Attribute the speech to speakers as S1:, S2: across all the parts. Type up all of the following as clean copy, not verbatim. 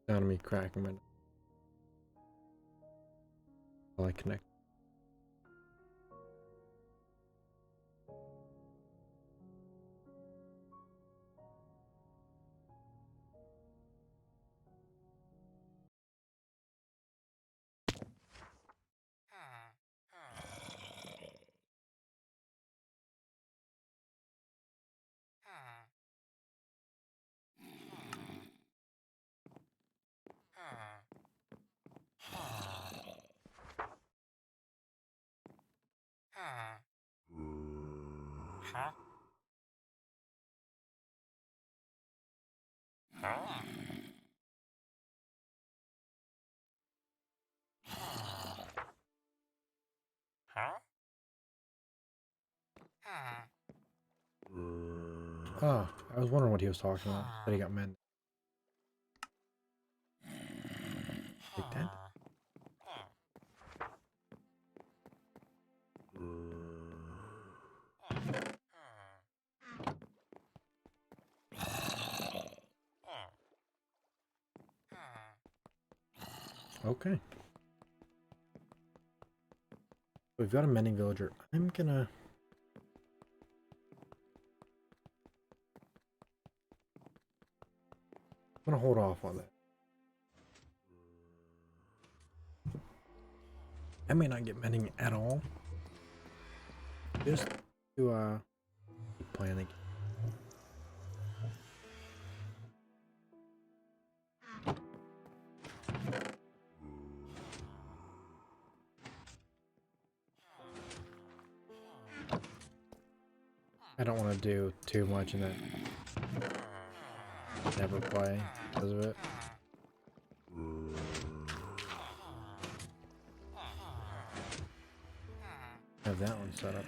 S1: Sound of me cracking my while I connect. Oh, I was wondering what he was talking about. That he got men. Like that? Okay. We've got a mending villager. I'm gonna hold off on that. I may not get mending at all. Just to keep playing the game. I don't want to do too much and then never play because of it. Have that one set up.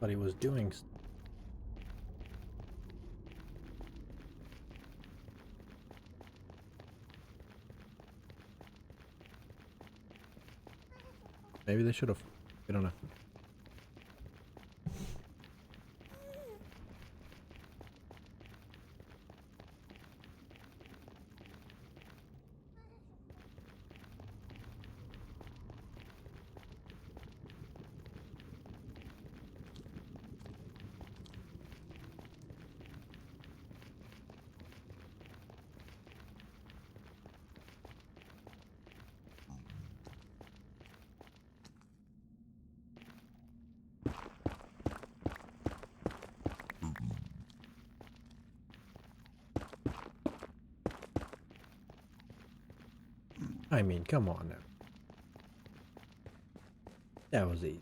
S1: But he was doing. Maybe they should have. I don't know. I mean, come on now. That was easy.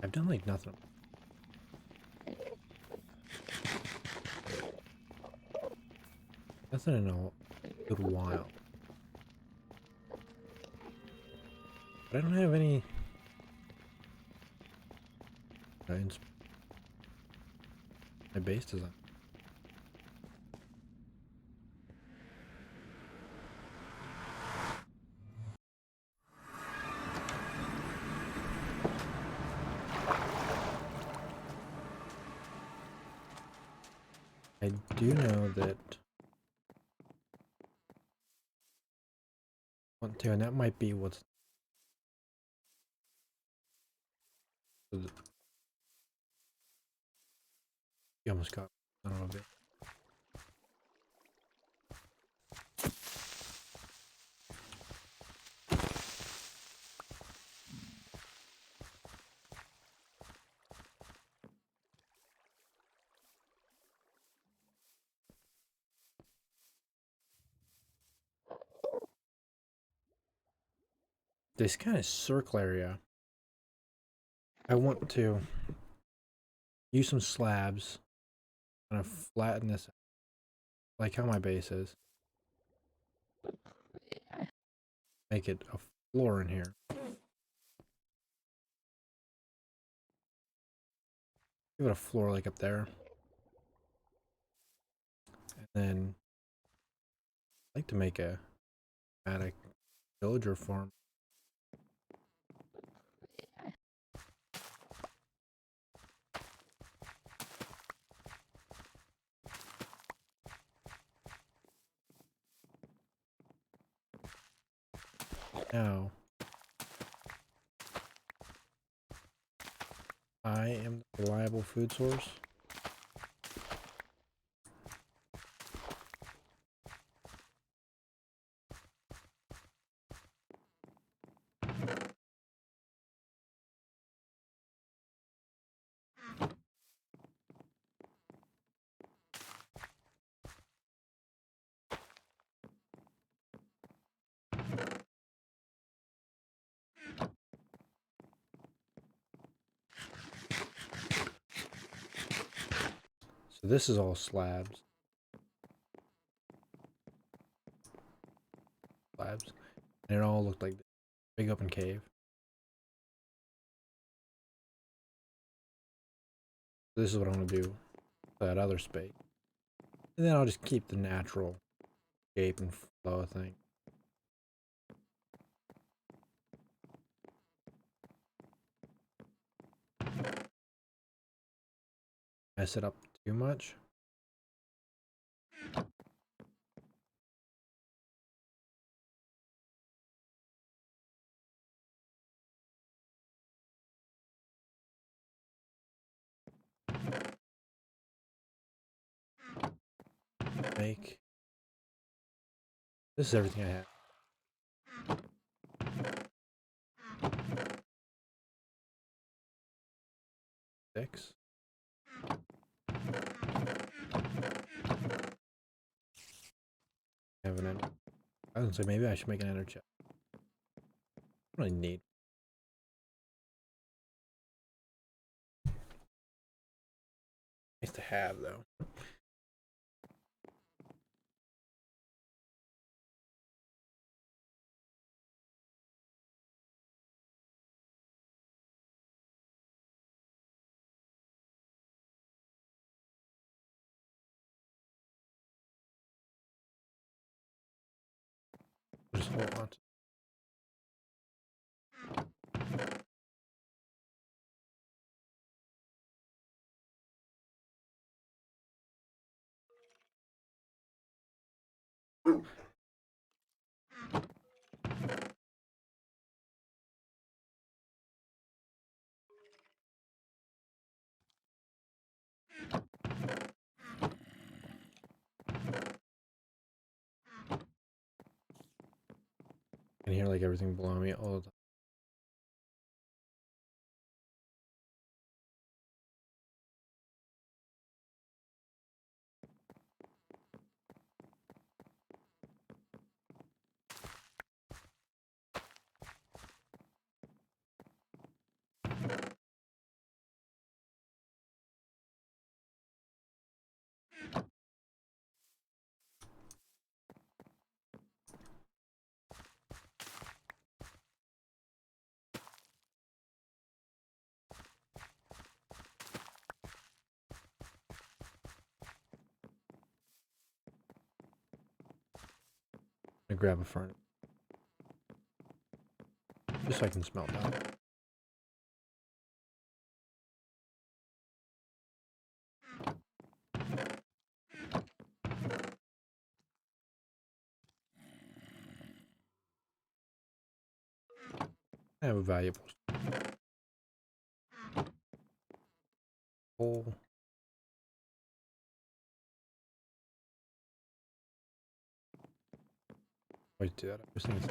S1: I've done like nothing. Nothing in a good while. But I don't have any. My base design. I do know that. One, two, and that might be what's. You almost got. I don't know a bit. this kind of circle area, I want to use some slabs, kind of flatten this, like how my base is. Make it a floor in here. Give it a floor like up there. And then I'd like to make a attic villager farm. Now, I am the reliable food source. So this is all slabs. Slabs. And it all looked like this big open cave. This is what I'm going to do for that other space. And then I'll just keep the natural shape and flow of things. Mess it up too much. Make. This is everything I have. 6. Have an ender. I was gonna say maybe I should make an ender chest. I don't really need. Nice to have though. Just hold on to. I can hear like everything below me all the time. I'm gonna grab a furnace. Just so I can smelt down. I have a valuable coal. Wait, do that. I was thinking.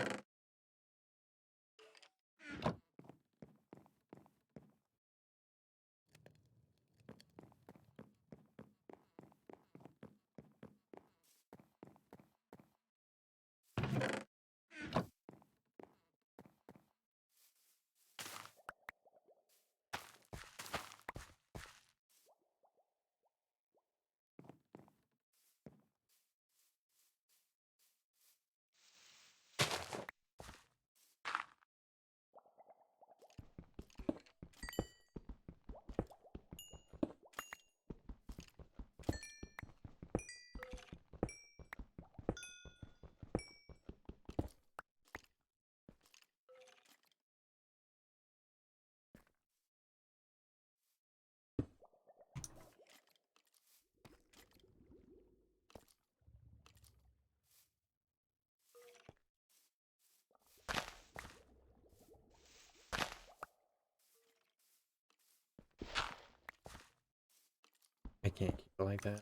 S1: can't keep it like that.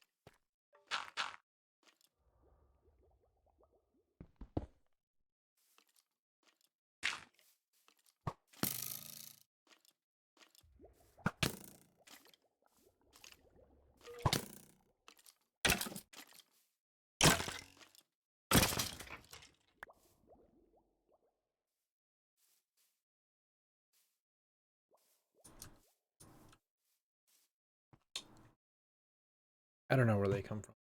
S1: I don't know where they come from.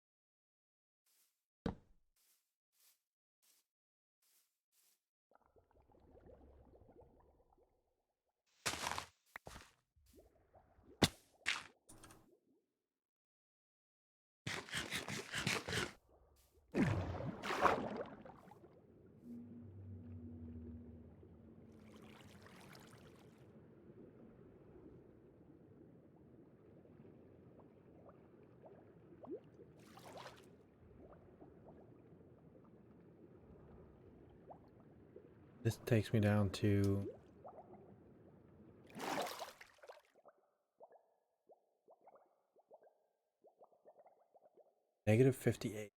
S1: This takes me down to -58.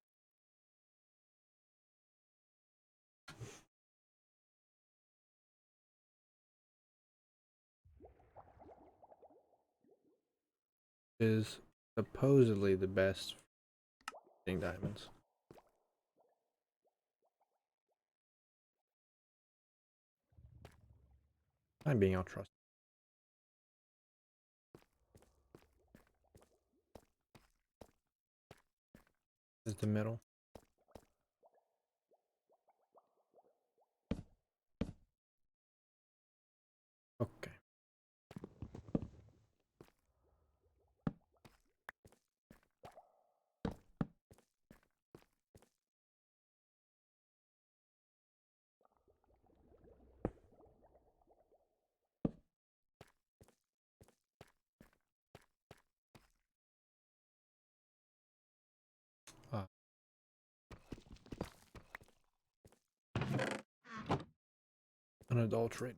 S1: Is supposedly the best for getting diamonds. I'm being I'll trust. This is the middle. Okay. Unadulterated.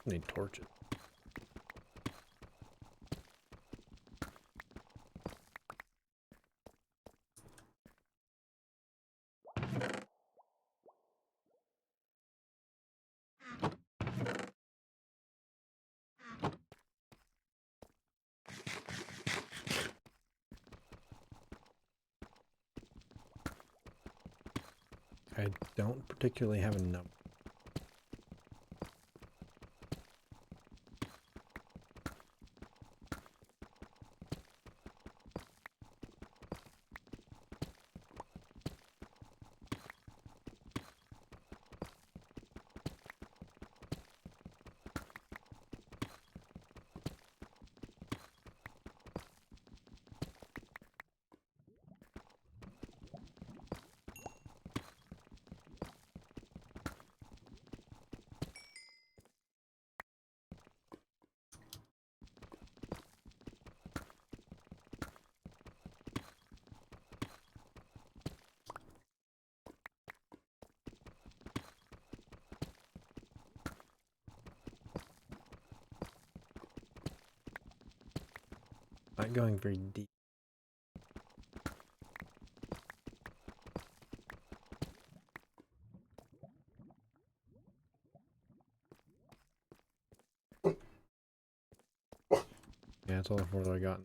S1: Need torches. I don't particularly have a number. Not going very deep. Yeah, that's all the further I got.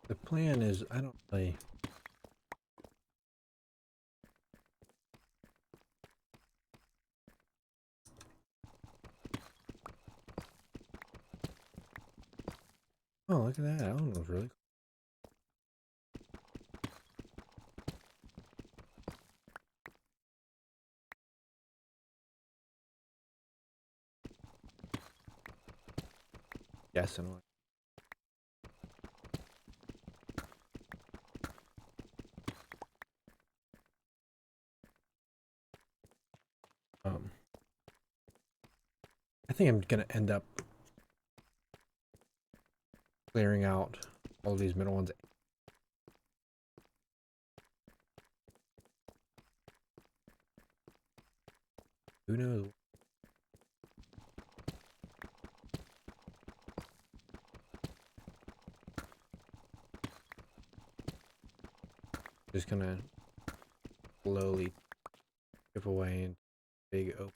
S1: The plan is, I don't really... Oh, look at that. That one was really cool. guessing what. I think I'm gonna end up clearing out all these middle ones. Who knows? Just gonna slowly chip away into big open.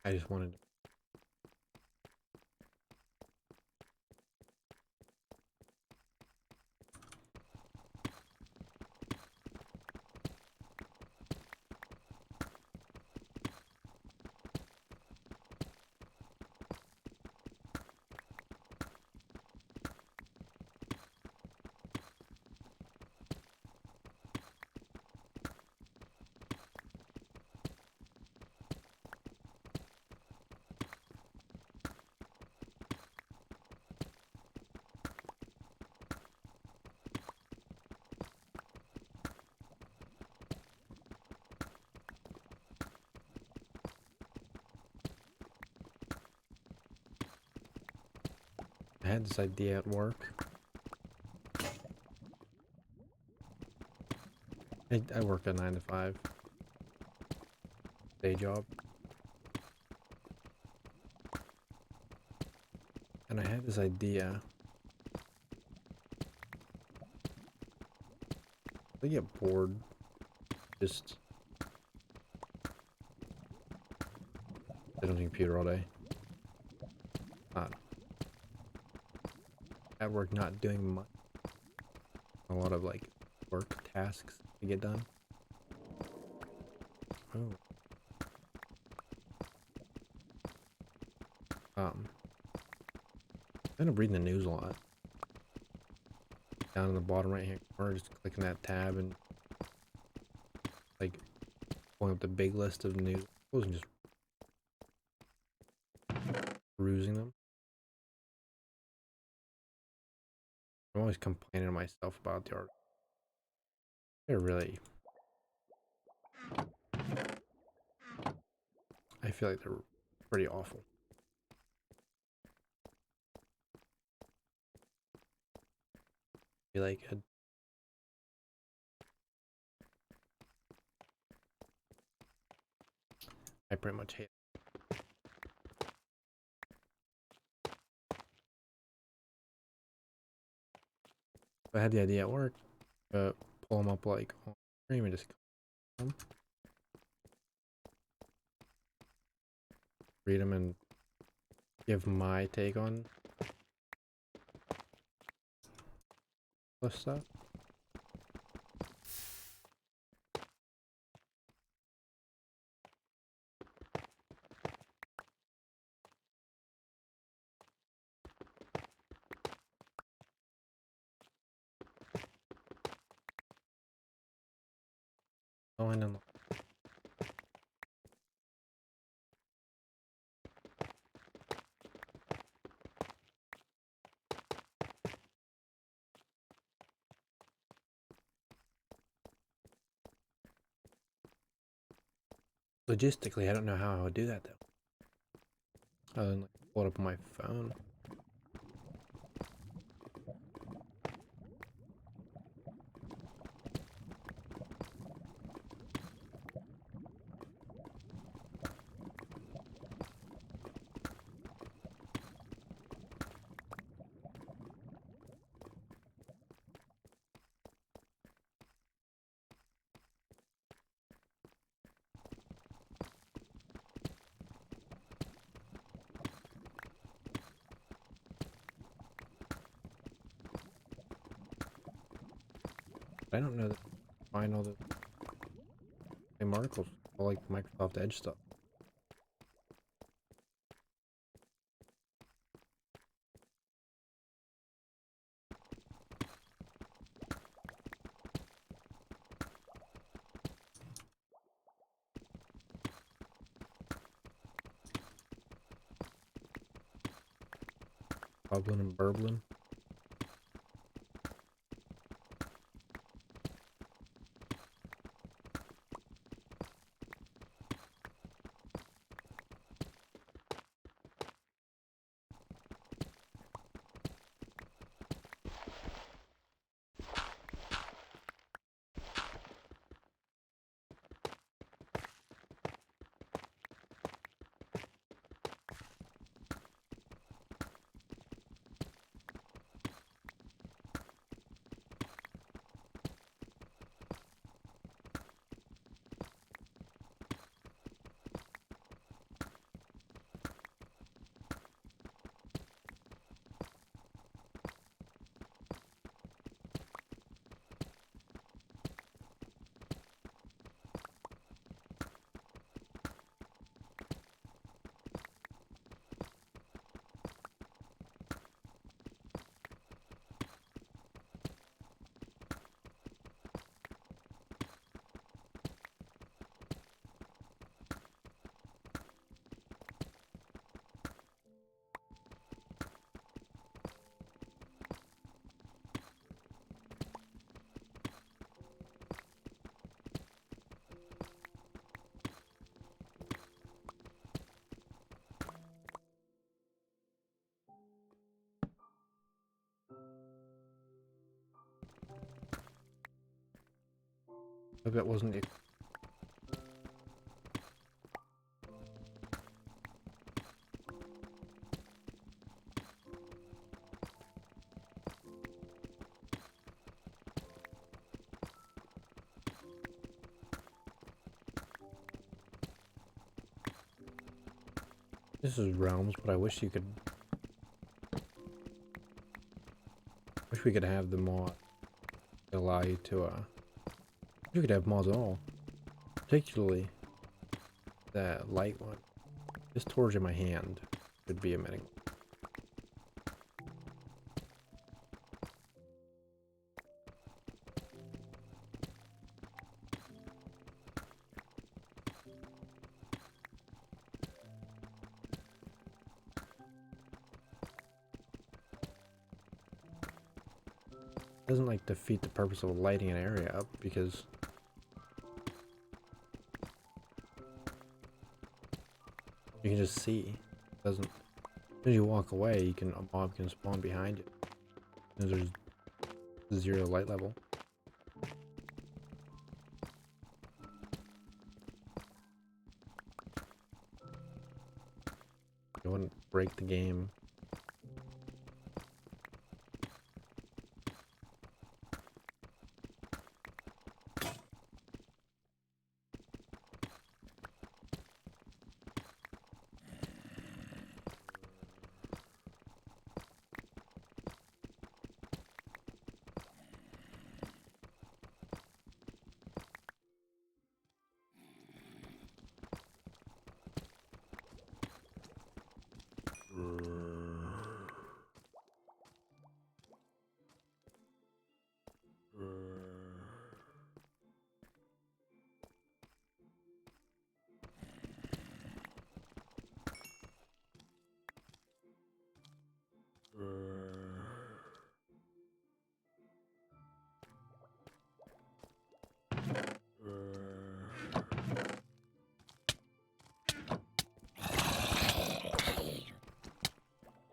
S1: I just wanted to. I had this idea at work. I work a 9 to 5 day job. And I had this idea. I get bored just sitting on the computer all day. Not at work, not doing much. A lot of like work tasks to get done. Oh. I end up reading the news a lot. Down in the bottom right hand corner, just clicking that tab and like pulling up the big list of news and just perusing them. I'm always complaining to myself about the art. They're really. I feel like they're pretty awful. Be like I pretty much hate it. I had the idea at work, pull them up like on stream and just read them and give my take on the stuff. Oh, and then logistically, I don't know how I would do that though. Other than like pull it up on my phone. I don't know that I find all the same articles, all like Microsoft Edge stuff. Bubbling and burbling. Hope that wasn't it. This is Realms, but I wish you could. Wish we could have the mod allow you to. You could have mods at all, particularly that light one. This torch in my hand would be emitting. Doesn't like defeat the purpose of lighting an area up because you can just see. It doesn't. As soon as you walk away, a mob can spawn behind you. And there's 0 light level. You wouldn't break the game.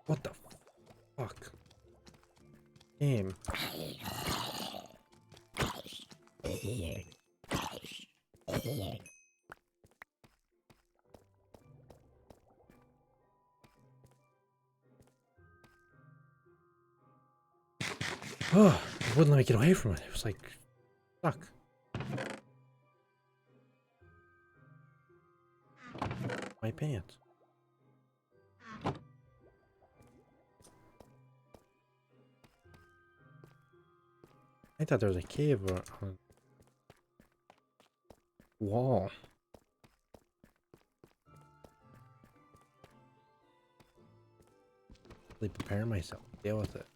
S1: What the fuck? Game. Oh, it wouldn't let me get away from it. It was like stuck. My pants. I thought there was a cave on the wall. Really prepare myself to deal with it.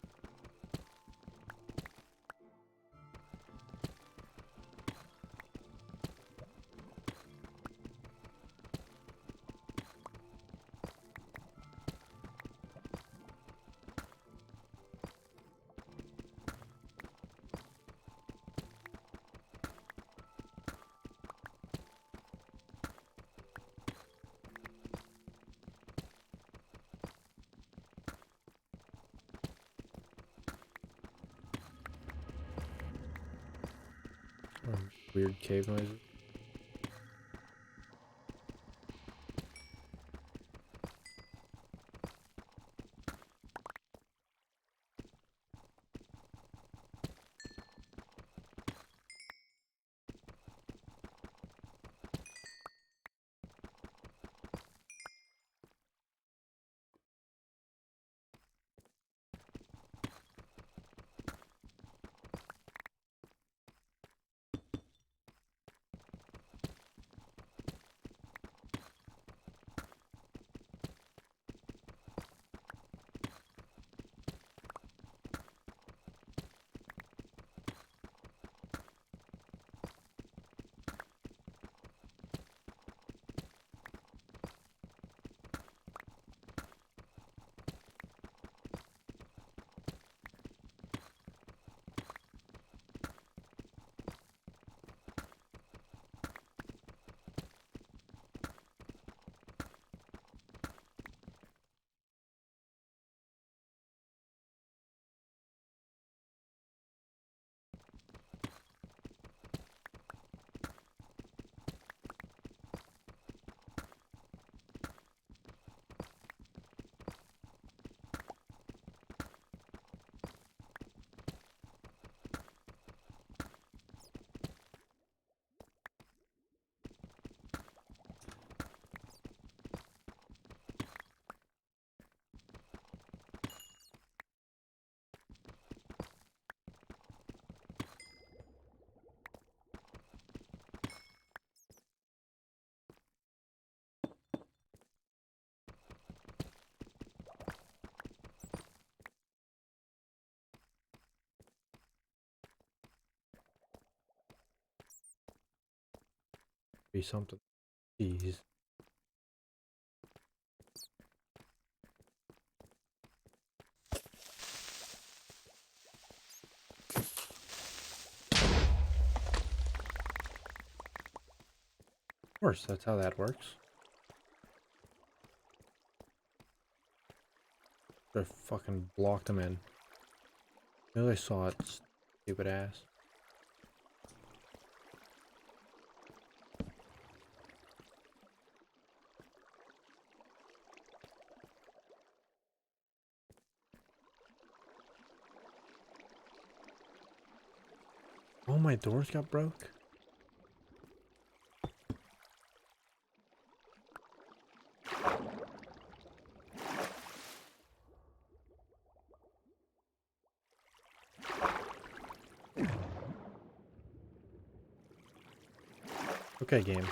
S1: Weird cave noises. Be something. Jeez. Of course, that's how that works. I fucking blocked him in. As soon as I saw it, stupid ass. Oh, my doors got broke? Okay, game.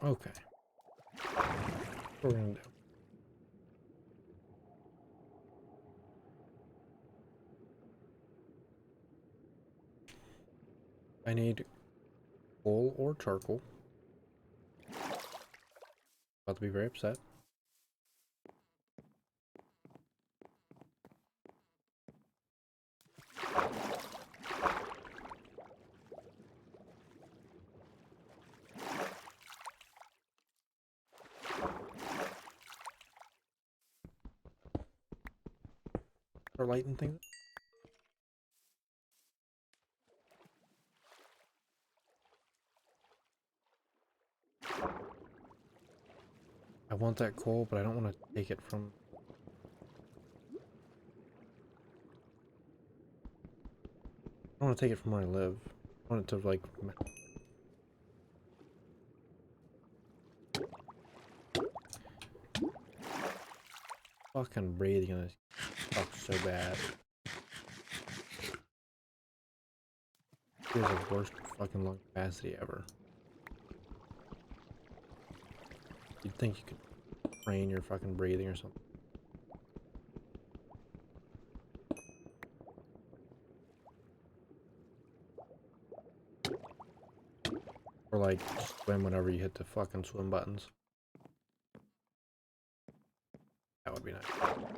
S1: Okay. What we're gonna do. I need coal or charcoal. About to be very upset. start lighting things. I want that coal, but I don't want to take it from... I don't want to take it from where I live. I want it to, like... Fucking breathing on this sucks so bad. Here's the worst fucking lung capacity ever. You'd think you could train your fucking breathing or something. Or like swim whenever you hit the fucking swim buttons. That would be nice.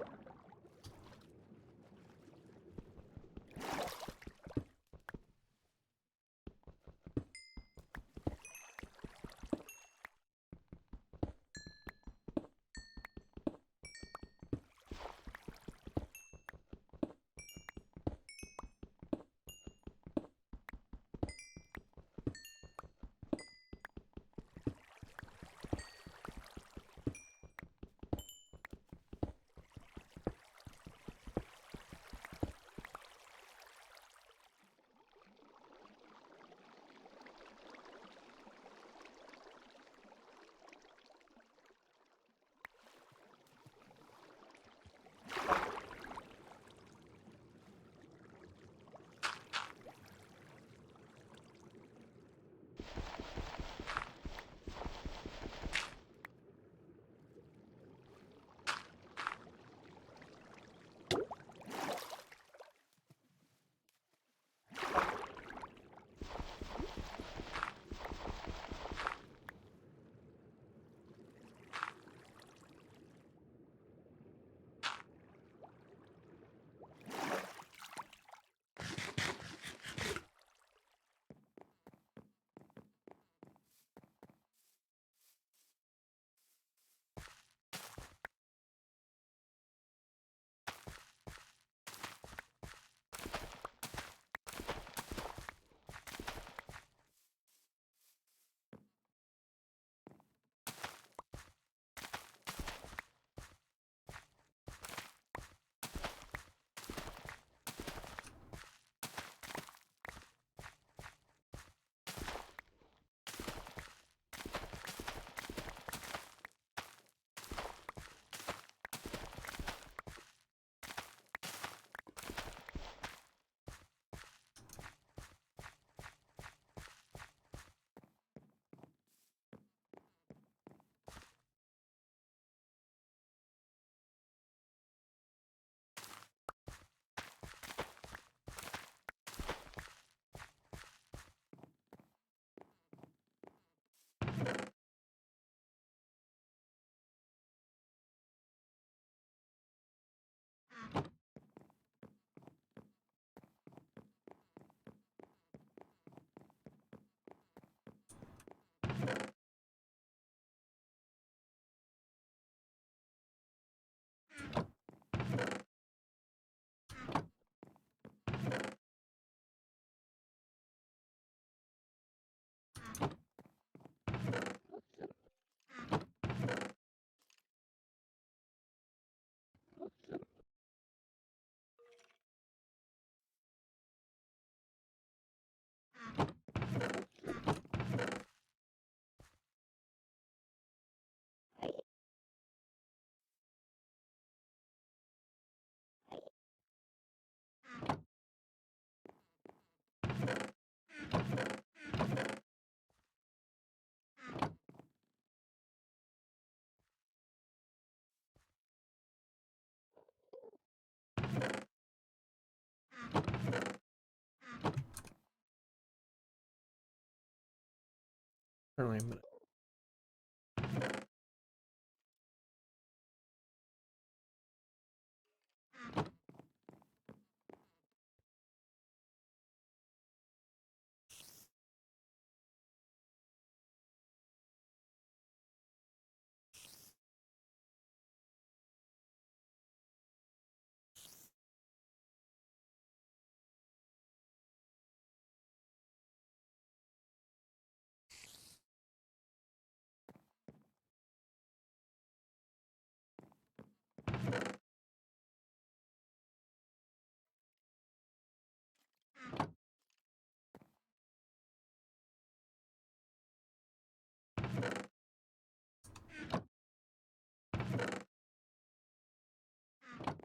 S1: Apparently I'm gonna...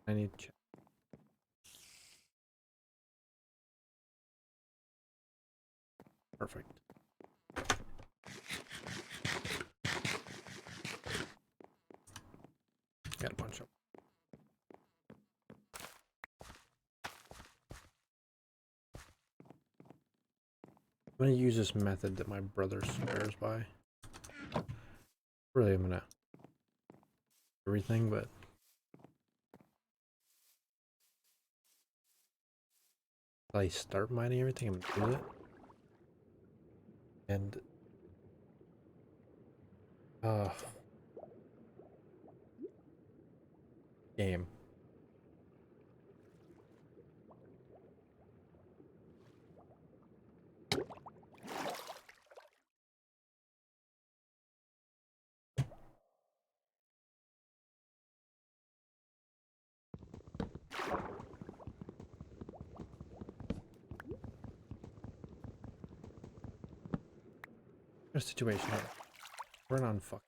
S1: I need to check. Perfect. Got a bunch of. I'm gonna use this method that my brother swears by. Really, I'm gonna everything, but if I start mining everything, I'm gonna do it. And game. There's a situation here. We're on fuck.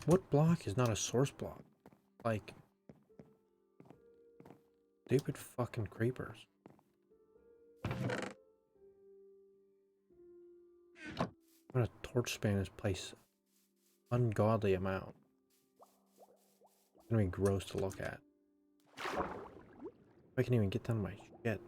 S1: What block is not a source block? Like, stupid fucking creepers. I'm gonna torch span this place ungodly amount. It's gonna be gross to look at. I can even get down my shit.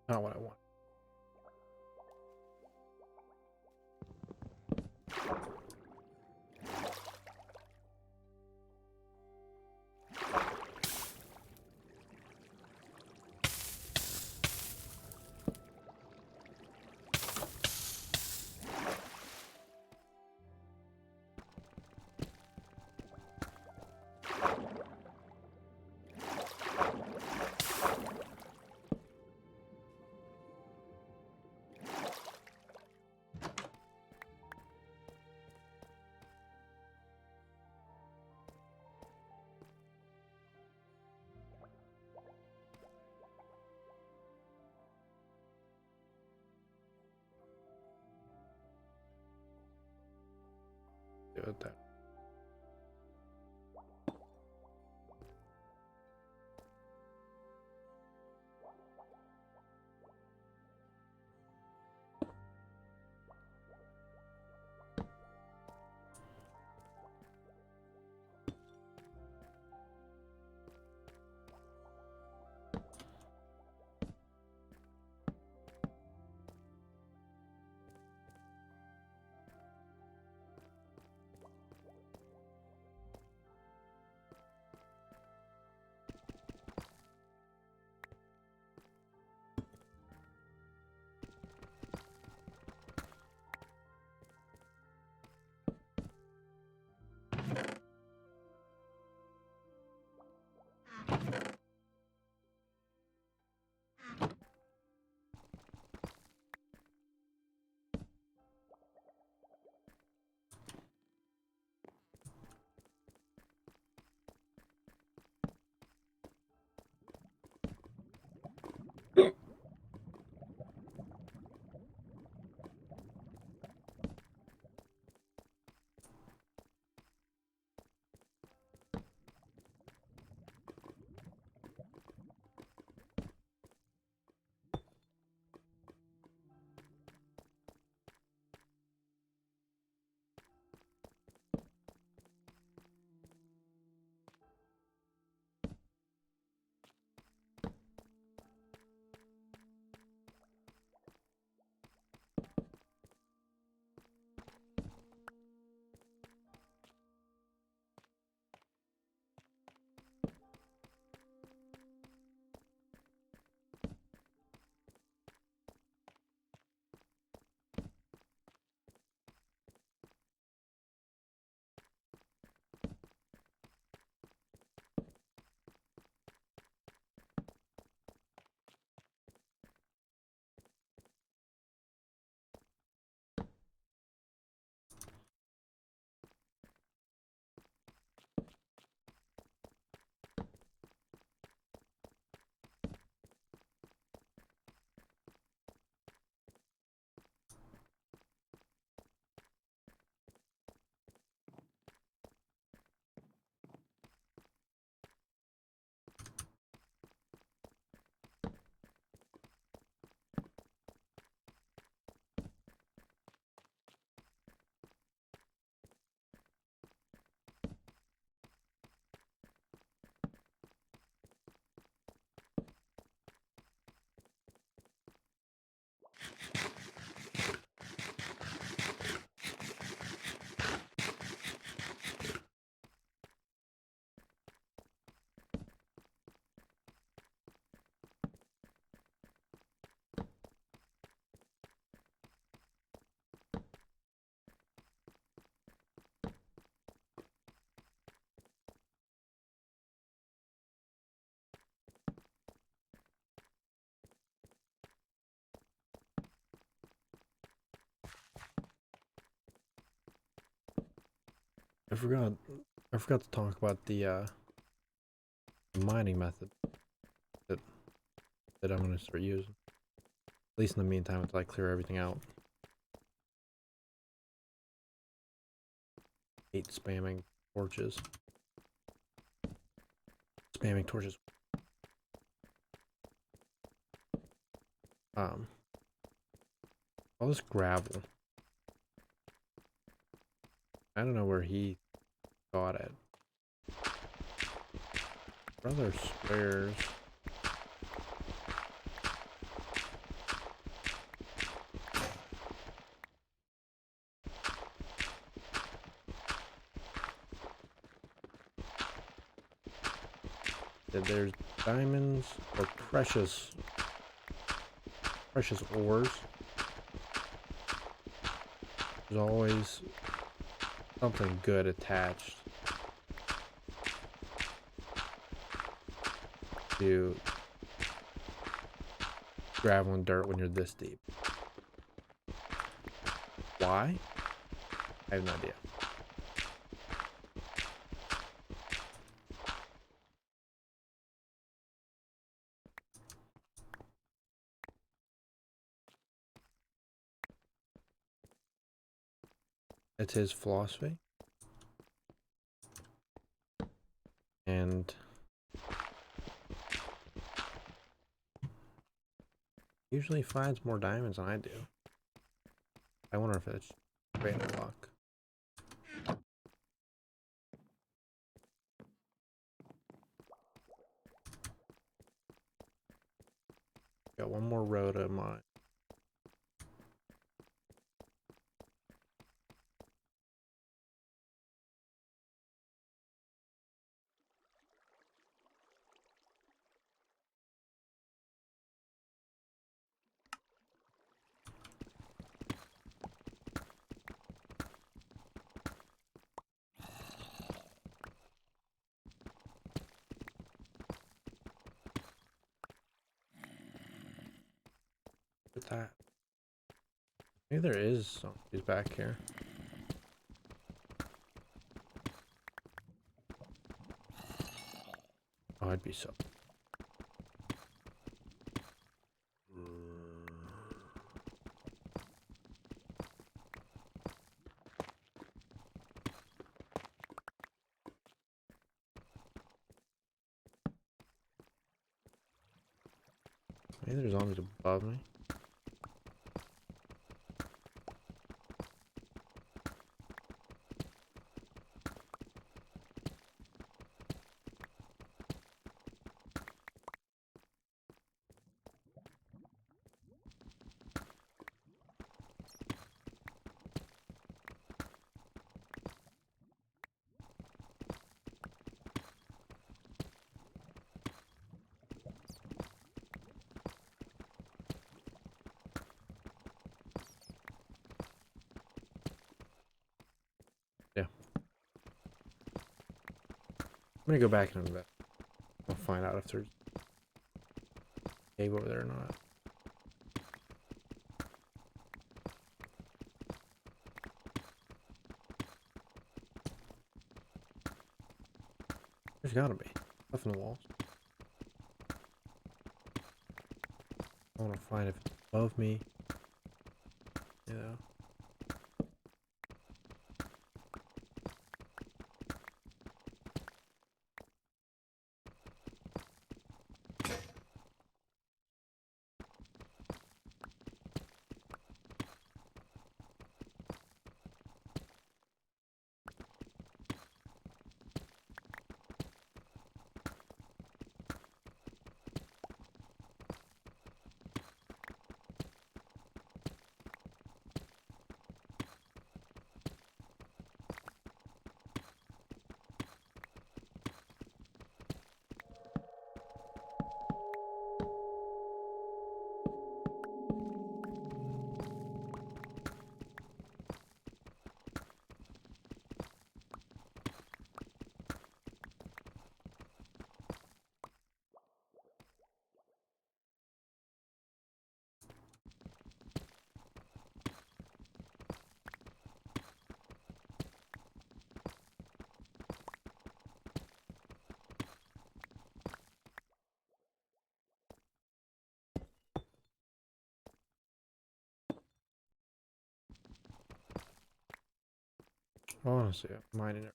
S1: Not what I want. Do it that. I forgot. I forgot to talk about the mining method that I'm gonna start using. At least in the meantime, until I clear everything out. Hate spamming torches. Spamming torches. All this gravel. I don't know where he got it. Brother squares. That there's diamonds or precious ores. There's always something good attached to gravel and dirt when you're this deep. Why? I have no idea. It's his philosophy. And usually finds more diamonds than I do. I wonder if it's random luck. Got one more row to mine. Look at that. Maybe there is some. He's back here. Oh, I'd be so. Maybe there's zombies above me. Yeah. I'm gonna go back in a bit. I'll find out if there's a cave over there or not. There's gotta be stuff in the walls. I wanna find if it's above me. Yeah. Honestly, mining it.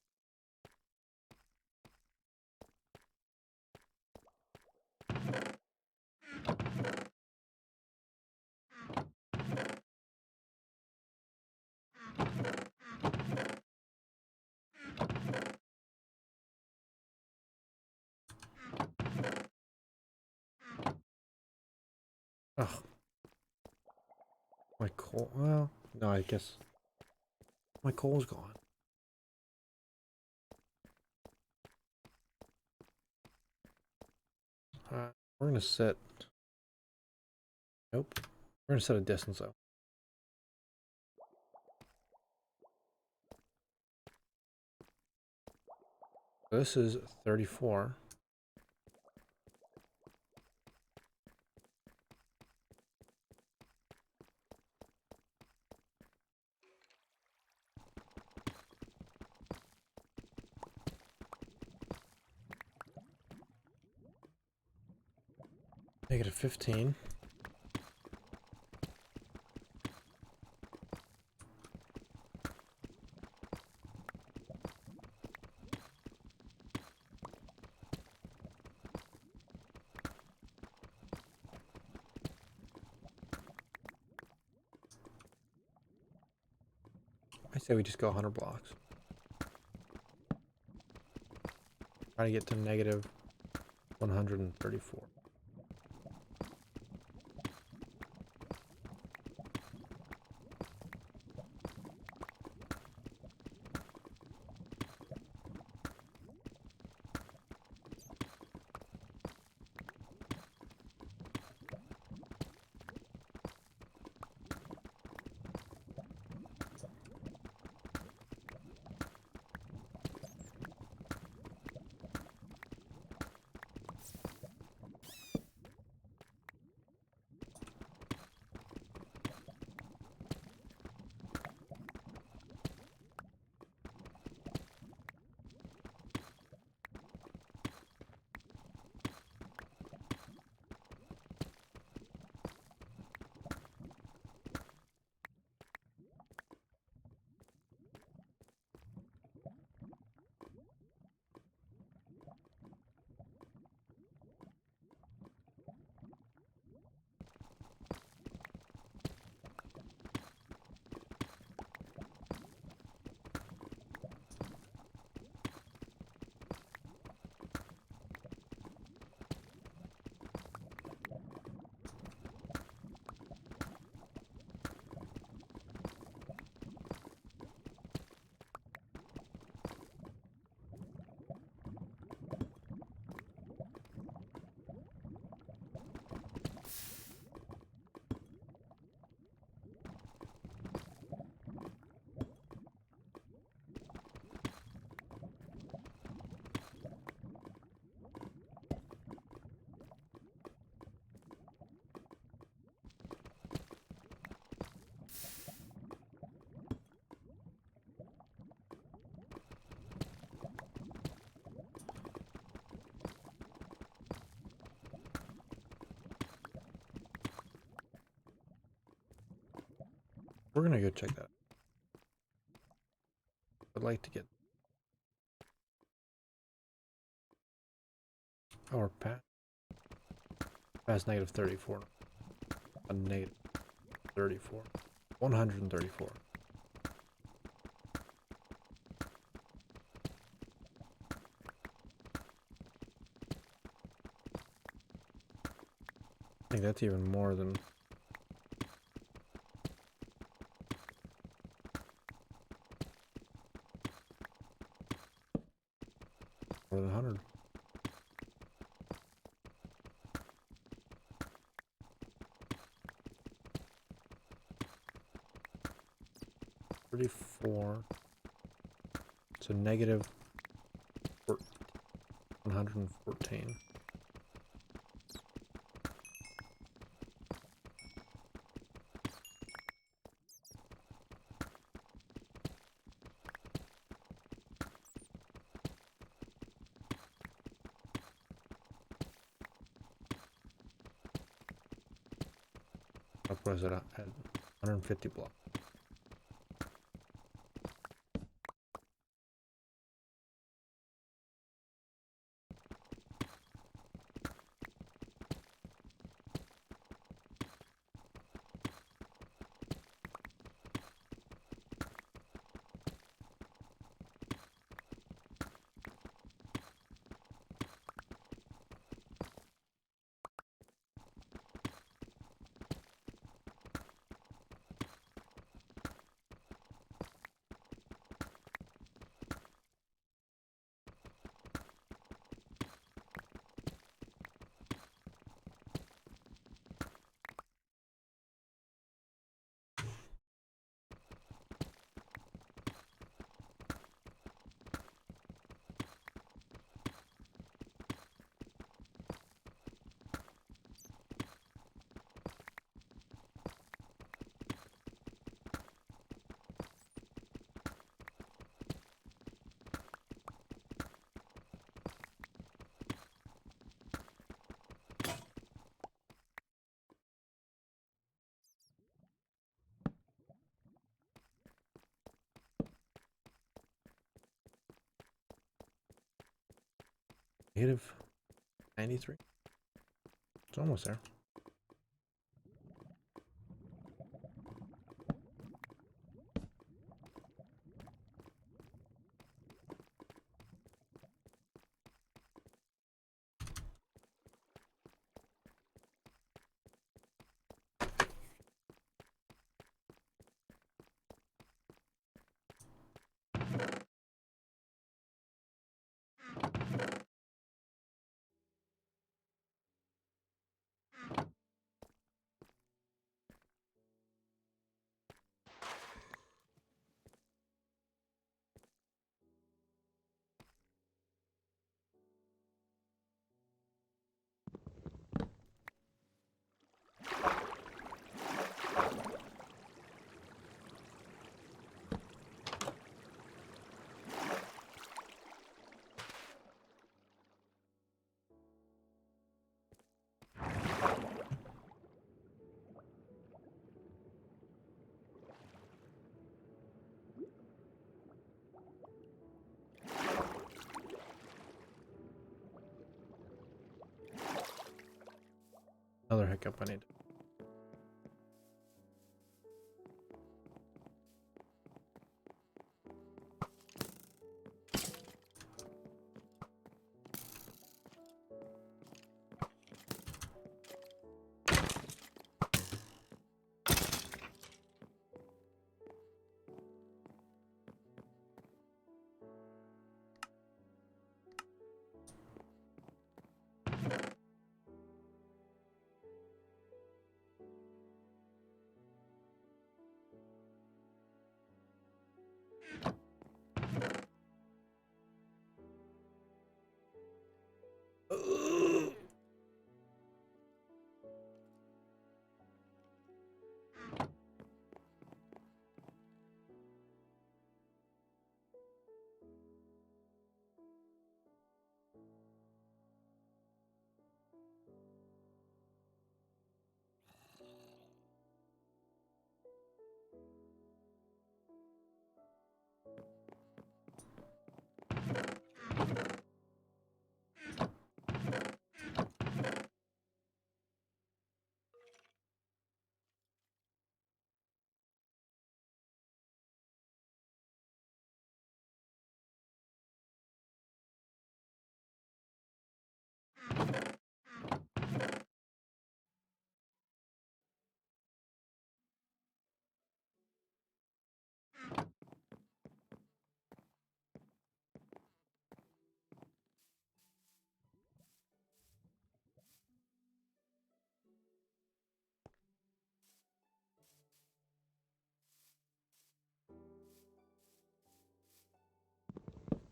S1: Ugh. My coal. Well, no, I guess my coal's gone. We're gonna set. Nope. We're gonna set a distance though. This is 34. Negative 15. I say we just go 100 blocks. Try to get to negative 134. We're gonna go check that. I'd like to get our past negative 34. A negative 34. 134. I think that's even more than more than 100. $34. So negative 114. What is it at 150 blocks? Negative 93. It's almost there. Another hiccup I need.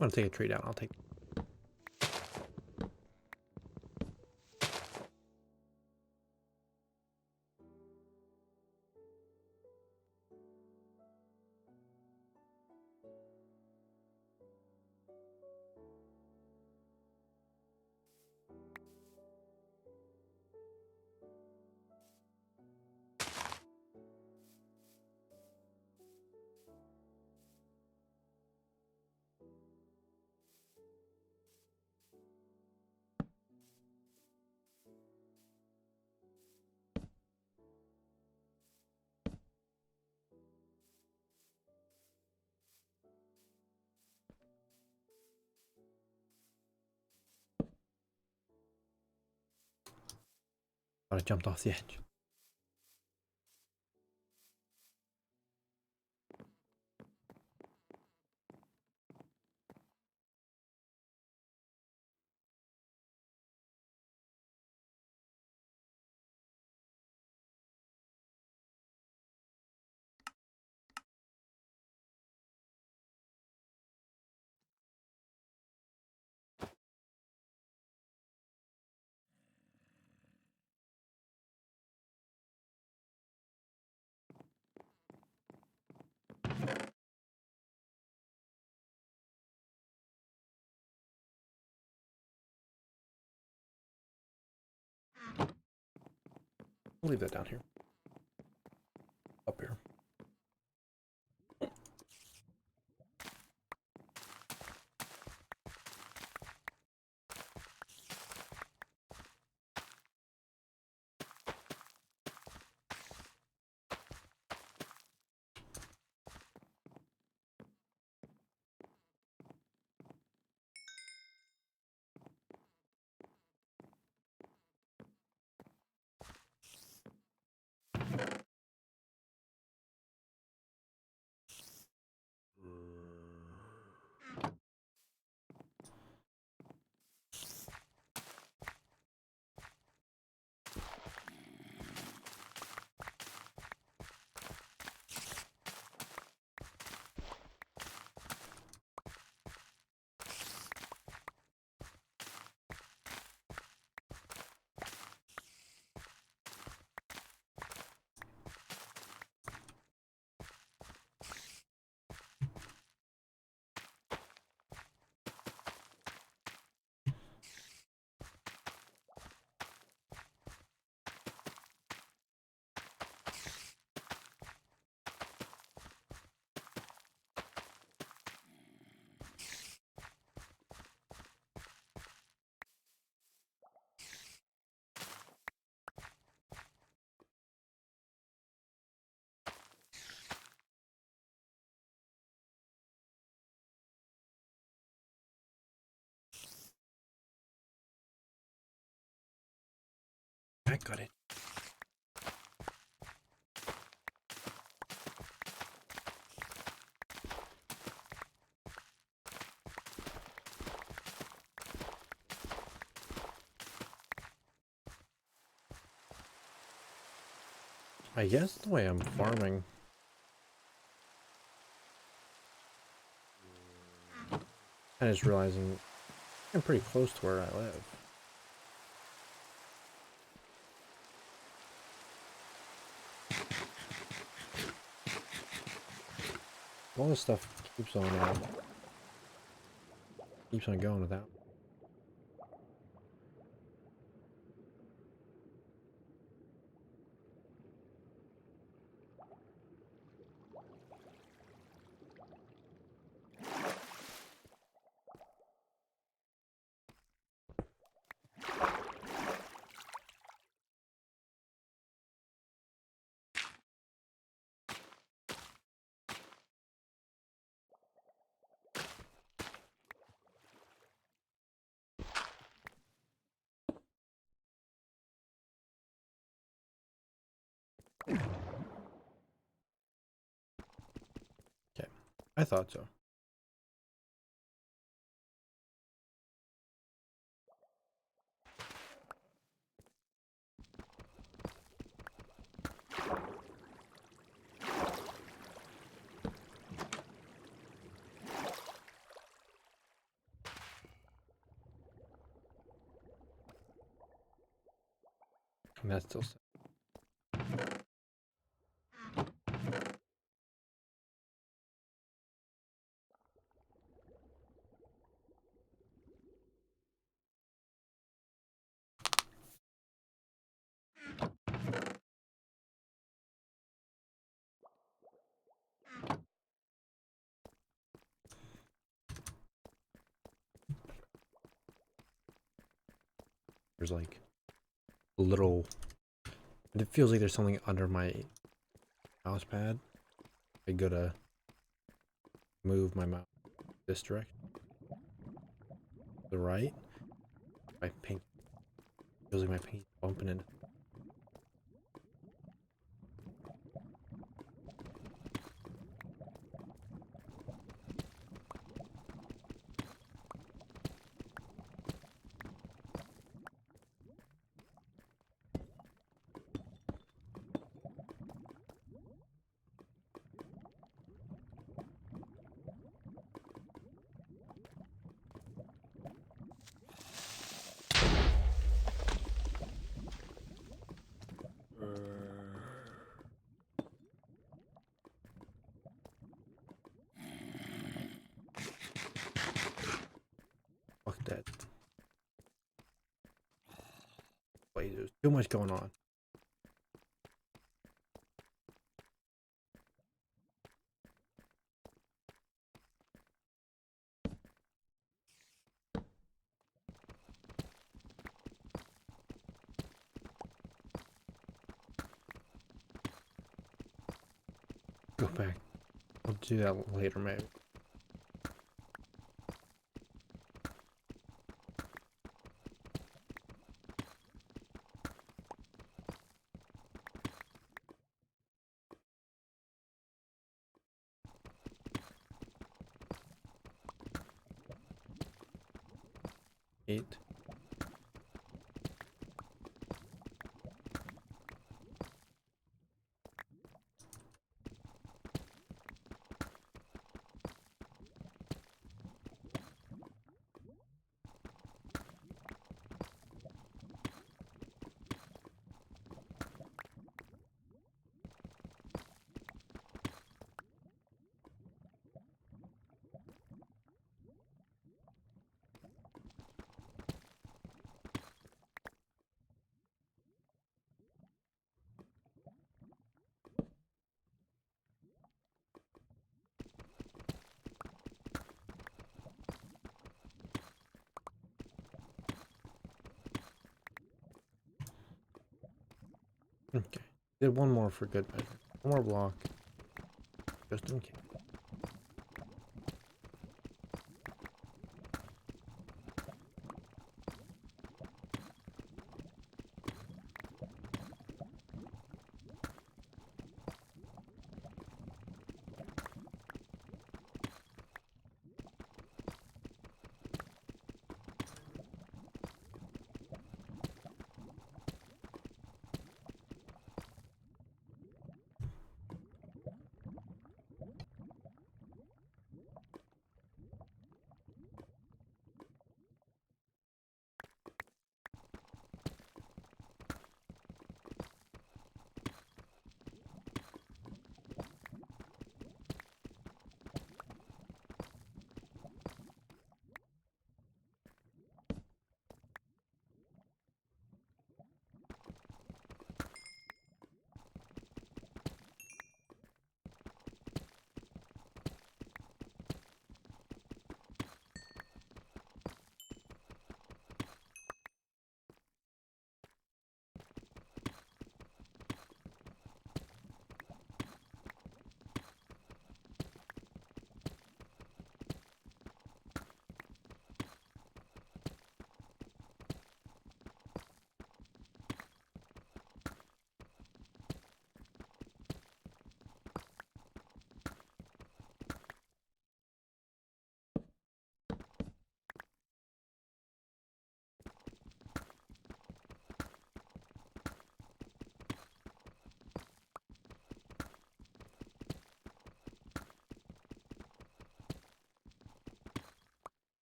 S1: I'm gonna take a tree down. I'll take. I jumped off the edge. I'll leave that down here. Up here. got it. I guess the way I'm farming. I just realizing I'm pretty close to where I live. All this stuff keeps on going without. Okay, I thought so. And that's still. There's like a little. It feels like there's something under my mouse pad. I gotta move my mouse this direction. The right. My pink. Feels like my pinky bumping into. Fuck that. Wait, there's too much going on. Go back. I'll do that later, maybe. Eight. Okay. Did one more for good measure. One more block. Just in case.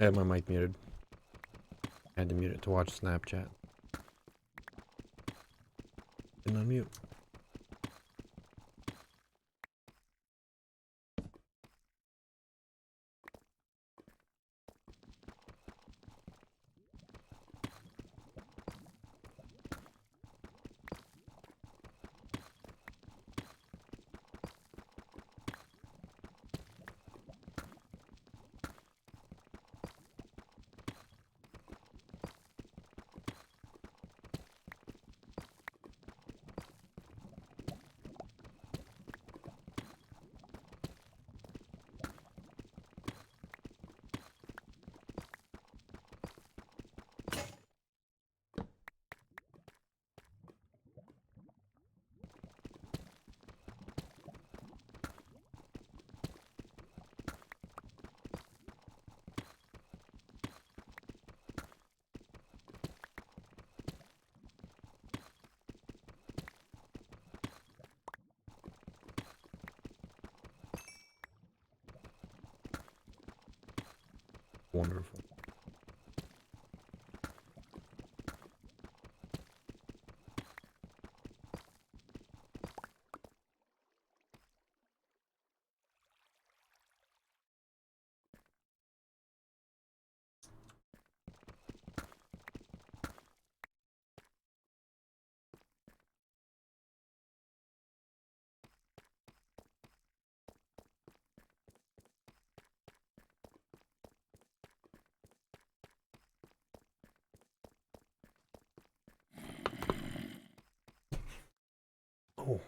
S1: I had my mic muted. I had to mute it to watch Snapchat. Didn't unmute. Wonderful. Oh.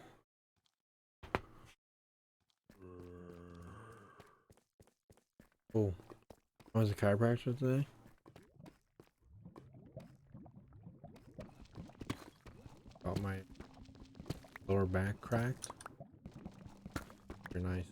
S1: Oh. I was a chiropractor today. Got my lower back cracked. Very nice.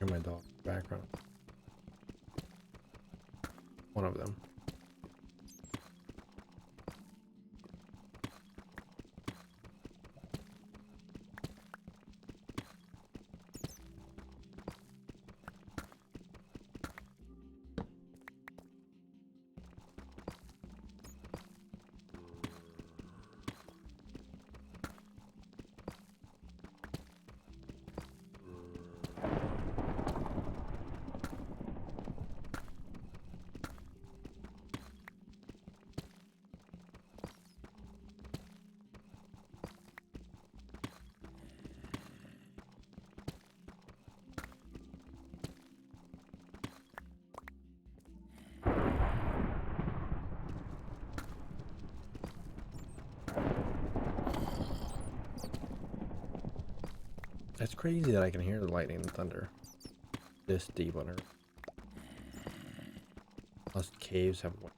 S1: Hear my dog in the background. One of them. That's crazy that I can hear the lightning and thunder this deep under. Most caves have one.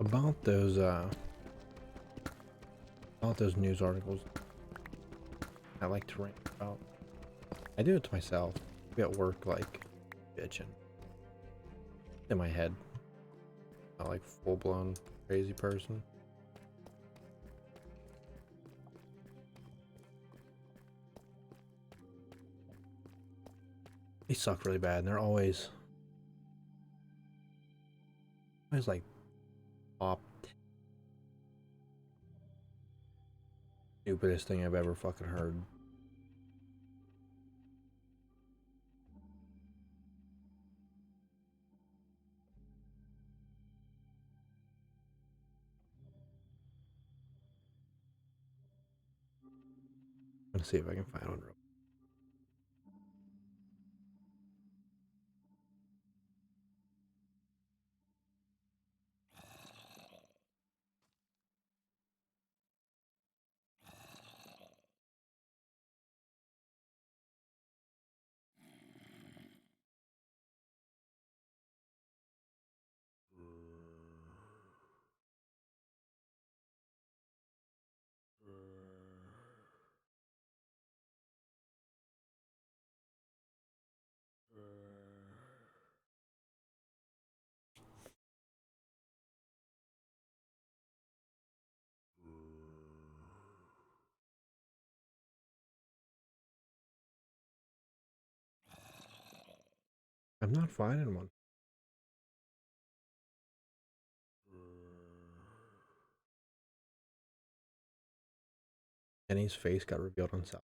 S1: About those news articles I like to rant about. I do it to myself. Be at work like bitching in my head. Not like full blown crazy person. They suck really bad and they're always like top stupidest thing I've ever fucking heard. Let's see if I can find one. I'm not finding one. Kenny's face got revealed on South.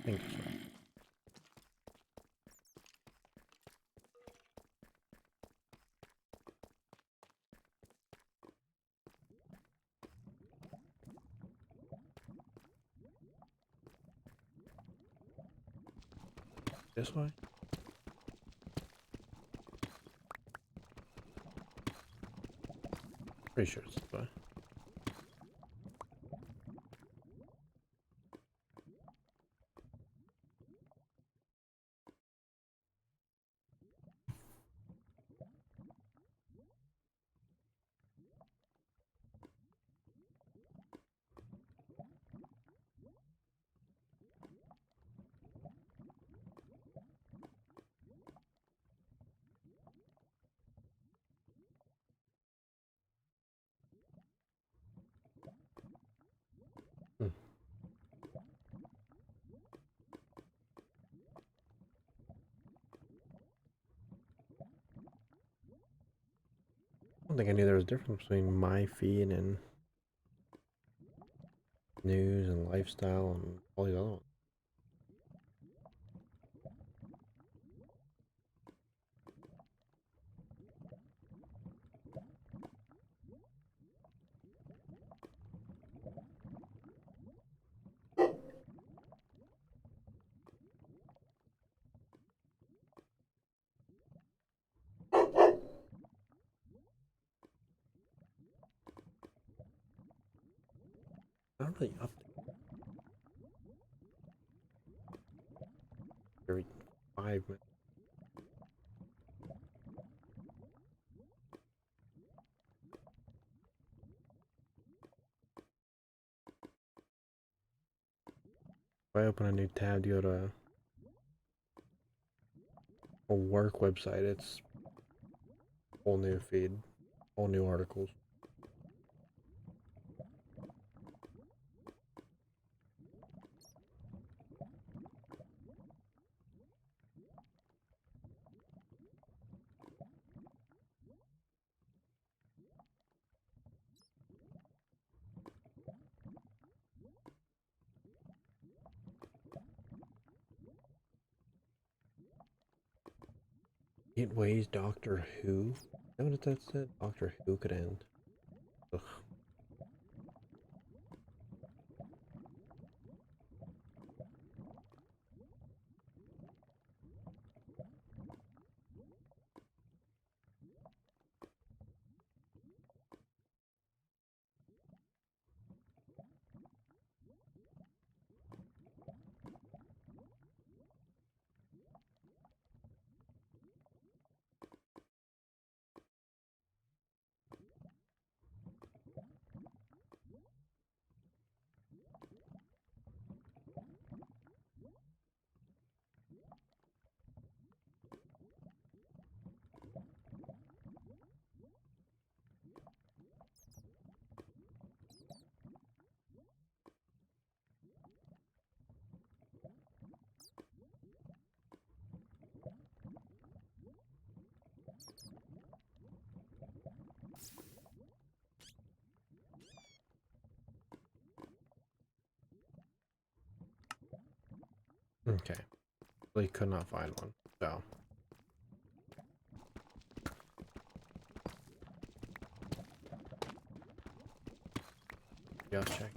S1: I think so. This way? Pretty sure it's this way. Hmm. I don't think I knew there was a difference between my feed and news and lifestyle and all these other ones. Not really update every 5 minutes. If I open a new tab to go to a work website, it's whole new feed, whole new articles. 8 ways Doctor Who? Is that what that said? Doctor Who could end. Ugh. Okay. Really could not find one. So. Just check.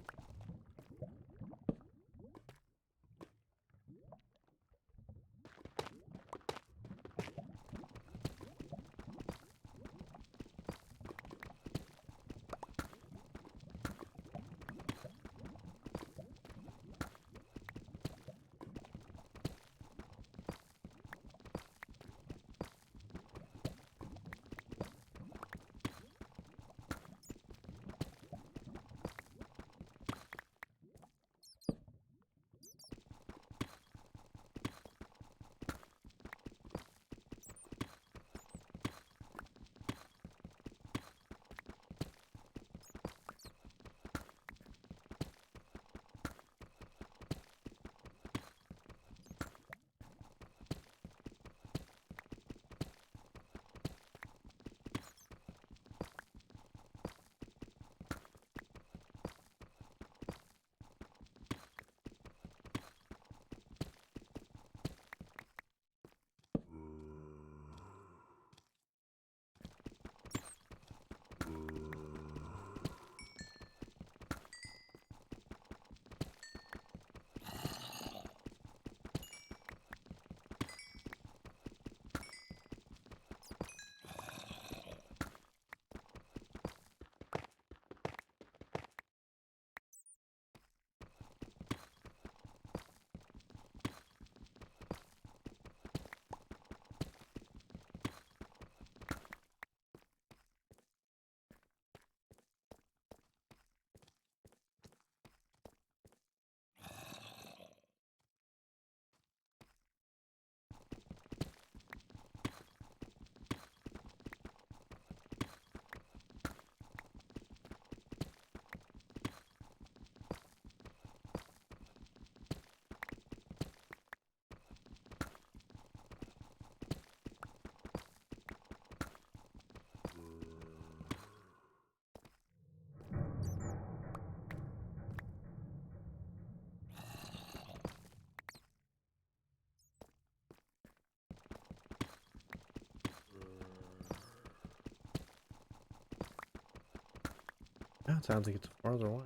S1: Yeah, it sounds like it's farther away.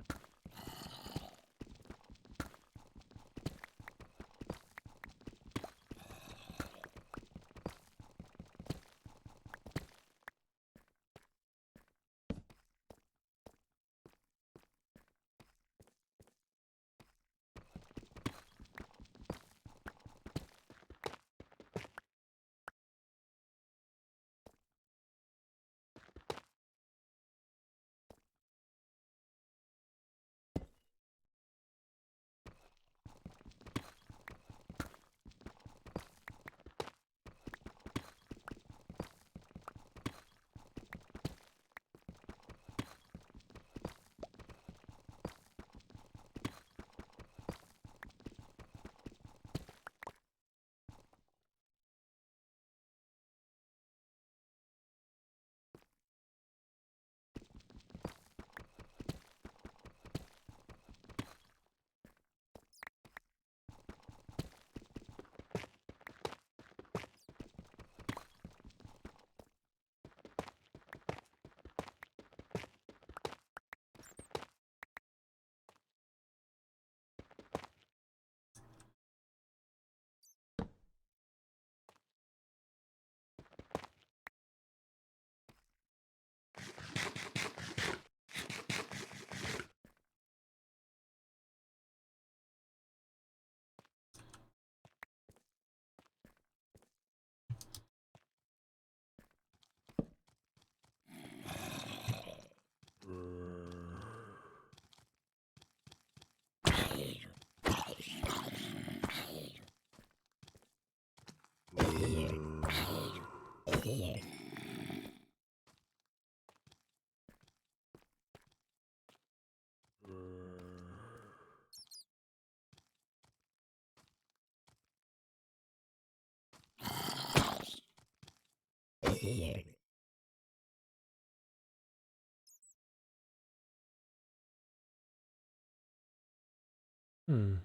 S1: Hmm.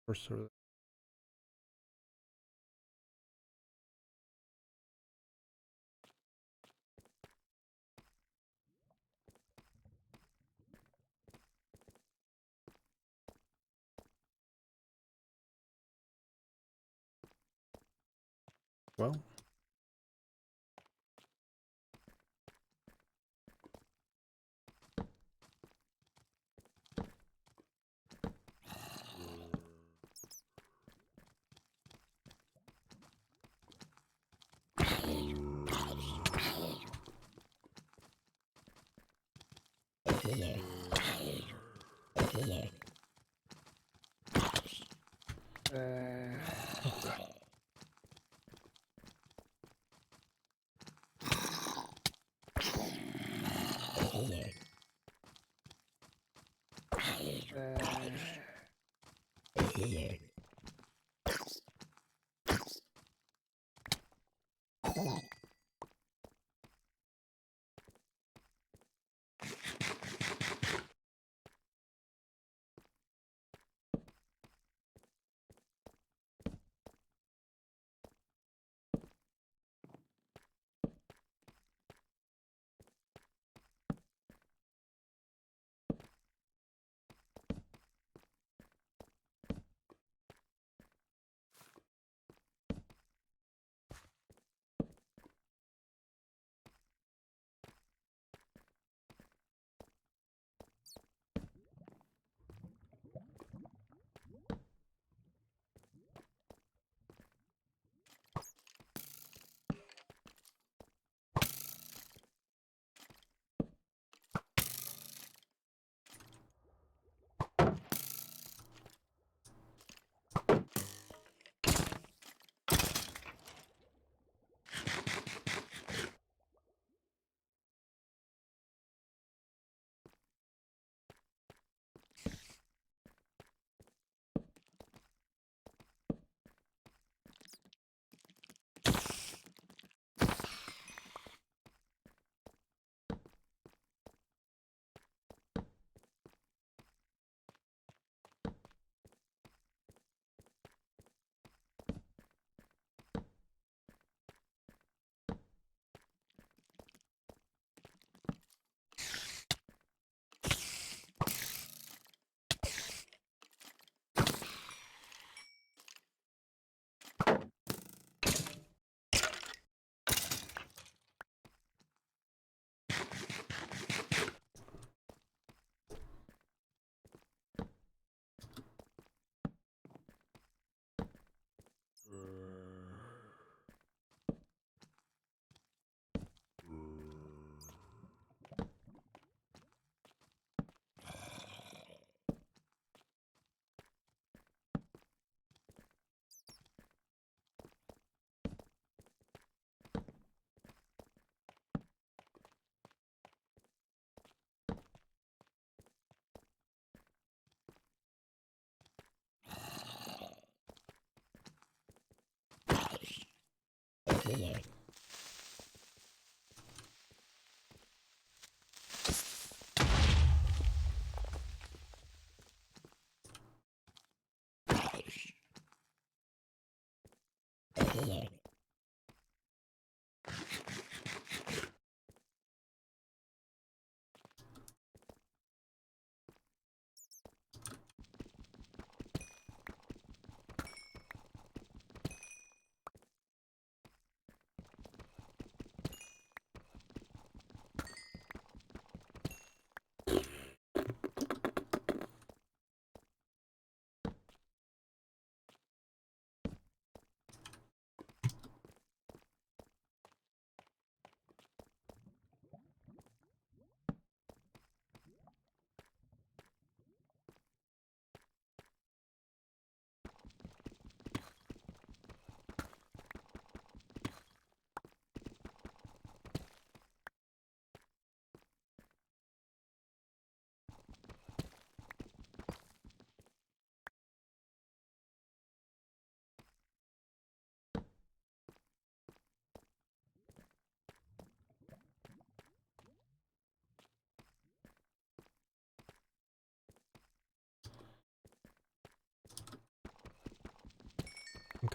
S1: First sort of. Well.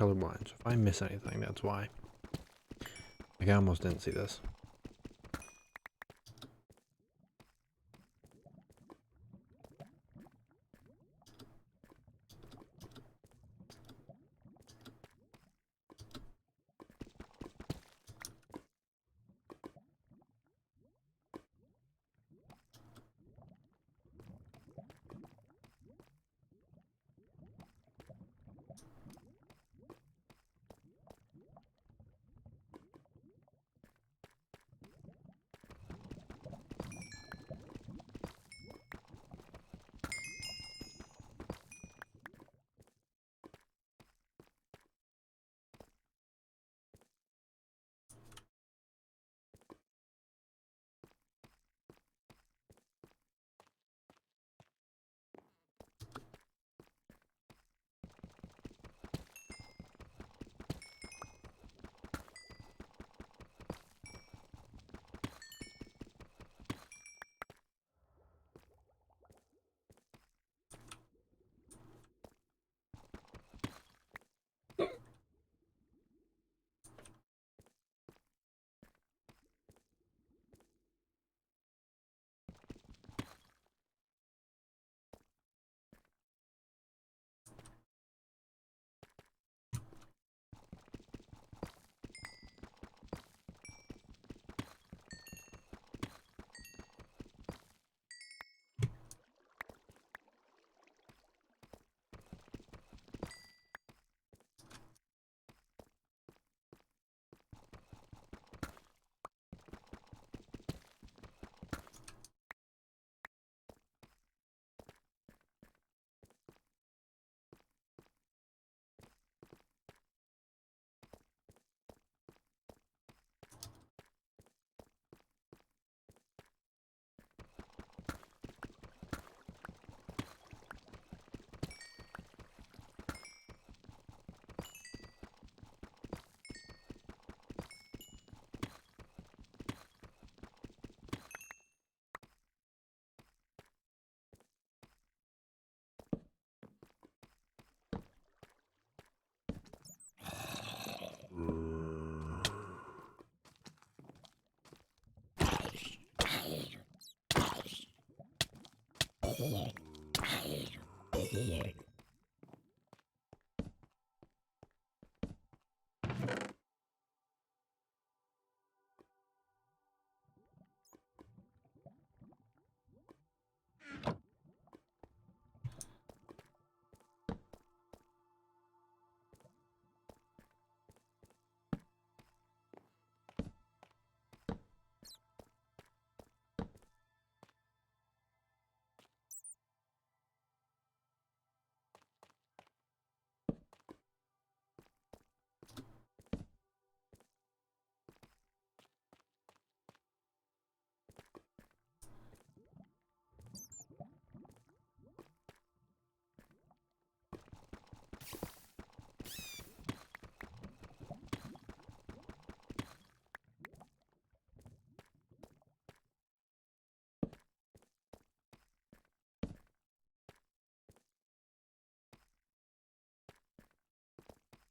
S1: colorblind, so if I miss anything, that's why. Like, I almost didn't see this.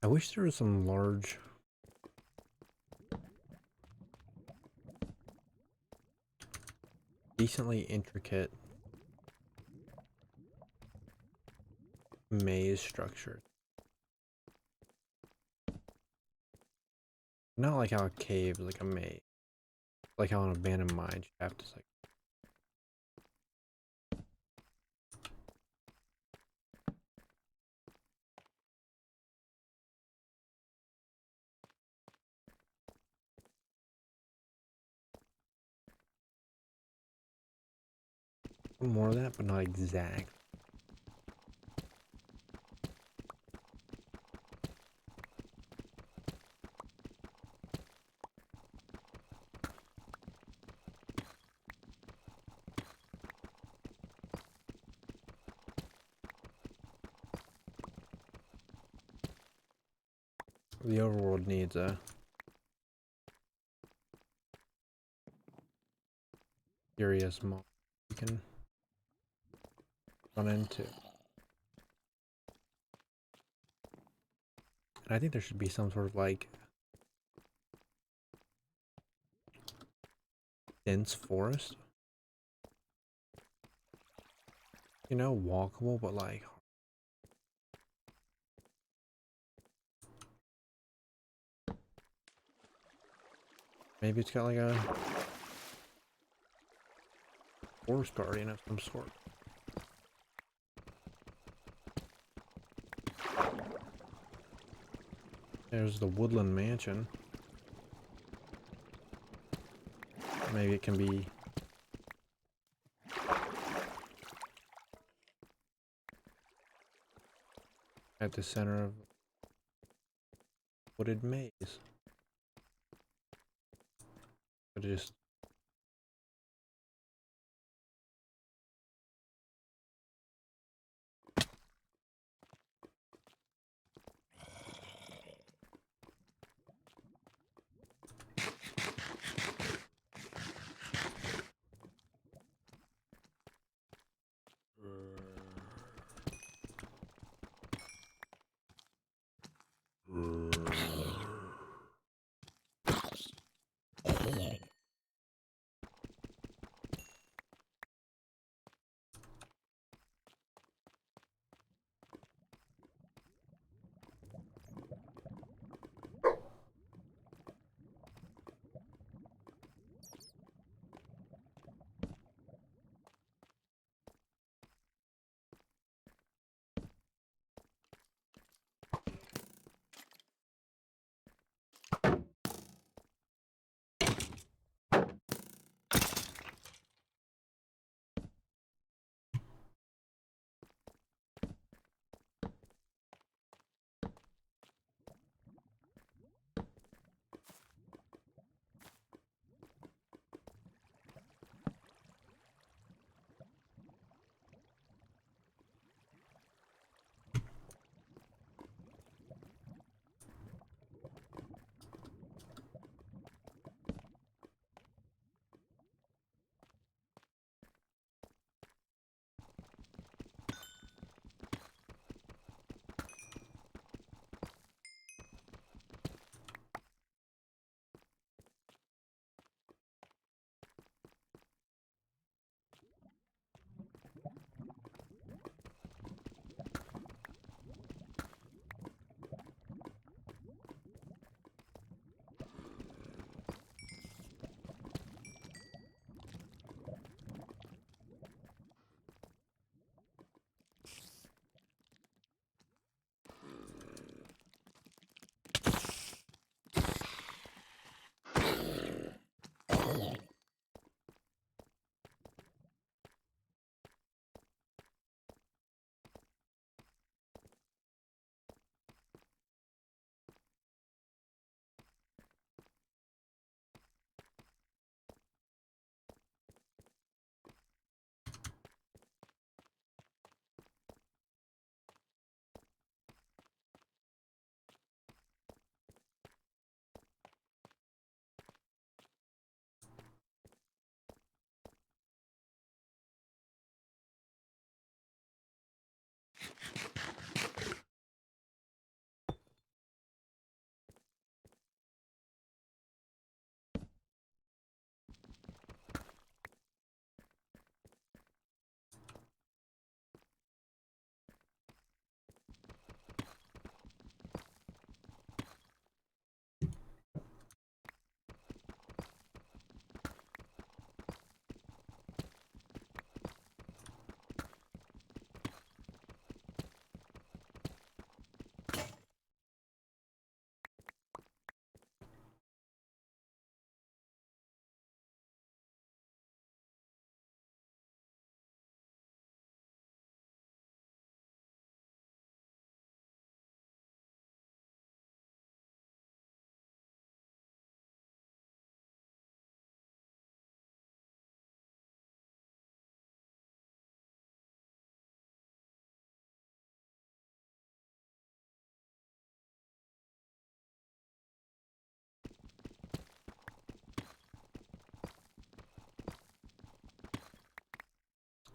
S1: I wish there was some large decently intricate maze structure. Not like how a cave is like a maze. Like how an abandoned mine shaft is like. More of that, but not exact. The overworld needs a curious mob you can run into. I think there should be some sort of like dense forest. You know, walkable, but like maybe it's got like a forest guardian of some sort. There's the woodland mansion. Maybe it can be at the center of wooded maze. But just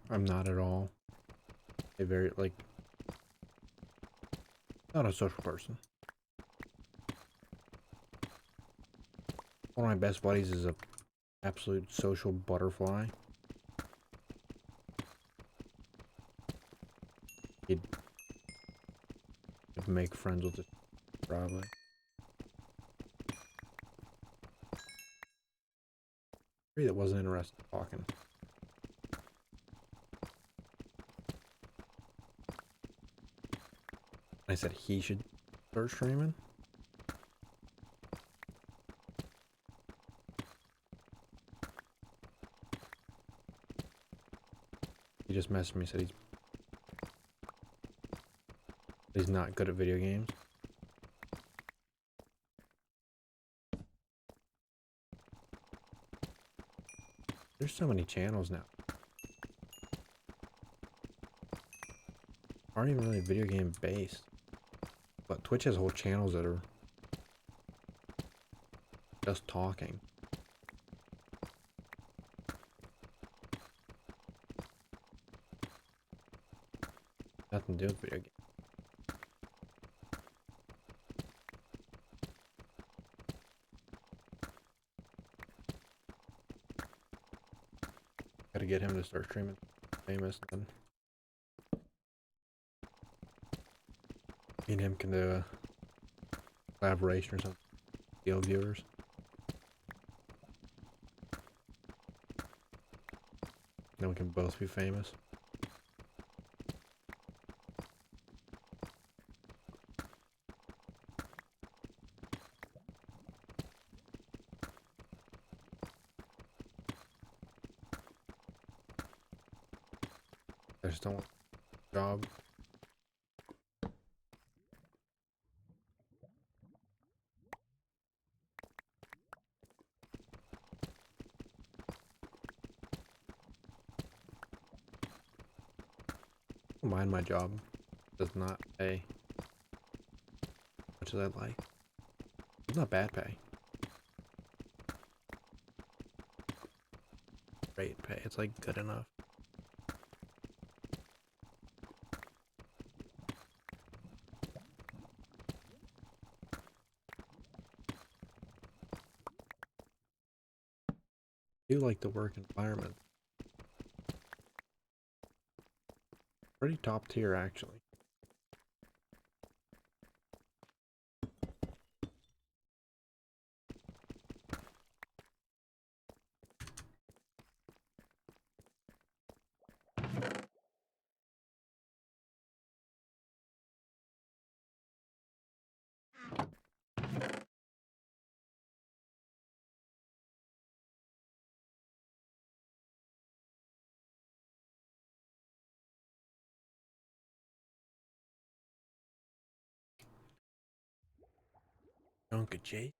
S1: I'm not at all a very like not a social person. One of my best buddies is a absolute social butterfly. He'd make friends with it, probably. That wasn't interested in talking. I said he should start streaming. He just messaged me, said he's not good at video games. There's so many channels now. Aren't even really video game based. But Twitch has whole channels that are just talking. Nothing to do with video games. Gotta get him to start streaming. Famous. And me and him can do a collaboration or something. Deal viewers. Then we can both be famous. I just don't want a job. I don't mind my job. It does not pay as much as I'd like. It's not bad pay. Great pay. It's like good enough. I do like the work environment. Pretty top tier, actually. Uncle Jay.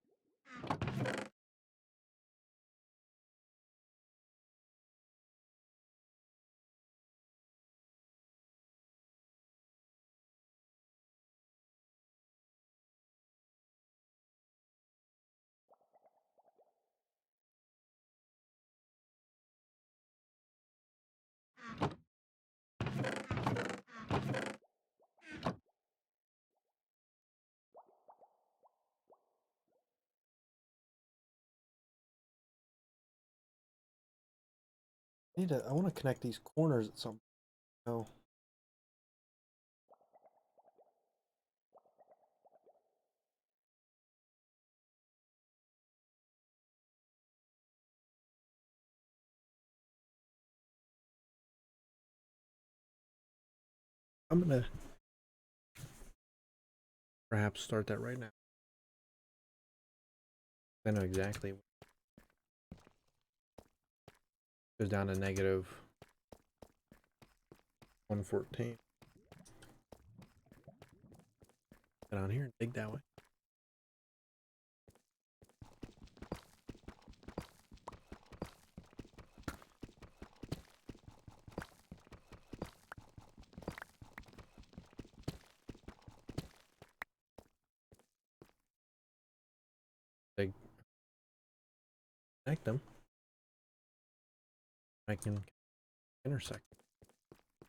S1: I want to connect these corners at some point. I'm gonna perhaps start that right now. I know exactly. Goes down to negative 114. Get on here and dig that way. Dig. Connect them. I can intersect.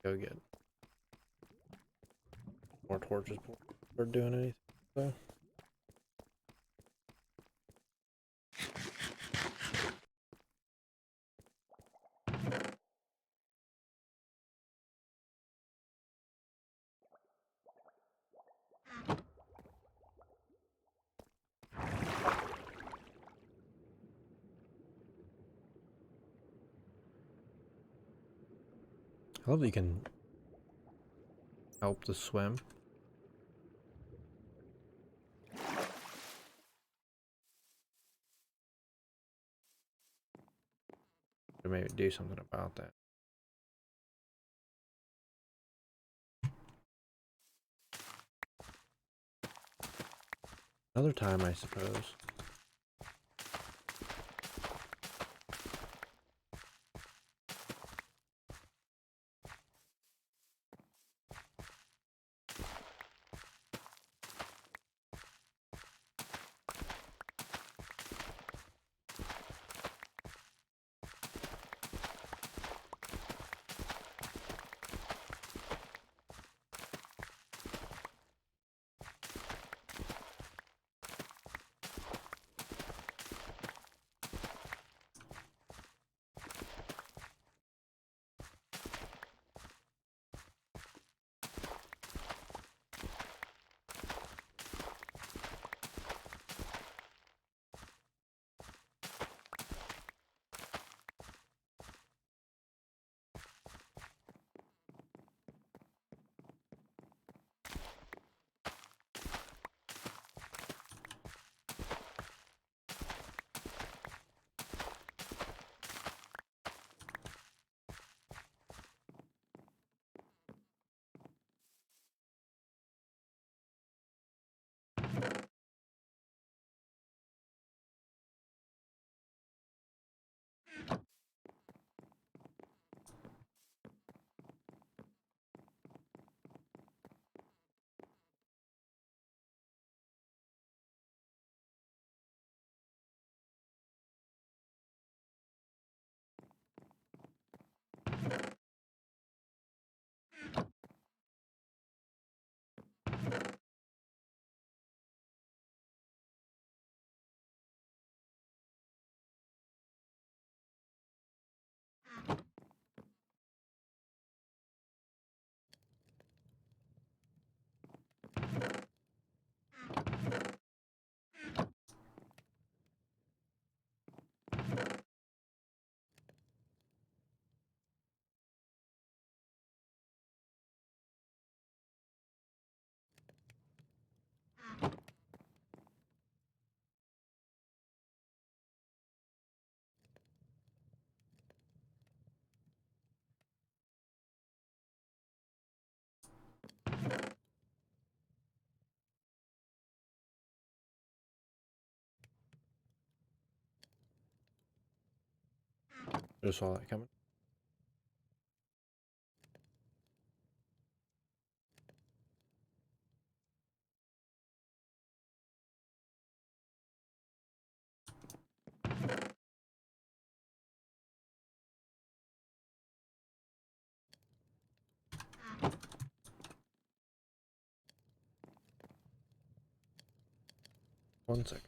S1: Go get more torches before we're doing anything. So. I love that you can help to swim. Or maybe do something about that. Another time, I suppose. Just saw that coming. One second.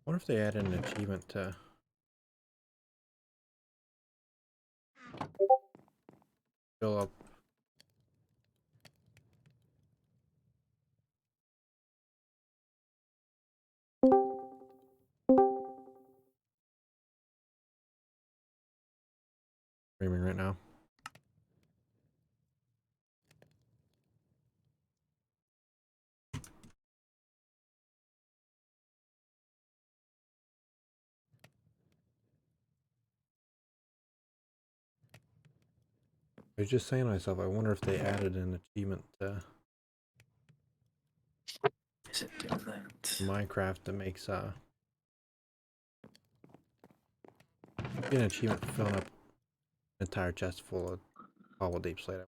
S1: What if they added an achievement to fill up? Streaming right now. I was just saying to myself, I wonder if they added an achievement to
S2: Is it doing that?
S1: Minecraft that makes an achievement for filling up an entire chest full of Hollow Deep Slate.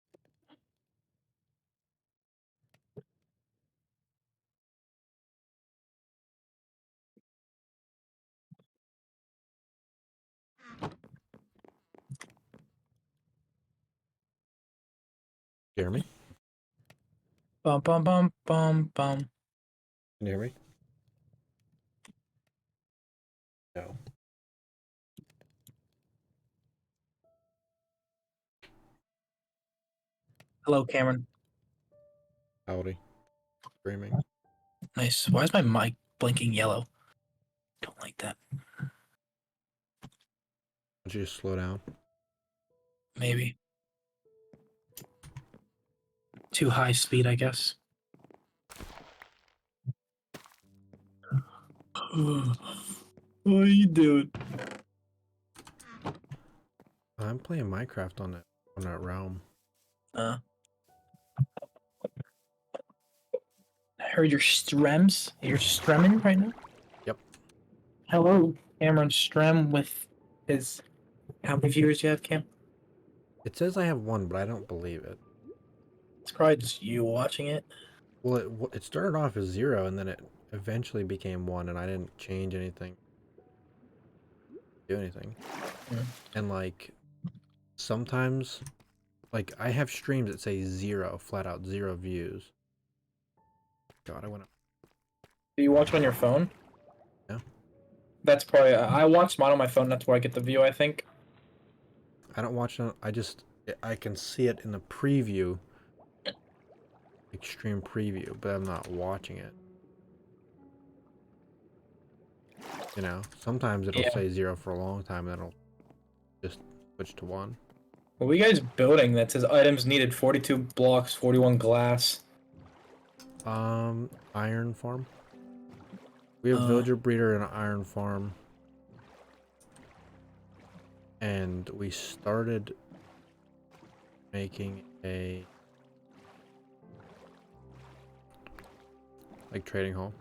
S1: Jeremy?
S2: Bum bum bum bum bum.
S1: Can you hear me? No.
S2: Hello, Cameron.
S1: Howdy. Screaming.
S2: Nice. Why is my mic blinking yellow? Don't like that.
S1: Would you just slow down?
S2: Maybe. Too high speed, I guess. What are you doing?
S1: I'm playing Minecraft on that realm.
S2: I heard your strems. You're stremming right now?
S1: Yep.
S2: Hello, Cameron Strem with his... How many viewers do you have, Cam?
S1: It says I have one, but I don't believe it.
S2: It's probably just you watching it.
S1: Well, it started off as 0, and then it eventually became 1, and I didn't change anything. Do anything.
S2: Mm.
S1: And, like, sometimes, like, I have streams that say 0, flat out 0 views. God, I went up.
S2: Do you watch on your phone?
S1: Yeah.
S2: That's probably... I watch mine on my phone. That's where I get the view, I think.
S1: I don't watch it. I can see it in the preview, extreme preview, but I'm not watching it. You know, sometimes it'll say 0 for a long time, and then it'll just switch to 1.
S2: What are you guys building that says items needed 42 blocks, 41 glass?
S1: Iron farm. We have villager breeder and an iron farm. And we started making a like trading hall.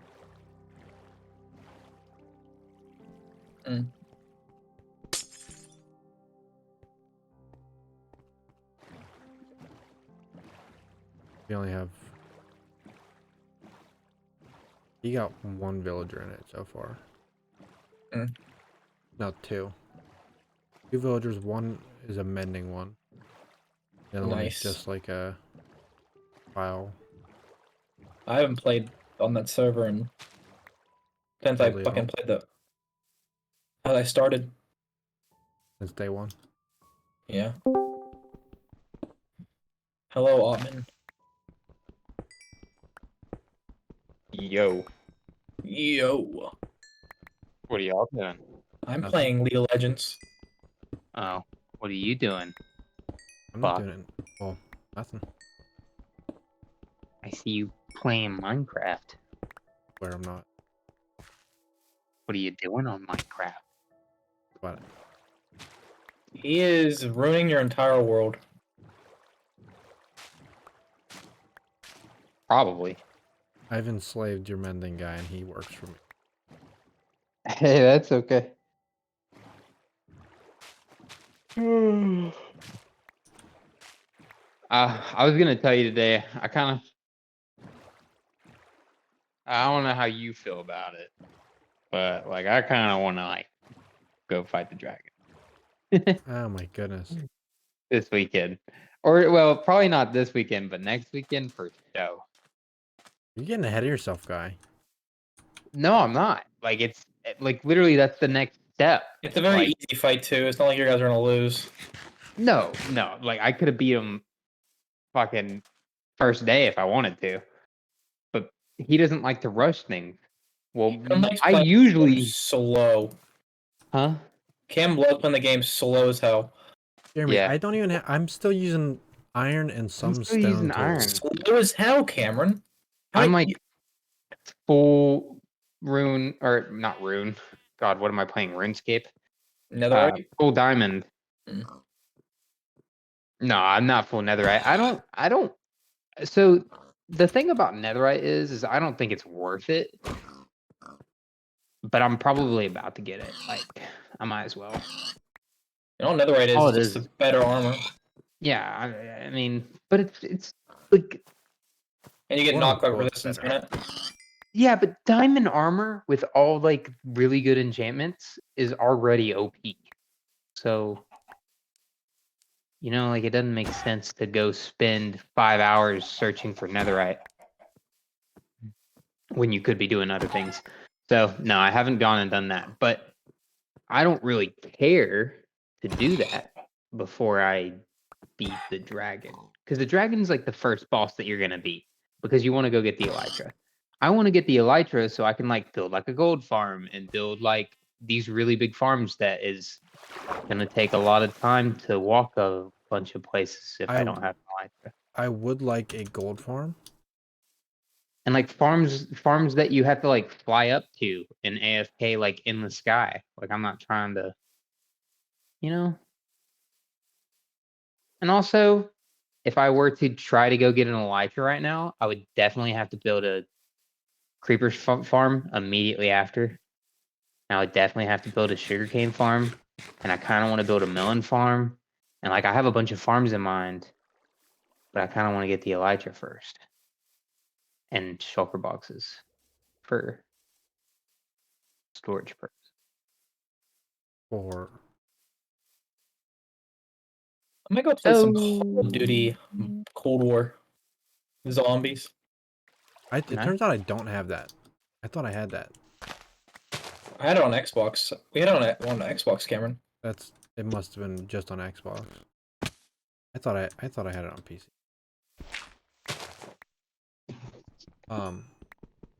S2: Mm.
S1: We only have... You got 1 villager in it so far.
S2: Mm.
S1: No, 2. 2 villagers, 1 is a mending one. The other one is just like a file.
S2: I haven't played on that server in... since I fucking played the... How I started.
S1: Since day 1.
S2: Yeah. Hello, Ottman.
S3: Yo.
S2: Yo.
S3: What are y'all doing?
S2: I'm playing League of Legends.
S3: Oh. What are you doing?
S1: I'm not doing it. Well, nothing.
S3: I see you playing Minecraft.
S1: Where I'm not.
S3: What are you doing on Minecraft?
S1: What?
S2: He is ruining your entire world.
S3: Probably.
S1: I've enslaved your mending guy and he works for me.
S3: Hey, that's okay. I was gonna tell you today, I don't know how you feel about it, but like I kinda wanna like go fight the dragon.
S1: Oh my goodness.
S3: This weekend. Or well, probably not this weekend, but next weekend for show.
S1: You're getting ahead of yourself, guy.
S3: No, I'm not. Like it's like literally that's the next step.
S2: It's a very easy fight too. It's not like you guys are gonna lose.
S3: No. Like I could have beat him fucking first day if I wanted to. But he doesn't like to rush things. Well, I usually
S2: slow.
S3: Huh?
S2: Cam loves playing the game slow as hell.
S1: Jeremy, I don't even have... I'm still using iron and some stone tools.
S3: Iron.
S2: Slow as hell, Cameron.
S3: I'm like full rune, or not rune. God, what am I playing? RuneScape?
S2: Netherite?
S3: Full diamond. No, I'm not full netherite. I don't. So the thing about netherite is I don't think it's worth it. But I'm probably about to get it. Like, I might as well.
S2: You know, netherite
S3: All
S2: is
S3: it
S2: just
S3: is.
S2: a better armor,
S3: Yeah, I mean, but it's like,
S2: and you get
S1: Quote
S2: knockback
S1: unquote
S2: resistance from
S1: better.
S2: it.
S3: yeah, but diamond armor with all like really good enchantments is already OP. So, like it doesn't make sense to go spend 5 hours searching for netherite when you could be doing other things. So, no, I haven't gone and done that, but I don't really care to do that before I beat the dragon. Because the dragon's like the first boss that you're gonna beat. Because you want to go get the elytra. I want to get the elytra so I can like build like a gold farm and build like these really big farms that is gonna take a lot of time to walk a bunch of places if I don't have an elytra.
S1: I would like a gold farm.
S3: And like farms that you have to like fly up to in AFK like in the sky. Like I'm not trying to, you know. And also, if I were to try to go get an elytra right now, I would definitely have to build a creeper farm immediately after. And I would definitely have to build a sugarcane farm. And I kind of want to build a melon farm. And like I have a bunch of farms in mind, but I kind of want to get the elytra first. And shulker boxes for storage purposes.
S1: Or
S2: I might go play some Call of Duty Cold War zombies.
S1: it
S3: Nice.
S1: turns out I don't have that. I thought I had that.
S2: I had it on Xbox. We had it on Xbox, Cameron.
S1: It must have been just on Xbox. I thought I had it on PC.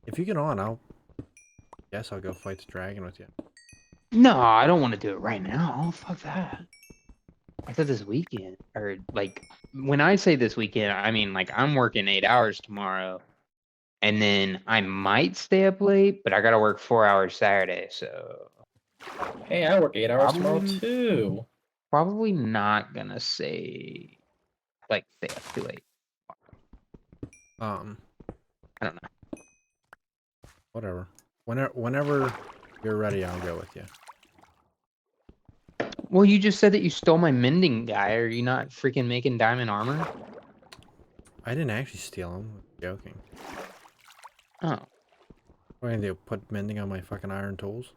S1: If you get on, I'll go fight the dragon with you.
S3: No, I don't want to do it right now. Fuck that. I said this weekend, or like when I say this weekend, I mean like I'm working 8 hours tomorrow, and then I might stay up late, but I gotta work 4 hours Saturday, so
S2: Hey, I work 8 hours tomorrow
S3: Probably-
S2: too.
S3: probably not gonna say like stay up too late. I don't know.
S1: Whatever. Whenever you're ready, I'll go with you.
S3: Well, you just said that you stole my mending guy. Are you not freaking making diamond armor?
S1: I didn't actually steal him. I'm joking.
S3: Oh,
S1: What are you gonna do? Put mending on my fucking iron tools?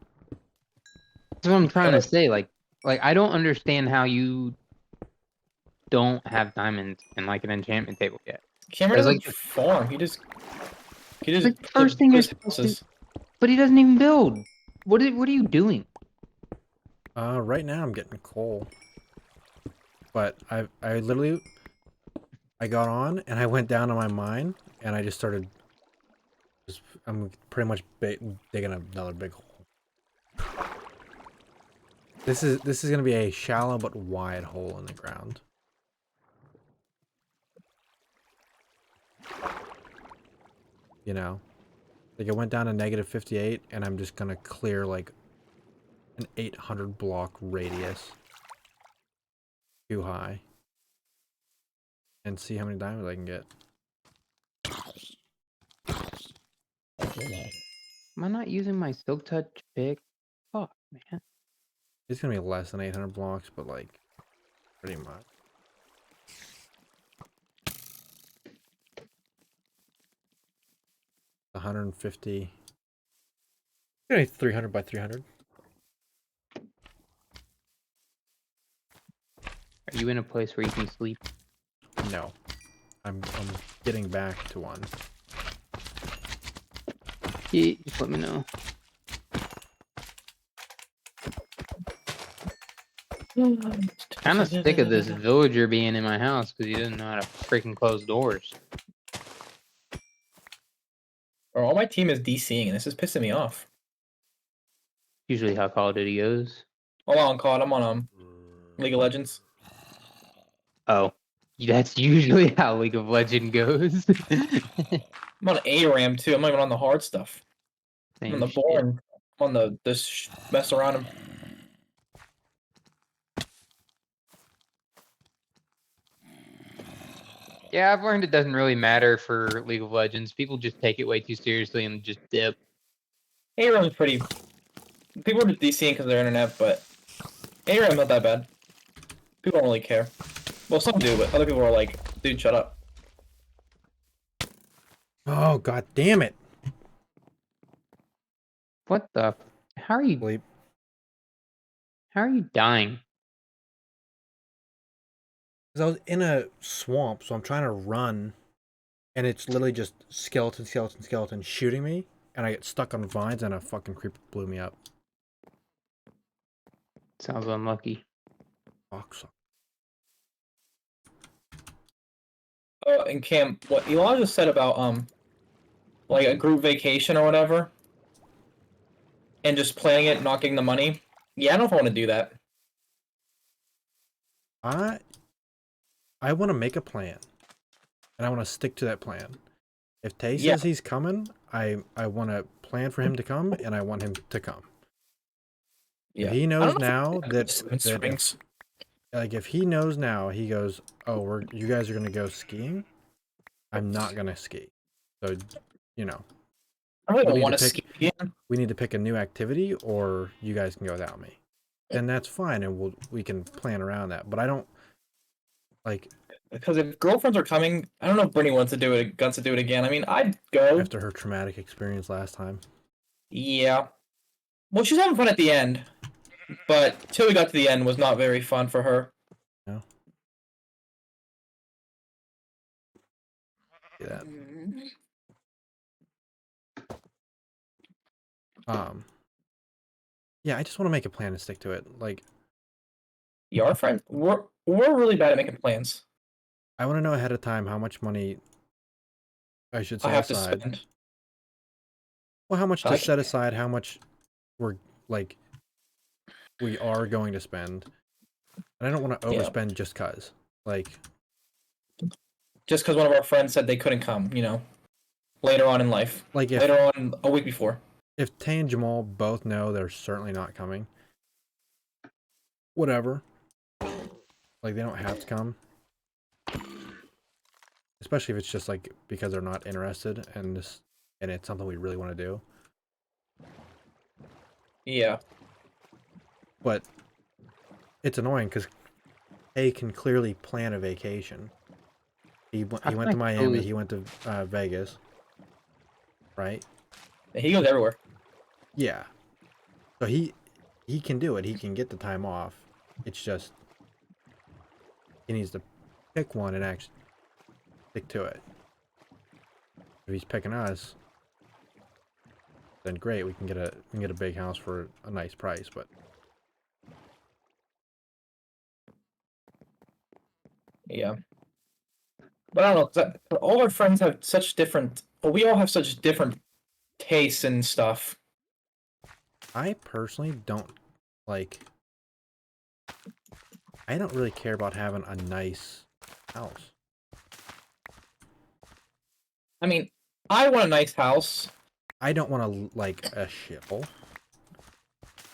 S3: that's what I'm trying to say. Like I don't understand how you don't have diamonds in like an enchantment table yet.
S2: Cameron
S3: There's,
S2: doesn't
S3: like,
S2: farm. He just
S3: the first thing you're
S2: builds
S3: supposed to,
S2: houses.
S3: but he doesn't even build. What are you doing?
S1: Right now I'm getting coal. But I literally got on and I went down to my mine and I just started. I'm pretty much digging another big hole. This is gonna be a shallow but wide hole in the ground. You know, like it went down to -58, and I'm just gonna clear like an 800 block radius too high and see how many diamonds I can get.
S3: Am I not using my silk touch pick? Fuck, man.
S1: It's gonna be less than 800 blocks, but like pretty much. $150. It's gonna be 300 by 300.
S3: Are you in a place where you can sleep?
S1: No, I'm getting back to one.
S3: Yeah, just let me know. Kind of sick of this villager being in my house because he doesn't know how to freaking close doors.
S2: Or all my team is DCing, and this is pissing me off.
S3: Usually how Call of Duty goes.
S2: Oh, on COD. I'm on League of Legends.
S3: Oh, that's usually how League of Legends goes.
S2: I'm on ARAM too. I'm not even on the hard stuff. I'm on
S3: Same
S2: the
S3: shit.
S2: boring. I'm on the mess around.
S3: Yeah, I've learned it doesn't really matter for League of Legends. People just take it way too seriously and just dip.
S2: ARAM's pretty. People are DCing because of their internet, but ARAM's not that bad. People don't really care. Well, some do, but other people are like, dude, shut up.
S1: Oh, god damn it.
S3: What the? How are you?
S1: Sleep.
S3: How are you dying?
S1: Because I was in a swamp, so I'm trying to run, and it's literally just skeleton, skeleton, skeleton shooting me, and I get stuck on vines, and a fucking creeper blew me up.
S3: Sounds unlucky.
S1: Fuck. So-
S2: Oh, and Cam, what Elon just said about like a group vacation or whatever, and just planning it, not getting the money. Yeah, I don't know if I want to do that.
S1: I want to make a plan, and I want to stick to that plan. If Tay
S2: Yeah.
S1: says he's coming, I want to plan for him to come, and I want him to come.
S2: Yeah,
S1: If he
S2: I
S1: knows
S2: don't know
S1: now
S2: if
S1: that,
S2: Springs.
S1: if he knows now, he goes, oh, you guys are gonna go skiing. I'm not gonna ski. So, you know,
S2: I really
S1: we
S2: don't
S1: need
S2: want
S1: to
S2: to
S1: pick-
S2: ski again.
S1: we need to pick a new activity, or you guys can go without me. And that's fine, and we can plan around that. But I don't like
S2: Because if girlfriends are coming, I don't know if Brittany wants to do it again. I mean, I'd go.
S1: after her traumatic experience last time.
S2: Yeah. Well, she was having fun at the end, but till we got to the end was not very fun for her.
S1: No. See that. Yeah, I just want to make a plan and stick to it. Like,
S2: Yeah, our friends, we're really bad at making plans.
S1: I want to know ahead of time how much money I should
S2: I
S1: set
S2: have to
S1: aside.
S2: spend.
S1: Well, how much to
S2: I
S1: set aside, how much we're like we are going to spend. And I don't want to
S2: Yeah.
S1: overspend just cause. Like,
S2: Just because one of our friends said they couldn't come, you know, later on in life.
S1: like
S2: Later on, a week before.
S1: if Tay and Jamal both know they're certainly not coming, whatever. Like, they don't have to come. Especially if it's just like because they're not interested and it's something we really want to do.
S2: Yeah.
S1: But it's annoying because Tay can clearly plan a vacation. He went to Miami. He went to Vegas. Right?
S2: He goes everywhere.
S1: Yeah. So he can do it. He can get the time off. It's just he needs to pick one and actually stick to it. If he's picking us, then great. We can get a big house for a nice price. But
S2: Yeah. But I don't know, 'cause all our friends have such different. Well, we all have such different tastes and stuff.
S1: I personally don't like. I don't really care about having a nice house.
S2: I mean, I want a nice house.
S1: I don't want to like a shithole.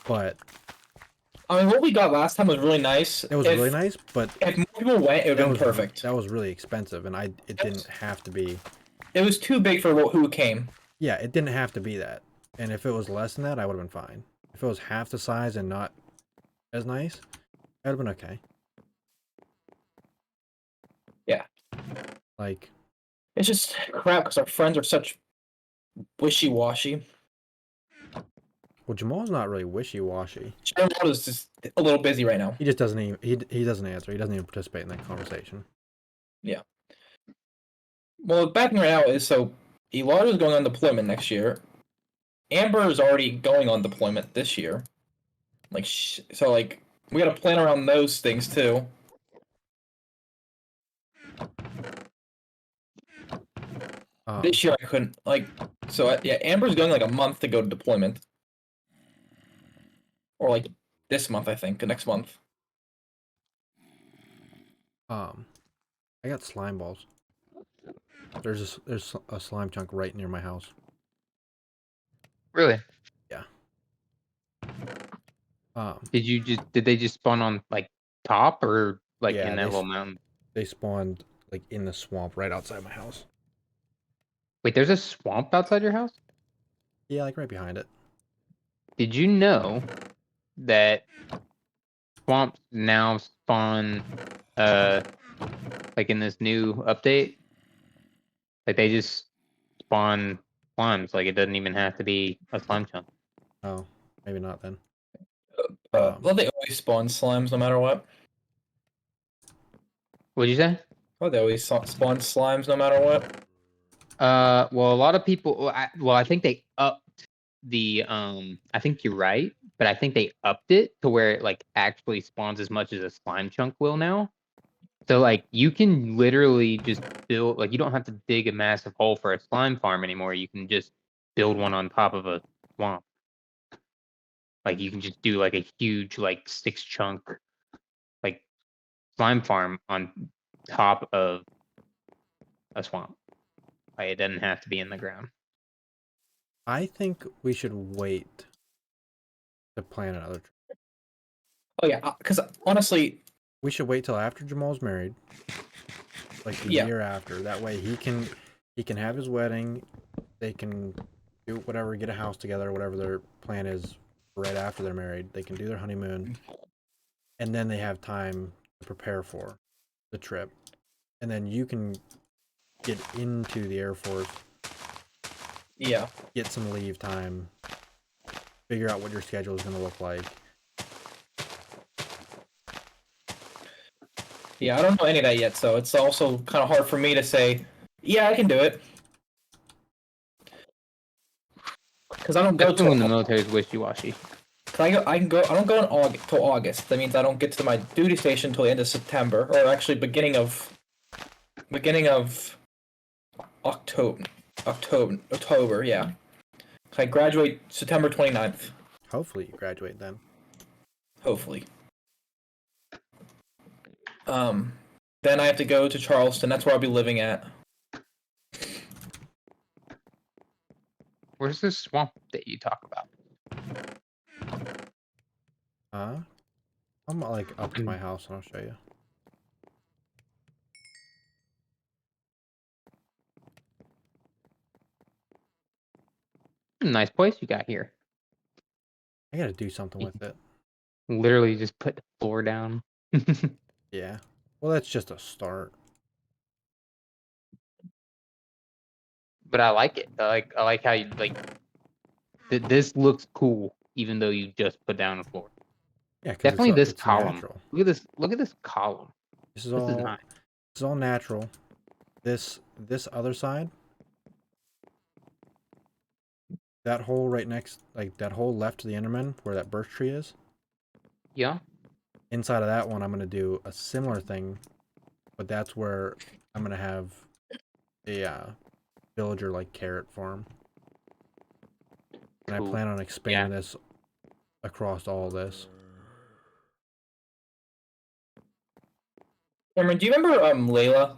S1: But
S2: I mean, what we got last time was really nice.
S1: it was really nice. But
S2: If more people went, it would have been perfect.
S1: That was really expensive, and it didn't have to be.
S2: It was too big for who came.
S1: Yeah, it didn't have to be that. And if it was less than that, I would have been fine. If it was half the size and not as nice, that would have been okay.
S2: Yeah.
S1: Like,
S2: It's just crap because our friends are such wishy-washy.
S1: well, Jamal's not really wishy-washy.
S2: Jamal is just a little busy right now.
S1: He just doesn't even he doesn't answer. He doesn't even participate in that conversation.
S2: Yeah. Well, the bad thing right now is so Elijah's going on deployment next year. Amber is already going on deployment this year. Like, so like we got to plan around those things too. This year I couldn't like. So yeah, Amber's going like a month to go to deployment, or like this month I think, next month.
S1: I got slime balls. There's a slime chunk right near my house.
S3: Really?
S1: Yeah.
S3: Did they just spawn on like top or like
S1: Yeah,
S3: in that little mountain?
S1: They spawned like in the swamp right outside my house.
S3: Wait, there's a swamp outside your house?
S1: Yeah, like right behind it.
S3: Did you know that swamps now spawn, uh, like in this new update? Like they just spawn slimes. Like it doesn't even have to be a slime chunk.
S1: Oh, maybe not then.
S2: Well, they always spawn slimes no matter what.
S3: What'd you say?
S2: Oh, they always spawn slimes no matter what.
S3: Well, a lot of people. I think they upped the. I think you're right, but I think they upped it to where it like actually spawns as much as a slime chunk will now. So like you can literally just build like you don't have to dig a massive hole for a slime farm anymore. You can just build one on top of a swamp. Like you can just do like a huge like 6 chunk like slime farm on top of a swamp. Like it doesn't have to be in the ground.
S1: I think we should wait to plant another tree.
S2: Oh yeah, because honestly,
S1: We should wait till after Jamal's married, like the
S2: Yeah.
S1: year after. That way he can have his wedding. They can do whatever, get a house together, whatever their plan is right after they're married. They can do their honeymoon, and then they have time to prepare for the trip. And then you can get into the Air Force,
S2: yeah,
S1: get some leave time, figure out what your schedule is going to look like.
S2: yeah. I don't know any of that yet, so it's also kind of hard for me to say. Yeah, I can do it. Because I don't go
S3: Especially when the
S2: till
S3: military is wishy-washy.
S2: I can go. I don't go in August till August. That means I don't get to my duty station until the end of September, or actually beginning of October. October. Yeah. I graduate September 29th.
S1: Hopefully you graduate then.
S2: Hopefully. Then I have to go to Charleston. That's where I'll be living at.
S3: Where's this swamp that you talk about?
S1: I'm like up to my house and I'll show you.
S3: Nice place you got here.
S1: I gotta do something with it.
S3: Literally just put the floor down.
S1: Yeah. Well, that's just a start.
S3: But I like it. I like how you like. This looks cool, even though you just put down the floor.
S1: Yeah, 'cause
S3: Definitely this
S1: it's
S3: column.
S1: natural.
S3: Look at this. Look at this column.
S1: This is
S3: This
S1: all
S3: is nice.
S1: this is all natural. This other side, that hole right next, like that hole left to the Enderman where that birch tree is.
S3: Yeah.
S1: Inside of that one, I'm gonna do a similar thing, but that's where I'm gonna have a villager like carrot farm, and
S3: Cool.
S1: I plan on expanding this across all this.
S2: Cameron, do you remember Layla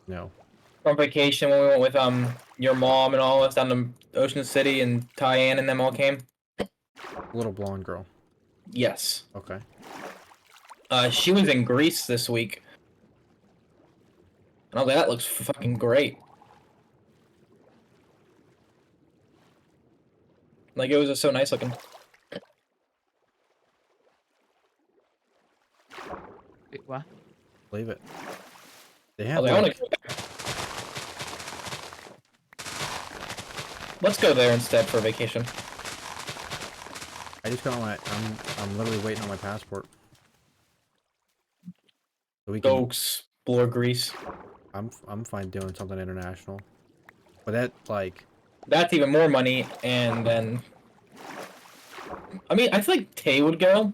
S1: No,
S2: on vacation when we went with your mom and all of us down to Ocean City and Tyann and them all came?
S1: little blonde girl.
S2: Yes.
S1: Okay.
S2: She was in Greece this week. And I was like, that looks fucking great. Like, it was just so nice looking.
S3: Wait, what?
S1: Believe it. They
S2: I
S1: have
S2: was like, I
S1: like,
S2: wanna go back. Let's go there instead for a vacation.
S1: I just got my. I'm literally waiting on my passport. So we can.
S2: Go explore Greece.
S1: I'm fine doing something international, but that like
S2: That's even more money, and then... I mean, I feel like Tay would go.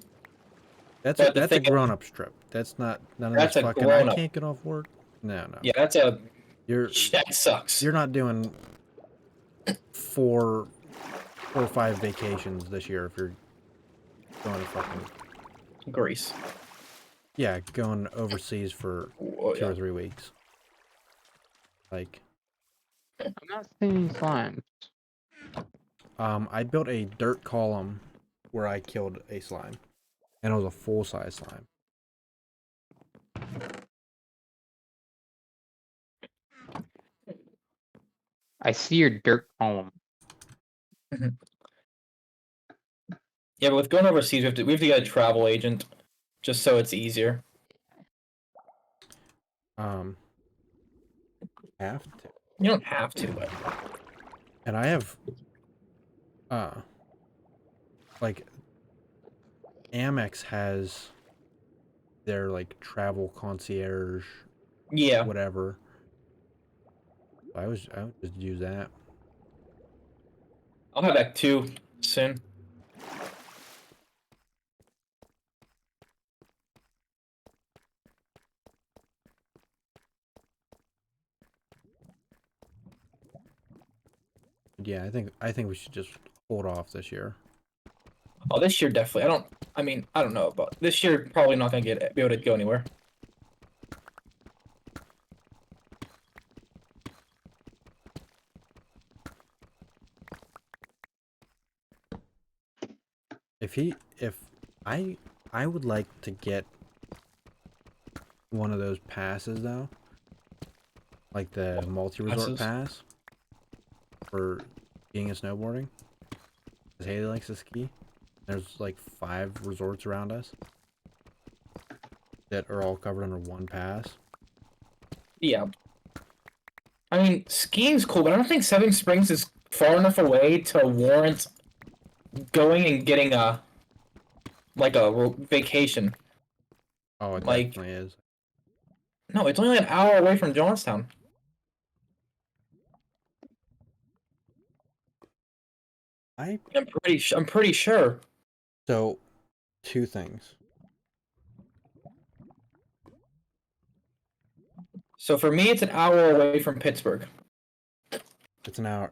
S1: that's
S2: But the
S1: a
S2: thing is-
S1: grown up trip. That's not none of
S2: That's
S1: this
S2: a
S1: fucking.
S2: grown-up.
S1: I can't get off work. No.
S2: Yeah, that's a...
S1: You're
S2: That sucks.
S1: you're not doing 4 or 5 vacations this year if you're going to fucking
S2: Greece.
S1: going overseas for
S2: Oh,
S1: 2
S2: yeah.
S1: or 3 weeks. Like,
S3: I'm not seeing slime.
S1: I built a dirt column where I killed a slime, and it was a full size slime.
S3: I see your dirt column.
S2: Yeah, but with going overseas, we have to get a travel agent, just so it's easier.
S1: Have to.
S2: You don't have to, but
S1: And I have, like, Amex has their, like, travel concierge,
S2: yeah,
S1: whatever. I would just use that.
S2: I'll have that too soon.
S1: Yeah, I think we should just hold off this year.
S2: Oh, this year definitely. I don't know, but this year probably not gonna be able to go anywhere.
S1: If I would like to get one of those passes though, like the multi-resort pass for skiing and snowboarding. Because Haley likes to ski. There's like 5 resorts around us that are all covered under one pass.
S2: Yeah. I mean, skiing's cool, but I don't think Seven Springs is far enough away to warrant going and getting a vacation.
S1: Oh, it
S2: Like-
S1: definitely is.
S2: No, it's only an hour away from Johnstown. I'm pretty sure.
S1: So, 2 things.
S2: So for me, it's an hour away from Pittsburgh.
S1: It's an hour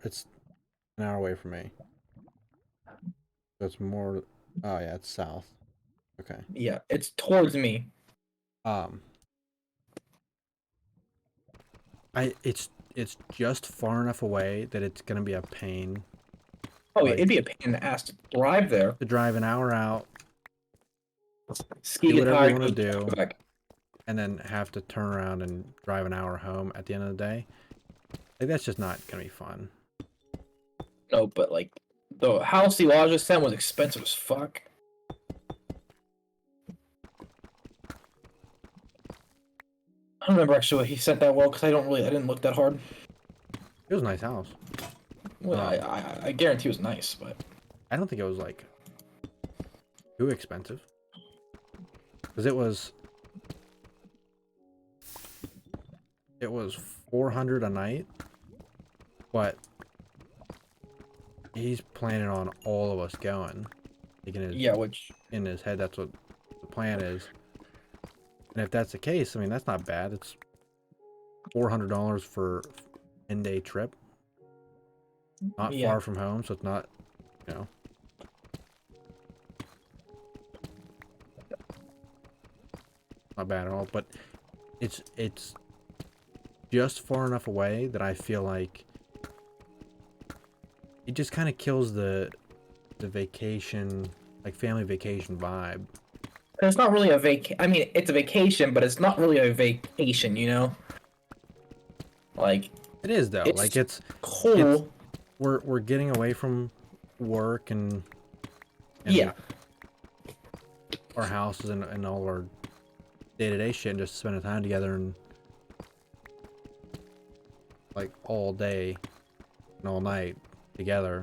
S1: away from me. So it's more, oh yeah, it's south. Okay.
S2: Yeah, it's towards me.
S1: It's just far enough away that it's gonna be a pain
S2: Oh,
S1: Like-
S2: it'd be a pain in the ass to drive there.
S1: to drive an hour out,
S2: Ski
S1: do whatever
S2: guitar,
S1: you wanna
S2: go
S1: do.
S2: back.
S1: and then have to turn around and drive an hour home at the end of the day. Like, that's just not gonna be fun.
S2: No, but like the house Elijah sent was expensive as fuck. I don't remember actually what he sent that well because I didn't look that hard.
S1: It was a nice house.
S2: Well, I guarantee it was nice, but
S1: I don't think it was like too expensive. Because it was 400 a night, but he's planning on all of us going. Like
S2: yeah, which
S1: in his head, that's what the plan is. And if that's the case, I mean, that's not bad. It's $400 for 10-day trip. Not
S2: Yeah.
S1: far from home, so it's not, you know. Not bad at all, but it's just far enough away that I feel like it just kind of kills the vacation, like family vacation vibe.
S2: it's not really a I mean, it's a vacation, but it's not really a vacation, you know. Like
S1: It is though.
S2: It's
S1: Like it's
S2: cool.
S1: we're getting away from work and
S2: Yeah.
S1: our houses and all our day-to-day shit, and just spending time together and like all day and all night together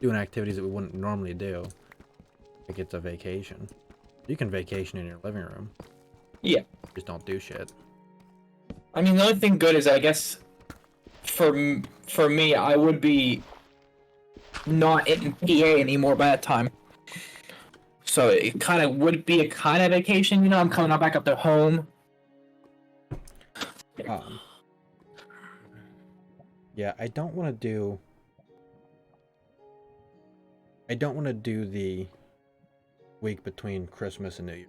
S1: doing activities that we wouldn't normally do. Like, it's a vacation. You can vacation in your living room.
S2: Yeah.
S1: Just don't do shit.
S2: I mean, the only thing good is, I guess, for me, I would be not in PA anymore by that time. So it kind of would be a kind of vacation, you know. I'm coming back up to home.
S1: Yeah, I don't want to do the week between Christmas and New Year.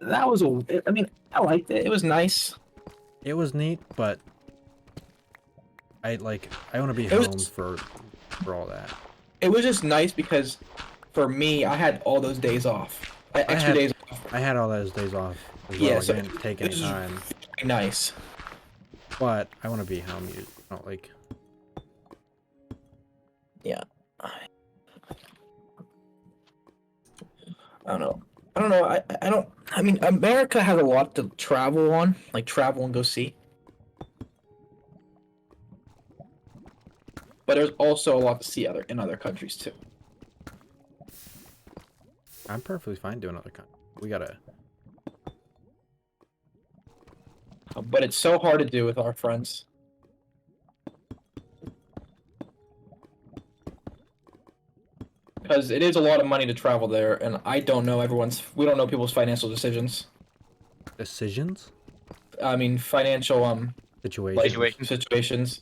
S2: That was I mean, I liked it. It was nice.
S1: It was neat, but I want to be
S2: It
S1: home
S2: was-
S1: for all that.
S2: It was just nice because, for me, I had all those days off. Extra
S1: had-
S2: days off.
S1: I had all those days off as well.
S2: Yeah,
S1: I
S2: so
S1: didn't take any
S2: this is
S1: time,
S2: nice.
S1: but I want to be home. You not like.
S2: Yeah. I don't know. I don't know. I don't. I mean, America has a lot to travel on, like travel and go see. But there's also a lot to see in other countries too.
S1: I'm perfectly fine doing other countries. We gotta.
S2: But it's so hard to do with our friends. Because it is a lot of money to travel there, and I don't know we don't know people's financial decisions.
S1: Decisions?
S2: I mean, financial,
S1: Situations.
S2: like,
S3: Situations.
S2: situations.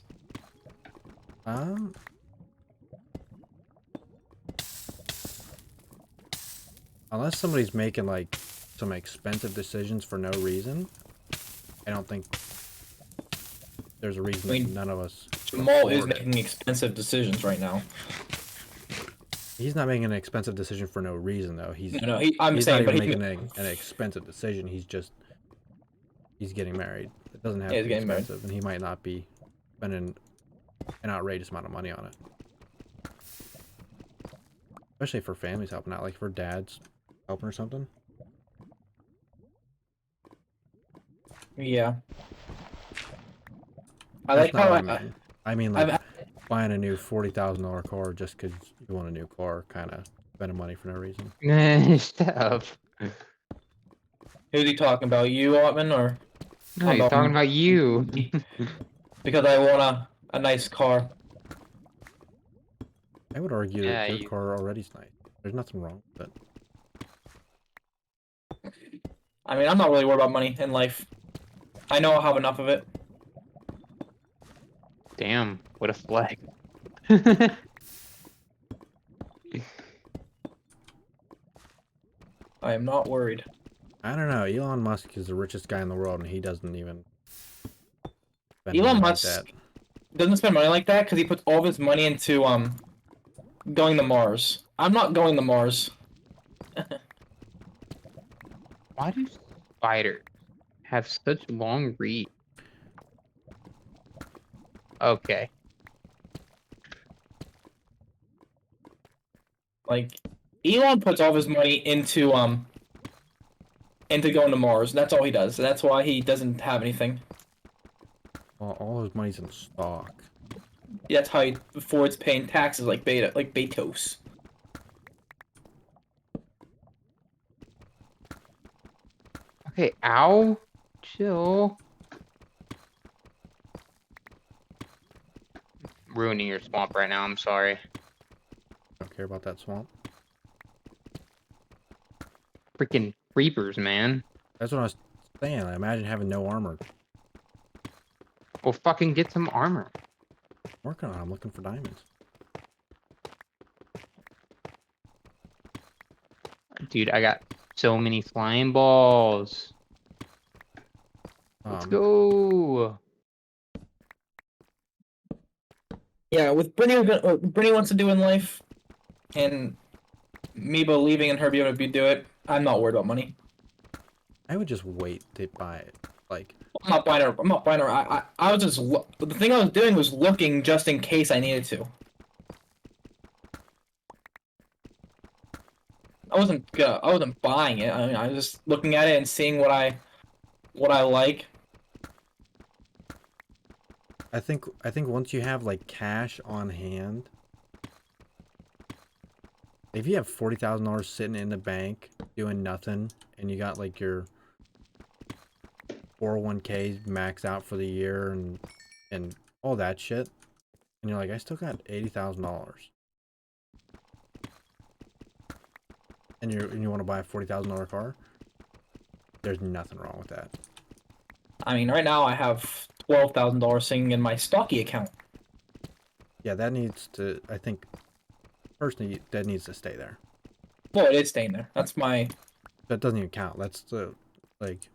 S1: Um. Unless somebody's making like some expensive decisions for no reason, I don't think there's a reason
S2: I
S1: that
S2: mean,
S1: none of us.
S2: Jamal is
S1: afford it.
S2: making expensive decisions right now.
S1: He's not making an expensive decision for no reason though. He's
S2: No, I'm
S1: he's
S2: saying,
S1: not
S2: but
S1: even
S2: he,
S1: making an expensive decision. He's getting married. It doesn't have
S2: Yeah,
S1: to
S2: he's
S1: be
S2: getting married.
S1: expensive, and he might not be spending an outrageous amount of money on it. Especially for families helping out, like for dads helping or something.
S2: yeah. I
S1: That's
S2: like
S1: not
S2: how
S1: what I mean. I mean like
S2: I've,
S1: buying a new $40,000 car just because you want a new car, kind of spending money for no reason.
S3: Shut up.
S2: who's he talking about? You, Ottman, or
S3: No, he's talking about you.
S2: because I want a nice car?
S1: I would argue
S3: Yeah,
S1: that your
S3: you-
S1: car already's nice. There's nothing wrong with it.
S2: I mean, I'm not really worried about money in life. I know I'll have enough of it.
S3: Damn, what a flag.
S2: I am not worried.
S1: I don't know. Elon Musk is the richest guy in the world, and he doesn't even spend
S2: Elon
S1: money like
S2: Musk
S1: that.
S2: doesn't spend money like that because he puts all of his money into going to Mars. I'm not going to Mars.
S3: Why do spiders have such long reach? Okay.
S2: Like, Elon puts all of his money into going to Mars. And that's all he does. And that's why he doesn't have anything.
S1: Well, all his money's in stock.
S2: That's how he affords paying taxes like Betos.
S3: Okay, ow. Chill. Ruining your swamp right now, I'm sorry.
S1: Don't care about that swamp.
S3: Freaking creepers, man.
S1: That's what I was saying. I imagine having no armor.
S3: Well, fucking get some armor.
S1: Working on it. I'm looking for diamonds.
S3: Dude, I got so many flying balls. Let's go.
S2: Yeah, with what Brittany wants to do in life, and me believing in her being able to do it, I'm not worried about money.
S1: I would just wait to buy it. Like,
S2: I'm not buying her. I'm not buying her. I was just the thing I was doing was looking just in case I needed to. I wasn't buying it. I mean, I was just looking at it and seeing what I like.
S1: I think once you have like cash on hand, if you have $40,000 sitting in the bank doing nothing, and you got like your 401k max out for the year and all that shit, and you're like, I still got $80,000, and you want to buy a $40,000 car, there's nothing wrong with that.
S2: I mean, right now I have $12,000 sitting in my Stocky account.
S1: Yeah, that needs to. I think personally that needs to stay there.
S2: Well, it is staying there. That's my
S1: That doesn't even count. That's the like.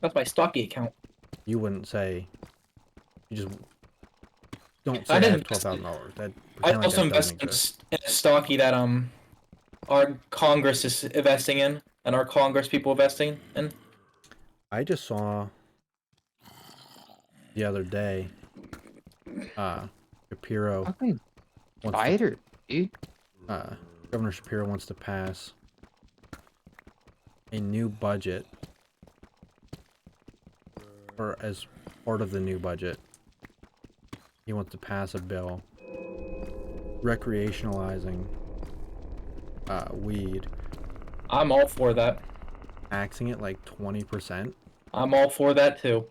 S2: That's my Stocky account.
S1: You wouldn't say. You just don't
S2: I
S1: say I
S2: didn't
S1: have
S2: invest-
S1: $12,000. That
S2: I
S1: pretend like
S2: also
S1: that doesn't
S2: invest
S1: exist.
S2: in a Stocky that our Congress is investing in. and our Congress people investing in?
S1: I just saw the other day, Shapiro
S3: Fucking
S1: wants
S3: fighter, dude.
S1: Governor Shapiro wants to pass a new budget, or as part of the new budget, he wants to pass a bill recreationalizing weed,
S2: I'm all for that.
S1: taxing it like 20%.
S2: I'm all for that too.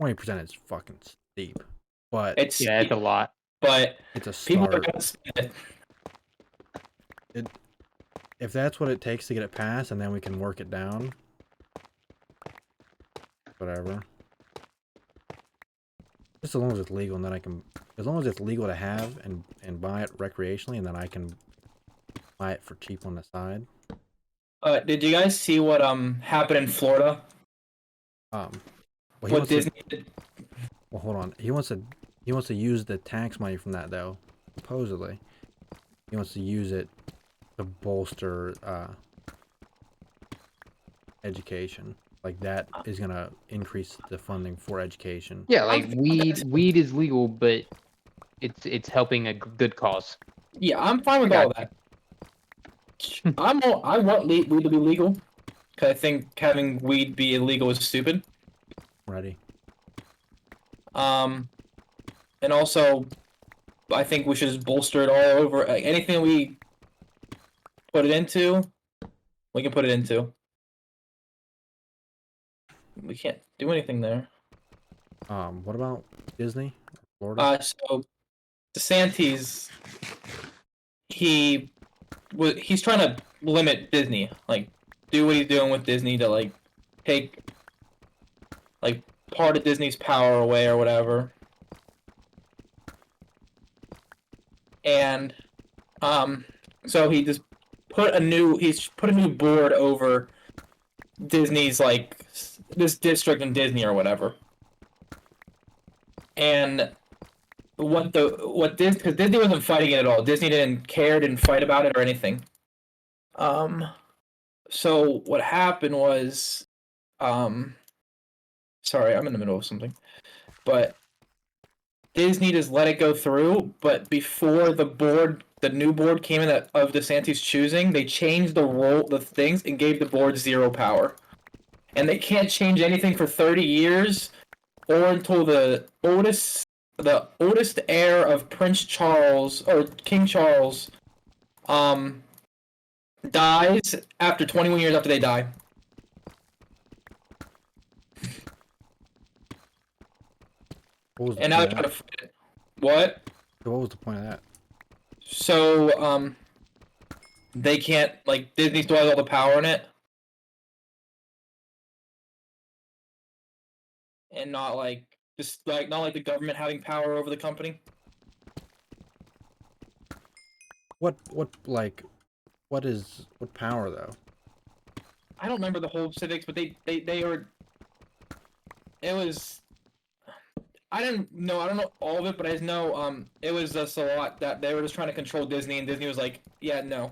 S1: 20% is fucking steep, but
S2: It's
S3: Yeah, it's a lot.
S2: but
S1: it's a
S2: people are
S1: start.
S2: gonna spend it.
S1: If that's what it takes to get it passed, and then we can work it down, whatever. Just as long as it's legal, and then I can, as long as it's legal to have and buy it recreationally, and then I can buy it for cheap on the side.
S2: Did you guys see what happened in Florida?
S1: Well, he
S2: What
S1: wants to,
S2: Disney did?
S1: well, hold on. He wants to use the tax money from that, though. Supposedly, he wants to use it to bolster education. Like that is gonna increase the funding for education.
S3: Yeah, like weed is legal, but it's helping a good cause.
S2: Yeah, I'm fine with all that. I want weed to be legal, because I think having weed be illegal is stupid.
S1: Ready?
S2: And also, I think we should just bolster it all over. Like, anything we put it into, we can put it into. We can't do anything there.
S1: What about Disney? Florida?
S2: So DeSantis, he's trying to limit Disney, like do what he's doing with Disney to like take like part of Disney's power away or whatever. And so he's put a new board over Disney's like this district in Disney or whatever. And because Disney wasn't fighting it at all. Disney didn't fight about it or anything. So what happened was, sorry, I'm in the middle of something, but Disney just let it go through. But before the new board came in of DeSantis choosing, they changed the things, and gave the board zero power, and they can't change anything for 30 years, or until the oldest heir of Prince Charles or King Charles dies after 21 years after they die. And now they're trying to fight it. What?
S1: What was the point of that?
S2: So they can't, like, Disney still has all the power in it, and not like the government having power over the company.
S1: What power though?
S2: I don't remember the whole civics, but they were. It was. I don't know all of it, but I just know it was just a lot that they were just trying to control Disney, and Disney was like, yeah, no.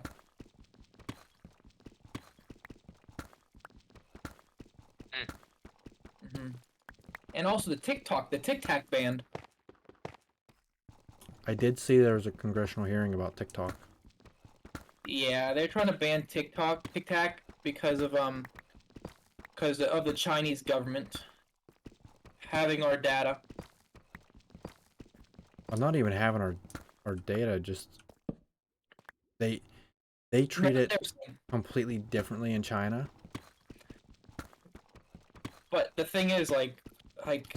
S2: Mm-hmm. And also the Tic Tac band.
S1: I did see there was a congressional hearing about TikTok.
S2: Yeah, they're trying to ban Tic Tac because of the Chinese government having our data.
S1: I'm not even having our data. Just they treat it completely differently in China.
S2: But the thing is, like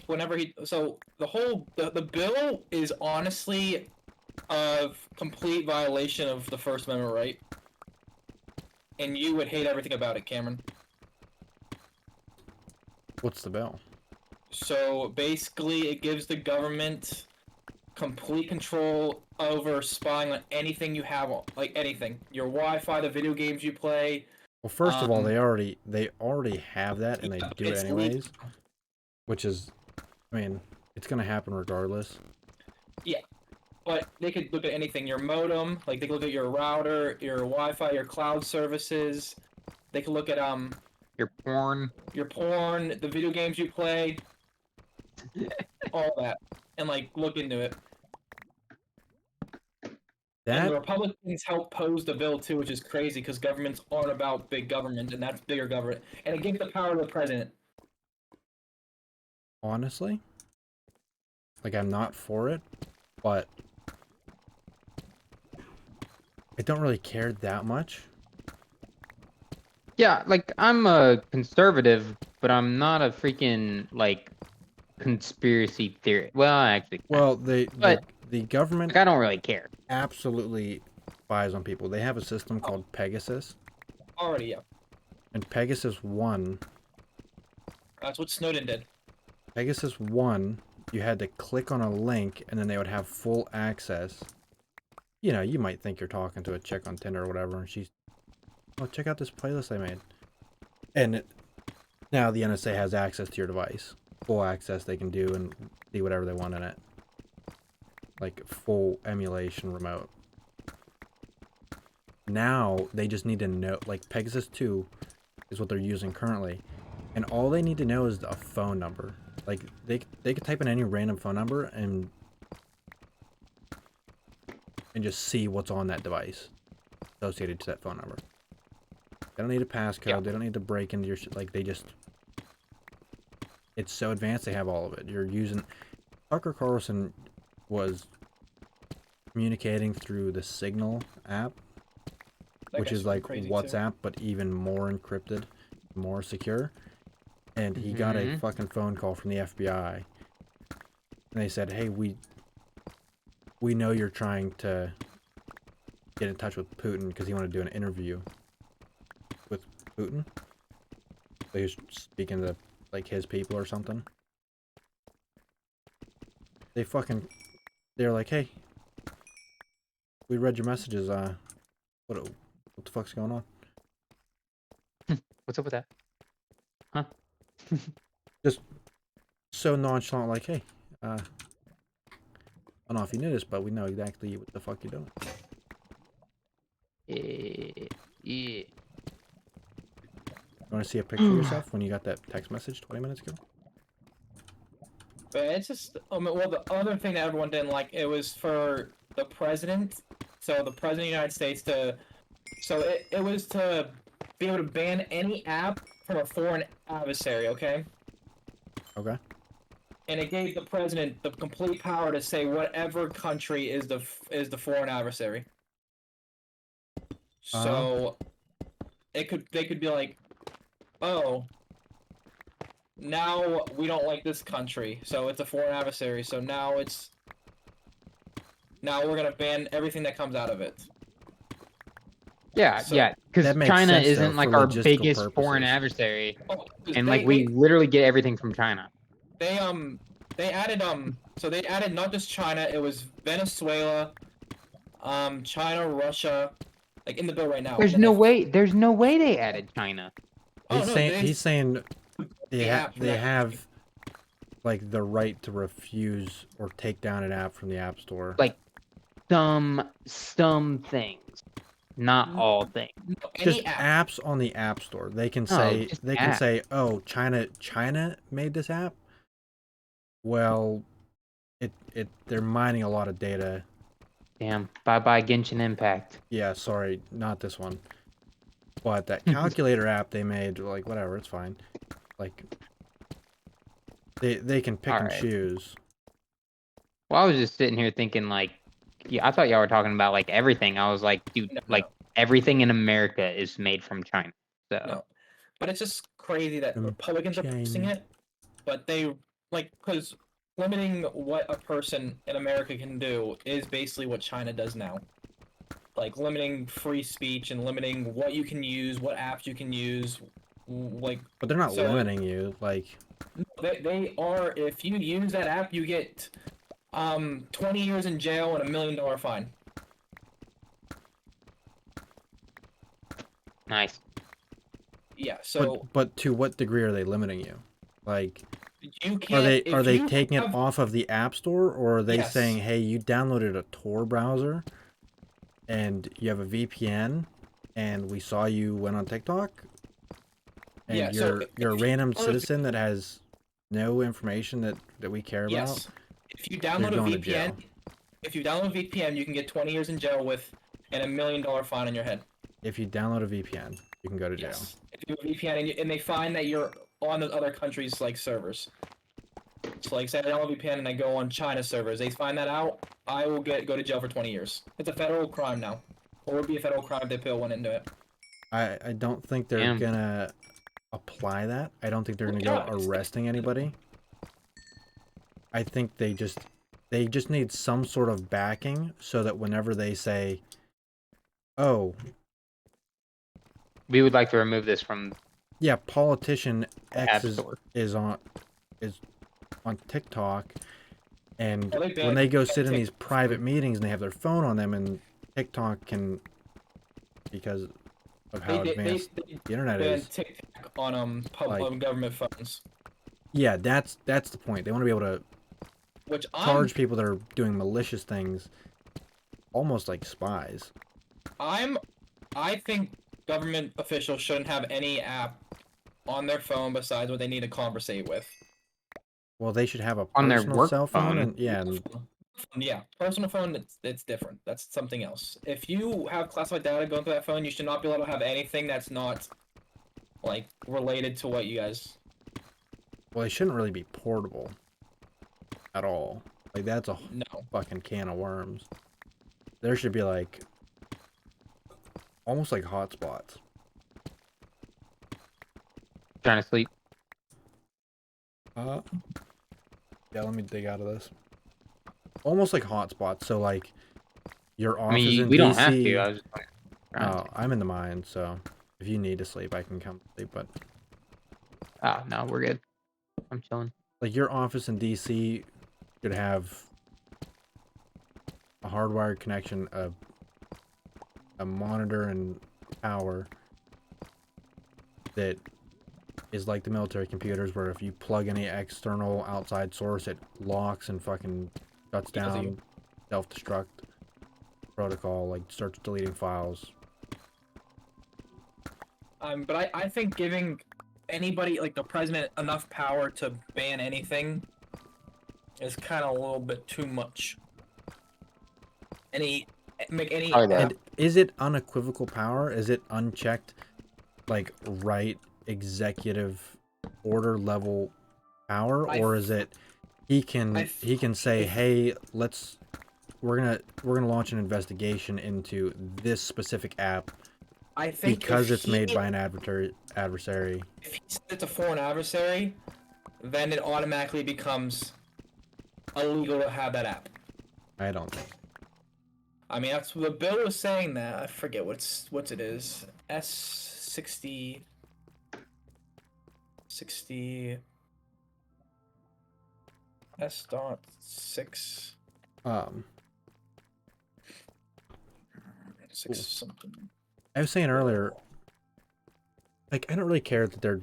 S2: whenever the bill is honestly a complete violation of the First Amendment, right? And you would hate everything about it, Cameron.
S1: What's the bill?
S2: So basically, it gives the government complete control over spying on anything you have, like anything. Your Wi-Fi, the video games you play.
S1: Well, first of all, they already have that, and they do it anyways.
S2: Legal.
S1: Which is, I mean, it's gonna happen regardless.
S2: Yeah, but they could look at anything. Your modem, like they could look at your router, your Wi-Fi, your cloud services, They can look at
S3: Your porn.
S2: your porn, the video games you play, all that, and like look into it. And the
S1: That
S2: Republicans help pose the bill too, which is crazy because governments aren't about big government, and that's bigger government, and it gives the power to the president.
S1: honestly, like I'm not for it, but I don't really care that much.
S3: Yeah, like I'm a conservative, but I'm not a freaking like conspiracy theory. Well, actually,
S1: Well,
S3: But-
S1: the government
S3: like I don't really care.
S1: absolutely spies on people. They have a system called Pegasus,
S2: Already, yeah.
S1: and Pegasus 1,
S2: That's what Snowden did.
S1: Pegasus 1, you had to click on a link and then they would have full access. You know, you might think you're talking to a chick on Tinder or whatever, and she's, oh, check out this playlist I made. And now the NSA has access to your device. Full access, they can do and see whatever they want in it. Like full emulation remote. Now they just need to know, like Pegasus 2 is what they're using currently. And all they need to know is a phone number. Like they could type in any random phone number and just see what's on that device associated to that phone number. They don't need a passcode.
S3: Yeah.
S1: They don't need to break into your shit. Like they just, it's so advanced. They have all of it. You're using, Tucker Carlson was communicating through the Signal app,
S2: That
S1: which
S2: guy's
S1: is like
S2: crazy, too.
S1: WhatsApp, but even more encrypted, more secure. And he got a
S3: Mhm.
S1: fucking phone call from the FBI. And they said, hey, we know you're trying to get in touch with Putin because he wanted to do an interview with Putin. So he was speaking to like his people or something. They're like, hey, we read your messages, what the fuck's going on?
S3: What's up with that? Huh?
S1: So nonchalant, like, hey, I don't know if you knew this, but we know exactly what the fuck you're doing.
S3: Yeah.
S1: You want to see a picture of yourself when you got that text message 20 minutes ago?
S2: But it's just, well, the other thing that everyone didn't like, it was for the president. So the president of the United States it was to be able to ban any app from a foreign adversary, okay?
S1: Okay.
S2: And it gave the president the complete power to say whatever country is the foreign adversary. So they could be like, oh, now we don't like this country, so it's a foreign adversary. So now we're gonna ban everything that comes out of it.
S3: Yeah,
S2: So-
S3: yeah, because
S1: That makes
S3: China
S1: sense, though,
S3: isn't like
S1: for
S3: our
S1: logistical
S3: biggest foreign
S1: purposes.
S3: adversary,
S2: Oh, 'cause
S3: and like we literally get everything from China.
S2: they added so they added not just China, it was Venezuela, China, Russia, like in the bill right now.
S3: There's
S2: And then
S3: there's no way they added China.
S2: Oh,
S1: He's
S2: no,
S1: saying he's saying
S2: the app from
S1: they
S2: that
S1: have like the right to refuse or take down an app from the App Store.
S3: Like some things, not all things.
S2: any
S1: Just
S2: app.
S1: apps on the App Store. They can
S3: No,
S1: say
S3: just
S1: they can
S3: apps.
S1: say, "Oh, China made this app." Well, they're mining a lot of data.
S3: Damn, bye Genshin Impact.
S1: Yeah, sorry, not this one. But that calculator app they made, like whatever, it's fine. Like they can pick and
S3: Alright.
S1: choose.
S3: Well, I was just sitting here thinking like, yeah, I thought y'all were talking about like everything. I was like, dude,
S2: No,
S3: like everything in America is made from China. So
S2: No. But it's just crazy that
S1: From
S2: Republicans are pushing
S1: China.
S2: it, but they because limiting what a person in America can do is basically what China does now. Like limiting free speech and limiting what you can use, what apps you can use, like
S1: But they're not
S2: So-
S1: limiting you. Like
S2: they are. If you use that app, you get 20 years in jail and $1 million fine.
S3: nice.
S2: Yeah. So
S1: but to what degree are they limiting you? Like
S2: you can't.
S1: are they
S2: if you
S1: taking it
S2: have-
S1: off of the App Store, or are they
S2: Yes.
S1: saying, "Hey, you downloaded a Tor browser and you have a VPN and we saw you went on TikTok"? and
S2: Yeah, so
S1: you're a
S2: if you
S1: random
S2: download a
S1: citizen that has no information that we care about,
S2: Yes. If you
S1: you're
S2: download a
S1: going to
S2: VPN,
S1: jail.
S2: if you download a VPN, you can get 20 years in jail with and $1 million fine on your head.
S1: If you download a VPN, you can go to jail.
S2: Yes. If you have a VPN and they find that you're on the other countries' like servers. So like say I download a VPN and I go on China servers, they find that out, I will go to jail for 20 years. It's a federal crime now. Or it would be a federal crime if they put one into it.
S1: I don't think they're
S3: Damn.
S1: gonna apply that. I don't think they're gonna go
S2: Yeah, it's-
S1: arresting anybody. I think they just need some sort of backing so that whenever they say, "Oh,
S3: We would like to remove this from
S1: yeah, politician
S3: the
S1: X
S3: App
S1: is
S3: Store.
S1: on TikTok," and
S2: Well, they
S1: when
S2: banned
S1: they go sit in
S2: TikTok
S1: these private meetings and they have their phone on them, and TikTok can, because of how advanced
S2: they
S1: the internet
S2: banned
S1: is.
S2: TikTok on
S1: Like-
S2: on government phones.
S1: Yeah, that's the point. They want to be able to
S2: Which
S1: charge people that are doing malicious things, almost like spies.
S2: I think government officials shouldn't have any app on their phone besides what they need to conversate with.
S1: Well, they should have a
S3: On their
S1: personal
S3: work
S1: cell phone,
S3: phone.
S1: and yeah, and
S2: Yeah, personal phone, it's different. That's something else. If you have classified data going through that phone, you should not be able to have anything that's not like related to what you guys.
S1: well, they shouldn't really be portable at all. Like that's a
S2: No.
S1: fucking can of worms. There should be like almost like hotspots.
S3: Trying to sleep.
S1: Yeah, let me dig out of this. Almost like hotspots. So like your
S3: I
S1: office
S3: mean,
S1: in
S3: we
S1: DC.
S3: don't have to. I was just
S1: Oh, I'm in the mine, so if you need to sleep, I can come sleep. But
S3: Oh, no, we're good. I'm chilling.
S1: like your office in DC should have a hardwired connection, a monitor and power that is like the military computers, where if you plug any external outside source, it locks and fucking shuts
S2: Kills you.
S1: down, self-destruct protocol, like starts deleting files.
S2: But I think giving anybody like the president enough power to ban anything is kind of a little bit too much. Make any
S3: Probably that.
S1: And is it unequivocal power? Is it unchecked, like right executive order level power, or is it he can say, hey, we're gonna launch an investigation into this specific app
S2: I think
S1: because
S2: if
S1: it's made
S2: he-
S1: by an adversary.
S2: If he says it's a foreign adversary, then it automatically becomes illegal to have that app.
S1: I don't think.
S2: I mean, that's the bill was saying that. I forget what's it is. S60 S.6 6 something.
S1: I was saying earlier, like I don't really care that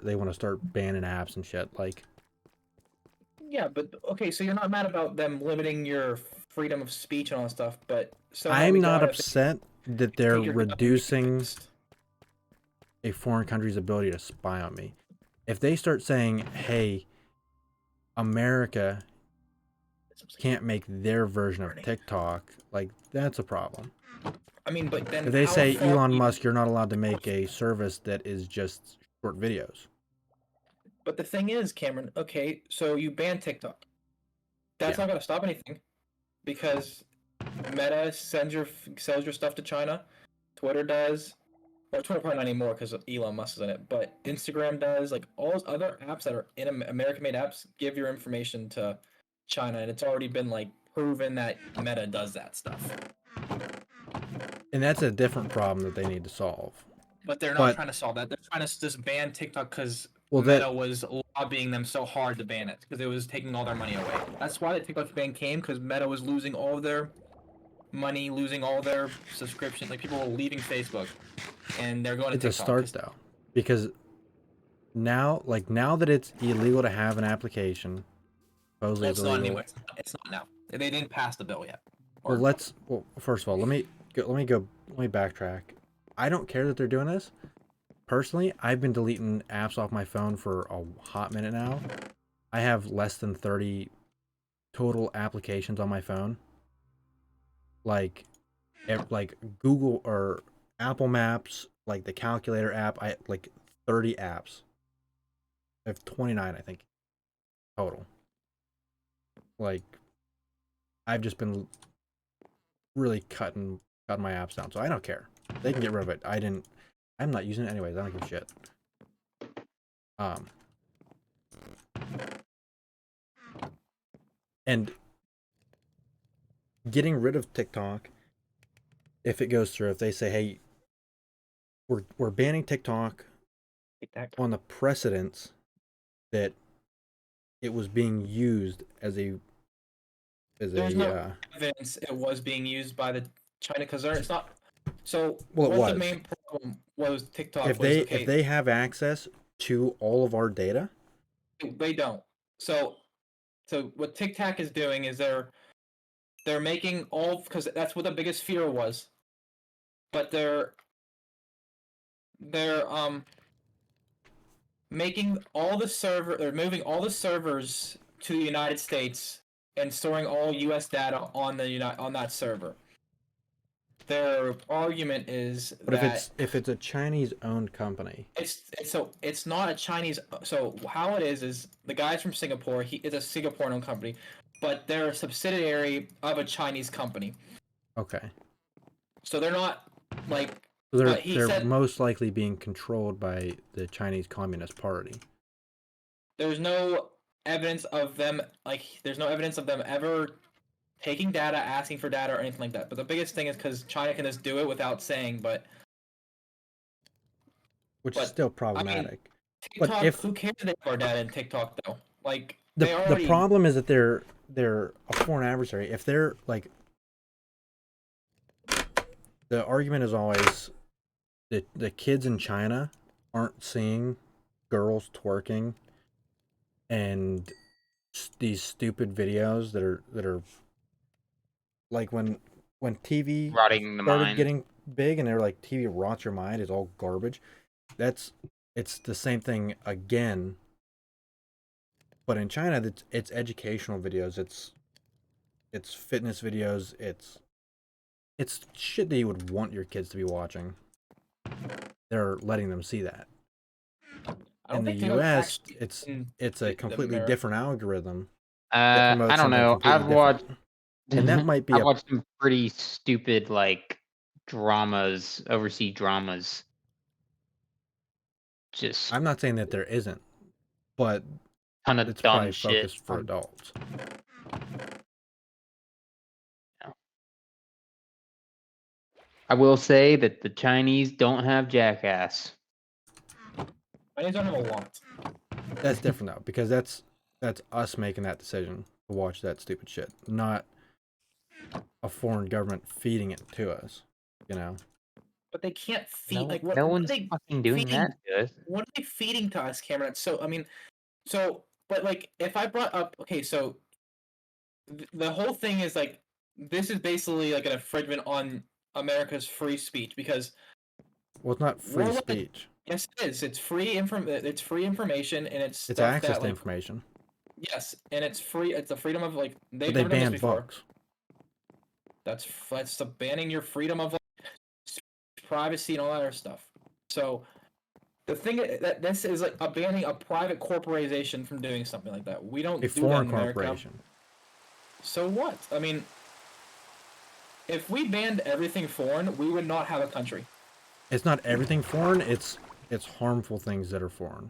S1: they want to start banning apps and shit. Like
S2: Yeah, but okay, so you're not mad about them limiting your freedom of speech and all that stuff, but
S1: I'm not upset that they're
S2: take your government
S1: reducing
S2: fixed.
S1: a foreign country's ability to spy on me. If they start saying, hey, America can't make their version of TikTok, like that's a problem.
S2: I mean, but then
S1: If they
S2: how
S1: say,
S2: far
S1: Elon
S2: you-
S1: Musk, you're not allowed to make a service that is just short videos.
S2: But the thing is, Cameron, okay, so you ban TikTok. That's
S1: Yeah.
S2: not going to stop anything because Meta sells your stuff to China. Twitter does. Well, Twitter probably not anymore because Elon Musk is in it. But Instagram does. Like all those other apps that are in American-made apps give your information to China, and it's already been like proven that Meta does that stuff.
S1: And that's a different problem that they need to solve.
S2: But they're not
S1: But-
S2: trying to solve that. They're trying to just ban TikTok because
S1: Well,
S2: Meta
S1: that
S2: was lobbying them so hard to ban it because it was taking all their money away. That's why the TikTok ban came because Meta was losing all of their money, losing all their subscriptions. Like people were leaving Facebook, and they're going to
S1: it's a
S2: TikTok.
S1: start
S2: 'cause-
S1: though, because now that it's illegal to have an application, supposedly
S2: Well,
S1: it's
S2: it's not
S1: illegal.
S2: anymore. It's not now. They didn't pass the bill yet.
S1: Well, first of all, let me backtrack. I don't care that they're doing this. personally, I've been deleting apps off my phone for a hot minute now. I have less than 30 total applications on my phone. Like Google or Apple Maps, like the calculator app, I like 30 apps. I have 29, I think, total. Like, I've just been really cutting my apps down, so I don't care. They can get rid of it. I'm not using it anyways. I don't give a shit. And getting rid of TikTok, if it goes through, if they say, hey, we're banning TikTok on the precedence that it was being used as a
S2: There's no evidence it was being used by the China because it's not. So
S1: Well, it
S2: what the
S1: was.
S2: main problem was TikTok
S1: if they have access to all of our data,
S2: they don't. So what TikTok is doing is they're making all because that's what the biggest fear was. But they're making all the server they're moving all the servers to the United States and storing all US data on that server. Their argument is
S1: but
S2: that
S1: if it's a Chinese owned company,
S2: it's not a Chinese. So how it is the guys from Singapore. He is a Singaporean company, but they're a subsidiary of a Chinese company.
S1: okay,
S2: So they're not like.
S1: so
S2: he
S1: they're
S2: said
S1: most likely being controlled by the Chinese Communist Party.
S2: there's no evidence of them there's no evidence of them ever taking data, asking for data, or anything like that. But the biggest thing is because China can just do it without saying.
S1: Which is still problematic.
S2: I mean, TikTok,
S1: but if
S2: who cares if they have our data in TikTok though? Like
S1: the problem is that they're a foreign adversary. If they're like, the argument is always that the kids in China aren't seeing girls twerking and these stupid videos that are like when TV
S3: Rotting the
S1: started
S3: mind.
S1: getting big and they're like, TV rots your mind, it's all garbage. It's the same thing again, but in China it's educational videos, it's fitness videos, it's shit that you would want your kids to be watching. They're letting them see that. In the US, it's a completely different algorithm that promotes
S3: I don't
S1: something
S3: know.
S1: completely
S3: I've watched,
S1: different. And that might be
S3: I've watched some pretty stupid like dramas, overseas dramas. Just
S1: I'm not saying that there isn't, but
S3: ton of
S1: it's
S3: dumb
S1: probably
S3: shit.
S1: focused for adults.
S3: I will say that the Chinese don't have Jackass.
S2: Chinese don't have a lot.
S1: That's different though, because that's us making that decision to watch that stupid shit, not a foreign government feeding it to us, you know.
S2: But they can't feed
S3: No one's
S2: what
S3: fucking doing
S2: feeding,
S3: that to us.
S2: What are they feeding to us, Cameron? So I mean, but like if I brought up so the whole thing is like this is basically like an infringement on America's free speech because
S1: Well, it's not free speech.
S2: Yes, it is. It's free information and it's
S1: It's
S2: stuff
S1: access
S2: that
S1: to information.
S2: Yes, and it's free. It's the freedom of
S1: But they banned books.
S2: That's the banning your freedom of privacy and all that other stuff. So the thing that this is like banning a private corporation from doing something like that. We don't
S1: A
S2: do that
S1: foreign
S2: in America.
S1: corporation.
S2: So what? I mean, if we banned everything foreign, we would not have a country.
S1: It's not everything foreign. It's harmful things that are foreign.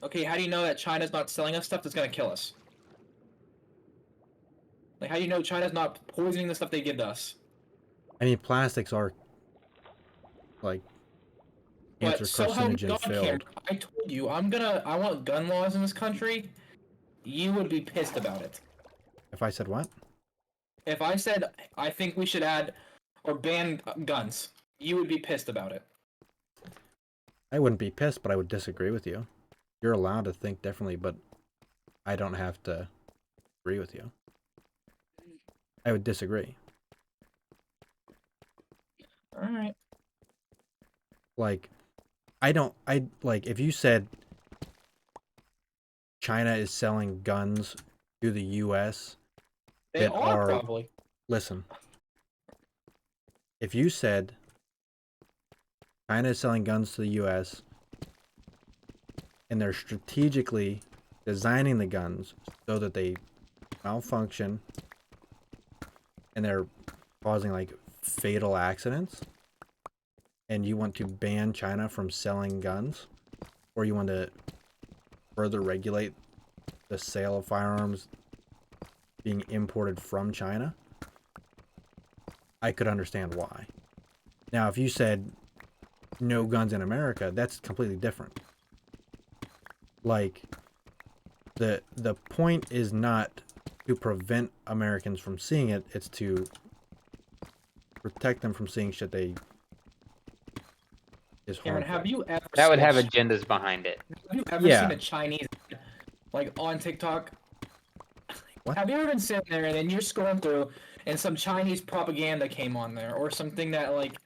S2: Okay, how do you know that China's not selling us stuff that's gonna kill us? Like, how do you know China's not poisoning the stuff they give to us?
S1: I mean, plastics are like cancer carcinogen filled.
S2: I told you, I want gun laws in this country. You would be pissed about it.
S1: If I said what?
S2: If I said I think we should add or ban guns, you would be pissed about it.
S1: I wouldn't be pissed, but I would disagree with you. You're allowed to think differently, but I don't have to agree with you. I would disagree.
S2: All right.
S1: Like, I don't. I like if you said China is selling guns to the U.S.
S2: They
S1: that
S2: are
S1: are
S2: probably.
S1: listen. If you said China is selling guns to the U.S. and they're strategically designing the guns so that they malfunction and they're causing like fatal accidents, and you want to ban China from selling guns, or you want to further regulate the sale of firearms being imported from China, I could understand why. Now, if you said no guns in America, that's completely different. Like, the point is not to prevent Americans from seeing it, it's to protect them from seeing shit they is
S2: Cameron,
S1: harmful.
S2: have you ever
S3: That would have
S2: switched-
S3: agendas behind it.
S2: Have you ever
S1: Yeah.
S2: seen a Chinese like on TikTok?
S1: What?
S2: Have you ever been sitting there and then you're scrolling through and some Chinese propaganda came on there, or something that like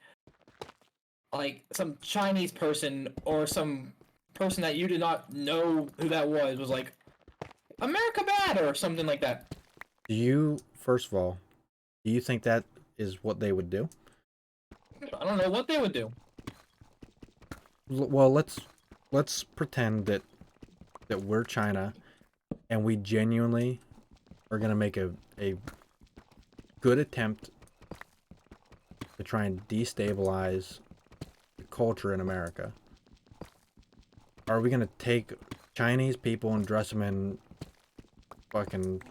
S2: some Chinese person or some person that you did not know who that was like, America bad or something like that?
S1: Do you, first of all, do you think that is what they would do?
S2: I don't know what they would do.
S1: Well, let's pretend that we're China and we genuinely are gonna make a good attempt to try and destabilize the culture in America. Are we gonna take Chinese people and dress them in fucking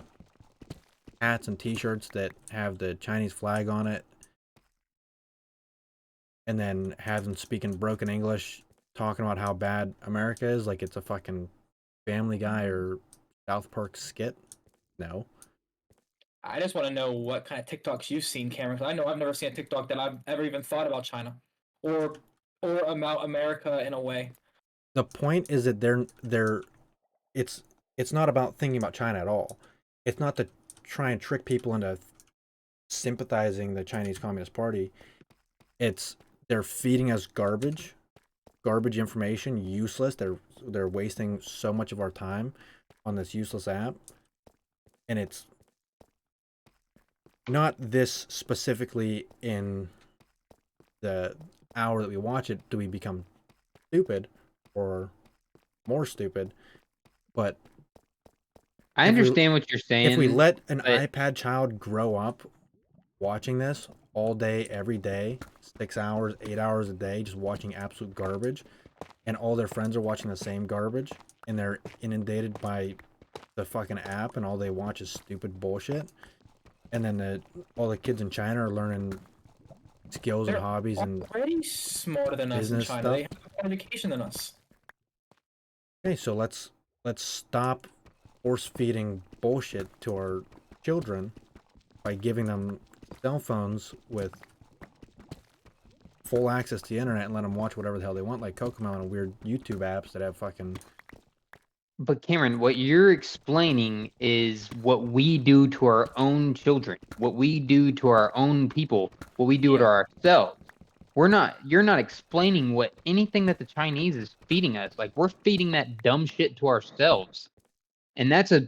S1: hats and t-shirts that have the Chinese flag on it, and then have them speaking broken English, talking about how bad America is like it's a fucking Family Guy or South Park skit? No.
S2: I just want to know what kind of TikToks you've seen, Cameron. 'Cause I know I've never seen a TikTok that I've ever even thought about China, or about America in a way.
S1: The point is that they're it's not about thinking about China at all. It's not to try and trick people into sympathizing the Chinese Communist Party. It's they're feeding us garbage information, useless. They're wasting so much of our time on this useless app. And it's not this specifically in the hour that we watch it do we become stupid or more stupid, but
S3: I
S1: If we-
S3: understand what you're saying.
S1: if we let an
S3: but-
S1: iPad child grow up watching this all day, every day, 6 hours, 8 hours a day, just watching absolute garbage, and all their friends are watching the same garbage, and they're inundated by the fucking app, and all they watch is stupid bullshit, and then all the kids in China are learning skills and
S2: They're
S1: hobbies and
S2: already smarter than us in
S1: business
S2: China.
S1: stuff.
S2: They have more education than us.
S1: okay, so let's stop force feeding bullshit to our children by giving them cell phones with full access to the internet and let them watch whatever the hell they want, like Kokomo and weird YouTube apps that have fucking.
S3: But Cameron, what you're explaining is what we do to our own children, what we do to our own people, what we do to ourselves. You're not explaining what anything that the Chinese is feeding us. Like, we're feeding that dumb shit to ourselves. And that's a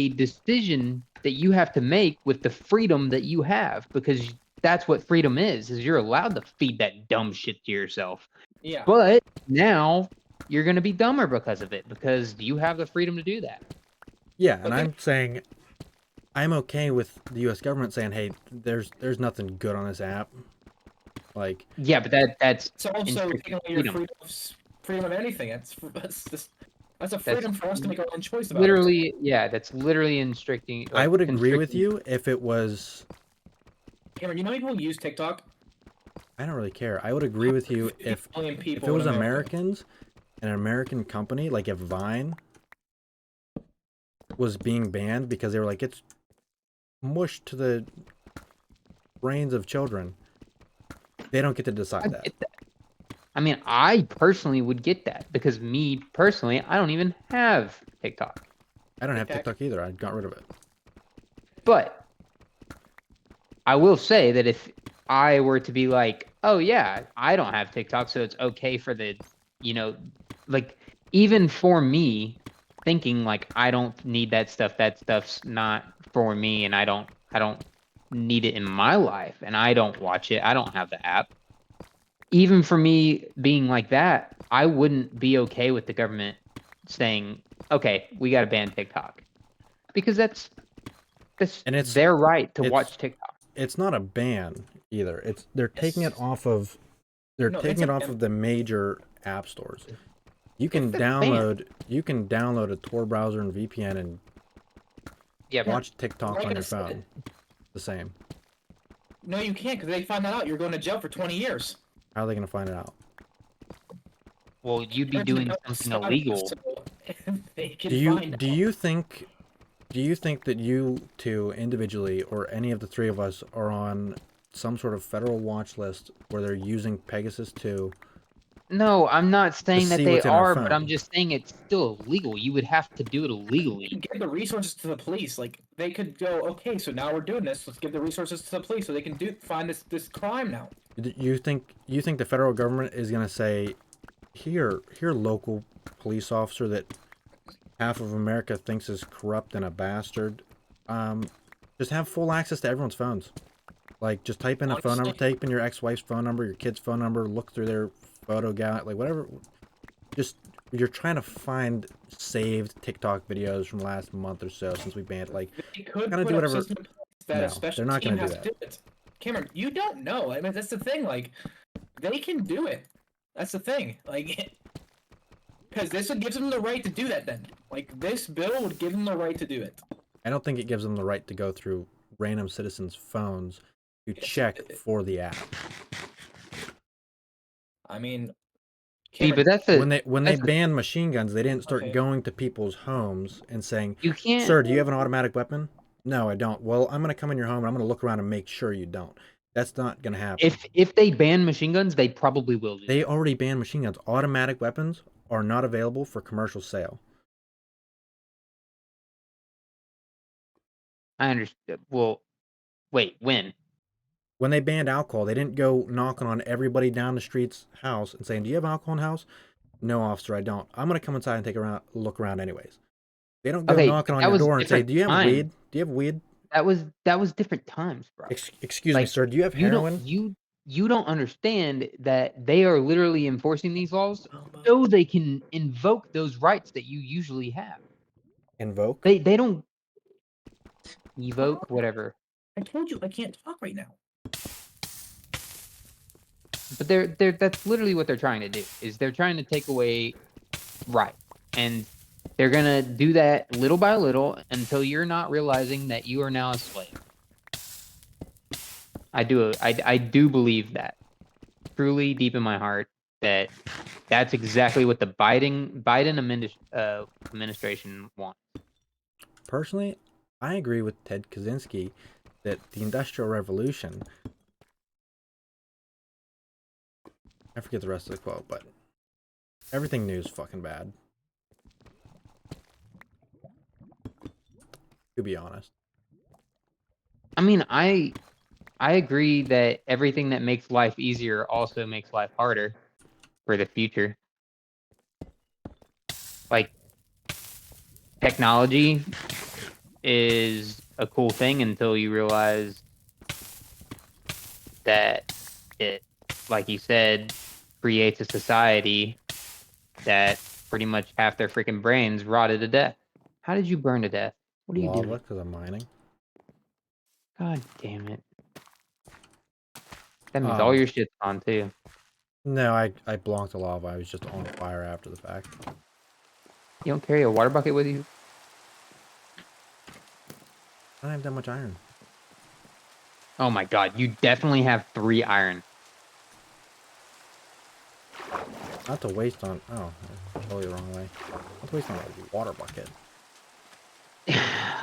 S3: decision that you have to make with the freedom that you have, because that's what freedom is you're allowed to feed that dumb shit to yourself.
S2: Yeah.
S3: But now you're going to be dumber because of it, because you have the freedom to do that.
S1: Yeah, and
S2: Okay.
S1: I'm saying I'm okay with the U.S. government saying, "Hey, there's nothing good on this app." Like,
S3: Yeah, but that's
S2: It's also
S3: Instruct
S2: taking away your
S3: freedom.
S2: freedom of anything. That's a freedom for us to make our own choice about it.
S3: literally, yeah, that's literally instructing.
S1: I would agree with
S3: constricting-
S1: you if it was.
S2: Cameron, you know people use TikTok?
S1: I don't really care. I would agree with you
S2: 50
S1: if
S2: million
S1: if
S2: people
S1: it was
S2: in America.
S1: Americans, an American company, like if Vine was being banned because they were like, it's mush to the brains of children. They don't get to
S3: I
S1: decide that.
S3: get that. I mean, I personally would get that, because me personally, I don't even have TikTok.
S1: I don't have
S2: TikTok.
S1: TikTok either. I got rid of it.
S3: But I will say that if I were to be like, oh yeah, I don't have TikTok, so it's okay for the, you know, like even for me thinking like I don't need that stuff, that stuff's not for me and I don't need it in my life and I don't watch it. I don't have the app. Even for me being like that, I wouldn't be okay with the government saying, "Okay, we got to ban TikTok." Because that's
S1: And
S3: their right to
S1: it's
S3: watch TikTok.
S1: it's not a ban either. They're taking it off of
S2: No, it's a
S1: the major app stores. You can
S3: It's a ban.
S1: download a Tor browser and VPN and
S3: Yeah, but
S1: watch TikTok
S2: Like
S1: on
S2: I
S1: your
S2: said.
S1: phone. The same.
S2: No, you can't, because they find that out. You're going to jail for 20 years.
S1: How are they gonna find it out?
S3: well, you'd be
S2: Parents are
S3: doing
S2: gonna
S3: something
S2: stop
S3: illegal.
S2: so they can
S1: Do you
S2: find
S1: do
S2: out.
S1: you think that you two individually or any of the three of us are on some sort of federal watch list where they're using Pegasus 2
S3: No, I'm not
S1: to
S3: saying that
S1: see
S3: they
S1: what's in our
S3: are, but I'm
S1: phone?
S3: just saying it's still illegal. You would have to do it illegally.
S2: Give the resources to the police. Like they could go, okay, so now we're doing this. Let's give the resources to the police so they can find this crime now.
S1: You think the federal government is gonna say, here, local police officer that half of America thinks is corrupt and a bastard, just have full access to everyone's phones. Like, just type in a phone number,
S2: Honestly,
S1: type in your ex-wife's phone number, your kid's phone number, look through their photo gallery, like whatever. Just, you're trying to find saved TikTok videos from last month or so since we banned. Like,
S2: they could
S1: kind of
S2: put
S1: do
S2: up
S1: whatever.
S2: system in place that a
S1: No,
S2: special
S1: they're not
S2: team
S1: gonna do
S2: has to
S1: that.
S2: do it. Cameron, you don't know. I mean, that's the thing. Like, they can do it. That's the thing. Like, because this would give them the right to do that. Then, like, this bill would give them the right to do it.
S1: I don't think it gives them the right to go through random citizens' phones to check for the app.
S2: I mean,
S3: See,
S2: Cameron,
S3: but
S1: When they
S3: that's the-
S1: banned machine guns, they didn't start
S2: Okay.
S1: going to people's homes and saying,
S3: you can't.
S1: "Sir, do you have an automatic weapon?" "No, I don't." "Well, I'm gonna come in your home and I'm gonna look around and make sure you don't." That's not gonna happen.
S3: If they ban machine guns, they probably will do.
S1: They
S3: that.
S1: already banned machine guns. Automatic weapons are not available for commercial sale.
S3: I understand. Well, wait, when?
S1: When they banned alcohol, they didn't go knocking on everybody down the street's house and saying, "Do you have alcohol in the house?" "No, officer, I don't." "I'm gonna come inside and take a look around anyways." They don't go
S3: Okay,
S1: knocking
S3: but
S1: on
S3: that
S1: your
S3: was
S1: door and say,
S3: different
S1: "Do you have
S3: times.
S1: weed? Do you have weed?"
S3: That was different times, bro.
S1: Excuse me,
S3: Like,
S1: sir, do you have
S3: You
S1: heroin?
S3: don't you don't understand that they are literally enforcing these laws so they can invoke those rights that you usually have.
S1: Invoke?
S3: They don't evoke whatever,
S2: I told you I can't talk right now.
S3: but they're that's literally what they're trying to do. Is they're trying to take away right, and they're gonna do that little by little until you're not realizing that you are now a slave. I do believe that truly deep in my heart that that's exactly what the Biden administration wants.
S1: Personally, I agree with Ted Kaczynski that the Industrial Revolution, I forget the rest of the quote, but everything new is fucking bad. To be honest.
S3: I mean, I agree that everything that makes life easier also makes life harder for the future. Like, technology is a cool thing until you realize that it, like you said, creates a society that pretty much half their freaking brains rotted to death. How did you burn to death? What are you
S1: Lava,
S3: doing?
S1: because I'm mining.
S3: God damn it. That means all your shit's on too.
S1: No, I blocked the lava. I was just on fire after the fact.
S3: You don't carry a water bucket with you?
S1: I don't have that much iron.
S3: Oh my god, you definitely have 3 iron.
S1: Not to waste on... Oh, totally the wrong way. Not to waste on a water bucket.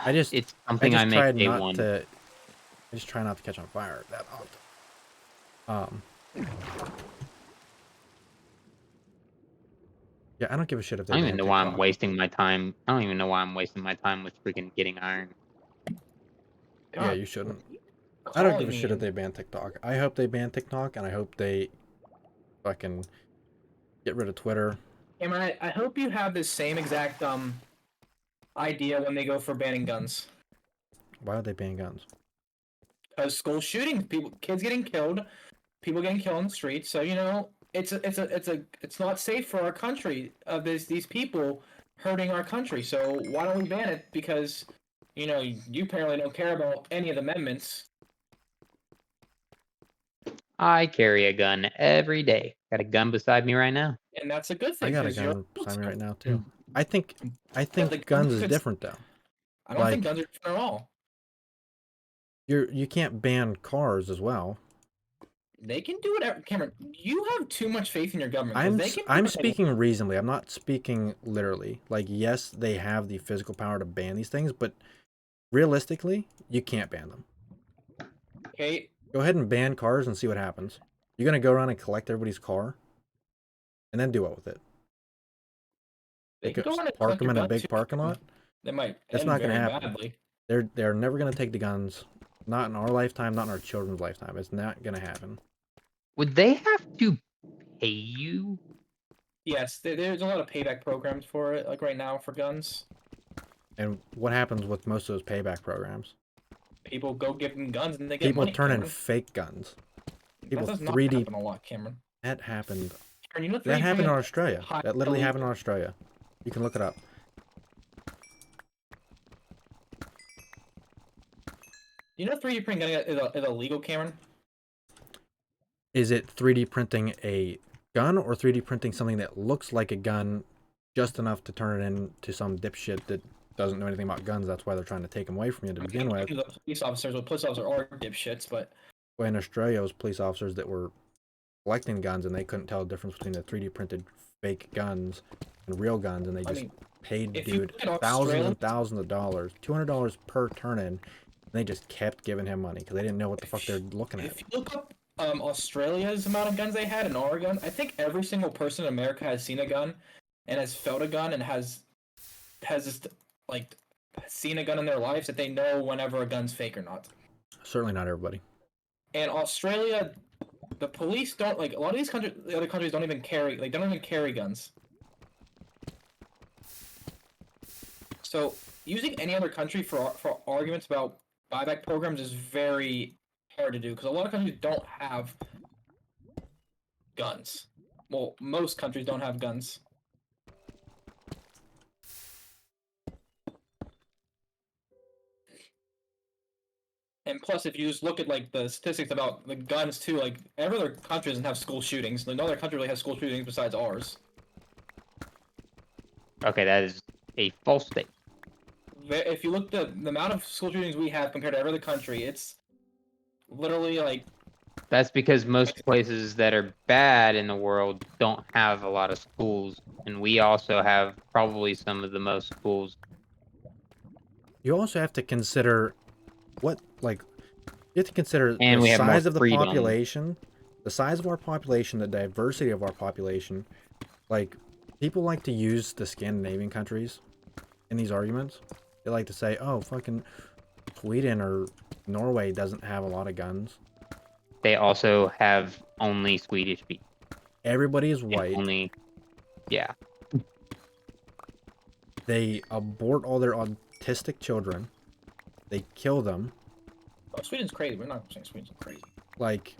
S3: It's something I make day one.
S1: I just try not to catch on fire that often. Yeah, I don't give a shit if they
S3: I don't even
S1: ban
S3: know why I'm
S1: TikTok.
S3: wasting my time. I don't even know why I'm wasting my time with freaking getting iron.
S1: Yeah, you shouldn't. I don't give a
S2: calling
S1: shit if
S2: me.
S1: they ban TikTok. I hope they ban TikTok, and I hope they fucking get rid of Twitter.
S2: Cameron, I hope you have this same exact idea when they go for banning guns.
S1: Why would they ban guns?
S2: Because school shootings, kids getting killed, people getting killed on the streets. So it's not safe for our country. These people hurting our country. So why don't we ban it? Because you apparently don't care about any of the amendments.
S3: I carry a gun every day. Got a gun beside me right now.
S2: And that's a good
S1: I
S2: thing.
S1: got a
S2: 'cause you're
S1: gun beside me right now
S3: Hmm.
S1: too. I think
S2: the
S1: guns
S2: guns
S1: is
S2: could-
S1: different though.
S2: I don't think
S1: like-
S2: guns are different at all.
S1: You can't ban cars as well.
S2: They can do whatever. Cameron, you have too much faith in your government. 'Cause they can do
S1: I'm
S2: whatever they
S1: speaking reasonably. I'm not speaking literally. Like, yes, they have the physical power to ban these things, but realistically, you can't ban them.
S2: want. Okay,
S1: Go ahead and ban cars and see what happens. You're gonna go around and collect everybody's car, and then do what with it?
S2: they can go on and
S1: Park
S2: collect
S1: them
S2: your
S1: in a
S2: gun,
S1: big
S2: too.
S1: parking lot.
S2: They might.
S1: That's
S2: end
S1: not gonna
S2: very
S1: happen.
S2: badly.
S1: They're never gonna take the guns. Not in our lifetime. Not in our children's lifetime. It's not gonna happen.
S3: Would they have to pay you?
S2: Yes, there's a lot of payback programs for it, like right now for guns.
S1: And what happens with most of those payback programs?
S2: People go give them guns and they get
S1: People
S2: money.
S1: turn in
S2: Cameron.
S1: fake guns.
S2: That
S1: people
S2: does not
S1: 3D
S2: happen a lot, Cameron.
S1: That happened.
S2: Cameron, you know
S1: That
S2: 3D
S1: happened in
S2: printing
S1: Australia.
S2: high
S1: That literally
S2: illegal.
S1: happened in Australia. You can look it up.
S2: You know 3D printing is illegal, Cameron?
S1: Is it 3D printing a gun or 3D printing something that looks like a gun just enough to turn it into some dipshit that doesn't know anything about guns? That's why they're trying to take them away from you to begin with.
S2: The police officers are dipshits, but
S1: Well, in Australia, it was police officers that were collecting guns and they couldn't tell the difference between the 3D printed fake guns and real guns, and they
S2: I
S1: just
S2: mean,
S1: paid
S2: if you
S1: dude
S2: look at
S1: thousands
S2: Australia-
S1: and thousands of dollars, $200 per turn-in, and they just kept giving him money because they didn't know what the fuck they're looking at.
S2: if you look up Australia's amount of guns they had and our gun, I think every single person in America has seen a gun and has felt a gun and has just like seen a gun in their lives that they know whenever a gun's fake or not.
S1: Certainly not everybody.
S2: And Australia, the police don't like a lot of these countries. The other countries don't even carry guns. So using any other country for arguments about buyback programs is very hard to do because a lot of countries don't have guns. Well, most countries don't have guns. And plus, if you just look at like the statistics about the guns too, like every other country doesn't have school shootings. No other country really has school shootings besides ours.
S3: Okay, that is a false statement.
S2: If you look at the amount of school shootings we have compared to every other country, it's literally like
S3: That's because most places that are bad in the world don't have a lot of schools, and we also have probably some of the most schools.
S1: You also have to consider you have to consider
S3: And
S1: the
S3: we have more
S1: size of the
S3: freedom.
S1: population, the size of our population, the diversity of our population. Like, people like to use the Scandinavian countries in these arguments. They like to say, oh, fucking Sweden or Norway doesn't have a lot of guns.
S3: They also have only Swedish people.
S1: Everybody is
S3: and
S1: white.
S3: Only, yeah.
S1: They abort all their autistic children. They kill them.
S2: oh, Sweden's crazy. We're not saying Sweden's crazy.
S1: Like,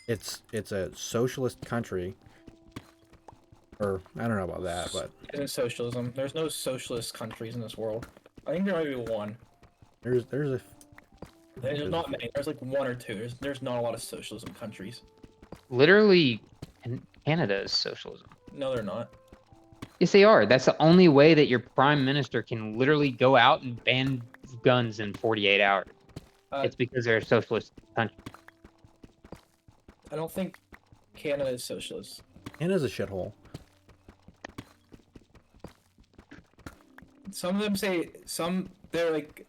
S1: it's a socialist country. Or, I don't know about that, but
S2: Isn't socialism? There's no socialist countries in this world. I think there might be one.
S1: there's
S2: There's not many. There's like one or two. There's not a lot of socialism countries.
S3: Literally, Canada is socialism.
S2: No, they're not.
S3: Yes, they are. That's the only way that your prime minister can literally go out and ban guns in 48 hours.
S2: Uh,
S3: It's because they're a socialist country.
S2: I don't think Canada is socialist.
S1: Canada's a shithole.
S2: Some of them say they're like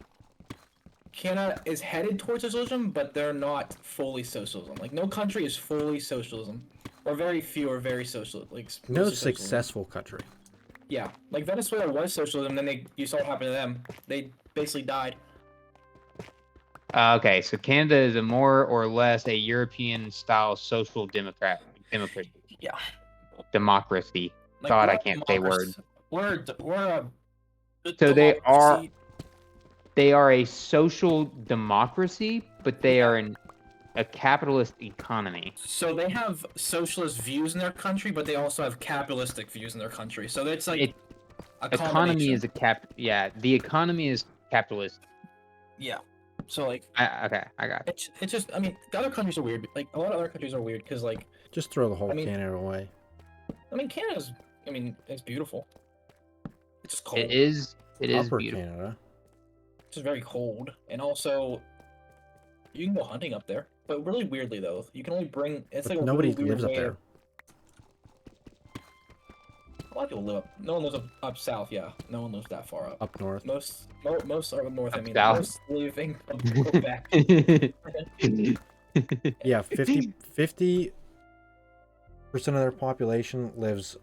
S2: Canada is headed towards socialism, but they're not fully socialism. Like no country is fully socialism, or very few are very social. Like
S1: No
S2: mostly socialism.
S1: successful country.
S2: Yeah, like Venezuela was socialism, then you saw what happened to them. They basically died.
S3: Okay, so Canada is a more or less a European-style social democracy.
S2: Yeah.
S3: Democracy.
S2: Like,
S3: God,
S2: we're
S3: I
S2: a
S3: can't say words.
S2: democracy. We're a
S3: So
S2: democracy.
S3: they are a social democracy, but they are a capitalist economy.
S2: So they have socialist views in their country, but they also have capitalistic views in their country. So it's like a
S3: Economy
S2: combination.
S3: is the economy is capitalist.
S2: Yeah. So like
S3: Okay, I got it.
S2: it's just, I mean, the other countries are weird. Like a lot of other countries are weird because like
S1: Just throw the whole
S2: I mean-
S1: Canada away.
S2: I mean Canada's, I mean, it's beautiful. It's just cold.
S3: It is
S1: Upper
S3: beautiful.
S1: Canada.
S2: It's just very cold, and also you can go hunting up there. But really weirdly though, you can only bring. It's
S1: But
S2: like a
S1: nobody
S2: really weird
S1: lives up
S2: way
S1: there.
S2: of- A lot of people live up. No one lives up south. Yeah, no one lives that far up.
S1: Up north.
S2: Most are up north. I
S3: Up
S2: mean,
S3: south.
S2: most live in Quebec.
S1: Yeah, 50% of their population lives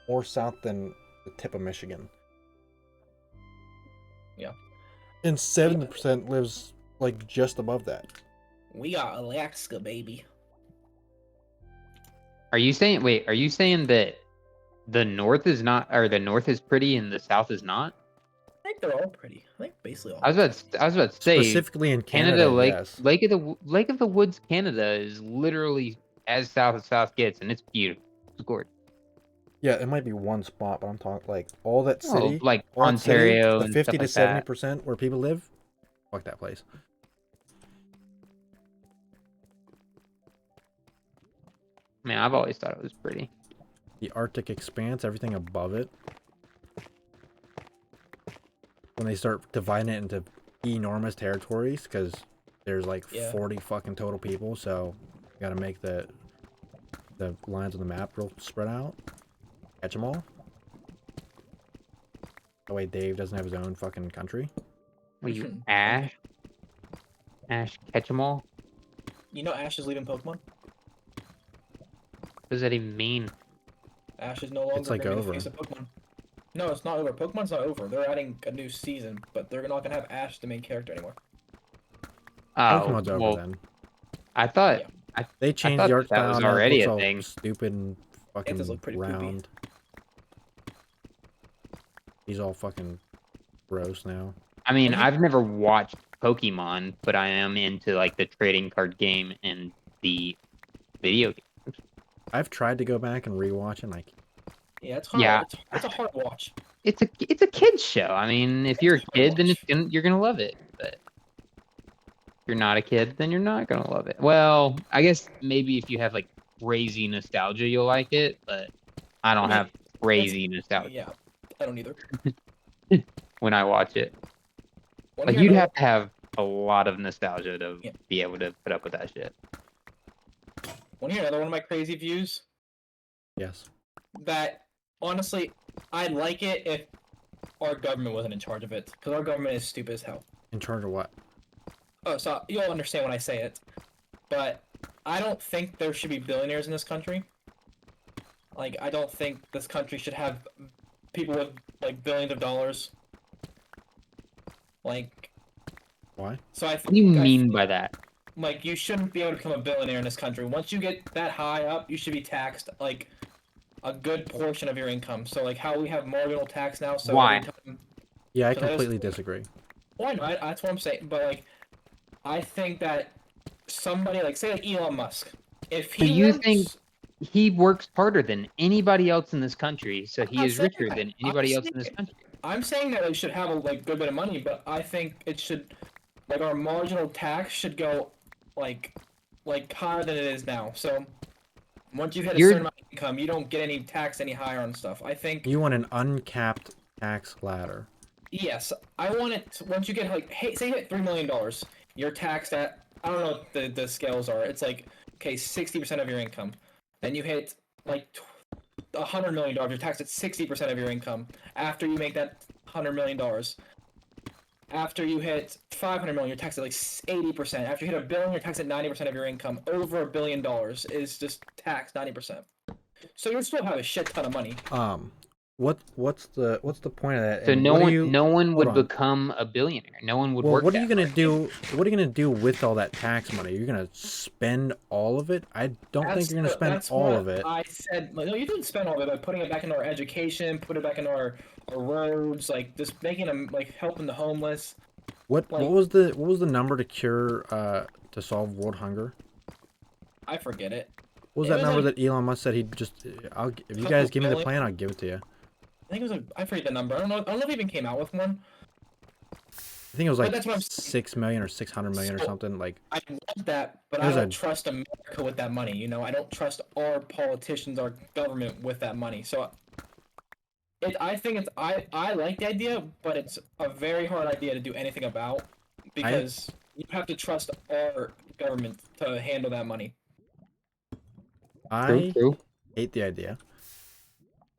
S1: more south than the tip of Michigan.
S2: Yeah.
S1: And 70% lives like just above that.
S2: We got Alaska, baby.
S3: Are you saying that the north is not, or the north is pretty and the south is not?
S2: I think they're all pretty. I think basically all.
S3: I was about to say
S1: Specifically in
S3: Canada,
S1: Canada, yes.
S3: Lake of the Woods, Canada is literally as south as south gets, and it's beautiful. It's gorgeous.
S1: Yeah, it might be one spot, but I'm talking like all that city,
S3: Like
S1: all that city,
S3: Ontario
S1: the
S3: and
S1: 50 to
S3: stuff like that.
S1: 70% where people live. Fuck that place.
S3: I mean, I've always thought it was pretty.
S1: The Arctic expanse, everything above it. When they start dividing it into enormous territories, because there's like
S2: Yeah.
S1: 40 fucking total people, so you gotta make the lines on the map real spread out. Catch them all. That way Dave doesn't have his own fucking country.
S3: What you Ash Ketchum-all?
S2: You know, Ash is leaving Pokemon.
S3: What does that even mean?
S2: Ash is no longer
S1: like
S2: gonna be
S1: over.
S2: the face of Pokemon. No, it's not over. Pokemon's not over. They're adding a new season, but they're not gonna have Ash the main character anymore.
S3: Oh,
S1: Pokemon's over
S3: well,
S1: then.
S3: I thought
S2: Yeah.
S1: They changed
S3: thought
S1: the art
S3: that
S1: style.
S3: was
S1: now it
S3: already
S1: looks
S3: a
S1: all
S3: thing.
S1: stupid and fucking
S2: does look pretty poopy.
S1: round. He's all fucking gross now.
S3: I mean,
S2: And
S3: I've never watched Pokemon, but I am into like the trading card game and the video game.
S1: I've tried to go back and rewatch it, and like,
S2: Yeah, it's hard.
S3: Yeah.
S2: It's a hard watch.
S3: It's a kid's show. I mean, if you're a
S2: It's
S3: kid, then
S2: watch.
S3: you're gonna love it. But if you're not a kid, then you're not gonna love it. Well, I guess maybe if you have like crazy nostalgia, you'll like it. But I don't
S2: mean,
S3: have crazy nostalgia
S2: Yeah, I don't either.
S3: when I watch it.
S2: Wanna
S3: Like
S2: hear
S3: you'd
S2: another-
S3: have to have a lot of nostalgia to
S2: Yeah.
S3: be able to put up with that shit.
S2: wanna hear another one of my crazy views?
S1: yes.
S2: That honestly, I'd like it if our government wasn't in charge of it, because our government is stupid as hell.
S1: In charge of what?
S2: Oh, so you'll understand when I say it, but I don't think there should be billionaires in this country. Like, I don't think this country should have people with like billions of dollars. Like,
S1: Why?
S2: so I.
S3: What do you mean by that?
S2: Like, you shouldn't be able to become a billionaire in this country. Once you get that high up, you should be taxed like a good portion of your income. So like how we have marginal tax now. So
S3: Why?
S2: every time,
S1: Yeah, I
S2: So that is-
S1: completely disagree.
S2: Why not? That's what I'm saying. But like, I think that somebody like say like Elon Musk, if he
S3: So you
S2: works-
S3: think he works harder than anybody else in this country, so he
S2: not
S3: is
S2: saying
S3: richer
S2: that.
S3: than
S2: I'm
S3: anybody else in this
S2: saying-
S3: country.
S2: I'm saying that it should have a like good bit of money, but I think it should like our marginal tax should go like higher than it is now. So once you hit a
S3: You're-
S2: certain amount of income, you don't get any tax any higher on stuff. I think
S1: You want an uncapped tax ladder.
S2: yes, I want it once you get like hey say you hit $3 million, you're taxed at I don't know what the scales are. It's like okay 60% of your income. Then you hit like $100 million, you're taxed at 60% of your income after you make that $100 million. After you hit 500 million, you're taxed at like 80%. After you hit $1 billion, you're taxed at 90% of your income. Over $1 billion is just taxed 90%. So you still have a shit ton of money.
S1: what's the point of that?
S3: So
S1: And
S3: no
S1: what are
S3: one,
S1: you?
S3: no one
S1: Hold
S3: would
S1: on.
S3: become a billionaire. No one would
S1: Well,
S3: work
S1: what are you
S3: that
S1: gonna
S3: hard.
S1: do? What are you gonna do with all that tax money? You're gonna spend all of it? I don't think you're gonna spend
S2: That's
S1: all
S2: what
S1: of it.
S2: I said. Like, no, you didn't spend all of it by putting it back into our education, put it back into our roads, like just making them like helping the homeless.
S1: What
S2: Like
S1: was the number to cure to solve world hunger?
S2: I forget it.
S1: What was
S2: It
S1: that
S2: was
S1: number
S2: like
S1: that Elon Musk said he'd just? If you
S2: couple
S1: guys give me the
S2: billion.
S1: plan, I'll give it to you.
S2: I think it was like I forget the number. I don't know. I don't know if he even came out with one.
S1: I think it was
S2: But
S1: like
S2: that's what I'm saying.
S1: 6 million or 600 million or
S2: So,
S1: something. Like
S2: I want that, but
S1: it
S2: I
S1: was
S2: don't
S1: a.
S2: trust America with that money. You know, I don't trust our politicians, our government with that money. So I think it's I like the idea, but it's a very hard idea to do anything about because you have to trust our government to handle that money.
S3: True,
S1: I
S3: true.
S1: hate the idea.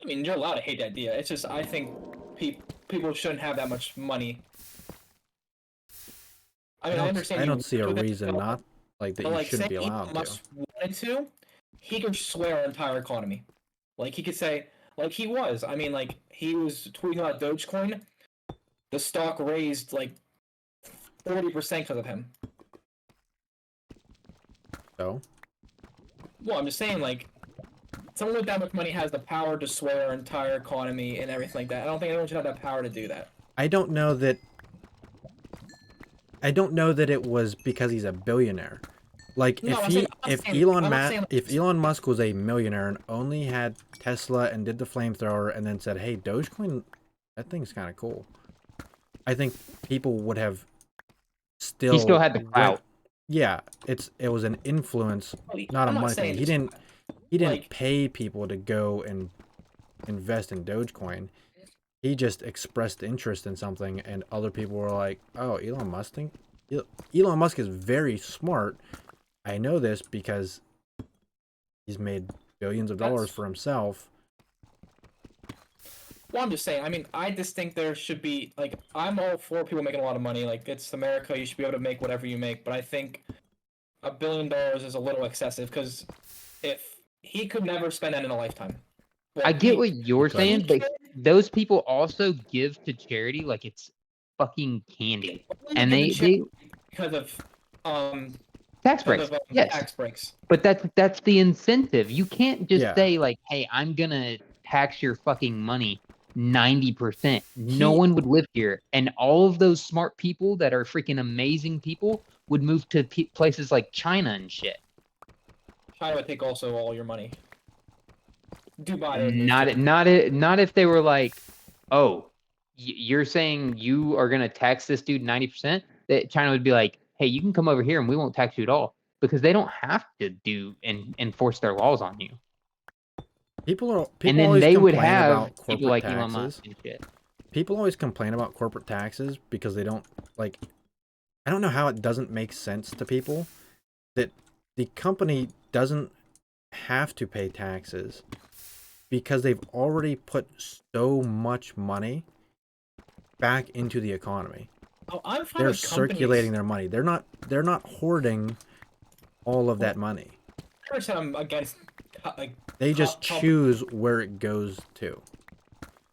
S2: I mean, you're allowed to hate the idea. It's just I think people shouldn't have that much money. I mean, I understand
S1: I
S2: you
S1: don't see a
S2: worked with it,
S1: reason not like that
S2: but
S1: you
S2: like, say
S1: shouldn't be
S2: Elon
S1: allowed to.
S2: Musk wanted to, he could swear our entire economy. Like he could say, like he was. I mean, like he was tweeting about Dogecoin. The stock raised like 40% because of him.
S1: So
S2: Well, I'm just saying, like someone with that much money has the power to swear our entire economy and everything like that. I don't think anyone should have that power to do that.
S1: I don't know that. I don't know that it was because he's a billionaire. Like
S2: No, I'm saying, I'm not saying,
S1: If Elon Musk was a millionaire and only had Tesla and did the flamethrower and then said, "Hey, Dogecoin, that thing's kind of cool," I think people would have
S3: He still
S1: still
S3: had the clout.
S1: Yeah, it was an influence, not a
S2: I'm not
S1: money thing.
S2: saying
S1: He didn't
S2: like
S1: pay people to go and invest in Dogecoin. He just expressed interest in something, and other people were like, "Oh, Elon Musk is very smart. I know this because he's made billions of dollars
S2: that's.
S1: for himself."
S2: Well, I'm just saying. I mean, I just think there should be like I'm all for people making a lot of money. Like it's America, you should be able to make whatever you make. But I think $1 billion is a little excessive because if he could never spend that in a lifetime. Well,
S3: I get what you're
S1: could.
S3: saying, but those people also give to charity like it's fucking candy, and they
S2: because of
S3: tax breaks. Yes,
S2: tax breaks.
S3: but that's the incentive. You can't just
S1: Yeah.
S3: say like, "Hey, I'm gonna tax your fucking money 90%." No
S1: He
S3: one would live here, and all of those smart people that are freaking amazing people would move to places like China and shit.
S2: China would take also all your money. Dubai would move to.
S3: Not if they were like, "Oh, you're saying you are gonna tax this dude 90%?" That China would be like, "Hey, you can come over here and we won't tax you at all," because they don't have to do and enforce their laws on you.
S1: people
S3: And then
S1: always
S3: they would
S1: complain
S3: have
S1: about
S3: people
S1: corporate
S3: like Elon
S1: taxes.
S3: Musk and shit.
S1: People always complain about corporate taxes because they don't like. I don't know how it doesn't make sense to people that the company doesn't have to pay taxes because they've already put so much money back into the economy.
S2: Oh, I'm fine
S1: They're
S2: with
S1: circulating their money. They're not hoarding all of that money.
S2: First, I'm against like
S1: They just choose where it goes to,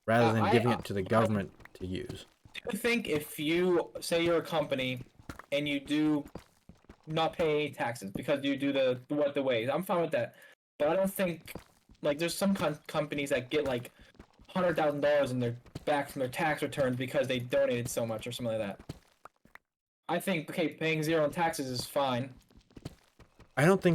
S1: rather than giving it to the government to use.
S2: I think if you say you're a company and you do not pay taxes because you do the ways, I'm fine with that. But I don't think like there's some companies that get like $100,000 in their back from their tax returns because they donated so much or something like that. I think okay, paying zero in taxes is fine.
S1: I don't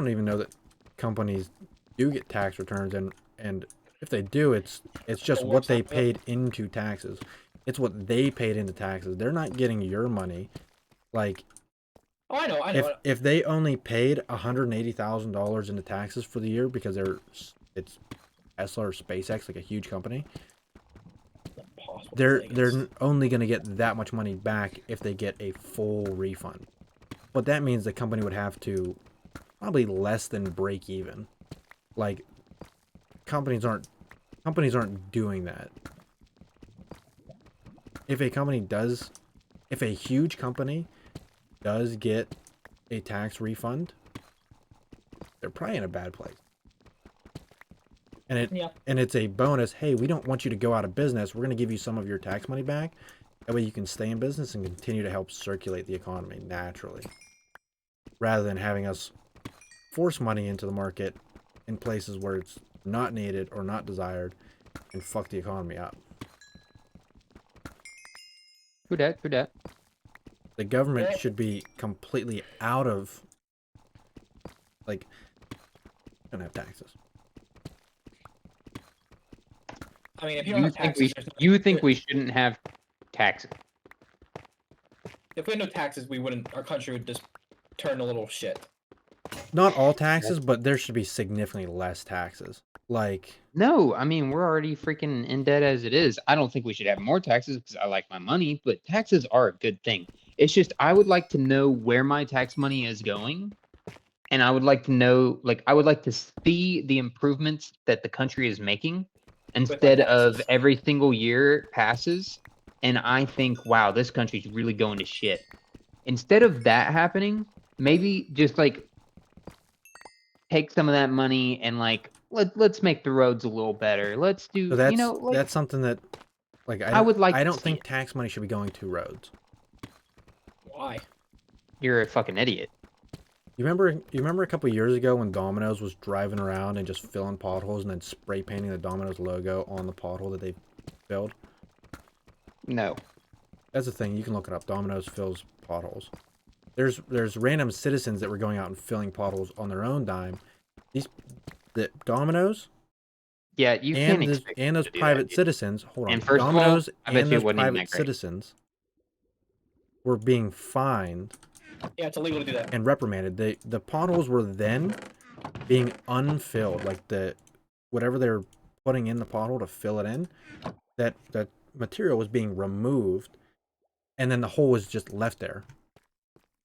S1: even know that companies do get tax returns, and if they do, it's just what they paid into taxes. It's what they paid into taxes. They're not getting your money. Like,
S2: oh, I know.
S1: If they only paid $180,000 into taxes for the year because it's Tesla or SpaceX, like a huge company, they're only going to get that much money back if they get a full refund. But that means the company would have to probably less than break even. Like, companies aren't doing that. If a huge company does get a tax refund, they're probably in a bad place.
S2: Yeah.
S1: and it's a bonus. Hey, we don't want you to go out of business. We're going to give you some of your tax money back. That way you can stay in business and continue to help circulate the economy naturally, rather than having us force money into the market in places where it's not needed or not desired and fuck the economy up.
S3: True that, true that.
S1: The government
S2: Yeah.
S1: should be completely out of, like, don't have taxes.
S2: I mean, if you don't
S3: You
S2: have
S3: think
S2: taxes,
S3: you think we shouldn't have taxes?
S2: if we had no taxes, we wouldn't. Our country would just turn a little shit.
S1: Not all taxes, but there should be significantly less taxes. Like,
S3: No, I mean we're already freaking in debt as it is. I don't think we should have more taxes because I like my money, but taxes are a good thing. It's just I would like to know where my tax money is going, and I would like to know, like, I would like to see the improvements that the country is making instead of
S2: taxes.
S3: every single year passes, and I think, wow, this country's really going to shit. Instead of that happening, maybe just like take some of that money and like let's make the roads a little better. Let's do,
S1: so
S3: you know, like
S1: that's something that, like,
S3: I would like
S1: I
S3: to
S1: don't
S3: see
S1: think
S3: it.
S1: tax money should be going to roads.
S2: Why?
S3: You're a fucking idiot.
S1: You remember a couple years ago when Domino's was driving around and just filling potholes and then spray painting the Domino's logo on the pothole that they filled?
S3: No.
S1: That's the thing. You can look it up. Domino's fills potholes. There's random citizens that were going out and filling potholes on their own dime. The Domino's
S3: Yeah, you can't
S1: and
S3: expect
S1: and
S3: them
S1: those
S3: to do
S1: private
S3: that, dude.
S1: citizens. Hold on.
S3: And first of all,
S1: Domino's
S3: I bet
S1: and
S3: you it
S1: those
S3: wasn't even
S1: private
S3: that great.
S1: citizens were being fined
S2: Yeah, it's illegal to do that.
S1: and reprimanded. The potholes were then being unfilled, like whatever they're putting in the pothole to fill it in, that material was being removed, and then the hole was just left there.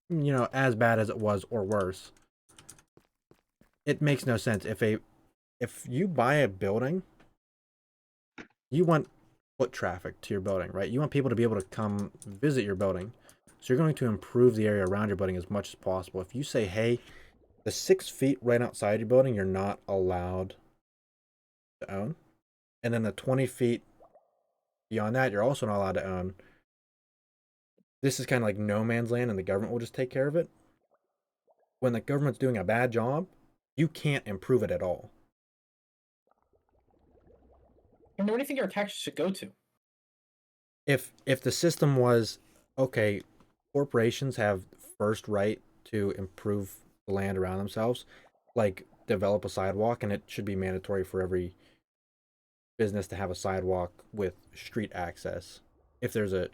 S1: You know, as bad as it was or worse. It makes no sense. If you buy a building, you want foot traffic to your building, right? You want people to be able to come visit your building. So you're going to improve the area around your building as much as possible. If you say, hey, the 6 feet right outside your building, you're not allowed to own. And then the 20 feet beyond that, you're also not allowed to own. This is kind of like no man's land and the government will just take care of it. When the government's doing a bad job, you can't improve it at all.
S2: And where do you think our taxes should go to?
S1: If the system was, okay, corporations have first right to improve the land around themselves, like develop a sidewalk, and it should be mandatory for every business to have a sidewalk with street access. If there's a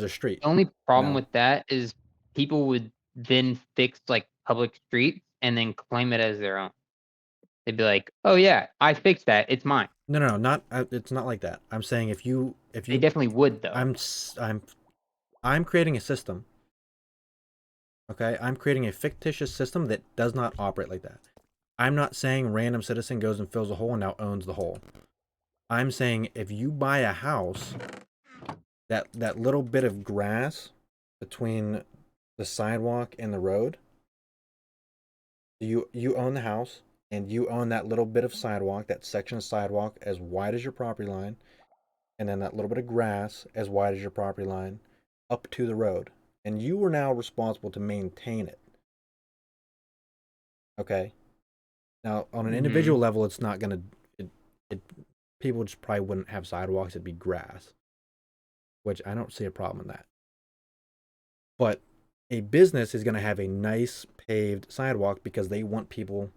S1: street.
S3: The only problem
S1: No.
S3: with that is people would then fix like public streets and then claim it as their own. They'd be like, "Oh yeah, I fixed that. It's mine."
S1: No, not it's not like that. I'm saying if you
S3: They definitely would though.
S1: I'm creating a system. Okay? I'm creating a fictitious system that does not operate like that. I'm not saying random citizen goes and fills a hole and now owns the hole. I'm saying if you buy a house, that little bit of grass between the sidewalk and the road, you own the house and you own that little bit of sidewalk, that section of sidewalk as wide as your property line, and then that little bit of grass as wide as your property line up to the road. And you are now responsible to maintain it. Okay? Now, on an individual level, it's not going to... people just probably wouldn't have sidewalks. It'd be grass. Which I don't see a problem in that. But a business is going to have a nice paved sidewalk because they want people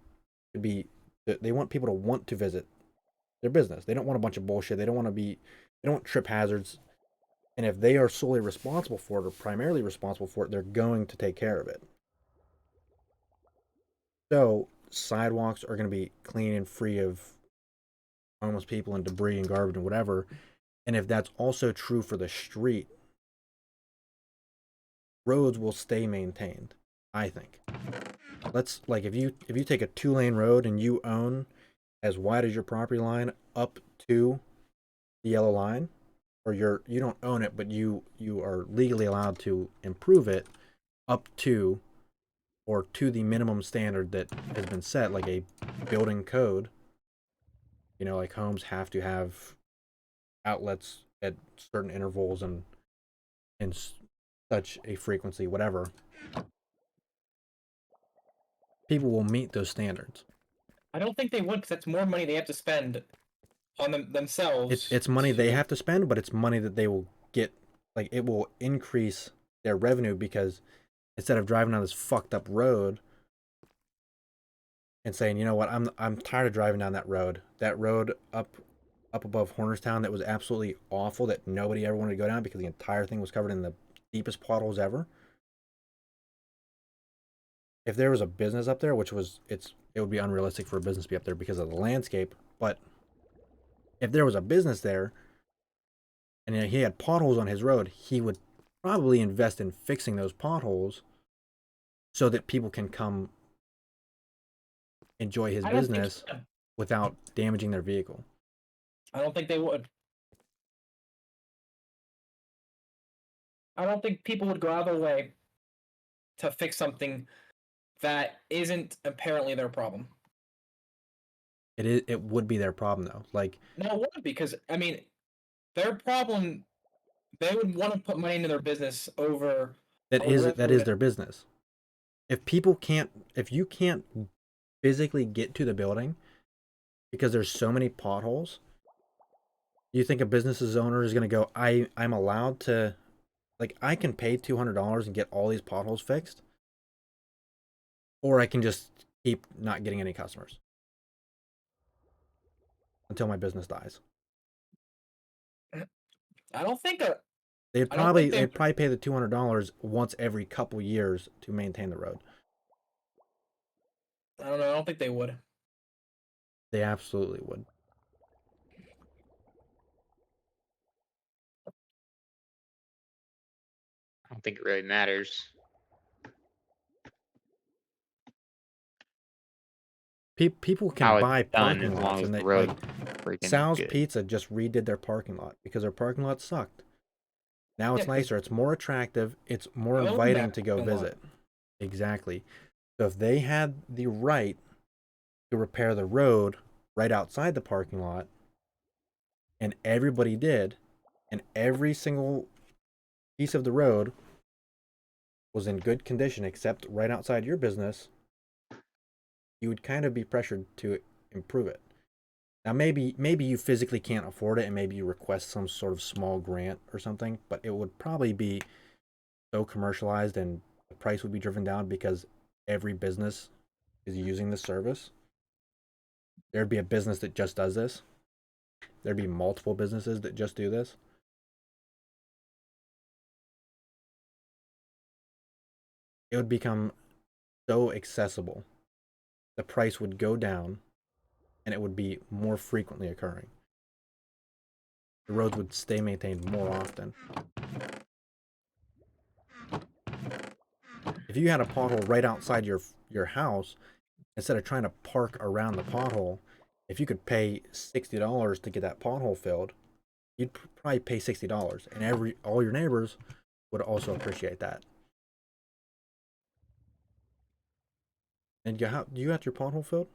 S1: to be... They want people to want to visit their business. They don't want a bunch of bullshit. They don't want trip hazards. And if they are solely responsible for it or primarily responsible for it, they're going to take care of it. So sidewalks are going to be clean and free of homeless people and debris and garbage and whatever. And if that's also true for the street, roads will stay maintained, I think. Let's, like, if you take a 2-lane road and you own as wide as your property line up to the yellow line, or you don't own it, but you are legally allowed to improve it up to or to the minimum standard that has been set, like a building code, You know, like homes have to have outlets at certain intervals and in such a frequency, whatever. People will meet those standards.
S2: I don't think they would, because that's more money they have to spend on themselves.
S1: It's money they have to spend, but it's money that they will get. Like it will increase their revenue because instead of driving down this fucked up road and saying, you know what, I'm tired of driving down that road. That road up above Hornerstown that was absolutely awful that nobody ever wanted to go down because the entire thing was covered in the deepest potholes ever. If there was a business up there, which was it would be unrealistic for a business to be up there because of the landscape, but if there was a business there and he had potholes on his road, he would probably invest in fixing those potholes so that people can come enjoy his
S2: I don't think
S1: business
S2: so.
S1: without damaging their vehicle.
S2: I don't think they would. I don't think people would go out of their way to fix something that isn't apparently their problem.
S1: It would be their problem though. Like
S2: No, it wouldn't, because I mean, their problem. They would want to put money into their business over.
S1: that is their business. If you can't physically get to the building because there's so many potholes, you think a business's owner is going to go, I'm allowed to, like, I can pay $200 and get all these potholes fixed, or I can just keep not getting any customers until my business dies.
S2: I don't think
S1: They'd
S2: I don't think
S1: probably pay the $200 once every couple years to maintain the road.
S2: I don't know. I don't think they would.
S1: They absolutely would.
S3: I don't think it really matters.
S1: People
S3: How
S1: can
S3: it's
S1: buy
S3: done
S1: parking
S3: as
S1: lots,
S3: long as
S1: and
S3: the
S1: they
S3: road
S1: like
S3: freaking
S1: Sal's
S3: good.
S1: Pizza just redid their parking lot because their parking lot sucked. Now it's
S2: Yeah, 'cause
S1: nicer. It's more attractive. It's more
S2: I own
S1: inviting
S2: that
S1: to go
S2: parking lot.
S1: visit. Exactly. So if they had the right to repair the road right outside the parking lot, and everybody did, and every single piece of the road was in good condition except right outside your business, you would kind of be pressured to improve it. Now maybe you physically can't afford it and maybe you request some sort of small grant or something, but it would probably be so commercialized and the price would be driven down because every business is using this service. There'd be a business that just does this. There'd be multiple businesses that just do this. It would become so accessible. The price would go down and it would be more frequently occurring. The roads would stay maintained more often. If you had a pothole right outside your house, instead of trying to park around the pothole, if you could pay $60 to get that pothole filled, you'd probably pay $60, and all your neighbors would also appreciate that. And you got your pothole filled?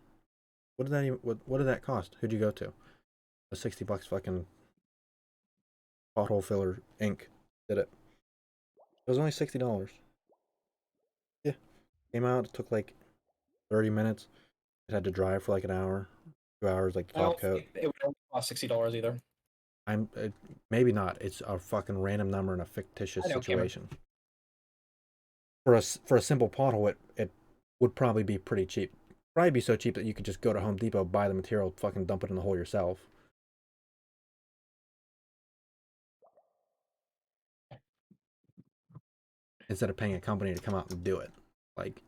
S1: What did that cost? Who'd you go to? A $60 fucking pothole filler ink did it. It was only $60. Yeah. Came out, it took like 30 minutes. It had to drive for like an hour, 2 hours, like
S2: I
S1: top
S2: don't
S1: coat.
S2: think it would only cost $60 either.
S1: Maybe not. It's a fucking random number in a fictitious
S2: I know, Cameron.
S1: situation. For a simple pothole, it would probably be pretty cheap. Probably be so cheap that you could just go to Home Depot, buy the material, fucking dump it in the hole yourself. Instead of paying a company to come out and do it. Like,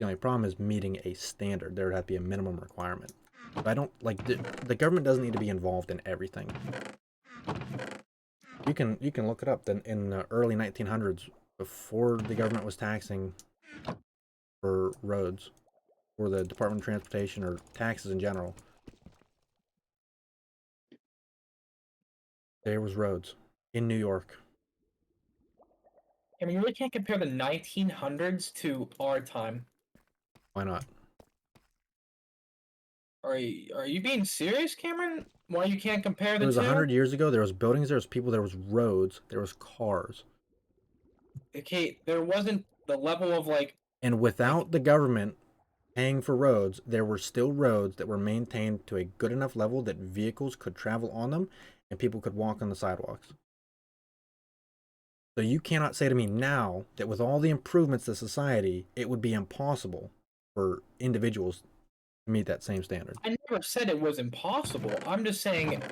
S1: the only problem is meeting a standard. There would have to be a minimum requirement. But I don't like the government doesn't need to be involved in everything. You can look it up. Then in the early 1900s, before the government was taxing for roads, or the Department of Transportation, or taxes in general, there was roads in New York.
S2: I mean, you really can't compare the 1900s to our time.
S1: Why not?
S2: Are you being serious, Cameron? Why you can't compare
S1: It
S2: the
S1: was
S2: two?
S1: 100 years ago. There was buildings, there was people, there was roads, there was cars.
S2: Okay, there wasn't the level of like
S1: And without the government paying for roads, there were still roads that were maintained to a good enough level that vehicles could travel on them and people could walk on the sidewalks. So you cannot say to me now that with all the improvements to society, it would be impossible for individuals to meet that same standard.
S2: I never said it was impossible. I'm just saying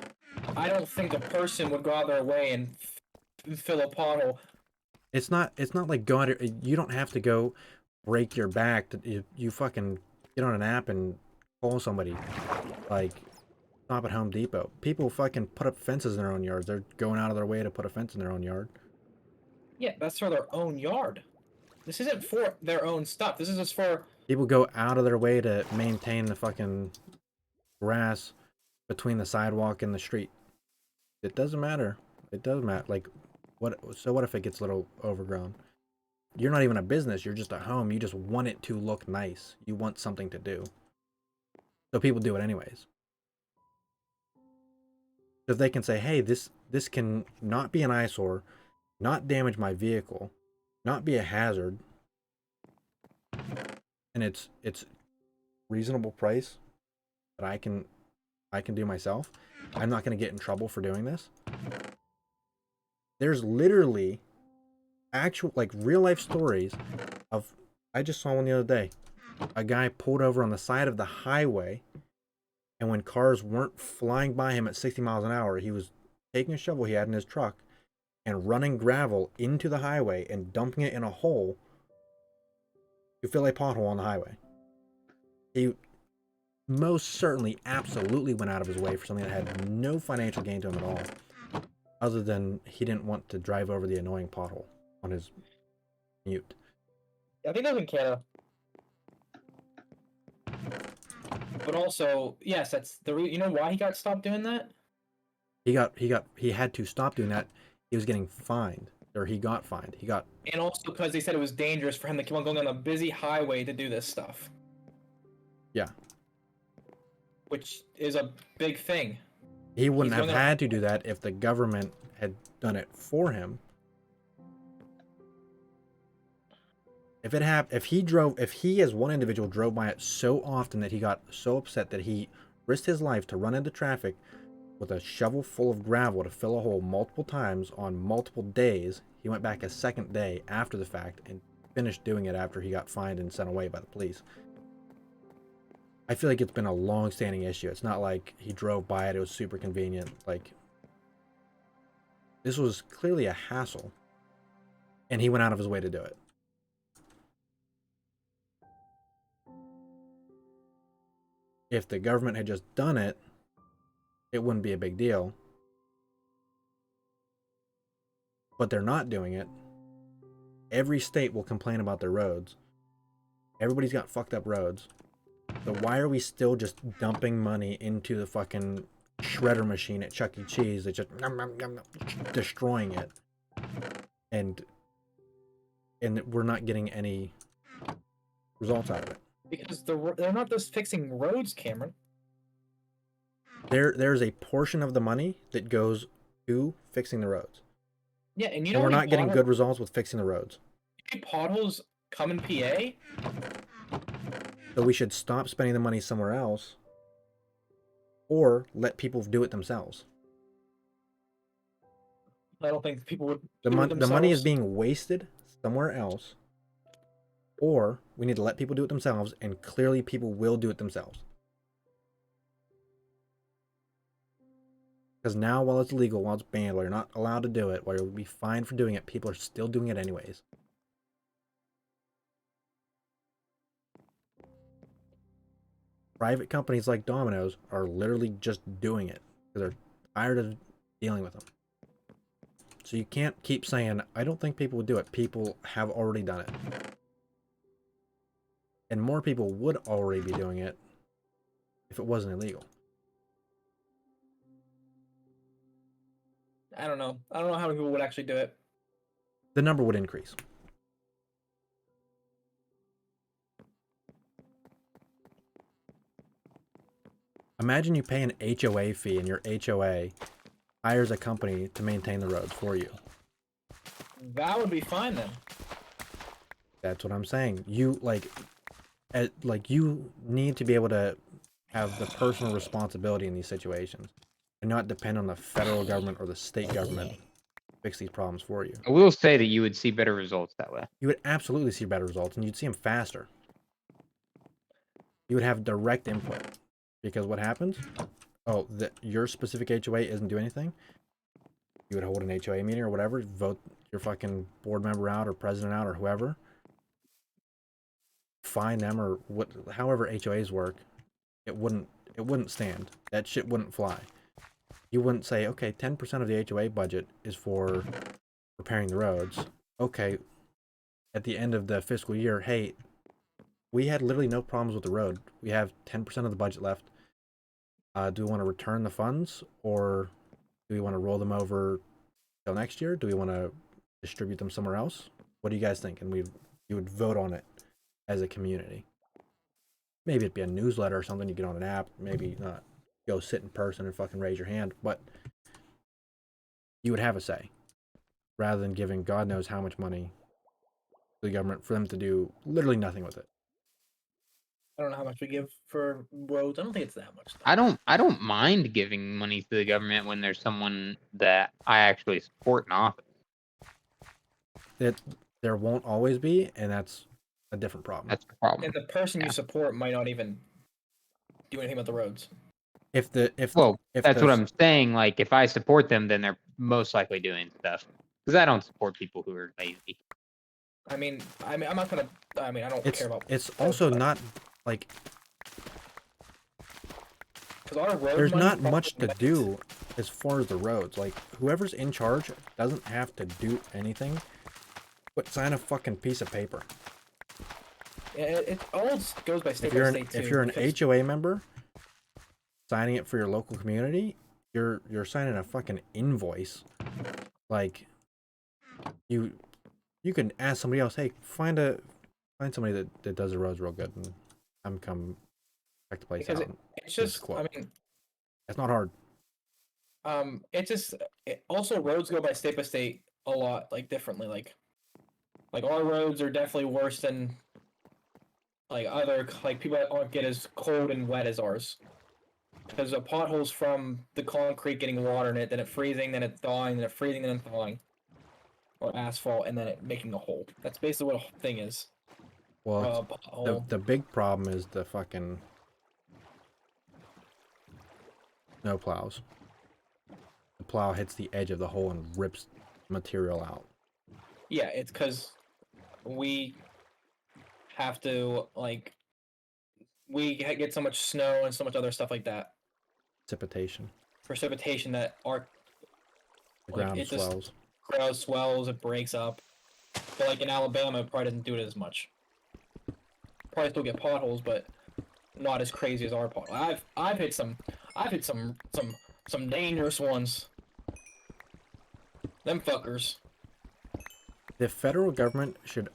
S2: I don't think a person would go out their way and fill a pothole.
S1: It's not like going to, you don't have to go break your back to you fucking get on an app and call somebody. Like stop at Home Depot. People fucking put up fences in their own yards. They're going out of their way to put a fence in their own yard.
S2: Yeah, that's for their own yard. This isn't for their own stuff. This is just for
S1: People go out of their way to maintain the fucking grass between the sidewalk and the street. It doesn't matter. It does matter. Like, what? So what if it gets a little overgrown? You're not even a business. You're just a home. You just want it to look nice. You want something to do. So people do it anyways. If they can say, hey, this can not be an eyesore, not damage my vehicle, not be a hazard, and it's reasonable price that I can do myself. I'm not going to get in trouble for doing this. There's literally actual like real life stories of, I just saw one the other day. A guy pulled over on the side of the highway, and when cars weren't flying by him at 60 miles an hour, he was taking a shovel he had in his truck and running gravel into the highway and dumping it in a hole to fill a pothole on the highway. He most certainly absolutely went out of his way for something that had no financial gain to him at all, other than he didn't want to drive over the annoying pothole on his commute.
S2: I think that's in Canada. But also, yes, that's the you know why he got stopped doing that?
S1: He had to stop doing that. He was getting fined, or he got fined.
S2: And also because they said it was dangerous for him to keep on going on a busy highway to do this stuff.
S1: Yeah.
S2: Which is a big thing.
S1: He wouldn't have
S2: going on-
S1: had to do that if the government had done it for him. If he as one individual drove by it so often that he got so upset that he risked his life to run into traffic with a shovel full of gravel to fill a hole multiple times on multiple days, he went back a second day after the fact and finished doing it after he got fined and sent away by the police. I feel like it's been a long-standing issue. It's not like he drove by it was super convenient. Like, this was clearly a hassle, and he went out of his way to do it. If the government had just done it, it wouldn't be a big deal. But they're not doing it. Every state will complain about their roads. Everybody's got fucked up roads. So why are we still just dumping money into the fucking shredder machine at Chuck E. Cheese that's just destroying it? And we're not getting any results out of it.
S2: Because they're not just fixing roads, Cameron.
S1: There's a portion of the money that goes to fixing the roads.
S2: Yeah, and you
S1: And
S2: know
S1: we're not getting good results with fixing the roads.
S2: potholes come in PA.
S1: So we should stop spending the money somewhere else, or let people do it themselves.
S2: I don't think people would.
S1: The
S2: do it
S1: money is
S2: themselves.
S1: being wasted somewhere else, or we need to let people do it themselves, and clearly people will do it themselves. Because now, while it's legal, while it's banned, while you're not allowed to do it, while you'll be fined for doing it, people are still doing it anyways. Private companies like Domino's are literally just doing it because they're tired of dealing with them. So you can't keep saying, I don't think people would do it. People have already done it. And more people would already be doing it if it wasn't illegal.
S2: I don't know. I don't know how many people would actually do it.
S1: The number would increase. Imagine you pay an HOA fee and your HOA hires a company to maintain the roads for you.
S2: That would be fine then.
S1: That's what I'm saying. You you need to be able to have the personal responsibility in these situations and not depend on the federal government or the state government to fix these problems for you.
S3: I will say that you would see better results that way.
S1: You would absolutely see better results and you'd see them faster. You would have direct input because what happens? Oh, your specific HOA isn't doing anything. You would hold an HOA meeting or whatever, vote your fucking board member out or president out or whoever. Fine them or however HOAs work. It wouldn't stand. That shit wouldn't fly. You wouldn't say, okay, 10% of the HOA budget is for repairing the roads. Okay, at the end of the fiscal year, hey, we had literally no problems with the road. We have 10% of the budget left. Do we want to return the funds or do we want to roll them over till next year? Do we want to distribute them somewhere else? What do you guys think? And you would vote on it as a community. Maybe it'd be a newsletter or something. You get on an app. Maybe not go sit in person and fucking raise your hand. But you would have a say rather than giving God knows how much money to the government for them to do literally nothing with it.
S2: I don't know how much we give for roads. I don't think it's that much.
S3: I don't mind giving money to the government when there's someone that I actually support in office.
S1: There won't always be, and that's a different problem.
S3: That's the problem.
S2: And the person you support might not even do anything about the roads.
S3: That's what I'm saying. Like, if I support them, then they're most likely doing stuff. Because I don't support people who are lazy.
S2: I'm not gonna. I don't care about.
S1: It's also not like.
S2: Because our road.
S1: There's not much to do as far as the roads. Like, whoever's in charge doesn't have to do anything, but sign a fucking piece of paper.
S2: Yeah, it all goes by state by state too.
S1: If you're an HOA member, signing it for your local community, you're signing a fucking invoice. Like, you can ask somebody else, hey, find somebody that does the roads real good, and I'm come check the place out.
S2: It's just,
S1: it's not hard.
S2: Also roads go by state a lot, like differently. Like our roads are definitely worse than like other people that aren't get as cold and wet as ours. Because the potholes from the concrete getting water in it, then it freezing, then it thawing, then it freezing, then it thawing. Or asphalt, and then it making a hole. That's basically what a thing is.
S1: Well, the big problem is the fucking snow plows. The plow hits the edge of the hole and rips material out.
S2: Yeah, it's because we have to, we get so much snow and so much other stuff like that. Precipitation that
S1: the ground swells.
S2: Ground swells, it breaks up. But like in Alabama, it probably doesn't do it as much. Probably still get potholes, but not as crazy as our potholes. I've hit some dangerous ones. Them fuckers.
S1: The federal government should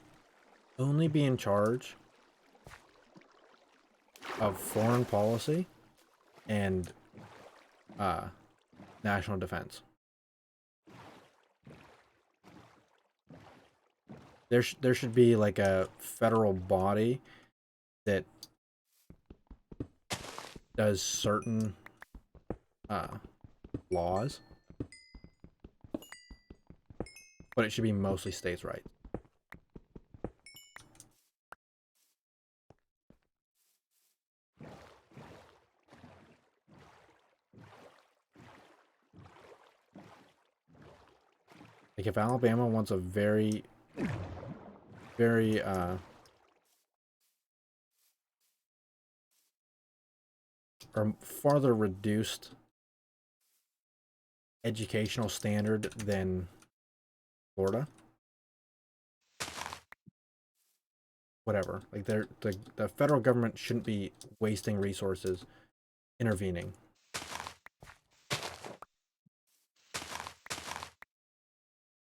S1: only be in charge of foreign policy and national defense. There should be like a federal body that does certain laws, but it should be mostly states' rights. Like if Alabama wants a very or farther reduced educational standard than Florida, whatever. Like the federal government shouldn't be wasting resources intervening.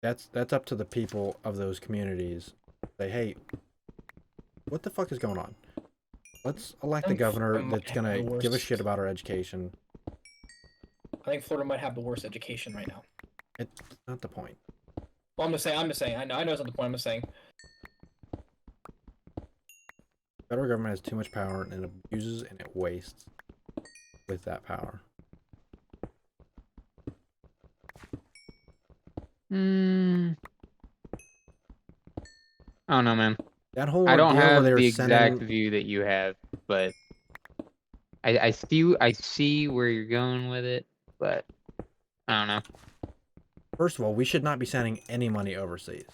S1: That's up to the people of those communities. Say, hey, what the fuck is going on? Let's elect a
S2: think
S1: governor
S2: Florida might
S1: that's
S2: have
S1: gonna
S2: the
S1: give a
S2: worst.
S1: shit about our education.
S2: I think Florida might have the worst education right now.
S1: It's not the point.
S2: Well, I'm just saying. I know it's not the point. I'm just saying.
S1: Federal government has too much power and it abuses and it wastes with that power.
S3: I don't know, man.
S1: That whole
S3: I don't
S1: ordeal where they
S3: have
S1: were
S3: the exact
S1: sending,
S3: view that you have, but I see where you're going with it, but I don't know.
S1: first of all, we should not be sending any money overseas.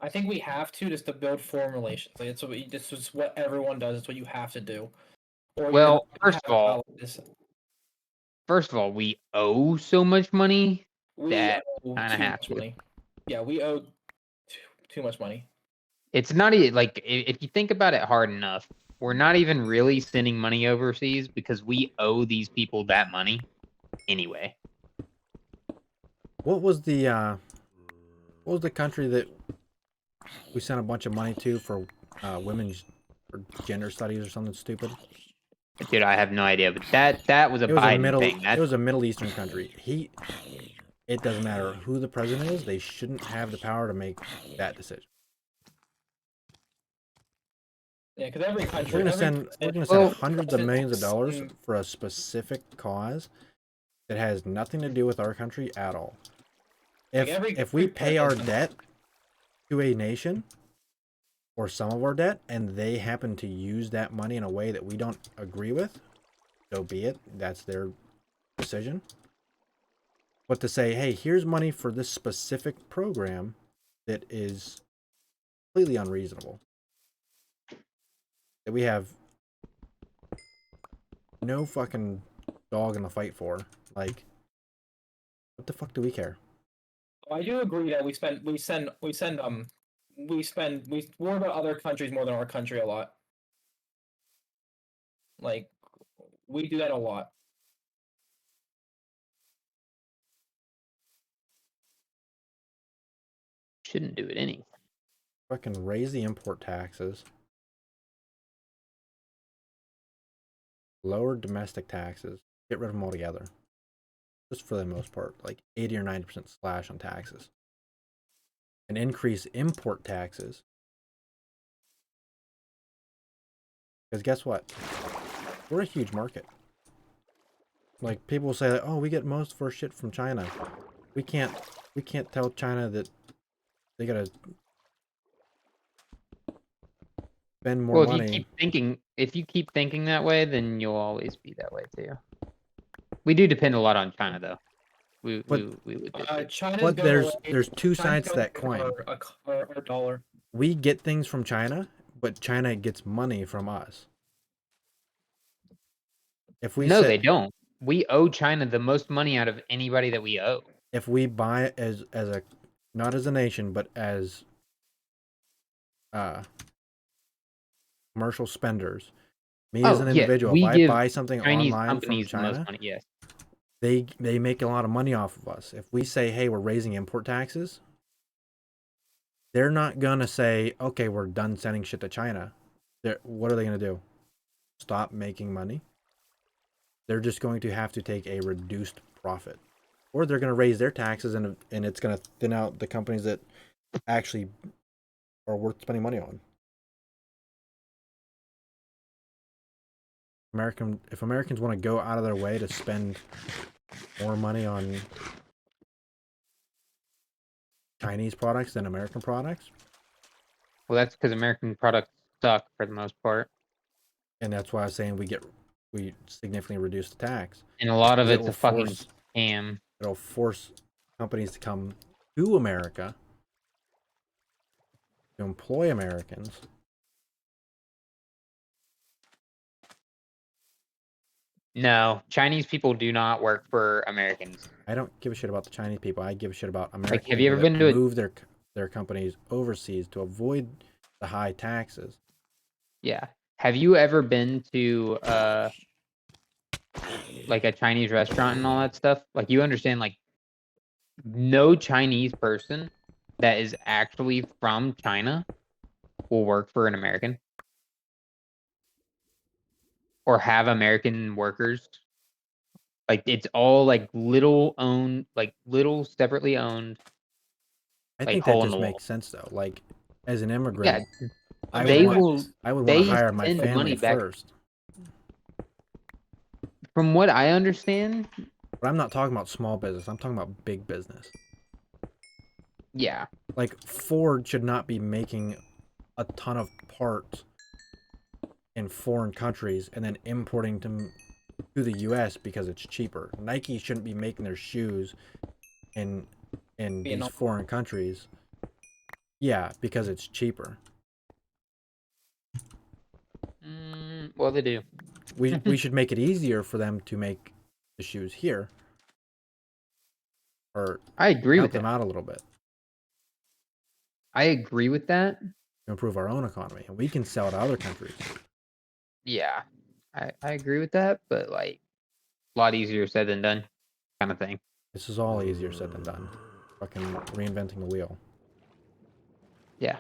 S2: I think we have to just to build foreign relations. Like this is what everyone does. It's what you have to do. Or you're
S3: Well,
S2: not gonna
S3: first of
S2: have
S3: all,
S2: allies.
S3: we owe so much money
S2: We
S3: that
S2: owe
S3: kind of
S2: too
S3: have
S2: much
S3: to.
S2: money. Yeah, we owe too much money.
S3: It's not even like if you think about it hard enough, we're not even really sending money overseas because we owe these people that money anyway.
S1: What was the country that we sent a bunch of money to for women's or gender studies or something stupid?
S3: Dude, I have no idea, but that was a
S1: It was
S3: Biden thing.
S1: it was a Middle Eastern country. It doesn't matter who the president is, they shouldn't have the power to make that decision.
S2: Yeah, because every country.
S1: We're gonna send hundreds of millions of dollars for a specific cause that has nothing to do with our country at all. If we pay our debt to a nation or some of our debt and they happen to use that money in a way that we don't agree with, so be it. That's their decision. But to say, hey, here's money for this specific program that is completely unreasonable, that we have no fucking dog in the fight for, like, what the fuck do we care?
S2: I do agree that we worry about other countries more than our country a lot. Like, we do that a lot.
S3: Shouldn't do it any.
S1: Fucking raise the import taxes. Lower domestic taxes. Get rid of them altogether. Just for the most part. Like 80 or 90% slash on taxes. And increase import taxes. Because guess what? We're a huge market. Like, people say that, oh, we get most of our shit from China. We can't tell China that they gotta spend more money.
S3: If you keep thinking that way, then you'll always be that way too. We do depend a lot on China, though. We would.
S2: China's
S1: But there's two sides to that coin.
S2: Our dollar.
S1: We get things from China, but China gets money from us. If we
S3: they don't. We owe China the most money out of anybody that we owe.
S1: If we buy as a, not as a nation, but as commercial spenders, me as an individual, if I buy something online from China,
S3: money, yes.
S1: They make a lot of money off of us. If we say, hey, we're raising import taxes, they're not gonna say, okay, we're done sending shit to China. What are they gonna do? Stop making money? They're just going to have to take a reduced profit, or they're gonna raise their taxes and it's gonna thin out the companies that actually are worth spending money on. If Americans want to go out of their way to spend more money on Chinese products than American products.
S3: Well, that's because American products suck for the most part.
S1: And that's why I was saying we significantly reduce the tax.
S3: And a lot of it's a fucking scam.
S1: It'll force companies to come to America to employ Americans.
S3: No, Chinese people do not work for Americans.
S1: I don't give a shit about the Chinese people. I give a shit about American
S3: Like, have you ever been to
S1: move their companies overseas to avoid the high taxes.
S3: Yeah. Have you ever been to like a Chinese restaurant and all that stuff? Like, you understand, like, no Chinese person that is actually from China will work for an American. or have American workers. Like it's all like little separately owned.
S1: I
S3: Like
S1: think that
S3: hole in
S1: just
S3: the wall.
S1: makes sense though. Like, as an immigrant,
S3: Yeah,
S1: I
S3: they
S1: would want
S3: will.
S1: I would want to
S3: They
S1: hire my
S3: send
S1: family
S3: money back.
S1: first.
S3: From what I understand,
S1: But I'm not talking about small business. I'm talking about big business.
S3: yeah,
S1: Like Ford should not be making a ton of parts in foreign countries and then importing them to the US because it's cheaper. Nike shouldn't be making their shoes in these
S2: Vietnam.
S1: foreign countries. Yeah, because it's cheaper.
S3: well, they do.
S1: We should make it easier for them to make the shoes here, or
S3: I agree
S1: help
S3: with
S1: them
S3: that.
S1: out a little bit
S3: I agree with that.
S1: to improve our own economy, and we can sell to other countries.
S3: Yeah, I agree with that, but like a lot easier said than done, kind of thing.
S1: This is all easier said than done. Fucking reinventing the wheel.
S3: Yeah.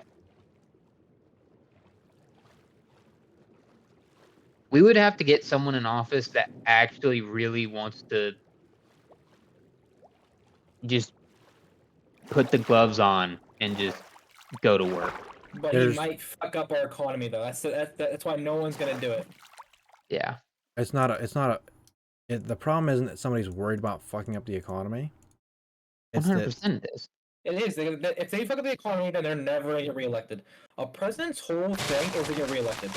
S3: We would have to get someone in office that actually really wants to just put the gloves on and just go to work.
S2: But
S1: There's-
S2: he might fuck up our economy though. That's why no one's gonna do it.
S3: Yeah.
S1: The problem isn't that somebody's worried about fucking up the economy. It's
S3: 100% it is.
S2: It is. If they fuck up the economy, then they're never gonna get reelected. A president's whole thing is to get reelected.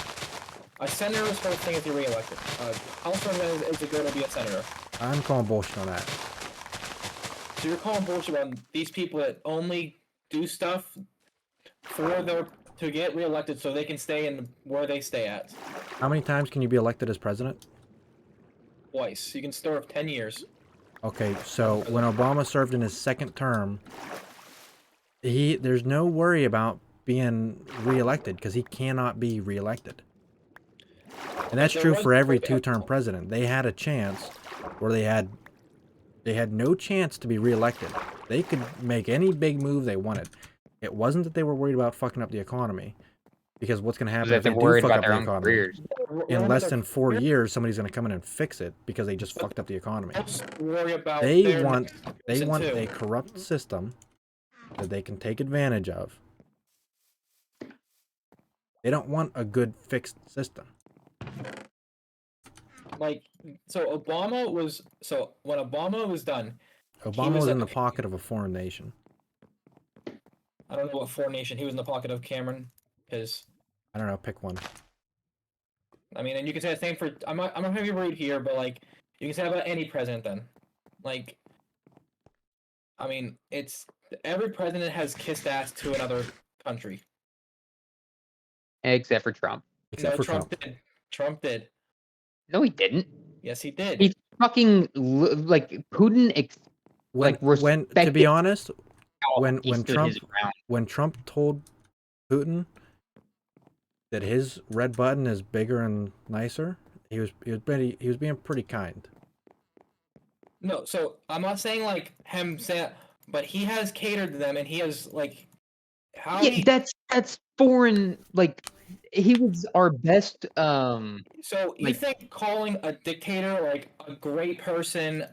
S2: A senator's whole thing is to get reelected. House representative is to go to be a senator.
S1: I'm calling bullshit on that.
S2: So you're calling bullshit on these people that only do stuff to get reelected so they can stay in where they stay at.
S1: How many times can you be elected as president?
S2: Twice. You can serve 10 years.
S1: Okay, so when Obama served in his second term, there's no worry about being reelected because he cannot be reelected. And that's
S2: There
S1: true
S2: was
S1: for every
S2: worry about-
S1: two-term president. They had a chance where they had no chance to be reelected. They could make any big move they wanted. It wasn't that they were worried about fucking up the economy, because what's going to happen
S3: That
S1: if they
S3: they're
S1: do
S3: worried
S1: fuck
S3: about
S1: up
S3: their
S1: the
S3: own
S1: economy?
S3: careers.
S1: In less than 4 years, somebody's going to come in and fix it because they just fucked up the economy.
S2: Worry about
S1: They
S2: their
S1: want
S2: person too.
S1: a corrupt system that they can take advantage of. They don't want a good fixed system.
S2: Like, so when Obama was done,
S1: Obama
S2: was
S1: was
S2: a-
S1: in the pocket of a foreign nation.
S2: I don't know what foreign nation, he was in the pocket of Cameron, because
S1: I don't know, pick one.
S2: I mean, and you can say the same for I'm not gonna be rude here, but like you can say about any president then. Like, I mean, it's every president has kissed ass to another country.
S3: Except for Trump.
S1: Except for Trump.
S2: did. Trump did.
S3: No, he didn't.
S2: Yes, he did.
S3: He fucking like Putin.
S1: When, to
S3: respected
S1: be honest,
S3: how
S1: when
S3: he stood his ground.
S1: when Trump told Putin that his red button is bigger and nicer, he was being pretty kind.
S2: No, so I'm not saying like him saying, but he has catered to them, and he has like how
S3: Yeah,
S2: he.
S3: that's foreign. Like he was our best.
S2: So you
S3: like-
S2: think calling a dictator like a great person,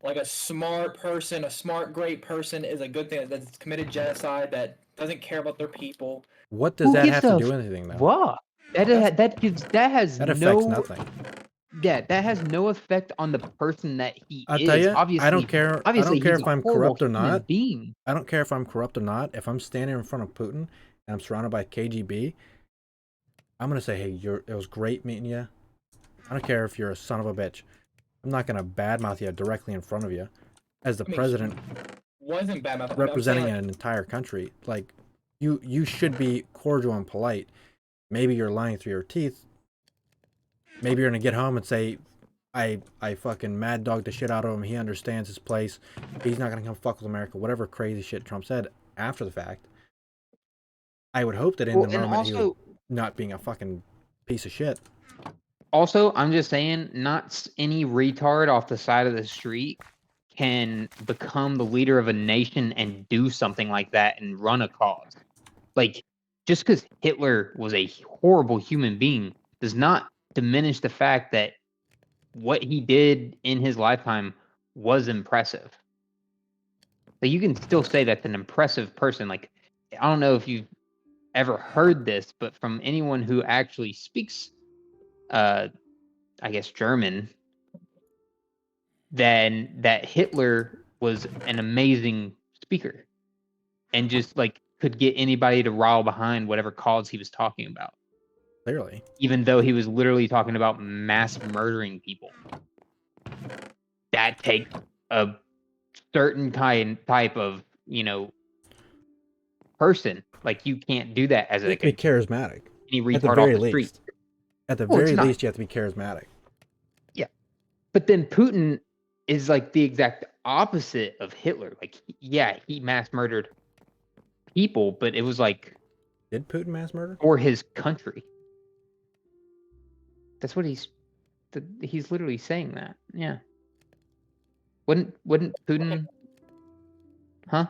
S2: like a smart person, a smart great person is a good thing that's committed genocide, that doesn't care about their people?
S1: What does
S3: Who
S1: that
S3: gives
S1: have to
S3: a
S1: do with anything, though?
S3: What? That has
S1: That affects
S3: no.
S1: nothing.
S3: Yeah, that has no effect on the person that he
S1: I'll
S3: is.
S1: tell you,
S3: Obviously,
S1: I don't care. I
S3: Obviously,
S1: don't care
S3: he's
S1: if
S3: a
S1: I'm
S3: horrible
S1: corrupt or
S3: human
S1: not.
S3: being.
S1: I don't care if I'm corrupt or not. If I'm standing in front of Putin and I'm surrounded by KGB, I'm gonna say, "Hey, it was great meeting you." I don't care if you're a son of a bitch. I'm not gonna badmouth you directly in front of you, as the
S2: I mean,
S1: president
S2: Wasn't bad.
S1: representing an entire country. Like, you should be cordial and polite. Maybe you're lying through your teeth. Maybe you're gonna get home and say, I fucking mad dog the shit out of him. He understands his place. He's not gonna come fuck with America." Whatever crazy shit Trump said after the fact. I would hope that in the
S3: And
S1: moment he was
S3: also,
S1: not being a fucking piece of shit.
S3: I'm just saying, not any retard off the side of the street can become the leader of a nation and do something like that and run a cause. Like, just because Hitler was a horrible human being does not diminish the fact that what he did in his lifetime was impressive. Like, you can still say that's an impressive person. Like, I don't know if you've ever heard this, but from anyone who actually speaks, I guess, German, then that Hitler was an amazing speaker and just like could get anybody to rile behind whatever cause he was talking about,
S1: Clearly.
S3: even though he was literally talking about mass murdering people. That takes a certain type of, person. Like, you can't do that as
S1: You have
S3: like
S1: to be charismatic.
S3: any
S1: At the
S3: retard off
S1: very
S3: the street.
S1: least. At the
S3: Well, it's
S1: very
S3: not.
S1: least, you have to be charismatic.
S3: Yeah. But then Putin is like the exact opposite of Hitler. Like, yeah, he mass murdered people, but it was like
S1: Did Putin mass murder?
S3: for his country. That's what he's literally saying that. Yeah. Wouldn't Putin? Huh?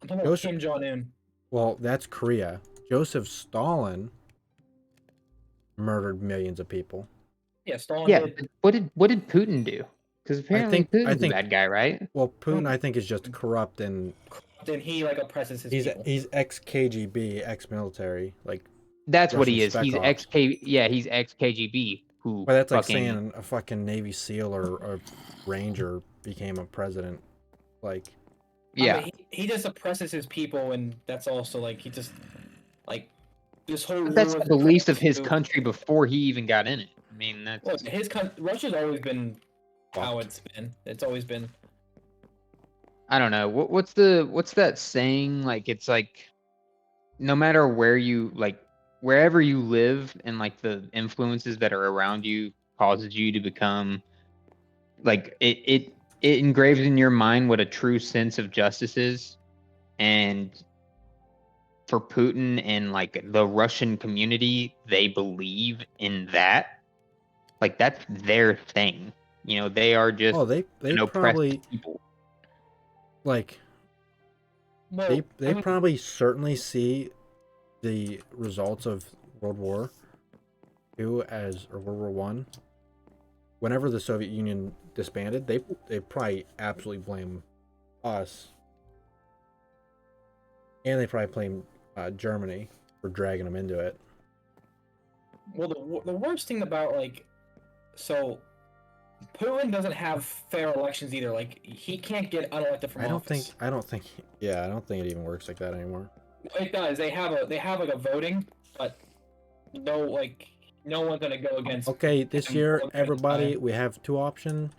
S2: I'm talking about
S1: Joseph-
S2: Kim Jong Un.
S1: Well, that's Korea. Joseph Stalin murdered millions of people.
S2: Yeah, Stalin
S3: Yeah.
S2: did.
S3: But what did Putin do? Because apparently Putin's a
S1: think-
S3: bad guy, right?
S1: Well, Putin, I think, is just corrupt and
S2: Then he like oppresses his
S1: he's
S2: people.
S1: he's ex KGB, ex military. Like,
S3: That's what
S1: Russian
S3: he is.
S1: spec
S3: He's
S1: ops.
S3: he's ex KGB. Who?
S1: but that's like
S3: fucking,
S1: saying a fucking Navy SEAL or a Ranger became a president. Like,
S3: Yeah.
S2: I mean, he just oppresses his people, and that's also like he just like this whole.
S3: But that's
S2: war
S3: the least of his
S2: to-
S3: country before he even got in it. I mean, that's
S2: Look, Russia's always been how it's been. It's always been.
S3: I don't know. What's that saying? Like, it's like no matter where you like wherever you live and like the influences that are around you causes you to become like it engraves in your mind what a true sense of justice is. And for Putin and like the Russian community, they believe in that. Like, that's their thing. They are just
S1: oh, they
S3: an oppressed
S1: probably
S3: people.
S1: like
S2: Well,
S1: they
S2: I mean,
S1: probably certainly see the results of World War II or World War One. Whenever the Soviet Union disbanded, they probably absolutely blame us, and they probably blame Germany for dragging them into it.
S2: well, the worst thing about so Putin doesn't have fair elections either. Like he can't get unelected from
S1: I don't
S2: office.
S1: think it even works like that anymore.
S2: It does. They have like a voting, but no one's gonna go against.
S1: Okay, this year, everybody, we have two options: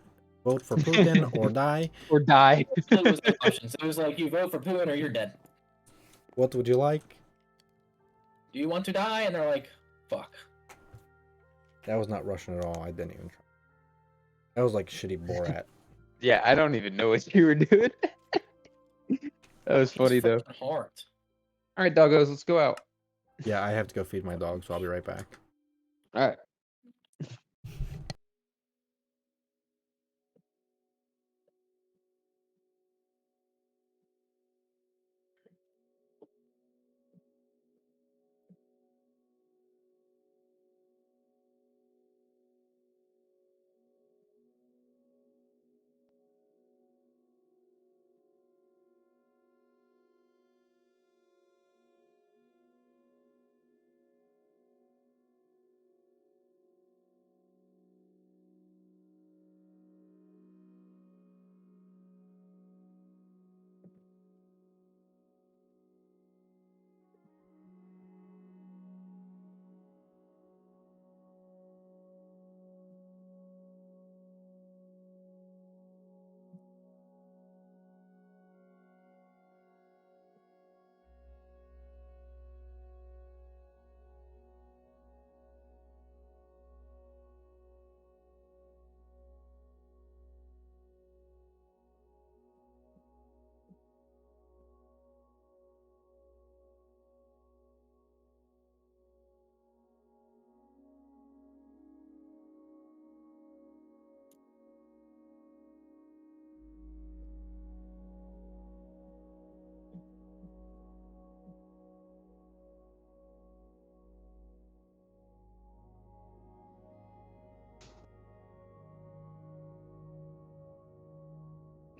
S1: vote for Putin or die.
S3: Or die.
S2: It was no options. It was like you vote for Putin or you're dead.
S1: What would you like?
S2: Do you want to die? And they're like, fuck.
S1: That was not Russian at all. I didn't even try. That was like shitty Borat.
S3: Yeah, I don't even know what you were doing. That was funny
S2: It's
S3: though.
S2: fucking hard.
S3: All right, doggos, let's go out.
S1: Yeah, I have to go feed my dog, so I'll be right back.
S3: All right.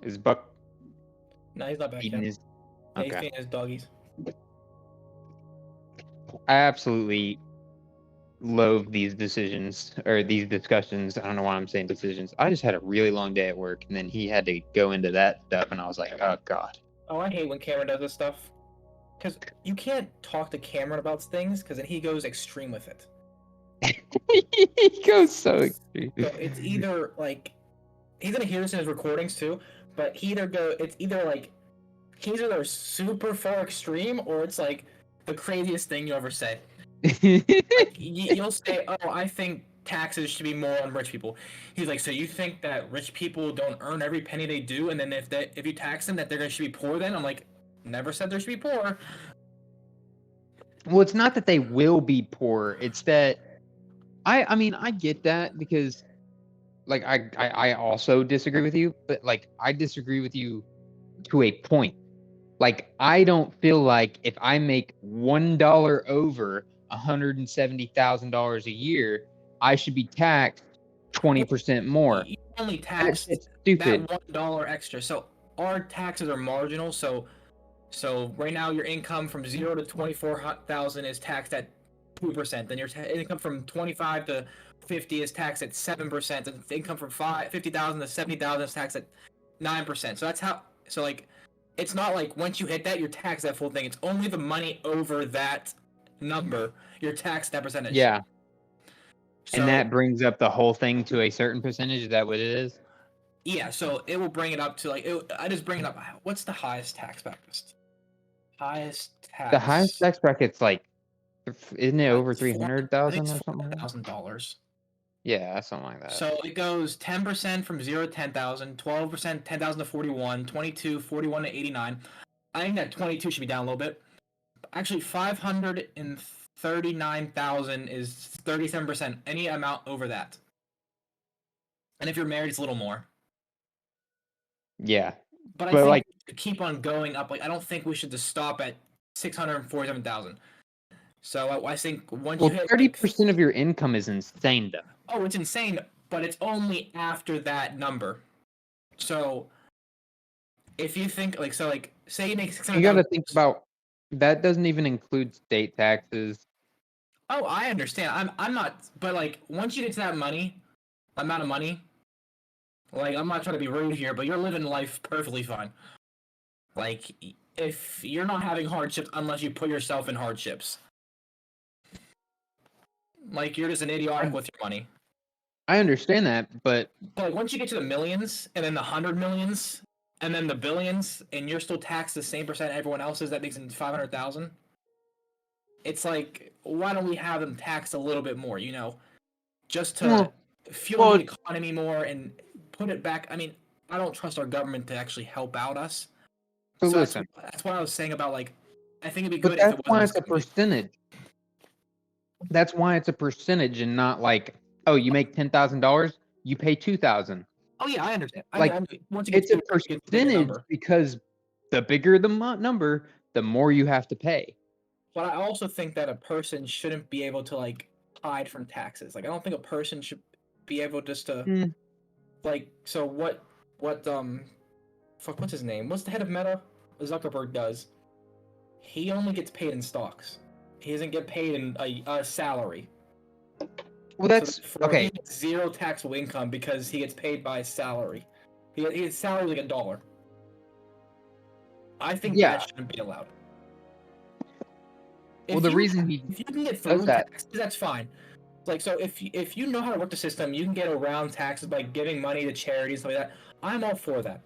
S3: Is Buck
S2: No, he's not back
S3: eating
S2: yet.
S3: his?
S2: Yeah, he's
S3: Okay.
S2: feeding his doggies.
S3: I absolutely loathe these decisions or these discussions. I don't know why I'm saying decisions. I just had a really long day at work, and then he had to go into that stuff, and I was like, oh god.
S2: Oh, I hate when Cameron does this stuff. Because you can't talk to Cameron about things, because then he goes extreme with it.
S3: He goes so extreme.
S2: So it's either like he's gonna hear this in his recordings too, but it's either like he's either super far extreme or it's like the craziest thing you ever say. Like you'll say, "Oh, I think taxes should be more on rich people." He's like, "So you think that rich people don't earn every penny they do, and then if you tax them, that should be poor?" Then I'm like, "Never said they should be poor."
S3: Well, it's not that they will be poor. It's that I mean, I get that because like I also disagree with you, but like I disagree with you to a point. Like I don't feel like if I make $1 over $170,000 a year, I should be taxed 20% more.
S2: You only
S3: That
S2: tax
S3: shit's stupid.
S2: that $1 extra. So our taxes are marginal. So right now your income from 0 to 24,000 is taxed at 2%. Then your income from 25 to 50 is taxed at 7%. And income from 50,000 to 70,000 is taxed at 9%. So that's how. So like, it's not like once you hit that, you're taxed that full thing. It's only the money over that number you're taxed that percentage.
S3: Yeah.
S2: So,
S3: And that brings up the whole thing to a certain percentage. Is that what it is?
S2: yeah, so it will bring it up to like I just bring it up. What's the highest tax bracket? Highest tax.
S3: The highest tax bracket's like, isn't it over
S2: I think
S3: 300,000 or
S2: it's
S3: something? Like that?
S2: $400,000.
S3: Yeah, something like that.
S2: So it goes 10% from 0 to 10,000, 12% 10,000 to 41, 22 41 to 89. I think that 22 should be down a little bit. Actually, 539,000 is 37%. Any amount over that. And if you're married, it's a little more.
S3: Yeah.
S2: But I
S3: But,
S2: think
S3: like-
S2: to keep on going up. Like I don't think we should just stop at 647,000. So I think once
S3: Well,
S2: you hit
S3: 30% of your income is insane, though.
S2: oh, it's insane, but it's only after that number. So if you think like say you make 600,000.
S3: You got to think about that. Doesn't even include state taxes.
S2: Oh, I understand. I'm not, but like once you get to that amount of money, like I'm not trying to be rude here, but you're living life perfectly fine. Like if you're not having hardships unless you put yourself in hardships. Like you're just an idiotic with your money.
S3: I understand that, but
S2: But like once you get to the millions and then the 100 millions and then the billions and you're still taxed the same percent everyone else is, that makes it 500,000. It's like why don't we have them taxed a little bit more? Just to fuel the economy more and put it back. I mean, I don't trust our government to actually help out us.
S3: So
S2: So
S3: listen.
S2: that's what I was saying about like I think it'd be
S3: But
S2: good
S3: that's
S2: if it
S3: why
S2: wasn't
S3: it's a percentage. That's why it's a percentage and not like, oh, you make $10,000, you pay $2,000.
S2: Oh yeah, I understand.
S3: Like,
S2: once you get
S3: It's a
S2: to it, you get the bigger
S3: percentage
S2: number.
S3: because the bigger the number, the more you have to pay.
S2: But I also think that a person shouldn't be able to like hide from taxes. Like I don't think a person should be able just to like. So what's his name? What's the head of Meta? Zuckerberg does. He only gets paid in stocks. He doesn't get paid in a salary.
S3: Well, that's
S2: So
S3: okay.
S2: He gets zero taxable income because he gets paid by salary. He gets salary like $1. I think
S3: Yeah.
S2: that shouldn't be allowed.
S3: Well,
S2: If
S3: the
S2: you-
S3: reason he
S2: if you can get
S3: does
S2: through
S3: that-
S2: taxes, that's fine. Like so, if you know how to work the system, you can get around taxes by giving money to charities, stuff like that. I'm all for that.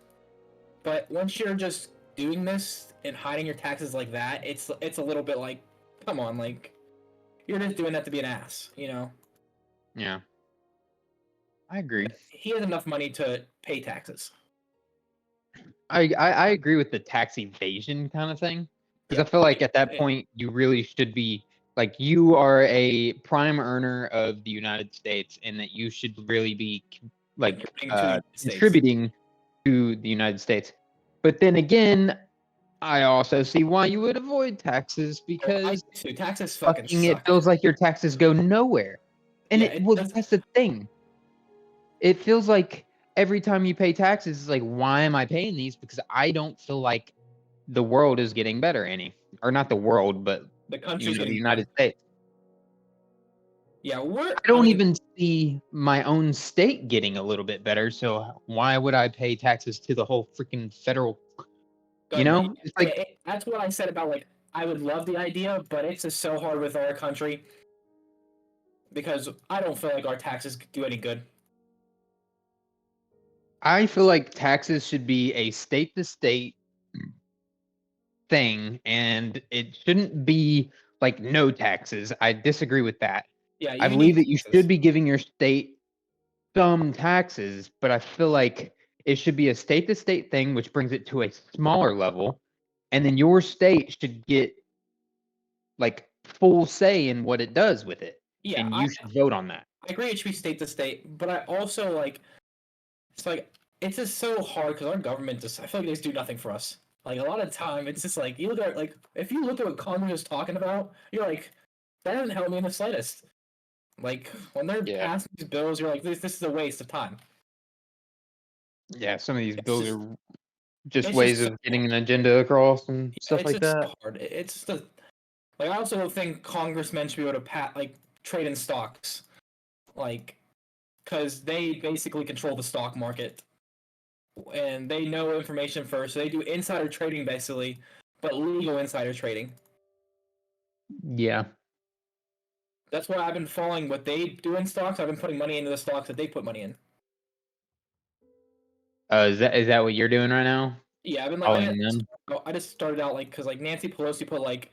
S2: But once you're just doing this and hiding your taxes like that, it's a little bit like, come on, like you're just doing that to be an ass,
S3: Yeah. I agree.
S2: He has enough money to pay taxes.
S3: I agree with the tax evasion kind of thing. Because I feel like at that point, you really should be like, you are a prime earner of the United States and that you should really be like
S2: Contributing to the United States.
S3: contributing to the United States. But then again, I also see why you would avoid taxes because
S2: Taxes fucking
S3: fucking
S2: suck.
S3: it feels like your taxes go nowhere. And
S2: Yeah, it
S3: well,
S2: does-
S3: that's the thing. It feels like every time you pay taxes, it's like, why am I paying these? Because I don't feel like the world is getting better any, or not the world, but
S2: The
S3: you
S2: country's
S3: know, the
S2: getting
S3: United States.
S2: Yeah,
S3: I don't even see my own state getting a little bit better. So why would I pay taxes to the whole freaking federal? You
S2: government.
S3: know, it's like
S2: That's what I said about like I would love the idea, but it's just so hard with our country because I don't feel like our taxes do any good.
S3: I feel like taxes should be a state to state thing, and it shouldn't be like no taxes. I disagree with that.
S2: Yeah,
S3: I
S2: you
S3: believe
S2: need
S3: that you
S2: taxes.
S3: should be giving your state some taxes, but I feel like it should be a state to state thing, which brings it to a smaller level. And then your state should get like full say in what it does with it.
S2: Yeah,
S3: And
S2: I
S3: you should vote on that.
S2: agree it should be state to state, but I also like it's just so hard because our government just I feel like they just do nothing for us. Like a lot of time, it's just like you look at like if you look at what Congress is talking about, you're like that doesn't help me in the slightest. Like when they're
S3: Yeah.
S2: passing these bills, you're like this is a waste of time.
S3: Yeah, some of these
S2: It's
S3: bills
S2: just-
S3: are just
S2: it's
S3: ways
S2: just
S3: of getting an agenda across and stuff
S2: it's
S3: like
S2: just
S3: that.
S2: so hard. It's just like I also don't think congressmen should be able to like trade in stocks, like because they basically control the stock market and they know information first. So they do insider trading basically, but legal insider trading.
S3: Yeah.
S2: That's why I've been following what they do in stocks. I've been putting money into the stocks that they put money in.
S3: Is that what you're doing right now?
S2: Yeah, I've been
S3: Following them?
S2: I just started out like because like Nancy Pelosi put like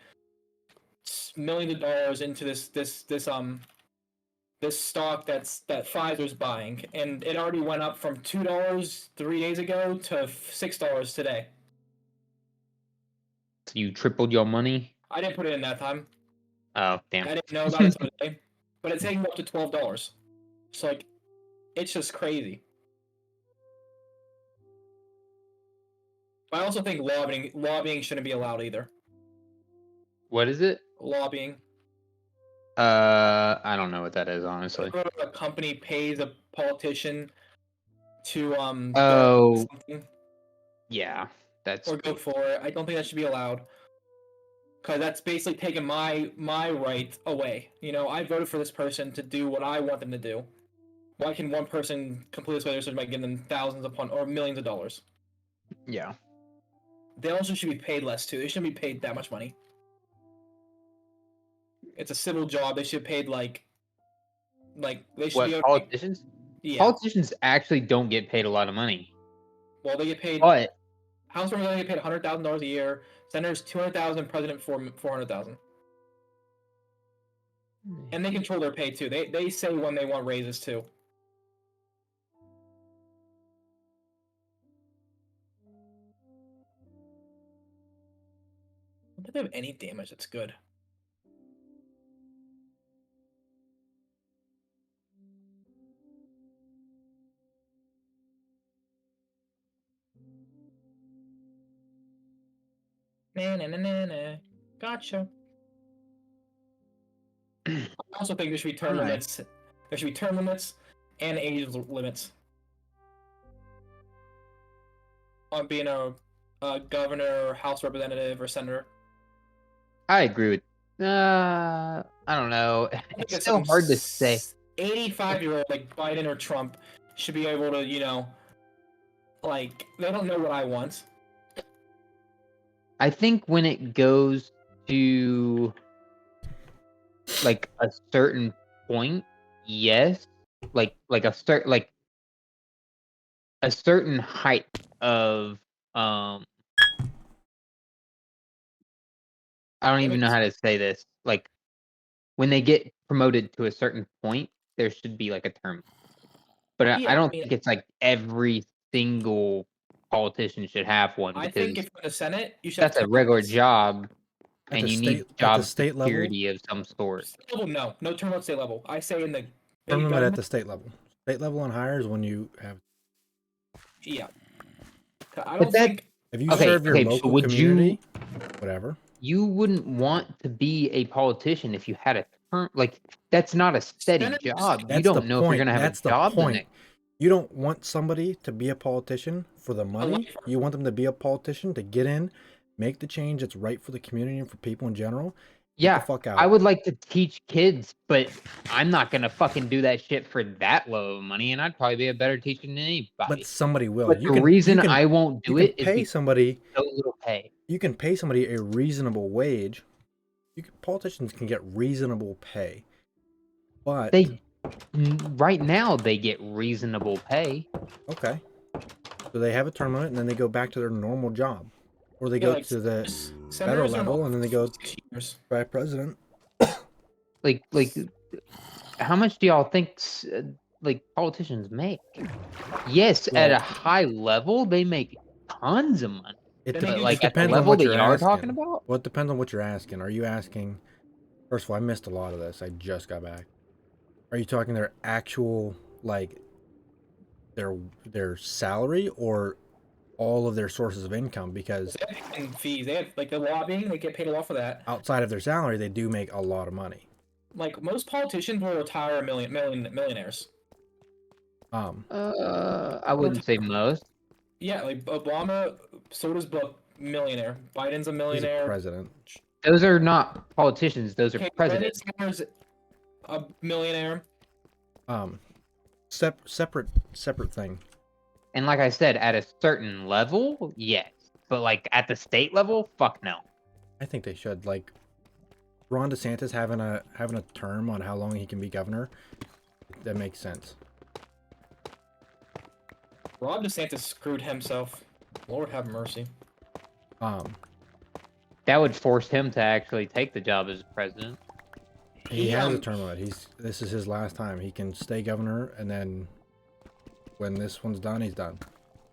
S2: millions of dollars into this stock that Pfizer's buying, and it already went up from $2 3 days ago to $6 today.
S3: So you tripled your money?
S2: I didn't put it in that time.
S3: Oh, damn.
S2: I didn't know about it today, but it's taking up to $12. So like, it's just crazy. I also think lobbying shouldn't be allowed either.
S3: What is it?
S2: Lobbying.
S3: I don't know what that is, honestly.
S2: A company pays a politician to
S3: Oh,
S2: go something
S3: yeah. That's
S2: or go for it. I don't think that should be allowed. Because that's basically taking my right away. You know, I voted for this person to do what I want them to do. Why can one person completely sway their decision by giving them thousands upon or millions of dollars?
S3: yeah.
S2: They also should be paid less too. They shouldn't be paid that much money. It's a civil job. They should be paid like they should
S3: What,
S2: be able
S3: politicians?
S2: yeah.
S3: Politicians actually don't get paid a lot of money.
S2: Well, they get paid.
S3: But
S2: House Representatives get paid $100,000 a year. Senators $200,000. President $400,000. And they control their pay too. They say when they want raises too. I don't think they have any damage that's good. Na. Gotcha. I also think there should be term
S3: Alright.
S2: limits. There should be term limits and age limits on being a governor, House representative, or senator.
S3: I agree with. I don't know. It's so hard to say.
S2: 85-year-old like Biden or Trump should be able to, you know, like they don't know what I want.
S3: I think when it goes to like a certain point, yes, like a certain height of I don't even know how to say this. Like when they get promoted to a certain point, there should be like a term. But
S2: Yeah,
S3: I don't
S2: I mean-
S3: think it's like every single politician should have one
S2: I
S3: because
S2: think if you're in the Senate, you should.
S3: that's
S2: have
S3: a
S2: term
S3: regular
S2: limits.
S3: job
S1: At
S3: and
S1: the
S3: you
S1: state-
S3: need
S1: at the
S3: job
S1: state level?
S3: security of some sort.
S2: State level, no, no term limit, state level. I say in the
S1: Term limit at
S2: government,
S1: the state level. State level and higher is when you have.
S2: yeah. I
S3: But
S2: don't
S3: that-
S2: think.
S1: If you
S3: Okay,
S1: serve your
S3: okay, so
S1: local
S3: would
S1: community, whatever.
S3: You wouldn't want to be a politician if you had a term like that's not a steady
S2: Senators-
S3: job. You
S1: That's
S3: don't
S1: the
S3: know if you're
S1: point.
S3: gonna have
S1: That's
S3: a
S1: the
S3: job the
S1: point.
S3: next.
S1: You don't want somebody to be a politician for the money.
S2: lifer.
S1: You want them to be a politician to get in, make the change that's right for the community and for people in general. Get
S3: Yeah,
S1: the fuck out.
S3: I would like to teach kids, but I'm not gonna fucking do that shit for that low of money, and I'd probably be a better teacher than anybody.
S1: But somebody will.
S3: But the reason I won't do
S1: you can
S3: it is
S1: pay
S3: because
S1: somebody.
S3: so little pay.
S1: You can pay somebody a reasonable wage. Politicians can get reasonable pay, but
S3: Right now they get reasonable pay.
S1: okay. So they have a term limit, and then they go back to their normal job, or they
S2: Yeah,
S1: go
S2: like,
S1: to the
S2: senators
S1: federal
S2: are
S1: level, and then they go
S2: 6 years.
S1: by president.
S3: Like, how much do y'all think like politicians make? Yes, at
S1: Well-
S3: a high level, they make tons of money.
S1: It,
S2: Then
S1: de-
S2: you
S3: But
S2: just
S3: like
S1: it
S3: at the
S1: depends on
S3: level
S1: what
S3: that
S1: you're
S3: y'all are
S1: asking.
S3: talking about,
S1: Well, it depends on what you're asking. Are you asking? First of all, I missed a lot of this. I just got back. Are you talking their actual like their salary or all of their sources of income? Because
S2: They have paying fees. They have like the lobbying. They get paid a lot for that.
S1: outside of their salary, they do make a lot of money.
S2: Like most politicians will retire millionaires.
S3: I wouldn't say most.
S2: Yeah, like Obama, so does Bush, millionaire. Biden's a
S1: He's a
S2: millionaire.
S1: president.
S3: Those are not politicians. Those are
S2: Okay,
S3: presidents.
S2: Bernie Sanders, a millionaire.
S1: Separate thing.
S3: And like I said, at a certain level, yes. But like at the state level, fuck no.
S1: I think they should. Like Ron DeSantis having a term on how long he can be governor. That makes sense.
S2: Ron DeSantis screwed himself. Lord have mercy.
S3: That would force him to actually take the job as president.
S1: He has a term limit. This is his last time. He can stay governor, and then when this one's done, he's done.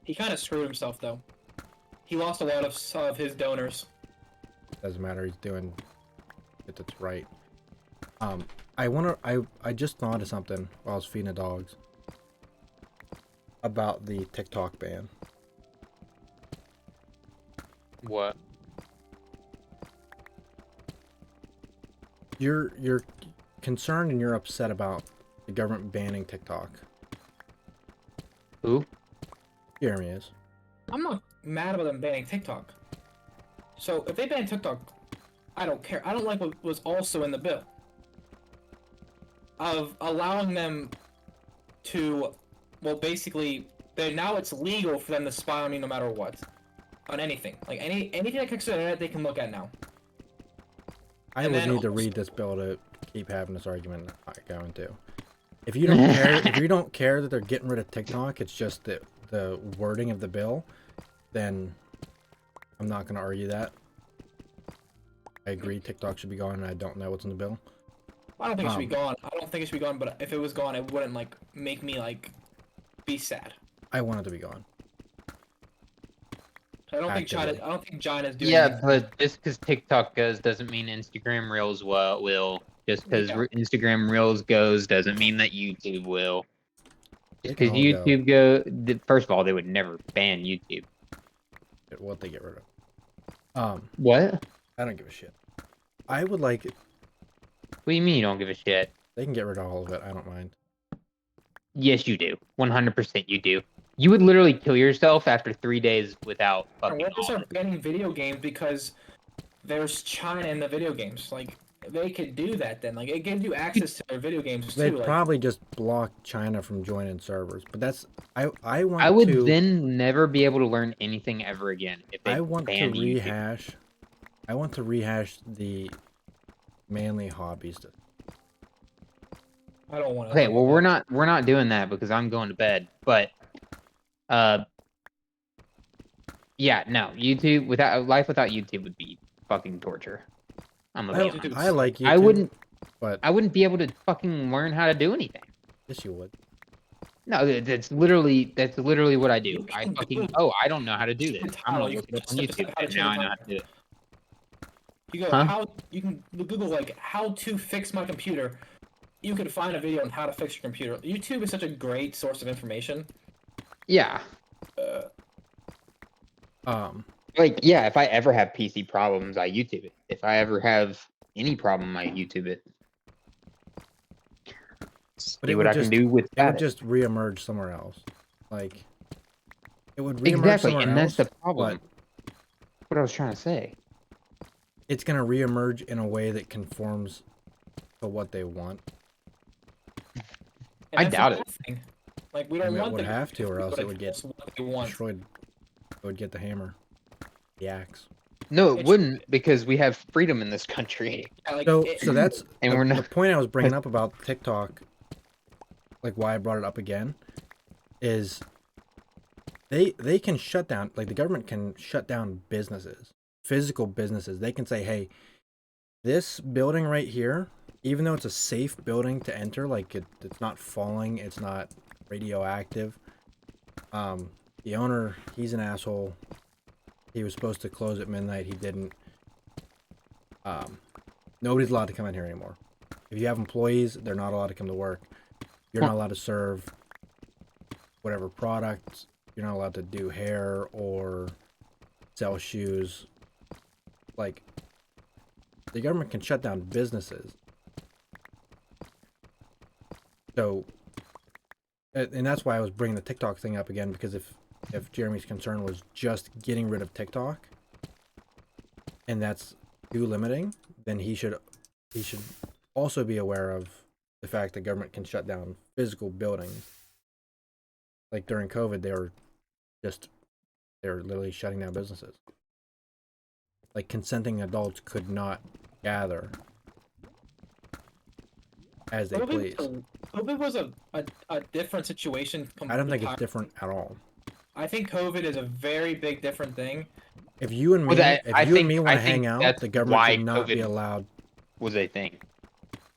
S2: He kind of screwed himself though. He lost a lot of his donors.
S1: Doesn't matter. He's doing it. That's right. I just thought of something while I was feeding the dogs about the TikTok ban.
S3: What?
S1: You're concerned and you're upset about the government banning TikTok.
S3: Who?
S1: Jeremy is.
S2: I'm not mad about them banning TikTok. So if they ban TikTok, I don't care. I don't like what was also in the bill of allowing them to, well, basically, now it's legal for them to spy on you no matter what, on anything. Like anything that clicks to the internet, they can look at now.
S1: I
S2: And
S1: would
S2: then
S1: need to
S2: also-
S1: read this bill to keep having this argument. I'm not going to. If you don't care, if you don't care that they're getting rid of TikTok, it's just the wording of the bill, then I'm not going to argue that. I agree TikTok should be gone, and I don't know what's in the bill.
S2: I don't think it should be gone. I don't think it should be gone. But if it was gone, it wouldn't like make me like be sad.
S1: I want it to be gone.
S2: I don't think China.
S1: Actively.
S2: I don't think China's doing.
S3: Yeah,
S2: anything.
S3: but just because TikTok goes doesn't mean Instagram Reels will. Just because
S2: Yeah.
S3: Instagram Reels goes doesn't mean that YouTube will.
S1: They
S3: Just
S1: can
S3: because
S1: all go.
S3: YouTube first of all, they would never ban YouTube.
S1: What they get rid of.
S3: What?
S1: I don't give a shit. I would like it.
S3: What do you mean you don't give a shit?
S1: They can get rid of all of it. I don't mind.
S3: Yes, you do. 100% you do. You would literally kill yourself after 3 days without
S2: Or
S3: fucking
S2: what if they
S3: on
S2: start
S3: it.
S2: banning video games because there's China in the video games? Like they could do that then. Like it gives you access to their video games
S1: They'd
S2: too. Like,
S1: probably just block China from joining servers, but that's I want.
S3: I would
S1: to,
S3: then never be able to learn anything ever again if they
S1: I want to
S3: banned YouTube.
S1: rehash. I want to rehash the manly hobbies.
S2: I don't want to.
S3: Okay, well we're not doing that because I'm going to bed. But yeah, no, YouTube without life without YouTube would be fucking torture. I'm gonna be honest.
S1: I like YouTube.
S3: I
S1: but
S3: wouldn't be able to fucking learn how to do anything.
S1: yes, you would.
S3: No, that's literally what I do.
S2: You
S3: I
S2: can
S3: fucking
S2: do-
S3: I don't know how to do this. I'm gonna
S2: You
S3: look it
S2: can
S3: up on
S2: just
S3: YouTube
S2: how to
S3: and now I
S2: change
S3: know how to do it.
S2: You go
S3: Huh?
S2: how you can Google like how to fix my computer. You can find a video on how to fix your computer. YouTube is such a great source of information.
S3: Yeah. Like, yeah, if I ever have PC problems, I YouTube it. If I ever have any problem, I YouTube it.
S1: But
S3: See
S1: it
S3: what
S1: would
S3: I can
S1: just-
S3: do with
S1: It would
S3: that.
S1: just reemerge somewhere else. Like, it would reemerge
S3: Exactly,
S1: somewhere
S3: and
S1: else.
S3: that's the problem.
S1: But
S3: What I was trying to say.
S1: it's gonna reemerge in a way that conforms to what they want.
S2: And
S3: I
S2: that's the
S3: doubt it.
S2: bad thing. Like we
S1: I
S2: don't
S1: mean, it
S2: want
S1: would
S2: the
S1: have to, or else
S2: but
S1: it would get
S2: it's what they want.
S1: destroyed. It would get the hammer, the axe.
S3: No, it
S2: It's-
S3: wouldn't, because we have freedom in this country.
S2: Yeah, like,
S1: So that's
S3: And
S1: the,
S3: we're
S1: the
S3: not-
S1: point I was bringing up about TikTok. Like why I brought it up again, is they can shut down, like the government can shut down businesses, physical businesses. They can say, hey, this building right here, even though it's a safe building to enter, like it's not falling, it's not radioactive. The owner, he's an asshole. He was supposed to close at midnight. He didn't. Nobody's allowed to come in here anymore. If you have employees, they're not allowed to come to work. You're not allowed to serve whatever products. You're not allowed to do hair or sell shoes. Like, the government can shut down businesses. So, and that's why I was bringing the TikTok thing up again, because if Jeremy's concern was just getting rid of TikTok, and that's too limiting, then he should also be aware of the fact that government can shut down physical buildings. Like during COVID, they were literally shutting down businesses. Like consenting adults could not gather as they please.
S2: COVID was a different situation.
S1: I don't think it's different at all.
S2: I think COVID is a very big different thing.
S1: If you and me,
S3: Well, I
S1: if you and
S3: think-
S1: me
S3: I
S1: want to
S3: think
S1: hang out,
S3: that's
S1: the government
S3: why
S1: should not be
S3: COVID
S1: allowed.
S3: Was a thing.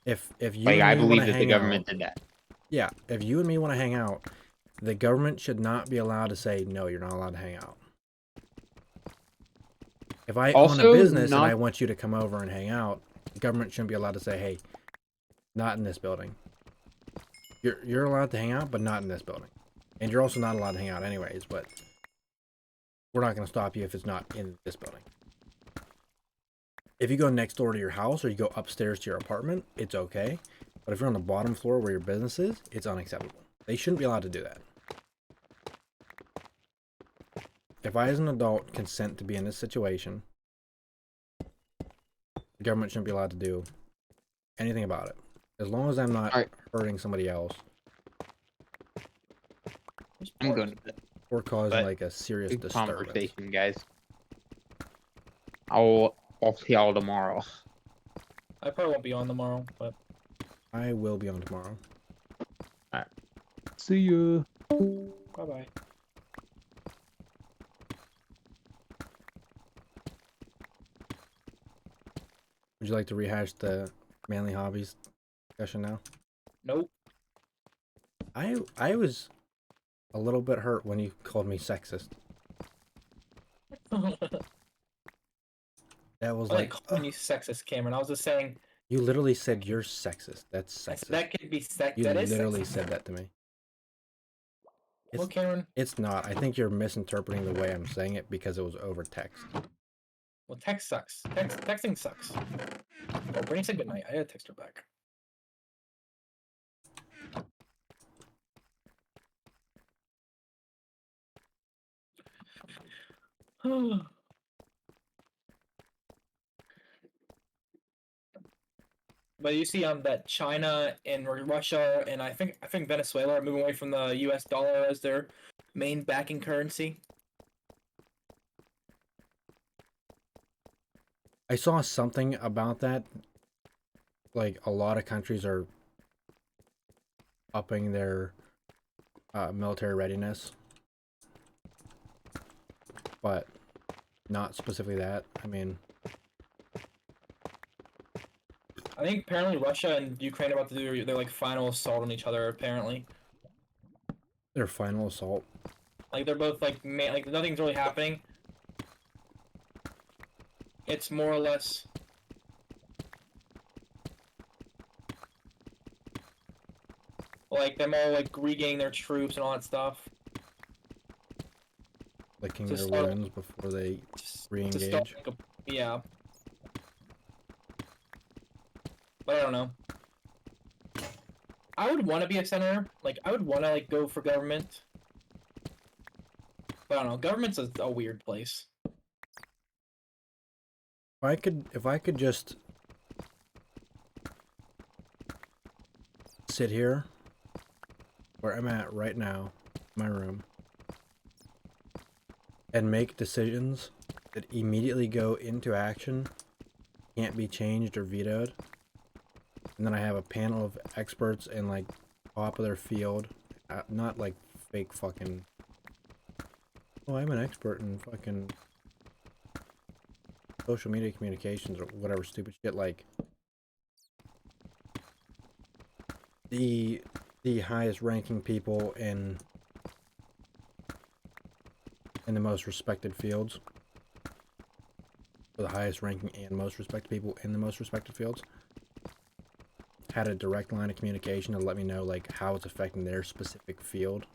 S1: If you
S3: Like,
S1: and
S3: I
S1: me
S3: believe
S1: wanna
S3: that the
S1: hang
S3: government
S1: out,
S3: did that.
S1: yeah, if you and me want to hang out, the government should not be allowed to say, no, you're not allowed to hang out. If I own a
S3: Also,
S1: business and
S3: not-
S1: I want you to come over and hang out, the government shouldn't be allowed to say, hey, not in this building. You're allowed to hang out, but not in this building. And you're also not allowed to hang out anyways, but we're not going to stop you if it's not in this building. If you go next door to your house or you go upstairs to your apartment, it's okay. But if you're on the bottom floor where your business is, it's unacceptable. They shouldn't be allowed to do that. If I, as an adult, consent to be in this situation, the government shouldn't be allowed to do anything about it. As long as I'm not
S3: Alright.
S1: hurting somebody else
S3: I'm going to bed.
S1: or causing
S3: But
S1: like a serious
S3: Good
S1: disturbance.
S3: conversation, guys. I'll see y'all tomorrow.
S2: I probably won't be on tomorrow, but
S1: I will be on tomorrow.
S3: See ya.
S2: bye bye.
S1: Would you like to rehash the manly hobbies discussion now?
S2: Nope.
S1: I was a little bit hurt when you called me sexist. That was
S2: I
S1: like,
S2: like calling you sexist, Cameron. I was just saying
S1: you literally said you're sexist. That's sexist.
S2: that could be sex.
S1: You
S2: That is
S1: literally
S2: sexist.
S1: said that to me.
S2: Well, Cameron.
S1: It's not. I think you're misinterpreting the way I'm saying it because it was over text.
S2: Well, text sucks. Texting sucks. Oh, Brittany said goodnight. I gotta text her back. But you see, that China and Russia and I think Venezuela are moving away from the U.S. dollar as their main backing currency.
S1: I saw something about that. Like a lot of countries are upping their military readiness, but not specifically that. I mean,
S2: I think apparently Russia and Ukraine are about to do their like final assault on each other. Apparently,
S1: their final assault.
S2: like they're both like nothing's really happening. It's more or less. Like them all like regaining their troops and all that stuff.
S1: Licking
S2: To
S1: their
S2: start-
S1: wounds before they
S2: To
S1: re-engage.
S2: start, like, yeah. But I don't know. I would want to be a senator. Like, I would want to like go for government. But I don't know. Government's a weird place.
S1: If I could just sit here where I'm at right now, my room, and make decisions that immediately go into action, can't be changed or vetoed, and then I have a panel of experts in like top of their field, not like fake fucking, oh, I'm an expert in fucking social media communications or whatever stupid shit, like the highest ranking people in the most respected fields, or the highest ranking and most respected people in the most respected fields, had a direct line of communication to let me know like how it's affecting their specific field,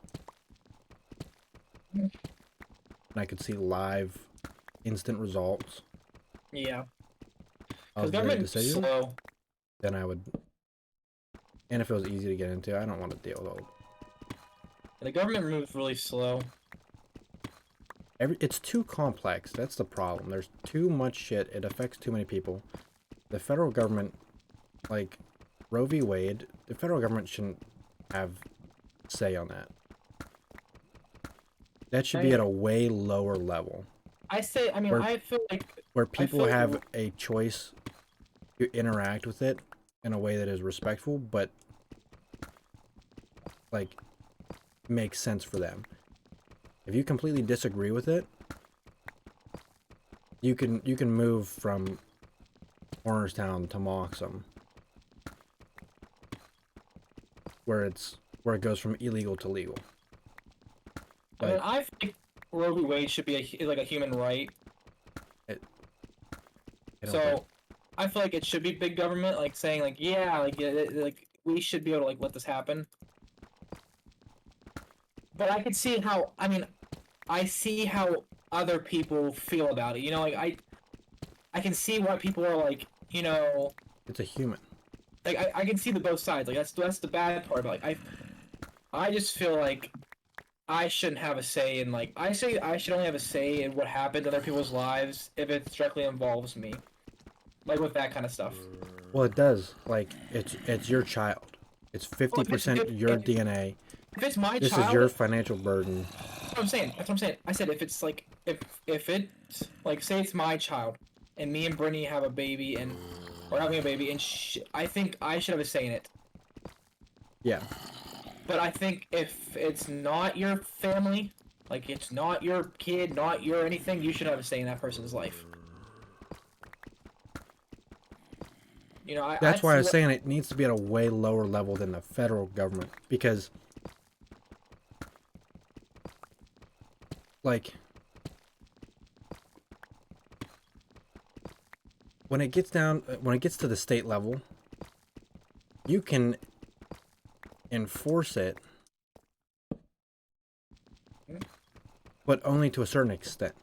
S1: and I could see live instant results
S2: Yeah.
S1: of
S2: Because
S1: their
S2: government's
S1: decision.
S2: slow.
S1: Then I would, and if it was easy to get into, I don't want to deal with all.
S2: The government moves really slow.
S1: It's too complex. That's the problem. There's too much shit. It affects too many people. The federal government, like Roe v. Wade, the federal government shouldn't have say on that. That should be at a way lower level,
S2: I mean,
S1: Where-
S2: I feel like
S1: where people
S2: feel-
S1: have a choice to interact with it in a way that is respectful, but like makes sense for them. If you completely disagree with it, you can move from Cornerstown to Moxham, where it goes from illegal to legal.
S2: I mean,
S1: Like,
S2: I think Roe v. Wade should be like a human right.
S1: I don't
S2: So
S1: think-
S2: I feel like it should be big government, like saying like, yeah, like we should be able to like let this happen. But I can see how. I mean, I see how other people feel about it. You know, like I can see why people are like, you know,
S1: it's a human.
S2: like I can see the both sides. Like that's the bad part. But like I just feel like I shouldn't have a say in like I say I should only have a say in what happened in other people's lives if it directly involves me. Like with that kind of stuff.
S1: Well, it does. Like, it's your child. It's 50%
S2: if-
S1: your
S2: if-
S1: DNA.
S2: If it's my
S1: This
S2: child,
S1: is your financial burden.
S2: that's what I'm saying. That's what I'm saying. I said if it's like if it's like say it's my child, and me and Brittany have a baby and or having a baby, and I think I should have a say in it.
S1: Yeah.
S2: But I think if it's not your family, like it's not your kid, not your anything, you should have a say in that person's life. You know,
S1: That's why I was
S2: see
S1: saying it needs to be at a way lower level than the federal government, because like when it gets to the state level, you can enforce it, but only to a certain extent.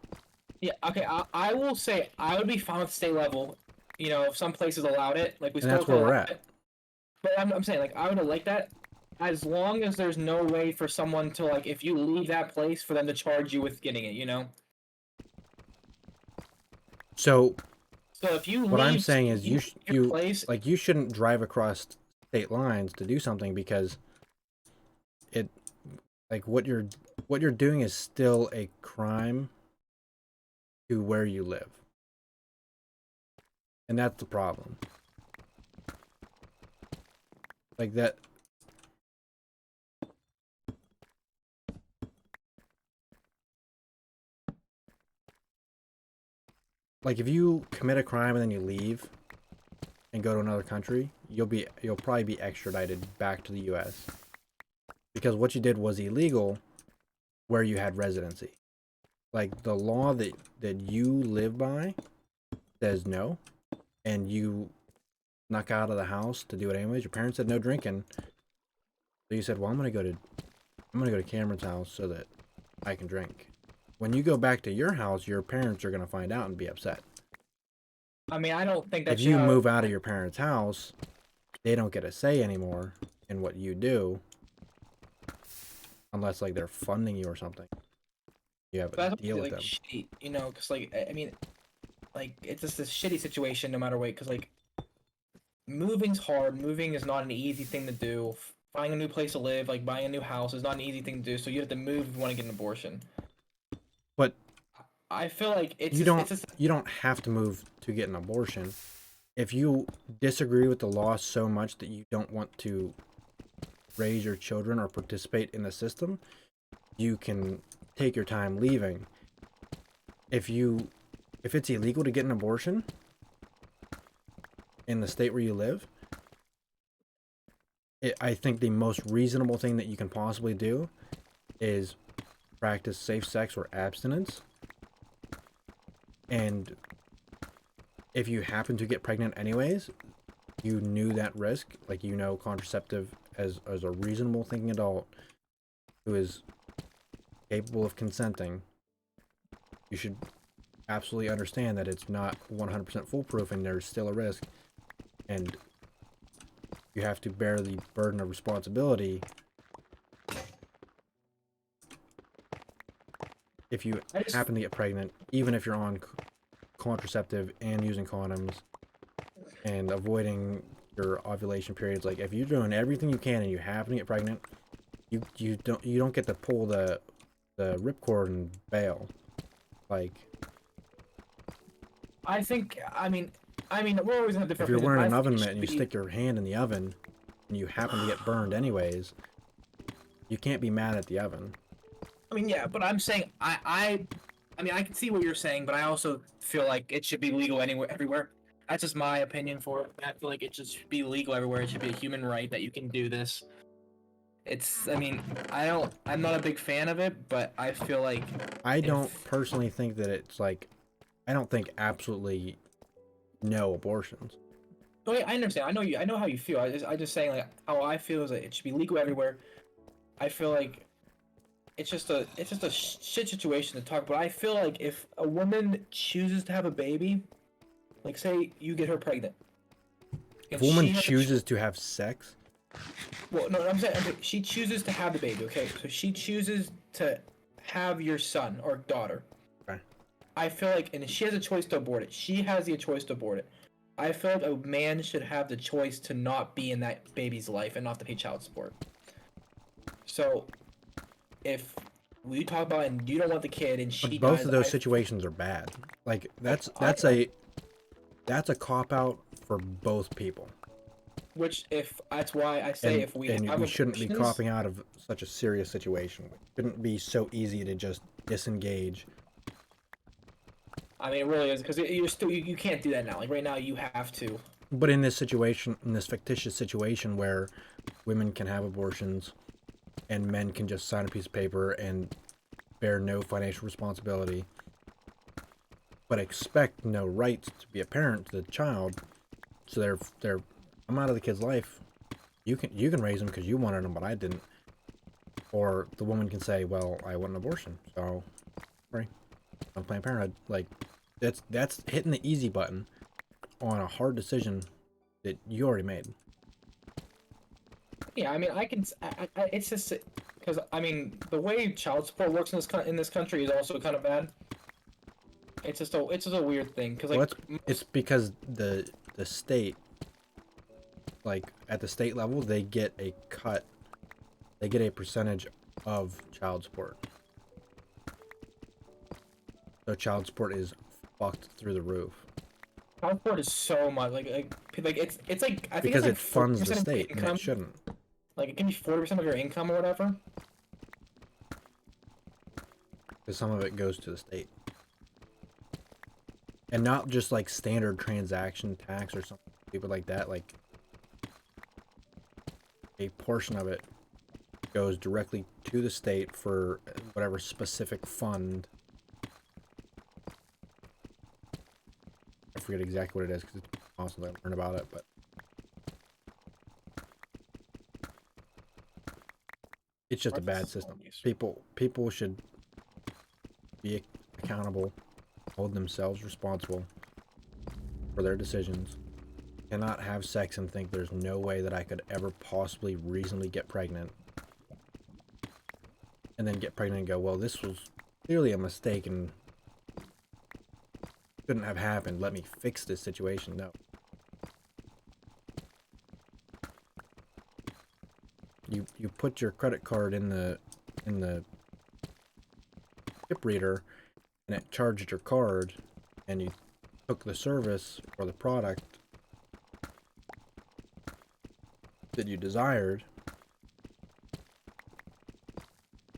S2: Yeah, okay, I will say I would be fine with state level. You know, if some places allowed it, like we
S1: And that's
S2: still
S1: where we're
S2: allow
S1: at.
S2: it. But I'm saying, like, I would like that as long as there's no way for someone to, like, if you leave that place, for them to charge you with getting it, you know?
S1: So
S2: So if you
S1: what I'm
S2: leave
S1: saying is
S2: your place,
S1: you shouldn't drive across state lines to do something, because it, like, what you're doing is still a crime to where you live. And that's the problem. Like that. Like, if you commit a crime and then you leave and go to another country, you'll probably be extradited back to the US. Because what you did was illegal where you had residency. Like, the law that you live by says no, and you snuck out of the house to do it anyways. Your parents said no drinking, so you said, well, I'm gonna go to Cameron's house so that I can drink. When you go back to your house, your parents are gonna find out and be upset.
S2: I mean, I don't think
S1: If
S2: that's
S1: you move out of your parents' house, they don't get a say anymore, in what you do, unless like they're funding you or something. You have a
S2: That's
S1: deal with
S2: like
S1: them.
S2: shitty, you know, because like I mean, like it's just this shitty situation no matter what. Because like moving's hard. Moving is not an easy thing to do. Finding a new place to live, like buying a new house, is not an easy thing to do. So you have to move if you want to get an abortion.
S1: But
S2: I feel like it's
S1: you
S2: just,
S1: don't
S2: it's just
S1: you don't have to move to get an abortion. If you disagree with the law so much that you don't want to raise your children or participate in the system, you can take your time leaving. If it's illegal to get an abortion in the state where you live, I think the most reasonable thing that you can possibly do is practice safe sex or abstinence. And if you happen to get pregnant anyways, you knew that risk, like you know contraceptive as a reasonable thinking adult who is capable of consenting, you should absolutely understand that it's not 100% foolproof and there's still a risk, and you have to bear the burden of responsibility if you happen to get pregnant, even if you're on contraceptive and using condoms and avoiding your ovulation periods. Like if you're doing everything you can and you happen to get pregnant, you don't get to pull the ripcord and bail. Like
S2: I think we're always gonna have different
S1: if you're
S2: opinions,
S1: wearing
S2: but
S1: an
S2: I
S1: oven
S2: think it
S1: mitt and you
S2: should be-
S1: stick your hand in the oven and you happen to get burned anyways, you can't be mad at the oven.
S2: I mean, yeah, but I'm saying I mean, I can see what you're saying, but I also feel like it should be legal anywhere, everywhere. That's just my opinion for it. I feel like it just should be legal everywhere. It should be a human right that you can do this. I mean, I'm not a big fan of it, but I feel like
S1: I don't
S2: if-
S1: personally think that it's like, I don't think absolutely no abortions.
S2: Oh yeah, I understand. I know how you feel. I just saying like how I feel is that it should be legal everywhere. I feel like it's just a shit situation to talk about. I feel like if a woman chooses to have a baby, like say you get her pregnant,
S1: If
S2: and
S1: a woman
S2: she has
S1: chooses to have sex,
S2: well, no, I'm saying okay, she chooses to have the baby. Okay, so she chooses to have your son or daughter.
S1: Okay.
S2: I feel like, and she has a choice to abort it. She has the choice to abort it. I feel like a man should have the choice to not be in that baby's life and not to pay child support. So, if we talk about and you don't want the kid and she
S1: but both
S2: dies,
S1: of those
S2: I-
S1: situations are bad. Like that's
S2: I-
S1: a cop out for both people.
S2: which if that's why I say
S1: And,
S2: if we
S1: and
S2: have
S1: we shouldn't be
S2: abortions-
S1: copping out of such a serious situation. It shouldn't be so easy to just disengage.
S2: I mean, it really is because you're still you can't do that now. Like right now, you have to.
S1: But in this situation, in this fictitious situation where women can have abortions and men can just sign a piece of paper and bear no financial responsibility, but expect no rights to be a parent to the child, so they're I'm out of the kid's life. You can raise them because you wanted them, but I didn't. Or the woman can say, "Well, I want an abortion, so sorry, I'm Planned Parenthood." Like that's hitting the easy button on a hard decision that you already made.
S2: Yeah, I mean, it's just because I mean the way child support works in this country is also kind of bad. It's just a weird thing because like
S1: Well, it's because the state, like at the state level, they get a cut, they get a percentage of child support. So child support is fucked through the roof
S2: child support is so much like it's like I think
S1: because
S2: it's like
S1: it funds the
S2: 40% of your
S1: state and
S2: income.
S1: it shouldn't.
S2: Like it can be 40% of your income or whatever.
S1: Because some of it goes to the state. And not just like standard transaction tax or something stupid like that. Like a portion of it goes directly to the state for whatever specific fund. I forget exactly what it is because it's awesome to learn about it, but it's just a bad system. People should be accountable, hold themselves responsible for their decisions, cannot have sex and think there's no way that I could ever possibly reasonably get pregnant. And then get pregnant and go, well, this was clearly a mistake and couldn't have happened. Let me fix this situation. No. You put your credit card in the chip reader and it charged your card and you took the service or the product that you desired,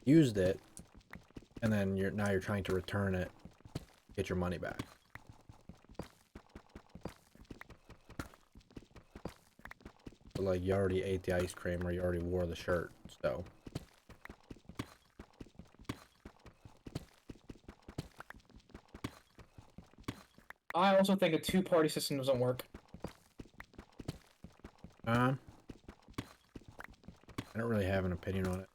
S1: used it, and then now you're trying to return it, get your money back. But like, you already ate the ice cream or you already wore the shirt, so.
S2: I also think a two-party system doesn't work.
S1: I don't really have an opinion on it.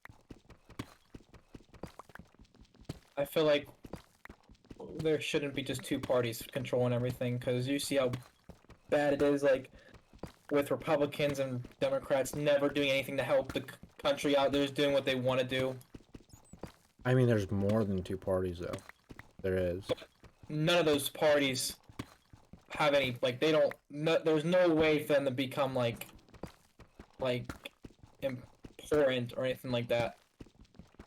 S2: I feel like there shouldn't be just two parties controlling everything, because you see how bad it is, like, with Republicans and Democrats never doing anything to help the country out. They're just doing what they want to do.
S1: I mean, there's more than two parties, though. There is.
S2: None of those parties have any, like, they don't, no, there's no way for them to become, like, important or anything like that.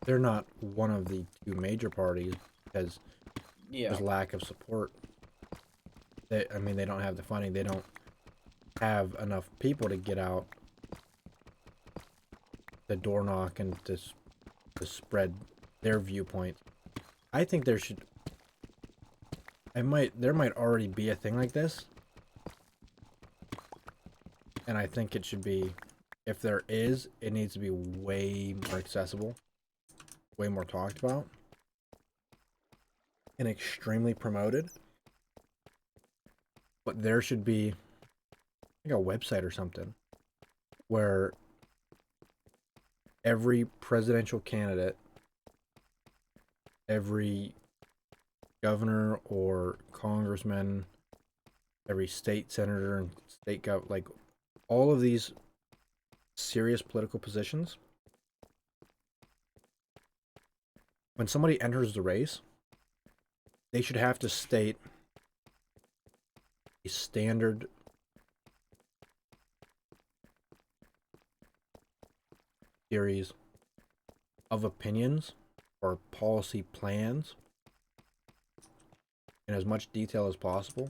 S1: They're not one of the two major parties because
S2: Yeah.
S1: there's lack of support. I mean, they don't have the funding. They don't have enough people to get out, to door knock, and to spread their viewpoint. I think there might already be a thing like this, and I think it should be, if there is, it needs to be way more accessible, way more talked about, and extremely promoted. But there should be like a website or something where every presidential candidate, every governor or congressman, every state senator and state like all of these serious political positions, when somebody enters the race, they should have to state a standard series of opinions or policy plans in as much detail as possible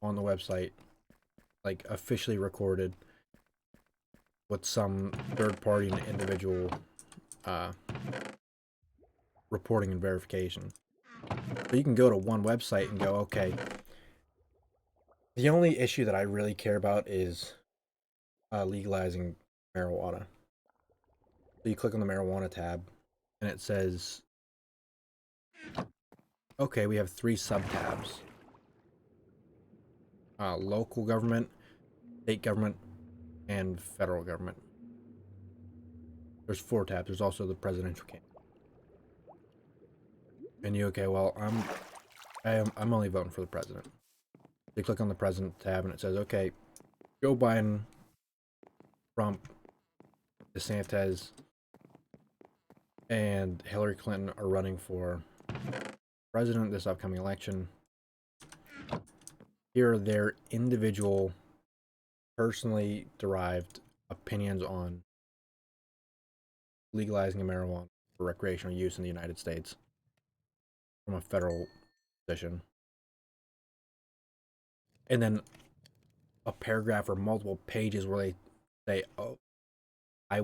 S1: on the website, like officially recorded with some third party and individual reporting and verification. So you can go to one website and go, okay, the only issue that I really care about is legalizing marijuana. So you click on the marijuana tab and it says, okay, we have 3 sub-tabs. Local government, state government, and federal government. There's 4 tabs. There's also the presidential candidate. And you, okay, well, I'm only voting for the president. You click on the president tab and it says, okay, Joe Biden, Trump, DeSantis, and Hillary Clinton are running for president this upcoming election. Here are their individual, personally derived opinions on legalizing marijuana for recreational use in the United States from a federal position. And then a paragraph or multiple pages where they say, oh, I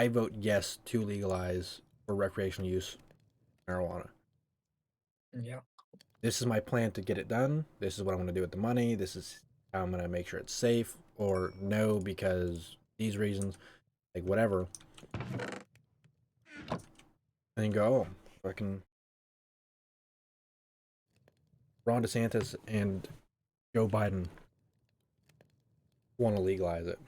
S1: vote yes to legalize for recreational use marijuana.
S2: Yeah.
S1: This is my plan to get it done. This is what I'm going to do with the money. This is how I'm going to make sure it's safe, or no, because these reasons, like whatever. And then go, oh, fucking Ron DeSantis and Joe Biden want to legalize it.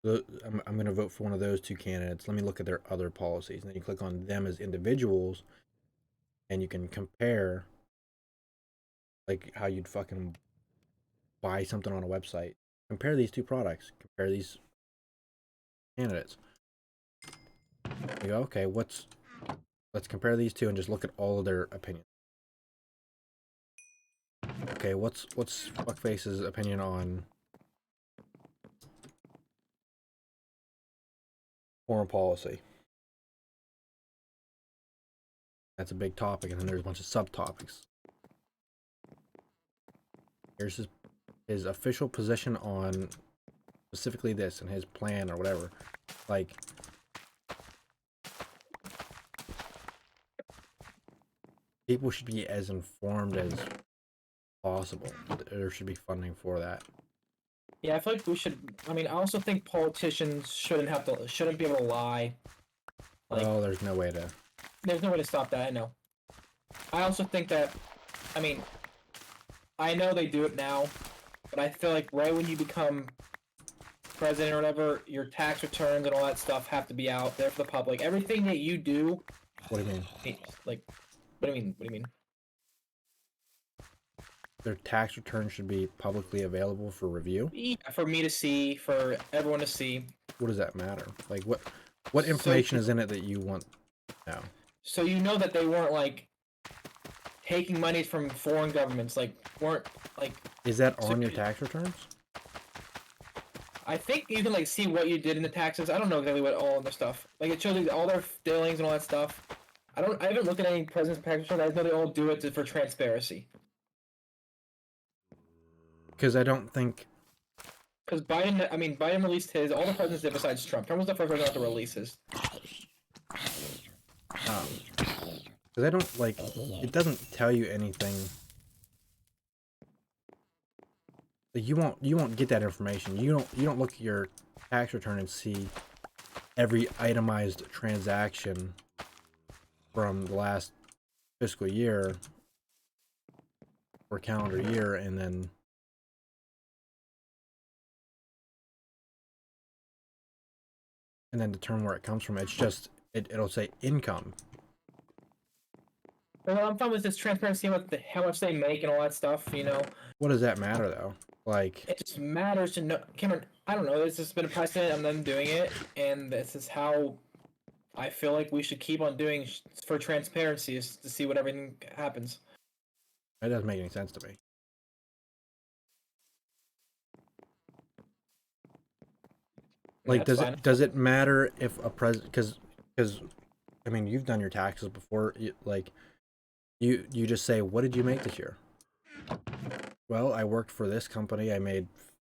S1: So I'm going to vote for one of those 2 candidates. Let me look at their other policies. And then you click on them as individuals, and you can compare, like, how you'd fucking buy something on a website. Compare these two products. Compare these candidates. You go, okay, let's compare these two and just look at all of their opinions. Okay, what's Fuckface's opinion on foreign policy? That's a big topic, and then there's a bunch of subtopics. Here's his official position on specifically this and his plan or whatever. Like, people should be as informed as possible. There should be funding for that.
S2: Yeah, I feel like we should. I mean, I also think politicians shouldn't be able to lie. Like,
S1: Oh, there's no way to.
S2: there's no way to stop that. I know. I also think that, I mean, I know they do it now, but I feel like right when you become president or whatever, your tax returns and all that stuff have to be out there for the public. Everything that you do,
S1: What do you mean?
S2: like, what do you mean? What do you mean?
S1: Their tax returns should be publicly available for review.
S2: Yeah, for me to see, for everyone to see.
S1: What does that matter? Like, what information is in it that you want now?
S2: So you know that they weren't like taking money from foreign governments, like weren't like.
S1: Is that on your tax returns?
S2: I think you can like see what you did in the taxes. I don't know exactly what all of the stuff. Like it shows you all their dealings and all that stuff. I haven't looked at any president's tax returns. I know they all do it for transparency.
S1: Because I don't think.
S2: Because Biden released his. All the presidents did besides Trump. Trump was the first president to release his.
S1: Because I don't like. It doesn't tell you anything. Like, you won't get that information. You don't look at your tax return and see every itemized transaction from the last fiscal year or calendar year, and then determine where it comes from. It's just it'll say income.
S2: Well, I'm fine with this transparency about how much they make and all that stuff. You know,
S1: What does that matter though? Like,
S2: it just matters to know. Cameron, I don't know. This has been a precedent of them doing it, and this is how I feel like we should keep on doing for transparency, is to see what everything happens.
S1: that doesn't make any sense to me. Like,
S2: That's fine.
S1: does it matter if a president? Because I mean, you've done your taxes before. You just say, what did you make this year? Well, I worked for this company. I made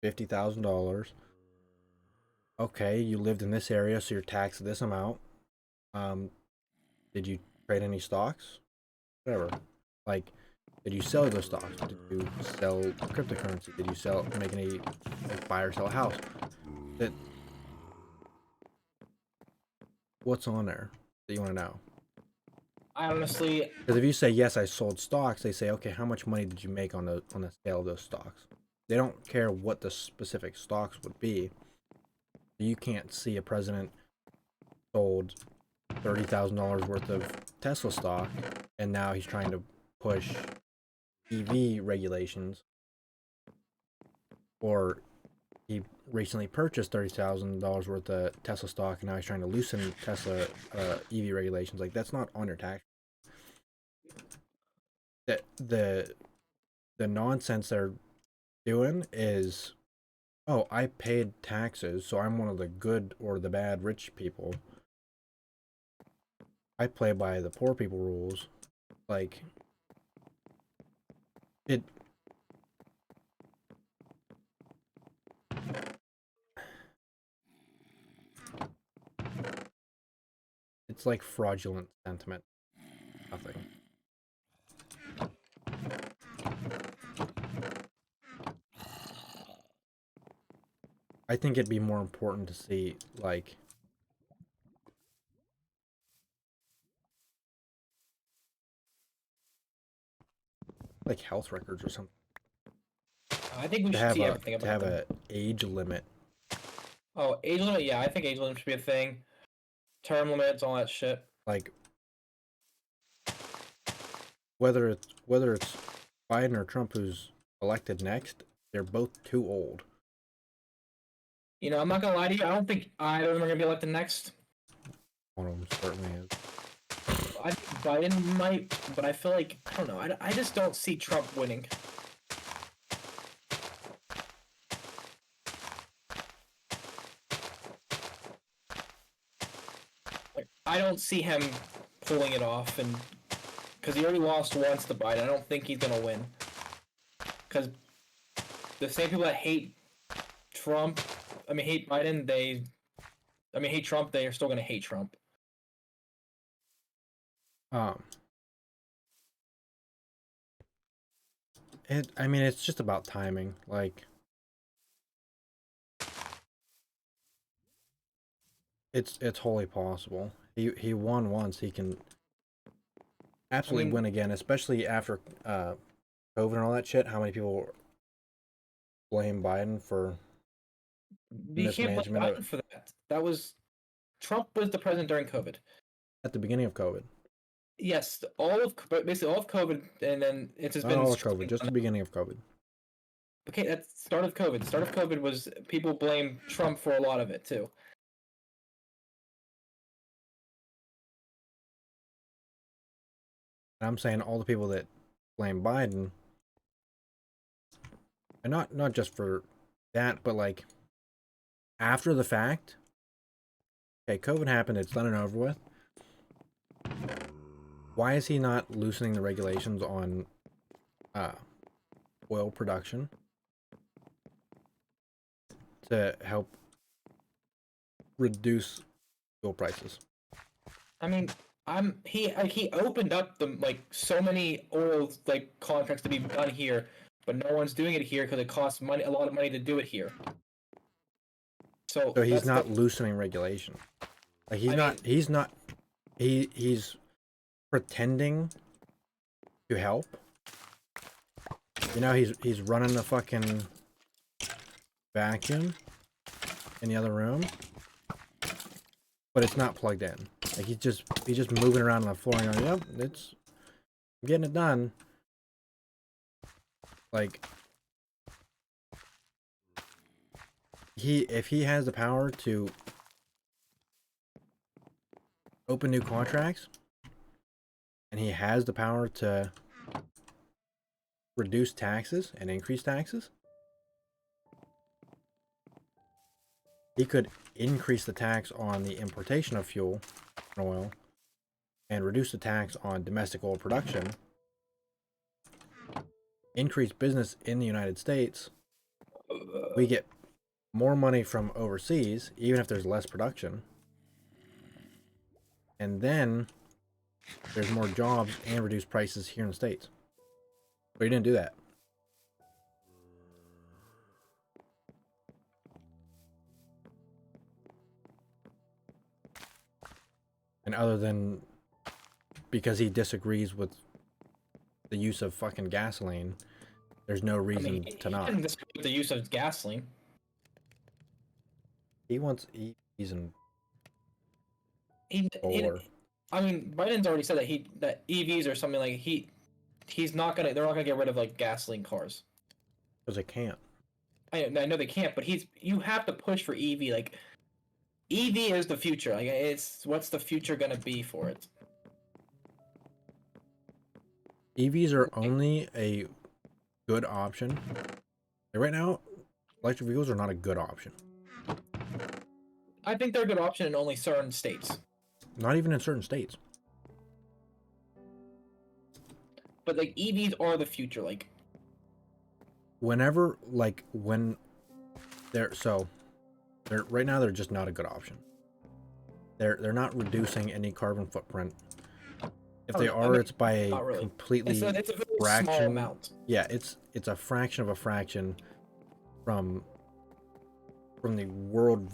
S1: $50,000. Okay, you lived in this area, so you're taxed this amount. Did you trade any stocks? Whatever. Like, did you sell those stocks? Did you sell cryptocurrency? Did you make any, like, buy or sell a house? What's on there that you want to know?
S2: I honestly,
S1: Because if you say, yes, I sold stocks, they say, okay, how much money did you make on the sale of those stocks? They don't care what the specific stocks would be. You can't see a president sold $30,000 worth of Tesla stock, and now he's trying to push EV regulations, or he recently purchased $30,000 worth of Tesla stock, and now he's trying to loosen Tesla EV regulations. Like, that's not on your tax. The nonsense they're doing is, oh, I paid taxes, so I'm one of the good or the bad rich people. I play by the poor people rules. Like, it's like fraudulent sentiment. Nothing. I think it'd be more important to see, like, health records or something.
S2: I think we
S1: To
S2: should
S1: have
S2: see
S1: a
S2: everything about them.
S1: age limit.
S2: Oh, age limit? Yeah, I think age limit should be a thing. Term limits, all that shit.
S1: Like, whether it's Biden or Trump who's elected next, they're both too old.
S2: You know, I'm not gonna lie to you. I don't think either of them are gonna be elected next.
S1: One of them certainly is.
S2: I think Biden might, but I feel like I don't know. I just don't see Trump winning. Like, I don't see him pulling it off, and because he already lost once to Biden, I don't think he's gonna win. Because the same people that hate Trump, hate Biden, hate Trump, they are still gonna hate Trump.
S1: It's just about timing. Like, it's wholly possible. He won once. He can absolutely win again, especially after COVID and all that shit. How many people blame Biden for
S2: You can't blame
S1: mismanagement
S2: Biden for that. That was Trump was the president during COVID.
S1: at the beginning of COVID?
S2: Yes, basically all of COVID, and then it's just
S1: Not
S2: been
S1: all of COVID, just the beginning of COVID.
S2: Okay, that's the start of COVID. The start of COVID was people blame Trump for a lot of it too.
S1: And I'm saying all the people that blame Biden, and not just for that, but like after the fact. Okay, COVID happened. It's done and over with. Why is he not loosening the regulations on oil production to help reduce fuel prices?
S2: I mean, he opened up so many oil contracts to be done here, but no one's doing it here because it costs a lot of money to do it here. So
S1: he's not loosening regulation. Like he's pretending to help. You know, he's running the fucking vacuum in the other room, but it's not plugged in. Like he's just moving around on the floor and going, "Yep, I'm getting it done." Like if he has the power to open new contracts, and he has the power to reduce taxes and increase taxes, he could increase the tax on the importation of fuel and oil and reduce the tax on domestic oil production, increase business in the United States. We get more money from overseas, even if there's less production. And then there's more jobs and reduced prices here in the States. But he didn't do that. And other than because he disagrees with the use of fucking gasoline, there's no reason to not.
S2: He didn't disagree with the use of gasoline.
S1: He wants EVs and
S2: solar. Biden's already said that EVs are something like they're not gonna get rid of gasoline cars.
S1: Because they can't.
S2: I know they can't, but you have to push for EV. EV is the future. What's the future gonna be for it?
S1: EVs are only a good option. Right now, electric vehicles are not a good option.
S2: I think they're a good option in only certain states.
S1: Not even in certain states.
S2: But EVs are the future.
S1: When they're right now they're just not a good option. They're not reducing any carbon footprint. If they are, it's by a
S2: really.
S1: completely
S2: it's a very
S1: fraction.
S2: small amount.
S1: Yeah, it's a fraction of a fraction from the world.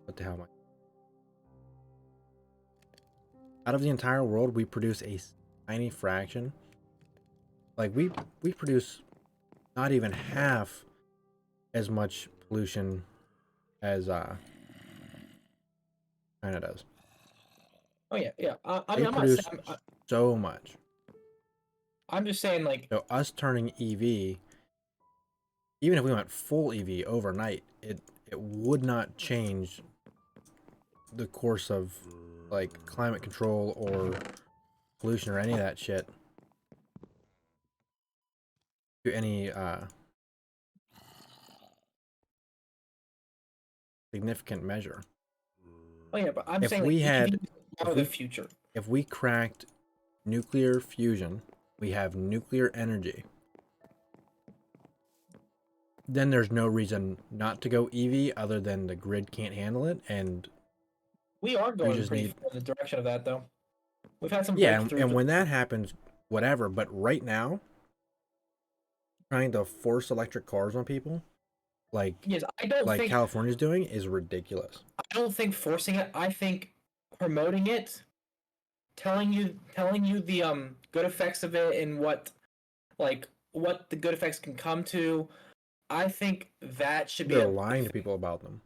S1: What the hell am I? Out of the entire world, we produce a tiny fraction. We produce not even half as much pollution as China does.
S2: Oh yeah.
S1: I'm not saying so much.
S2: I'm just saying, like,
S1: So us turning EV, even if we went full EV overnight, it would not change the course of like climate control or pollution or any of that shit to any significant measure.
S2: oh yeah, but I'm
S1: If
S2: saying
S1: we
S2: like
S1: had-
S2: EVs are
S1: if
S2: the
S1: we-
S2: future.
S1: If we cracked nuclear fusion, we have nuclear energy. Then there's no reason not to go EV other than the grid can't handle it. And
S2: We are going
S1: just
S2: pretty
S1: need-
S2: far in the direction of that, though. We've had some
S1: yeah,
S2: breakthroughs.
S1: and when that happens, whatever. But right now, trying to force electric cars on people, like
S2: yes, I don't think
S1: California's doing, is ridiculous.
S2: I don't think forcing it. I think promoting it, telling you the good effects of it and what the good effects can come to. I think that should be
S1: They're
S2: a
S1: lying to people about them.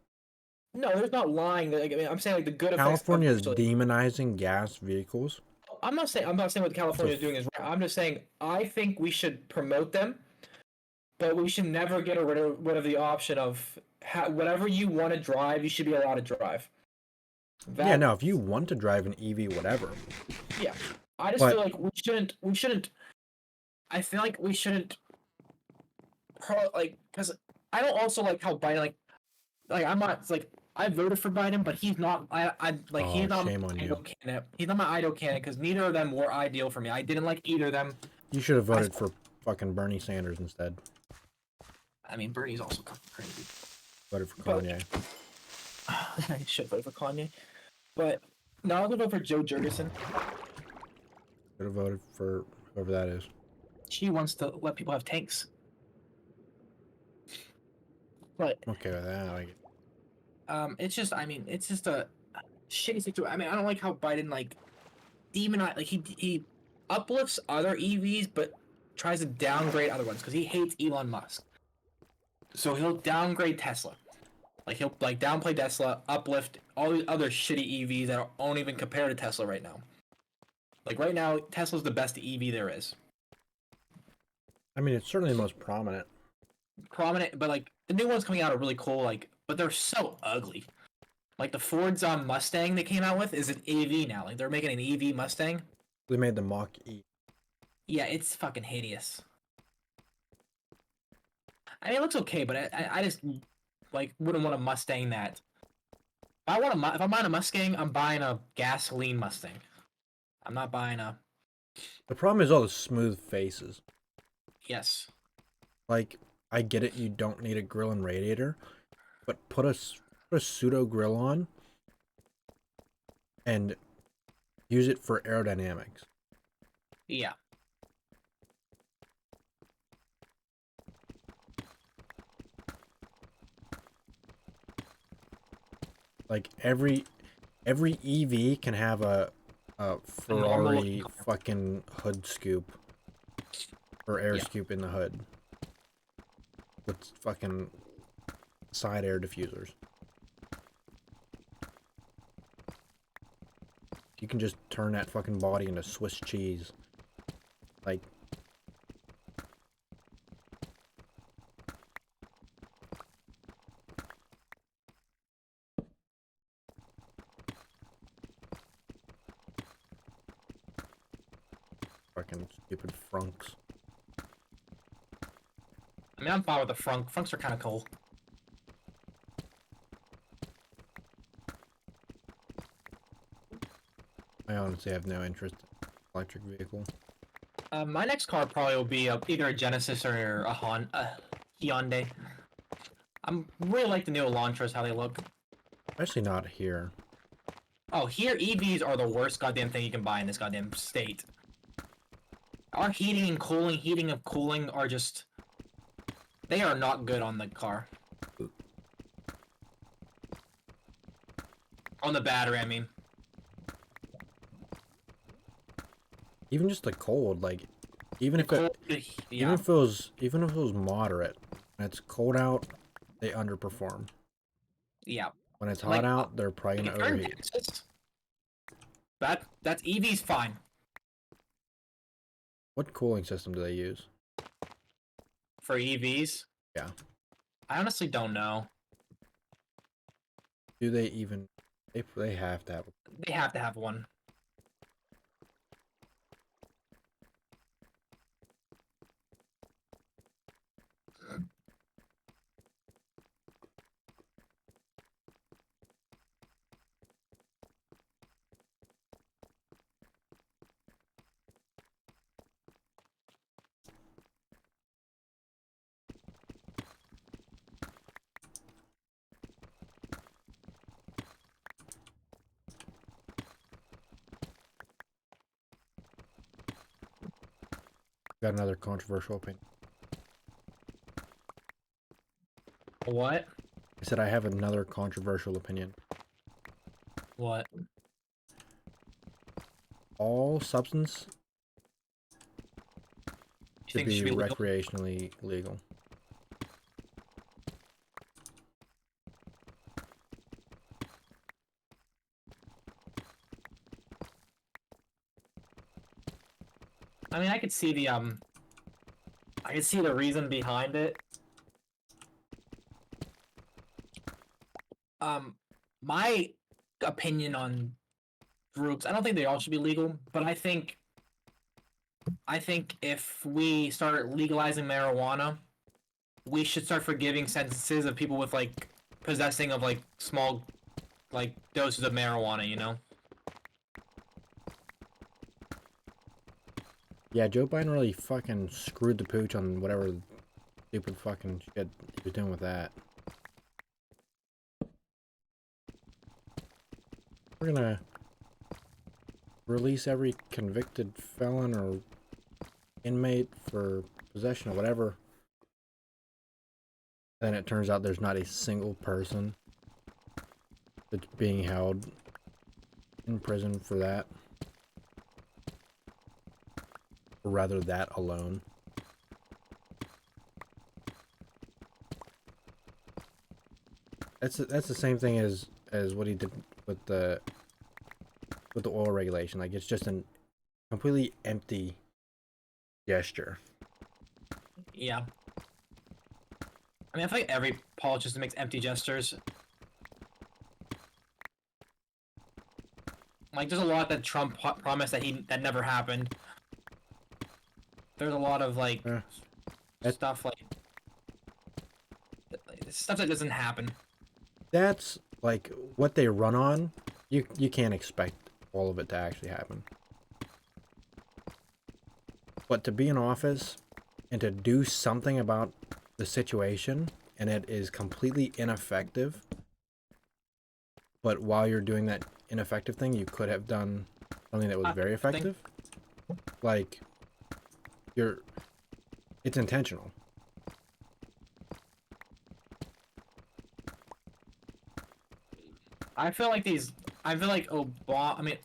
S2: No, there's not lying. Like, I mean, I'm saying like the good effects.
S1: California is
S2: Actually,
S1: demonizing gas vehicles.
S2: I'm not saying what California is doing is right. I'm just saying I think we should promote them, but we should never get rid of the option of whatever you want to drive, you should be allowed to drive.
S1: Yeah, no, if you want to drive an EV, whatever.
S2: Yeah, I just
S1: But-
S2: feel like we shouldn't. I feel like we shouldn't. Like, because I don't also like how Biden like I'm not like I voted for Biden, but he's not. He's not
S1: shame
S2: my
S1: on
S2: ideal
S1: you.
S2: candidate. He's not my ideal candidate because neither of them were ideal for me. I didn't like either of them.
S1: You should have voted for fucking Bernie Sanders instead.
S2: I mean, Bernie's also crazy.
S1: Voted for
S2: But-
S1: Kanye.
S2: I should vote for Kanye, but no, I'm gonna vote for Joe Jurgensen.
S1: Should have voted for whoever that is.
S2: She wants to let people have tanks. But
S1: I'm okay with that. Like,
S2: it's just, I mean, it's just a shitty situation. I mean, I don't like how Biden like demonize, like he uplifts other EVs, but tries to downgrade other ones because he hates Elon Musk. So he'll downgrade Tesla, like he'll like downplay Tesla, uplift all these other shitty EVs that aren't even compared to Tesla right now. Like right now, Tesla's the best EV there is.
S1: I mean, it's certainly the most prominent.
S2: Prominent, but like the new ones coming out are really cool. Like, but they're so ugly. Like the Ford's Mustang they came out with is an EV now. Like they're making an EV Mustang.
S1: They made the Mach E.
S2: Yeah, it's fucking hideous. I mean, it looks okay, but I just like wouldn't want a Mustang that. If I'm buying a Mustang, I'm buying a gasoline Mustang. I'm not buying a.
S1: The problem is all the smooth faces.
S2: Yes.
S1: Like, I get it, you don't need a grill and radiator, but put a pseudo grill on and use it for aerodynamics.
S2: Yeah.
S1: Like every EV can have a Ferrari fucking hood scoop or air
S2: Yeah.
S1: scoop in the hood with fucking side air diffusers. You can just turn that fucking body into Swiss cheese. Like, fucking stupid frunks.
S2: I mean, I'm fine with the frunk. Frunks are kind of cool.
S1: I honestly have no interest in electric vehicle.
S2: My next car probably will be either a Genesis or a Hyundai. I'm really like the new Elantras, how they look.
S1: Especially not here.
S2: Oh, here EVs are the worst goddamn thing you can buy in this goddamn state. Our heating and cooling are just... They are not good on the car. On the battery, I mean.
S1: Even just the cold, like, even if it
S2: Yeah.
S1: even if it was moderate, when it's cold out, they underperform.
S2: Yeah.
S1: When it's
S2: Like,
S1: hot out, they're probably
S2: If
S1: gonna
S2: you're in
S1: overheat.
S2: Texas, that's EV's fine.
S1: What cooling system do they use?
S4: For EVs?
S1: Yeah.
S4: I honestly don't know.
S1: Do they even? They have to have.
S4: They have to have one.
S1: Got another controversial opinion.
S4: What?
S1: I said I have another controversial opinion.
S4: What?
S1: All substance
S4: You
S1: should
S4: think it
S1: be
S4: should be legal?
S1: recreationally legal.
S4: I mean, I could see the reason behind it. My opinion on groups, I don't think they all should be legal, but I think if we start legalizing marijuana, we should start forgiving sentences of people with like possessing of like small like doses of marijuana, you know?
S1: Yeah, Joe Biden really fucking screwed the pooch on whatever stupid fucking shit he was doing with that. We're gonna release every convicted felon or inmate for possession of whatever. Then it turns out there's not a single person that's being held in prison for that. Or rather, that alone. That's the same thing as what he did with the oil regulation. Like, it's just an completely empty gesture.
S4: Yeah. I mean, I feel like every politician makes empty gestures. Like, there's a lot that Trump promised that never happened. There's a lot of like stuff like stuff that doesn't happen.
S1: That's like what they run on. You can't expect all of it to actually happen. But to be in office and to do something about the situation and it is completely ineffective, but while you're doing that ineffective thing, you could have done something that was very effective. Like, it's intentional.
S4: I feel like Obama. I mean,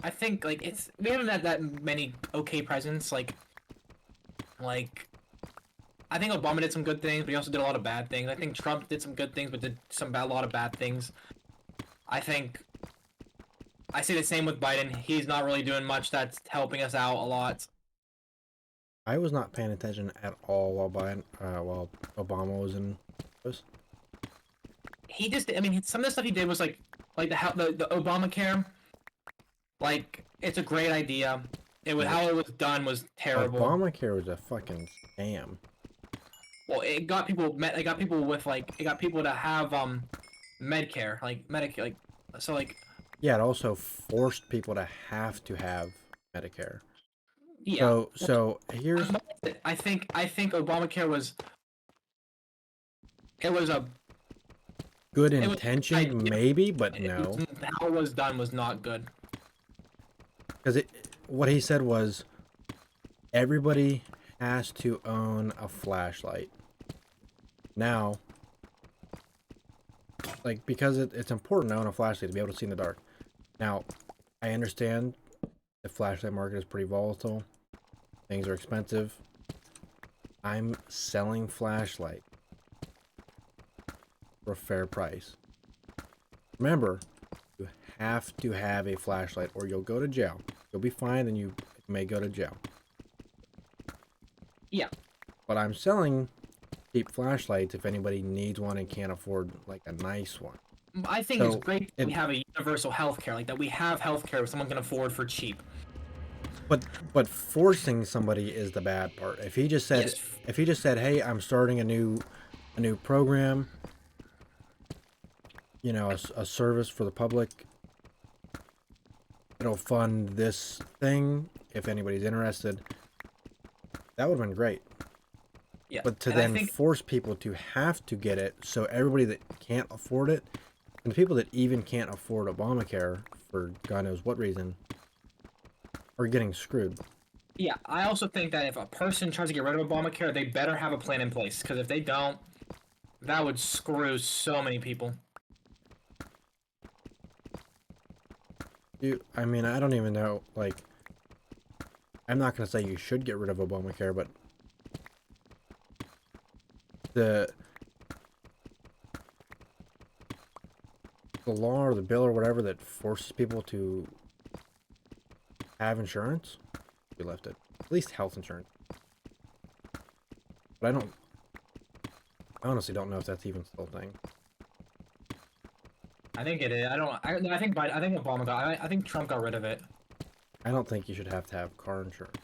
S4: I think like we haven't had that many okay presidents. Like, I think Obama did some good things, but he also did a lot of bad things. I think Trump did some good things, but did a lot of bad things. I think I say the same with Biden. He's not really doing much that's helping us out a lot.
S1: I was not paying attention at all while Obama was in office.
S4: He just, I mean, some of the stuff he did was like the Obamacare. Like, it's a great idea. It was how it was done was terrible.
S1: Obamacare was a fucking scam.
S4: Well, it got people with like it got people to have Medicare, like Medicare, like so like.
S1: Yeah, it also forced people to have Medicare.
S4: Yeah.
S1: So here's.
S4: I think Obamacare was. It was a.
S1: Good intention, maybe, but no.
S4: How it was done was not good.
S1: Because what he said was, everybody has to own a flashlight. Now, like, because it's important to own a flashlight to be able to see in the dark. Now, I understand the flashlight market is pretty volatile. Things are expensive. I'm selling flashlight for a fair price. Remember, you have to have a flashlight or you'll go to jail. You'll be fined and you may go to jail.
S4: Yeah.
S1: But I'm selling cheap flashlights if anybody needs one and can't afford like a nice one.
S4: I think
S1: So,
S4: it's great that
S1: it-
S4: we have a universal healthcare, like that we have healthcare someone can afford for cheap.
S1: But forcing somebody is the bad part. If he just said
S4: Yes.
S1: hey, I'm starting a new program, you know, a service for the public, it'll fund this thing if anybody's interested. That would have been great.
S4: Yeah.
S1: But to
S4: and I
S1: then
S4: think
S1: force people to have to get it, so everybody that can't afford it, and the people that even can't afford Obamacare for God knows what reason, are getting screwed.
S4: Yeah, I also think that if a person tries to get rid of Obamacare, they better have a plan in place. Because if they don't, that would screw so many people.
S1: I mean, I don't even know, like, I'm not going to say you should get rid of Obamacare, but the law or the bill or whatever that forces people to have insurance, we left it. At least health insurance. But I honestly don't know if that's even still a thing.
S4: I think it is. I think Obama got. I think Trump got rid of it.
S1: I don't think you should have to have car insurance.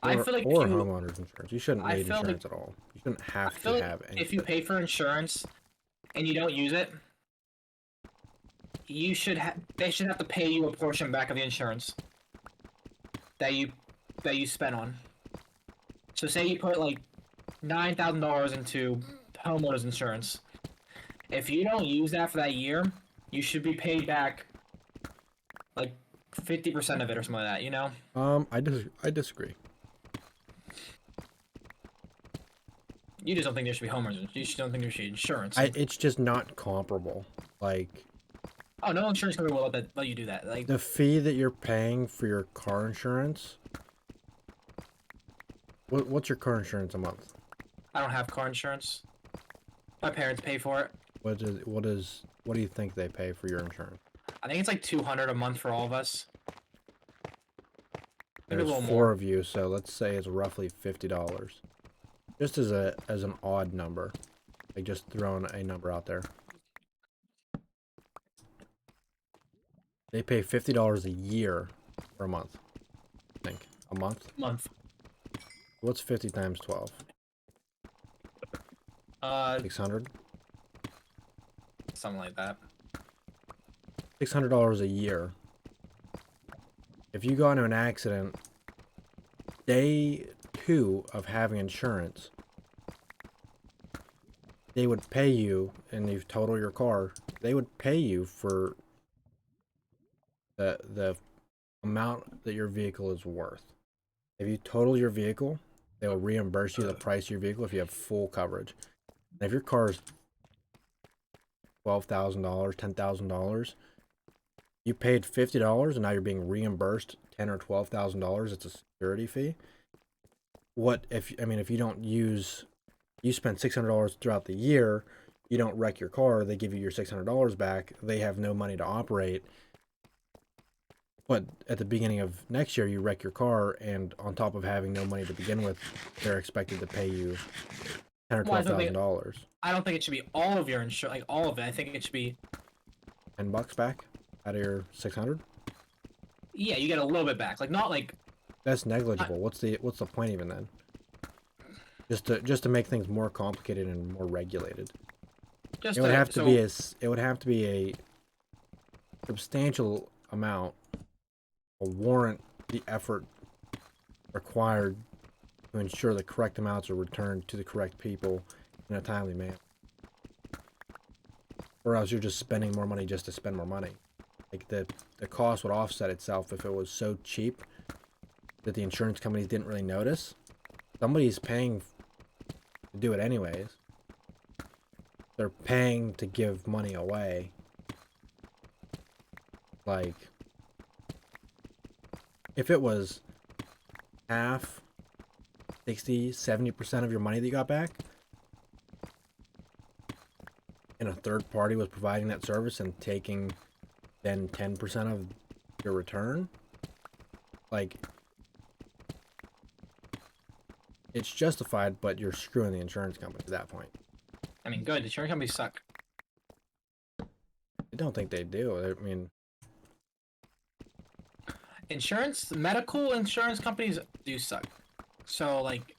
S4: I
S1: Or,
S4: feel like
S1: or
S4: if you,
S1: homeowners insurance. You shouldn't
S4: I
S1: need
S4: feel like-
S1: insurance at all. You shouldn't
S4: I
S1: have
S4: feel
S1: to
S4: like
S1: have anything.
S4: if you pay for insurance and you don't use it, you should they should have to pay you a portion back of the insurance that you spent on. So say you put like $9,000 into homeowners insurance. If you don't use that for that year, you should be paid back like 50% of it or something like that, you know?
S1: I disagree.
S4: You just don't think there should be homeowners. You just don't think there should be insurance.
S1: It's just not comparable. Like,
S4: Oh, no insurance company will let you do that. Like,
S1: the fee that you're paying for your car insurance. What's your car insurance a month?
S4: I don't have car insurance. My parents pay for it.
S1: What do you think they pay for your insurance?
S4: I think it's like $200 a month for all of us. Maybe a
S1: There's
S4: little
S1: four
S4: more.
S1: of you, so let's say it's roughly $50. Just as an odd number. Like, just throwing a number out there. They pay $50 a year or a month. I think. A month?
S4: Month.
S1: What's 50 times 12? 600?
S4: Something like that.
S1: $600 a year. If you got into an accident, day 2 of having insurance, they would pay you, and you've totaled your car, they would pay you for the amount that your vehicle is worth. If you total your vehicle, they'll reimburse you the price of your vehicle if you have full coverage. And if your car is $12,000, $10,000, you paid $50 and now you're being reimbursed $10,000 or $12,000. It's a security fee. If you don't use, you spend $600 throughout the year, you don't wreck your car, they give you your $600 back, they have no money to operate. But at the beginning of next year, you wreck your car, and on top of having no money to begin with, they're expected to pay you $10,000 or $12,000.
S4: I don't think it should be all of your insurance, like all of it. I think it should be,
S1: $10 back out of your 600.
S4: yeah, you get a little bit back. Like, not like,
S1: That's negligible. What's the point even then? Just to make things more complicated and more regulated.
S4: just
S1: It would have to
S4: so,
S1: be a substantial amount to warrant the effort required to ensure the correct amounts are returned to the correct people in a timely manner. Or else you're just spending more money just to spend more money. Like, the cost would offset itself if it was so cheap that the insurance companies didn't really notice. Somebody's paying to do it anyways. They're paying to give money away. Like, if it was half, 60, 70% of your money that you got back, and a third party was providing that service and taking then 10% of your return, like, it's justified, but you're screwing the insurance company at that point.
S4: I mean, good. Insurance companies suck.
S1: I don't think they do. I mean,
S4: Medical insurance companies do suck. So like,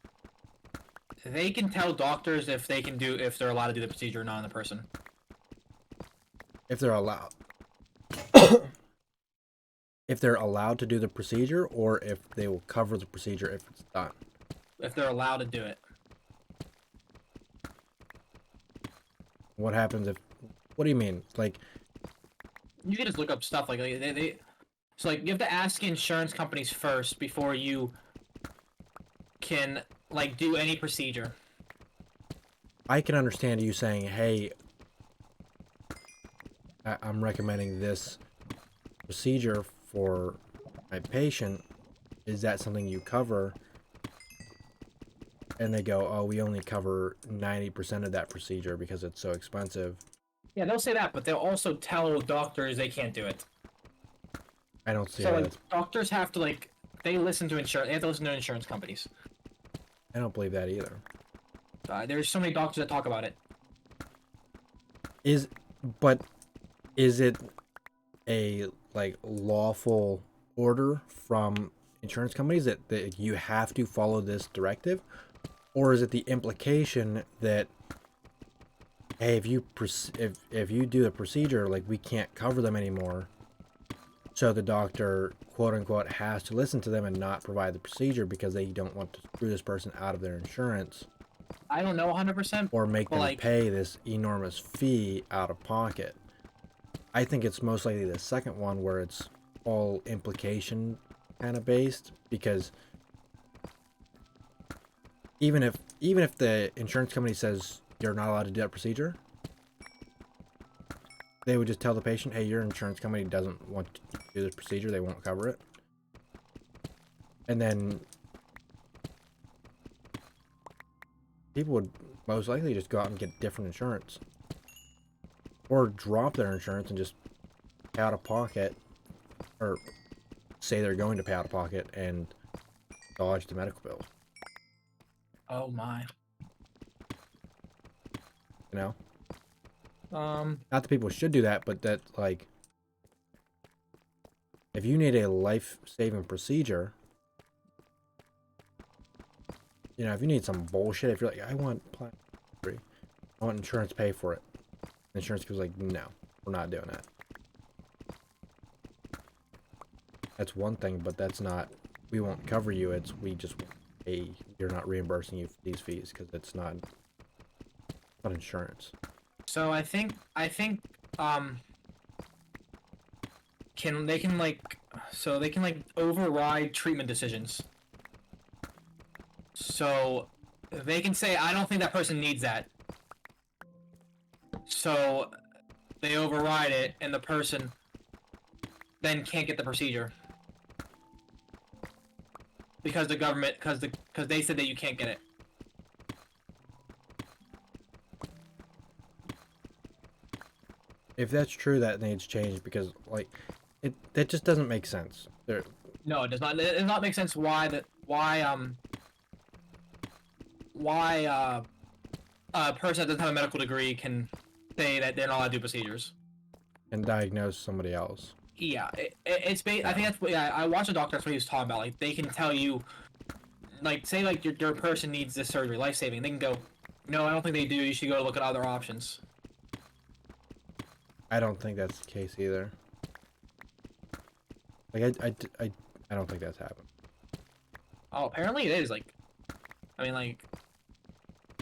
S4: they can tell doctors if they're allowed to do the procedure or not on the person.
S1: if they're allowed. If they're allowed to do the procedure, or if they will cover the procedure if it's done.
S4: If they're allowed to do it.
S1: What happens if? What do you mean? Like,
S4: You can just look up stuff like they. So like, you have to ask insurance companies first before you can like do any procedure.
S1: I can understand you saying, "Hey, I'm recommending this procedure for my patient. Is that something you cover?" And they go, "Oh, we only cover 90% of that procedure because it's so expensive."
S4: Yeah, they'll say that, but they'll also tell doctors they can't do it.
S1: I don't see
S4: So
S1: how
S4: like,
S1: that's,
S4: doctors have to like they listen to insurance. They have to listen to insurance companies.
S1: I don't believe that either.
S4: There's so many doctors that talk about it.
S1: But is it a like lawful order from insurance companies that you have to follow this directive, or is it the implication that, hey, if you do the procedure, like, we can't cover them anymore, so the doctor, quote unquote, has to listen to them and not provide the procedure because they don't want to screw this person out of their insurance
S4: I don't know 100%.
S1: or make
S4: But,
S1: them
S4: like-
S1: pay this enormous fee out of pocket. I think it's most likely the second one, where it's all implication kind of based, because even if the insurance company says you're not allowed to do that procedure, they would just tell the patient, "Hey, your insurance company doesn't want to do this procedure, they won't cover it." And then people would most likely just go out and get different insurance, or drop their insurance and just pay out of pocket, or say they're going to pay out of pocket and dodge the medical bills.
S4: Oh my.
S1: You know,
S4: Um.
S1: not that people should do that, but that, like, if you need a life-saving procedure, you know, if you need some bullshit, if you're like, "I want plastic surgery, I want insurance to pay for it," insurance goes like, "No, we're not doing that." That's one thing, but that's not, we won't cover you, it's we just pay, you're not reimbursing you for these fees because it's not insurance.
S4: So I think they can override treatment decisions. So they can say, I don't think that person needs that. So they override it, and the person then can't get the procedure because the government, because they said that you can't get it.
S1: If that's true, that needs change, because, like, that just doesn't make sense.
S4: No, it does not. It does not make sense why a person that doesn't have a medical degree can say that they're not allowed to do procedures.
S1: And diagnose somebody else.
S4: Yeah, it's I think that's what. Yeah, I watched a doctor. That's what he was talking about. Like, they can tell you, like, say like your person needs this surgery, life saving. They can go, no, I don't think they do. You should go look at other options.
S1: I don't think that's the case either. Like, I don't think that's happened.
S4: Oh, apparently it is. Like, I mean, like,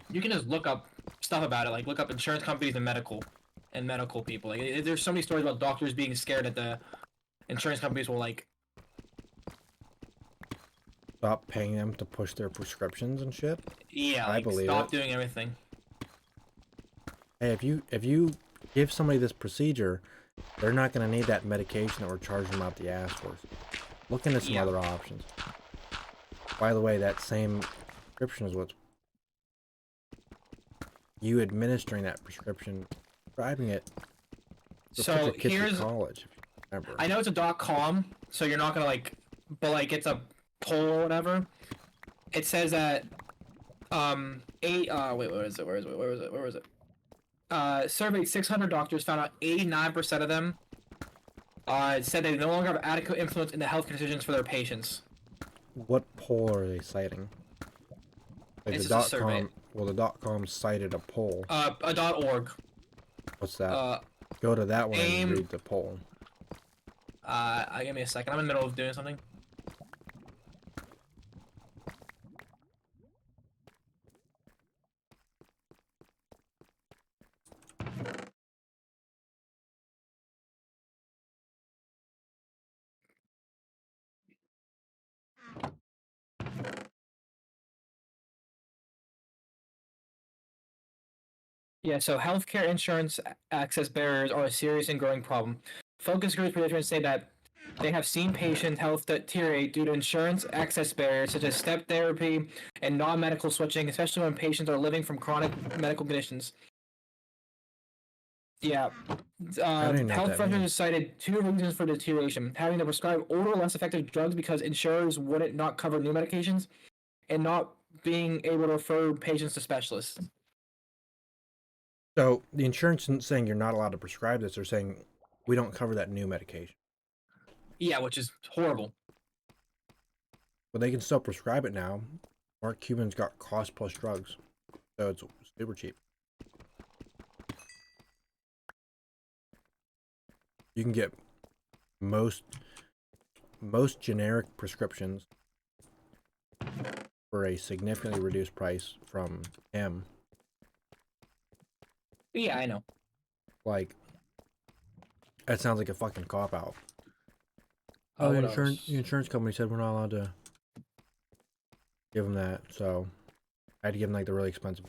S4: you can just look up stuff about it. Like, look up insurance companies and medical people. Like, there's so many stories about doctors being scared that the insurance companies will, like,
S1: Stop paying them to push their prescriptions and shit.
S4: yeah,
S1: I
S4: like,
S1: believe
S4: stop
S1: it.
S4: doing everything.
S1: Hey, if you give somebody this procedure, they're not gonna need that medication that we're charging them out the ass for. Look into some
S4: Yeah.
S1: other options. By the way, that same prescription is what's you administering that prescription, prescribing it. To put
S4: So
S1: your kid
S4: here's,
S1: through college. If you remember.
S4: I know it's a .com, so you're not gonna, like, but, like, it's a poll or whatever. It says that Wait, where is it? Where was it? Surveyed 600 doctors, found out 89% of them said they no longer have adequate influence in the health decisions for their patients.
S1: What poll are they citing? Like
S4: This
S1: the
S4: is a survey.
S1: .com. Well, the .com cited a poll.
S4: A .org.
S1: What's that?
S4: Uh,
S1: Go to that one
S4: aim-
S1: and read the poll.
S4: Give me a second. I'm in the middle of doing something. Yeah, so healthcare insurance access barriers are a serious and growing problem. Focus groups participants say that they have seen patient health deteriorate due to insurance access barriers such as step therapy and non-medical switching, especially when patients are living from chronic medical conditions. Yeah.
S1: I don't even know what
S4: Health
S1: that
S4: professionals
S1: means.
S4: cited 2 reasons for deterioration: having to prescribe older, less effective drugs because insurers wouldn't not cover new medications, and not being able to refer patients to specialists.
S1: So the insurance isn't saying you're not allowed to prescribe this. They're saying we don't cover that new medication.
S4: Yeah, which is horrible.
S1: But they can still prescribe it now. Mark Cuban's got cost plus drugs, so it's super cheap. You can get most generic prescriptions for a significantly reduced price from him.
S4: Yeah, I know.
S1: Like, that sounds like a fucking cop out.
S4: Oh,
S1: The
S4: what else?
S1: insurance company said we're not allowed to give him that, so I had to give him like the really expensive.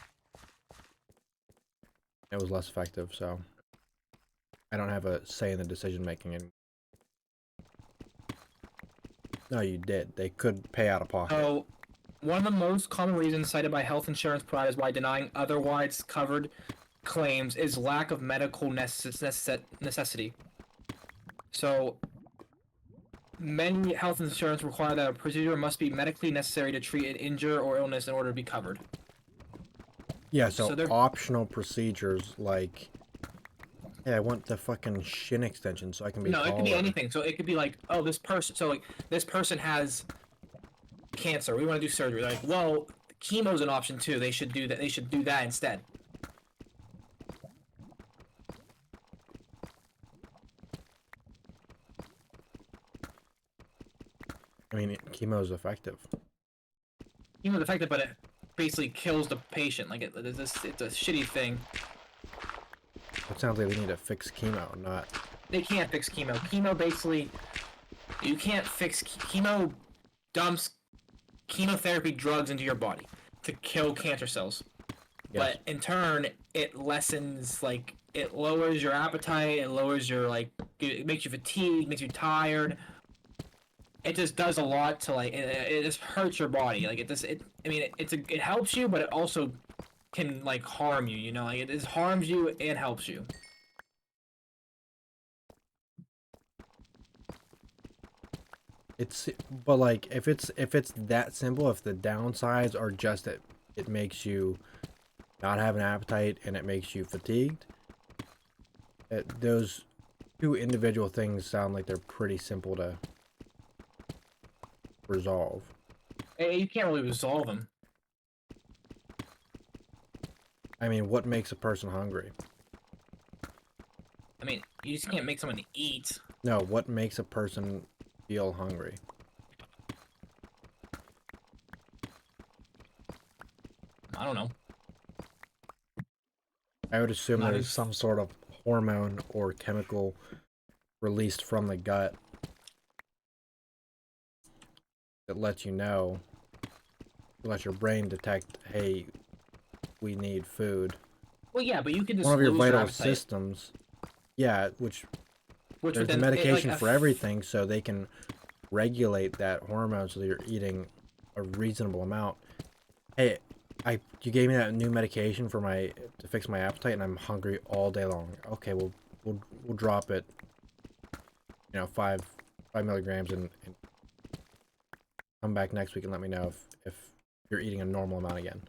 S1: It was less effective, so I don't have a say in the decision making anymore. No, you did. They could pay out of pocket.
S4: So, one of the most common reasons cited by health insurance providers why denying otherwise covered claims is lack of medical necessity. So, many health insurance require that a procedure must be medically necessary to treat an injury or illness in order to be covered.
S1: Yeah, so
S4: so they're-
S1: optional procedures like, hey, I want the fucking shin extension so I can be
S4: No, it could be
S1: taller.
S4: anything. So it could be like, oh, this person. So like, this person has cancer. We want to do surgery. They're like, well, chemo's an option too. They should do that. They should do that instead.
S1: I mean, chemo is effective.
S4: Chemo's effective, but it basically kills the patient. Like it's a shitty thing.
S1: It sounds like we need to fix chemo, not.
S4: They can't fix chemo. Chemo basically, you can't fix chemo. Dumps chemotherapy drugs into your body to kill cancer cells.
S1: Yes.
S4: But in turn, it lessens, like, it lowers your appetite, it lowers your, like, it makes you fatigued, makes you tired. It just does a lot to, like, it just hurts your body. Like, it helps you, but it also can, like, harm you, you know? Like, it just harms you and helps you.
S1: But like, if it's that simple, if the downsides are just that it makes you not have an appetite and it makes you fatigued, those two individual things sound like they're pretty simple to resolve.
S4: You can't really resolve them.
S1: I mean, what makes a person hungry?
S4: I mean, you just can't make someone eat.
S1: No, what makes a person feel hungry?
S4: I don't know.
S1: I would assume
S4: Not
S1: there's
S4: as-
S1: some sort of hormone or chemical released from the gut that lets you know, lets your brain detect, hey, we need food.
S4: Well, yeah, but you can just
S1: One of your
S4: lose
S1: vital
S4: appetite,
S1: systems. Yeah, which
S4: which
S1: there's
S4: would
S1: the
S4: then- it, like,
S1: medication for everything, so they can regulate that hormone so that you're eating a reasonable amount. Hey, you gave me that new medication for to fix my appetite, and I'm hungry all day long. Okay, we'll drop it. 5 milligrams, and come back next week and let me know if you're eating a normal amount again.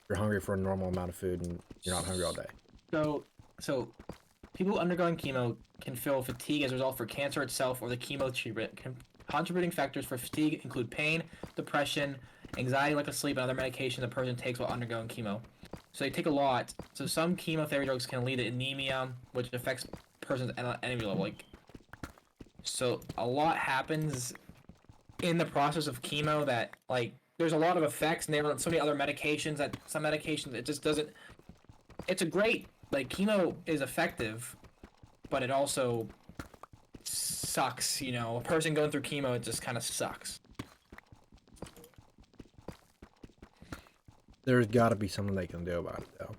S1: you're hungry for a normal amount of food and you're not hungry all day.
S4: So people undergoing chemo can feel fatigue as a result for cancer itself or the chemo treatment. Contributing factors for fatigue include pain, depression, anxiety, lack of sleep, and other medications a person takes while undergoing chemo. So they take a lot. So some chemotherapy drugs can lead to anemia, which affects a person's energy level. Like, so a lot happens in the process of chemo that, like, there's a lot of effects, and there are so many other medications that some medications it just doesn't. It's a great, like, chemo is effective, but it also sucks. You know, a person going through chemo, it just kind of sucks.
S1: There's got to be something they can do about it, though.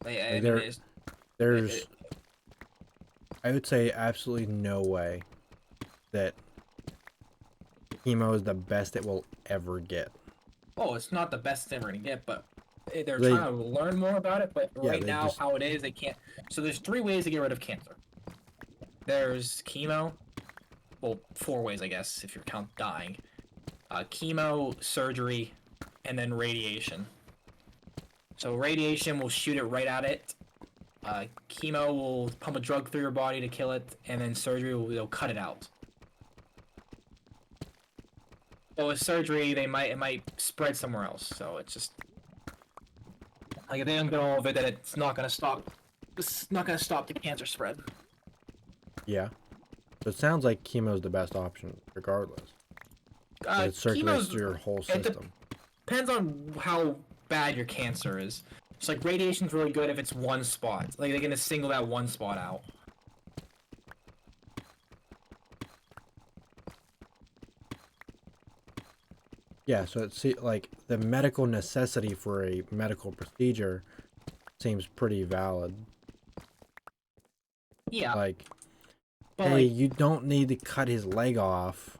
S4: Like,
S1: There's, I would say, absolutely no way that chemo is the best it will ever get.
S4: oh, it's not the best thing we're gonna get, but they're
S1: They-
S4: trying to learn more about it. But
S1: Yeah,
S4: right
S1: they
S4: now,
S1: just-
S4: how it is, they can't. So there's 3 ways to get rid of cancer. There's chemo. Well, 4 ways, I guess, if you count dying. Chemo, surgery, and then radiation. So radiation will shoot it right at it. Chemo will pump a drug through your body to kill it, and then surgery will cut it out. So with surgery, it might spread somewhere else. So it's just like if they don't get all of it, then it's not gonna stop. It's not gonna stop the cancer spread.
S1: Yeah. So it sounds like chemo is the best option, regardless. It circulates
S4: Chemo's-
S1: through your whole
S4: it dep-
S1: system.
S4: Depends on how bad your cancer is. It's like radiation's really good if it's one spot. Like they're gonna single that one spot out.
S1: Yeah, so it's like the medical necessity for a medical procedure seems pretty valid.
S4: Yeah,
S1: Like,
S4: but
S1: hey,
S4: like,
S1: you don't need to cut his leg off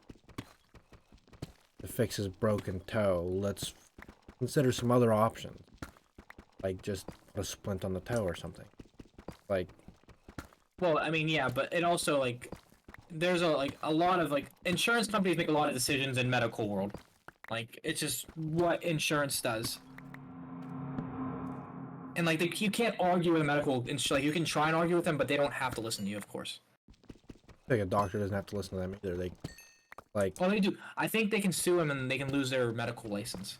S1: to fix his broken toe. Let's consider some other options. Like just put a splint on the toe or something. Like,
S4: well, I mean, yeah, but it also like there's a lot of like insurance companies make a lot of decisions in medical world. Like it's just what insurance does. And like you can't argue with a medical like you can try and argue with them, but they don't have to listen to you, of course.
S1: like a doctor doesn't have to listen to them either. They, like,
S4: Well, they do. I think they can sue them and they can lose their medical license.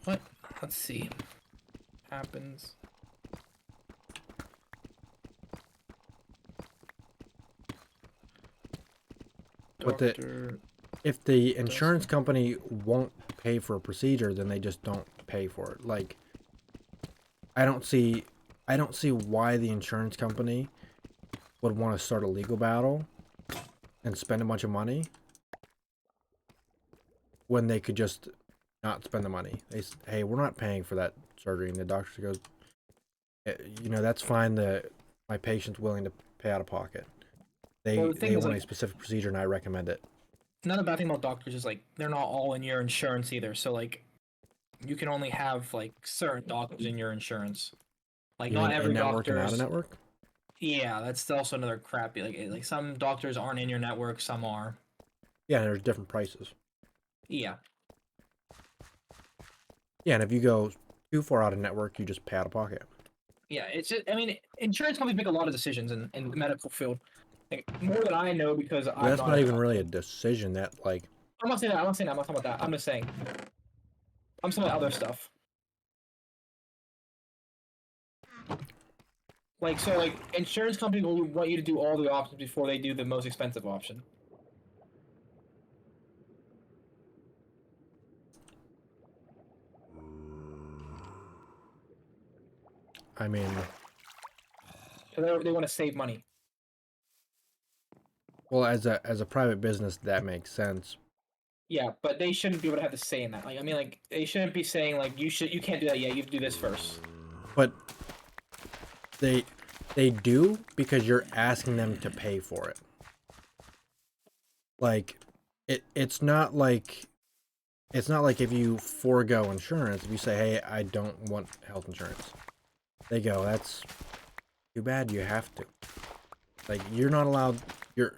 S4: What? Let's see. Happens.
S1: But the-
S4: Doctor-
S1: if the insurance company won't pay for a procedure, then they just don't pay for it. Like, I don't see why the insurance company would want to start a legal battle and spend a bunch of money when they could just not spend the money. Hey, we're not paying for that surgery, and the doctor goes, you know, that's fine. My patient's willing to pay out of pocket. They
S4: Well, the thing is,
S1: want a
S4: like-
S1: specific procedure, and I recommend it.
S4: Another bad thing about doctors is like they're not all in your insurance either. So like you can only have like certain doctors in your insurance. Like
S1: You
S4: not
S1: mean
S4: every
S1: in-network and
S4: doctor.
S1: out-of-network?
S4: Yeah, that's also another crappy. Like some doctors aren't in your network, some are.
S1: Yeah, there's different prices.
S4: Yeah.
S1: Yeah, and if you go too far out of network, you just pay out of pocket.
S4: Yeah, it's just, I mean, insurance companies make a lot of decisions in the medical field. Like, more than I know because
S1: But
S4: I'm
S1: that's not
S4: a-
S1: even really a decision. That, like,
S4: I'm not saying that. I'm not saying that. I'm not talking about that. I'm just saying. I'm saying other stuff. Like so, like insurance companies will want you to do all the options before they do the most expensive option.
S1: I mean,
S4: So they want to save money.
S1: well, as a private business, that makes sense.
S4: Yeah, but they shouldn't be able to have the say in that. Like, I mean, like they shouldn't be saying like you can't do that. Yeah, you have to do this first.
S1: But they do because you're asking them to pay for it. Like, it's not like if you forego insurance, if you say, hey, I don't want health insurance, they go, that's too bad, you have to. Like, you're not allowed, you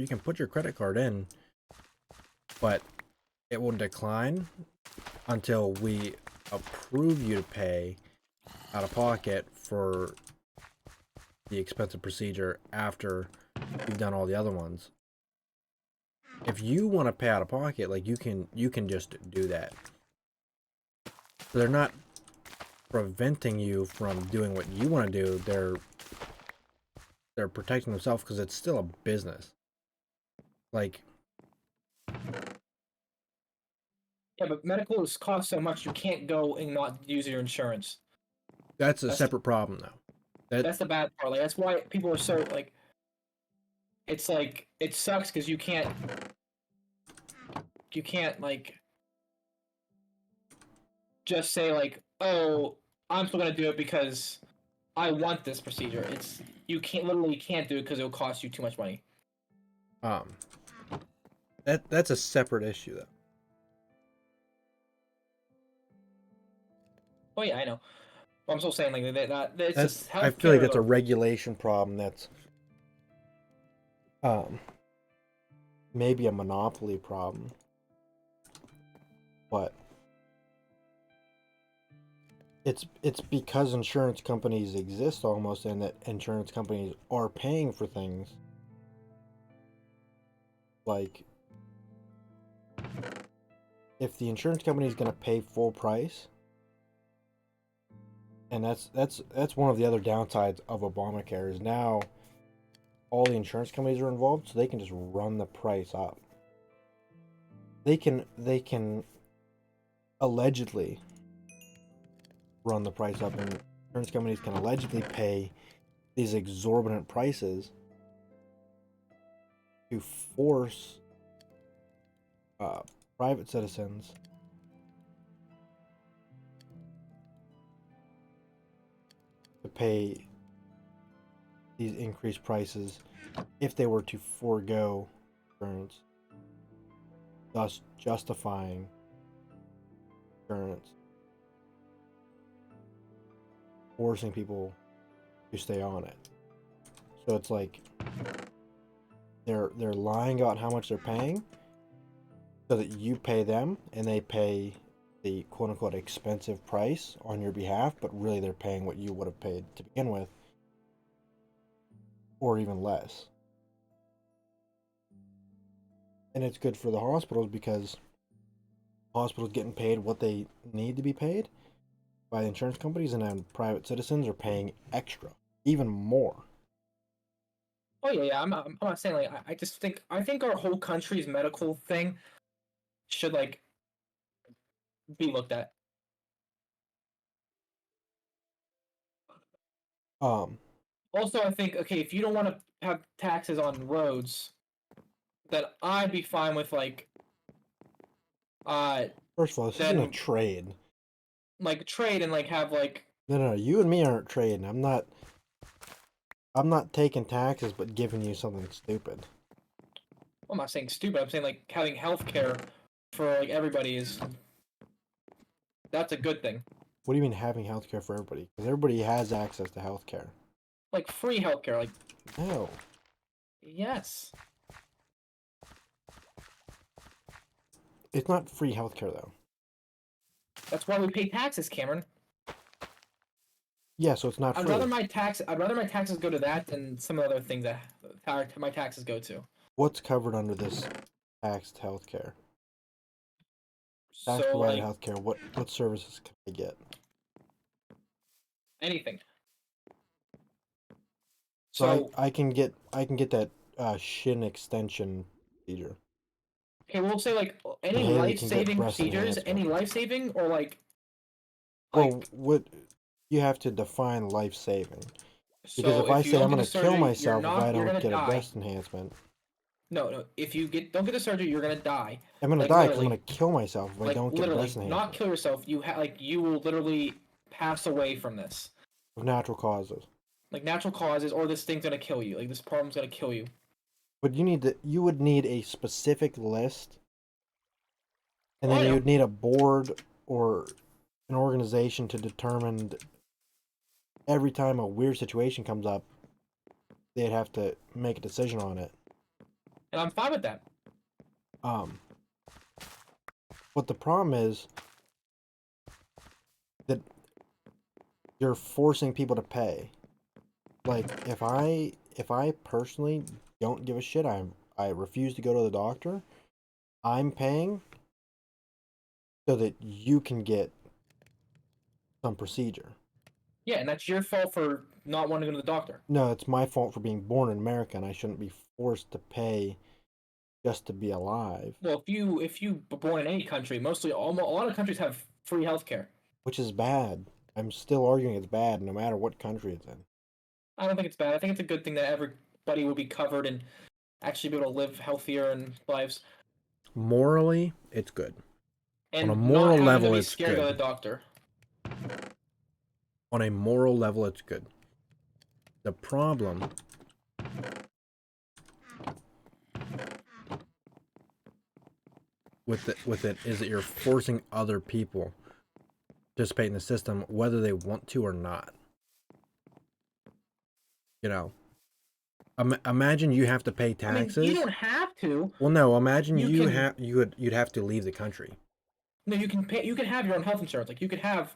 S1: can put your credit card in, but it will decline until we approve you to pay out of pocket for the expensive procedure after you've done all the other ones. If you want to pay out of pocket, like you can just do that. They're not preventing you from doing what you want to do. They're protecting themselves because it's still a business. Like,
S2: Yeah, but medical is cost so much you can't go and not use your insurance.
S1: that's a
S2: That's-
S1: separate problem though.
S2: That's the bad part. Like that's why people are so like. It's like it sucks because you can't like just say like, oh, I'm still gonna do it because I want this procedure. It's you can't do it because it'll cost you too much money.
S1: That's a separate issue though.
S2: Oh yeah, I know. But I'm still saying like that it's
S1: That's
S2: just
S1: I feel like
S2: healthcare,
S1: that's a
S2: though.
S1: regulation problem. That's maybe a monopoly problem, but it's because insurance companies exist almost, and that insurance companies are paying for things like if the insurance company is going to pay full price, and that's one of the other downsides of Obamacare is now all the insurance companies are involved, so they can just run the price up. They can allegedly run the price up, and insurance companies can allegedly pay these exorbitant prices to force private citizens to pay these increased prices if they were to forego insurance, thus justifying insurance, forcing people to stay on it. So it's like they're lying about how much they're paying so that you pay them and they pay the quote unquote expensive price on your behalf, but really they're paying what you would have paid to begin with, or even less. And it's good for the hospitals because hospitals getting paid what they need to be paid by the insurance companies, and then private citizens are paying extra, even more.
S2: Oh yeah. I'm not saying like I think our whole country's medical thing should like be looked at. Also, I think okay, if you don't want to have taxes on roads, then I'd be fine with
S1: First of all, this isn't a
S2: then
S1: trade.
S2: like trade and like have like
S1: No, you and me aren't trading. I'm not taking taxes, but giving you something stupid.
S2: I'm not saying stupid. I'm saying like having healthcare for like everybody is that's a good thing.
S1: What do you mean having healthcare for everybody? Because everybody has access to healthcare.
S2: Like free healthcare. Like
S1: No,
S2: yes.
S1: it's not free healthcare though.
S2: That's why we pay taxes, Cameron.
S1: Yeah, so it's not
S2: I'd
S1: free.
S2: rather my taxes go to that than some other things that my taxes go to.
S1: What's covered under this taxed healthcare? Tax
S2: So
S1: provided
S2: like
S1: healthcare. What services can I get?
S2: anything.
S1: So
S2: So
S1: I can get that shin extension procedure.
S2: okay, we'll say like any
S1: Haley can get
S2: life-saving
S1: breast
S2: procedures,
S1: enhancement.
S2: any life-saving or like
S1: Well, what you have to define life saving. Because
S2: so
S1: if I
S2: you
S1: say
S2: don't
S1: I'm
S2: get
S1: going
S2: the
S1: to kill
S2: surgery,
S1: myself if I
S2: you're
S1: don't
S2: gonna
S1: get a
S2: die.
S1: breast enhancement,
S2: No, if you don't get the surgery, you're gonna die.
S1: I'm going to
S2: Like,
S1: die because I'm
S2: literally.
S1: going to kill myself if I
S2: Like
S1: don't get
S2: literally,
S1: breast
S2: not
S1: enhancement
S2: kill yourself. You will literally pass away from this.
S1: of natural causes.
S2: Like natural causes, or this thing's gonna kill you. Like this problem's gonna kill you.
S1: But you would need a specific list, and
S2: Oh,
S1: then
S2: yeah.
S1: you would need a board or an organization to determine every time a weird situation comes up, they'd have to make a decision on it.
S2: And I'm fine with that.
S1: But the problem is, you're forcing people to pay. Like if I personally don't give a shit, I refuse to go to the doctor, I'm paying so that you can get some procedure.
S2: Yeah, and that's your fault for not wanting to go to the doctor.
S1: No, it's my fault for being born in America, and I shouldn't be forced to pay just to be alive,
S2: Well, if you were born in any country, mostly a lot of countries have free healthcare.
S1: which is bad. I'm still arguing it's bad no matter what country it's in.
S2: I don't think it's bad. I think it's a good thing that everybody will be covered and actually be able to live healthier and lives.
S1: Morally, it's good.
S2: And
S1: On a moral
S2: not having
S1: level,
S2: to be
S1: it's
S2: scared to go to
S1: good.
S2: the doctor.
S1: On a moral level, it's good. The problem with it is that you're forcing other people to participate in the system whether they want to or not. You know, imagine you have to pay taxes.
S2: I mean, you don't have to.
S1: Well, no. Imagine
S2: You can-
S1: you'd have to leave the country.
S2: No, you can pay. You can have your own health insurance. Like you could have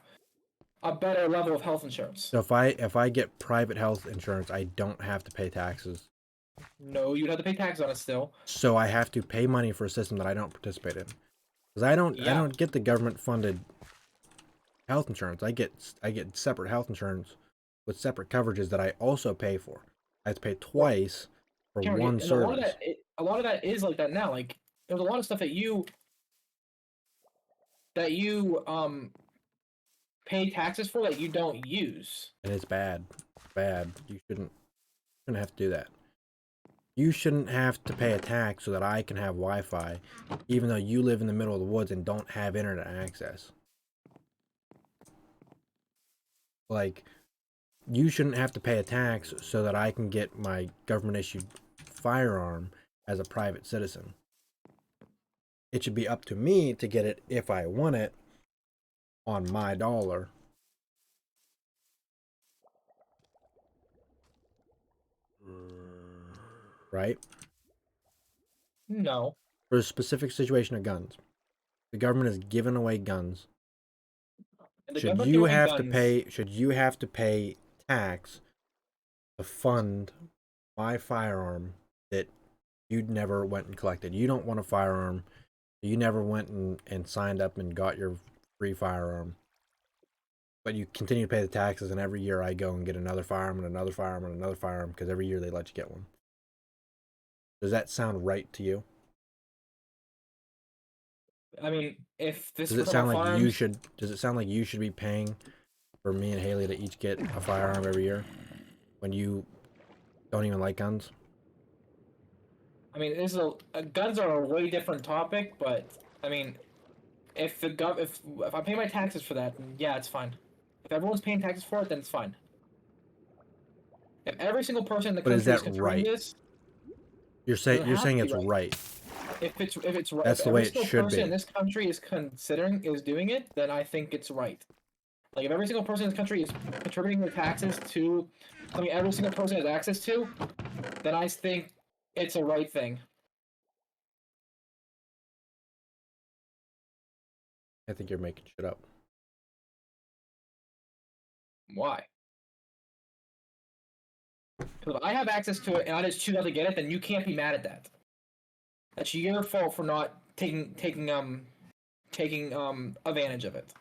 S2: a better level of health insurance.
S1: So if I get private health insurance, I don't have to pay taxes.
S2: No, you'd have to pay taxes on it still.
S1: So I have to pay money for a system that I don't participate in. Because I
S2: Yeah.
S1: don't get the government funded health insurance. I get separate health insurance with separate coverages that I also pay for. I have to pay twice for
S2: Cameron,
S1: one
S2: and
S1: service.
S2: a lot of that is like that now. Like there's a lot of stuff that you pay taxes for that you don't use.
S1: And it's bad. Bad. You shouldn't have to do that. You shouldn't have to pay a tax so that I can have Wi-Fi, even though you live in the middle of the woods and don't have internet access. Like, you shouldn't have to pay a tax so that I can get my government-issued firearm as a private citizen. It should be up to me to get it if I want it on my dollar. Right?
S2: No.
S1: For a specific situation of guns. The government is giving away guns.
S2: And the
S1: Should
S2: government
S1: you
S2: giving
S1: have to
S2: guns-
S1: pay tax to fund my firearm that you never went and collected? You don't want a firearm. You never went and signed up and got your free firearm. But you continue to pay the taxes, and every year I go and get another firearm and another firearm and another firearm because every year they let you get one. Does that sound right to you?
S2: I mean, if this
S1: Does it
S2: was
S1: sound
S2: about
S1: like
S2: firearms,
S1: you should? Does it sound like you should be paying for me and Haley to each get a firearm every year when you don't even like guns?
S2: I mean, guns are a way different topic, but I mean, if I pay my taxes for that, then yeah, it's fine. If everyone's paying taxes for it, then it's fine. If every single person in the
S1: But
S2: country
S1: is that
S2: considering
S1: right?
S2: this,
S1: You're saying
S2: Doesn't
S1: you're
S2: have
S1: saying
S2: to
S1: it's
S2: be
S1: right.
S2: if it's right,
S1: That's
S2: if
S1: the
S2: every
S1: way it
S2: single
S1: should
S2: person
S1: be.
S2: in this country is doing it, then I think it's right. Like if every single person in this country is contributing their taxes to something every single person has access to, then I think it's a right thing.
S1: I think you're making shit up.
S2: Why? Because if I have access to it and I just choose not to get it, then you can't be mad at that. That's your fault for not taking advantage of it.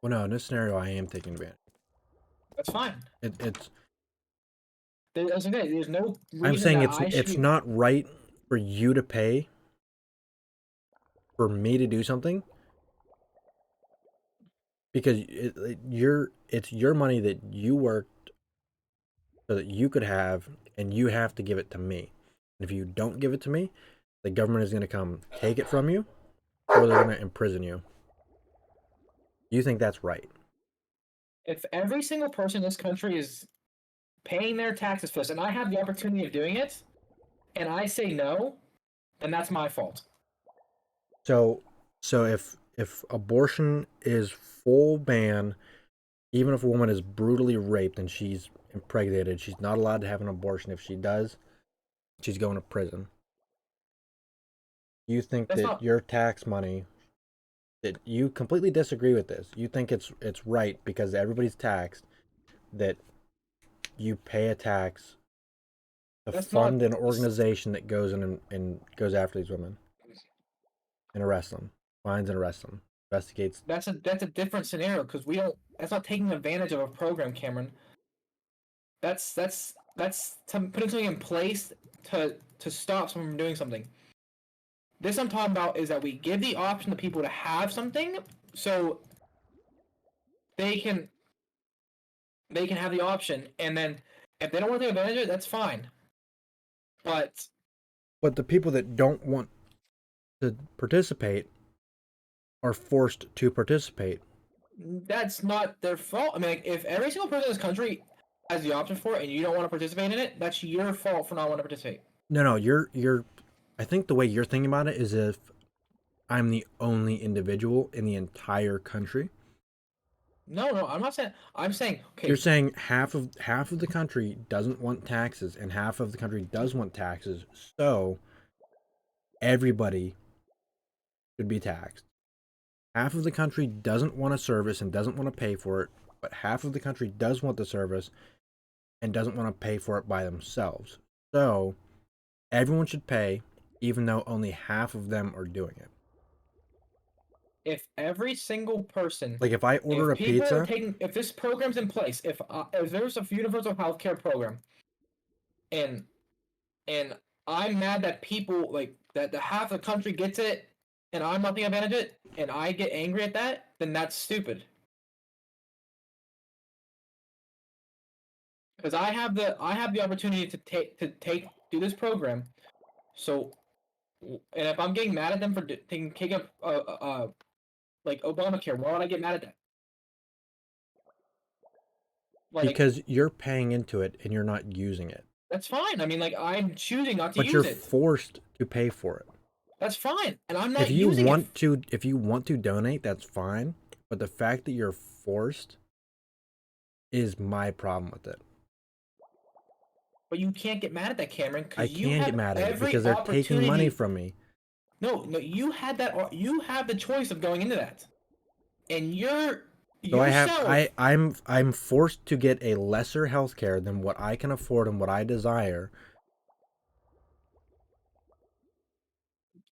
S1: Well, no, in this scenario, I am taking advantage.
S2: That's fine.
S1: It's.
S2: There's no reason
S1: I'm saying
S2: that
S1: it's not right for you to pay for me to do something because it's your money that you worked so that you could have, and you have to give it to me. And if you don't give it to me, the government is going to come take it from you, or they're going to imprison you. You think that's right?
S2: If every single person in this country is paying their taxes for this, and I have the opportunity of doing it, and I say no, then that's my fault.
S1: So if abortion is full ban Even if a woman is brutally raped and she's impregnated, she's not allowed to have an abortion. If she does, she's going to prison. You think
S2: That's
S1: that
S2: not-
S1: your tax money, that you completely disagree with this. You think it's right because everybody's taxed, that you pay a tax to
S2: That's
S1: fund
S2: not-
S1: an organization that goes in and goes after these women and arrests them, finds and arrests them, investigates.
S2: That's a different scenario because we don't. That's not taking advantage of a program, Cameron. That's putting something in place to stop someone from doing something. This I'm talking about is that we give the option to people to have something, so they can have the option, and then if they don't want to take advantage of it, that's fine. But
S1: But the people that don't want to participate are forced to participate.
S2: that's not their fault. I mean, like, if every single person in this country has the option for it, and you don't want to participate in it, that's your fault for not wanting to participate.
S1: No, you're. I think the way you're thinking about it is if I'm the only individual in the entire country.
S2: No, I'm not saying. I'm saying, okay,
S1: You're saying half of the country doesn't want taxes and half of the country does want taxes, so everybody should be taxed. Half of the country doesn't want a service and doesn't want to pay for it, but half of the country does want the service and doesn't want to pay for it by themselves. So everyone should pay, even though only half of them are doing it.
S2: if every single person,
S1: Like if I order a
S2: if people are
S1: pizza,
S2: taking, if this program's in place, if there's a universal healthcare program, and I'm mad that people like that the half the country gets it, and I'm not taking advantage of it, and I get angry at that, then that's stupid. Because I have the opportunity to do this program, so, and if I'm getting mad at them for taking up like Obamacare, why would I get mad at that? Like,
S1: because you're paying into it and you're not using it.
S2: that's fine. I mean, like, I'm choosing not to
S1: But
S2: use
S1: you're
S2: it.
S1: forced to pay for it.
S2: That's fine, and I'm not
S1: If you
S2: using
S1: want
S2: it.
S1: if you want to donate, that's fine. But the fact that you're forced is my problem with it.
S2: But you can't get mad at that, Cameron. 'Cause
S1: I
S2: you
S1: can
S2: have
S1: get mad at it
S2: every
S1: because they're taking money
S2: opportunity-
S1: from me.
S2: No, you had that. You have the choice of going into that, and you're
S1: So
S2: yourself.
S1: I'm forced to get a lesser healthcare than what I can afford and what I desire.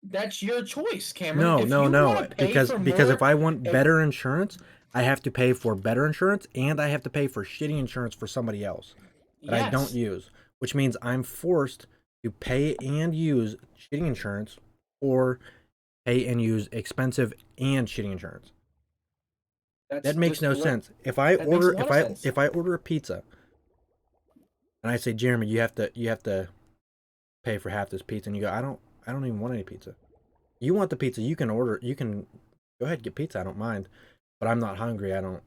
S2: That's your choice, Cameron.
S1: No,
S2: If
S1: no,
S2: you
S1: no.
S2: wanna pay
S1: Because
S2: for
S1: if
S2: more-
S1: I want
S2: if-
S1: better insurance, I have to pay for better insurance and I have to pay for shitty insurance for somebody else that I don't
S2: yes.
S1: use, which means I'm forced to pay and use shitty insurance or pay and use expensive and shitty insurance.
S2: That's
S1: That makes
S2: just
S1: no
S2: the way-
S1: sense. If I
S2: that makes
S1: order
S2: a lot of sense.
S1: if I order a pizza and I say, "Jeremy, you have to pay for half this pizza," and you go, I don't even want any pizza. You want the pizza, you can go ahead and get pizza, I don't mind. But I'm not hungry, I don't.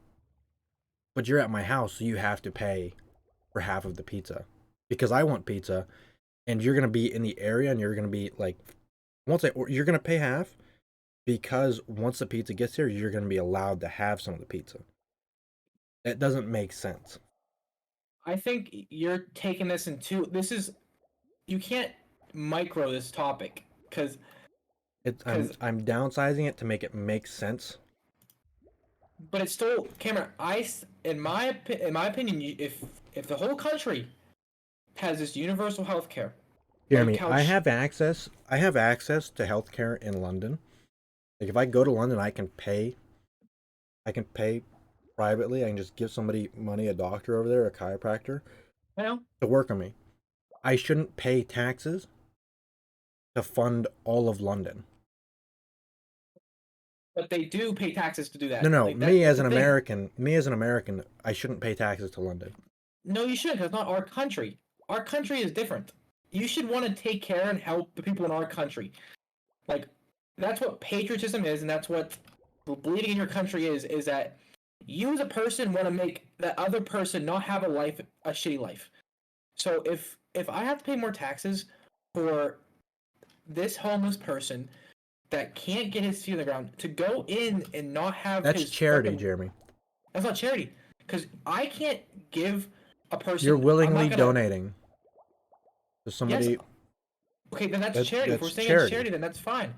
S1: But you're at my house, so you have to pay for half of the pizza because I want pizza, and you're gonna be in the area, and you're gonna be like, you're gonna pay half because once the pizza gets here, you're gonna be allowed to have some of the pizza. That doesn't make sense.
S2: I think you're taking this into you can't micro this topic because
S1: I'm downsizing it to make it make sense.
S2: but it's still, Cameron. In my opinion, if the whole country has this universal health care,
S1: Jeremy,
S2: couch-
S1: I have access to healthcare in London. Like if I go to London, I can pay privately. I can just give somebody money, a doctor over there, a chiropractor, to work on me. I shouldn't pay taxes to fund all of London.
S2: but they do pay taxes to do that.
S1: No,
S2: Like,
S1: me
S2: that's
S1: as
S2: the
S1: an
S2: thing.
S1: American, I shouldn't pay taxes to London.
S2: No, you shouldn't. 'Cause it's not our country. Our country is different. You should want to take care and help the people in our country. Like, that's what patriotism is, and that's what believing in your country is. Is that you as a person want to make that other person not have a shitty life. So if I have to pay more taxes for this homeless person that can't get his feet on the ground to go in and not have
S1: That's
S2: his
S1: charity,
S2: fucking-
S1: Jeremy.
S2: That's not charity. because I can't give a person.
S1: You're
S2: I'm not
S1: willingly
S2: gonna-
S1: donating to somebody.
S2: Okay, then that's charity. If we're
S1: that's
S2: saying
S1: charity.
S2: it's charity, then that's fine.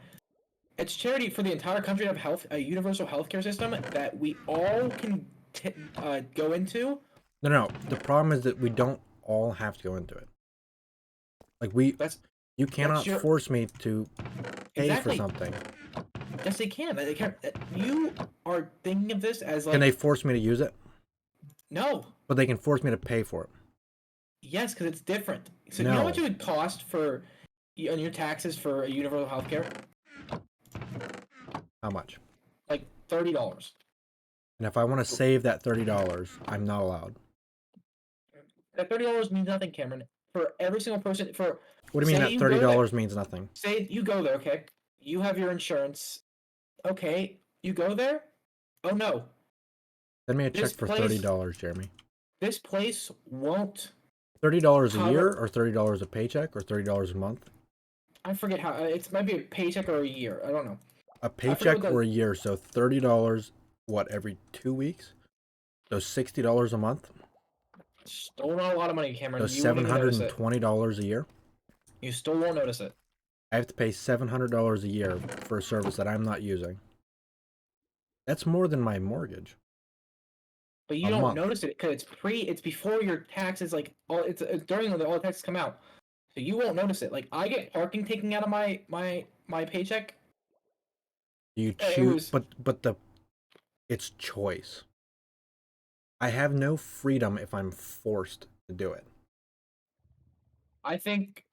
S2: It's charity for the entire country to have a universal healthcare system that we all can go into.
S1: No. The problem is that we don't all have to go into it. Like you cannot
S2: your-
S1: force me to pay
S2: Exactly.
S1: for something.
S2: Yes, they can. They can. You are thinking of this as like
S1: Can they force me to use it?
S2: no.
S1: But they can force me to pay for it.
S2: Yes, because it's different. So you know
S1: No.
S2: what it would cost for on your taxes for a universal healthcare?
S1: How much?
S2: Like $30.
S1: And if I want to save that $30, I'm not allowed.
S2: That $30 means nothing, Cameron. For every single person, for
S1: What do you mean
S2: Say
S1: that
S2: you go there-
S1: $30 means nothing?
S2: say you go there, okay? You have your insurance. Okay, you go there. Oh no,
S1: Send me a check
S2: This
S1: for
S2: place-
S1: $30, Jeremy.
S2: this place won't.
S1: $30 a
S2: Cover-
S1: year, or $30 a paycheck, or $30 a month?
S2: I forget how. It might be a paycheck or a year. I don't know.
S1: A
S2: forget what
S1: paycheck
S2: the-
S1: or a year, so $30, what, every 2 weeks? So $60 a month?
S2: Still not a lot of money, Cameron.
S1: So
S2: You won't even notice it.
S1: $720 a year?
S2: You still won't notice it.
S1: I have to pay $700 a year for a service that I'm not using. That's more than my mortgage.
S2: But you
S1: A
S2: don't
S1: month.
S2: notice it because it's before your taxes. Like it's during all the taxes come out, so you won't notice it. Like I get parking taken out of my paycheck.
S1: You
S2: Yeah, it
S1: choose,
S2: was-
S1: but it's choice. I have no freedom if I'm forced to do it.
S2: I think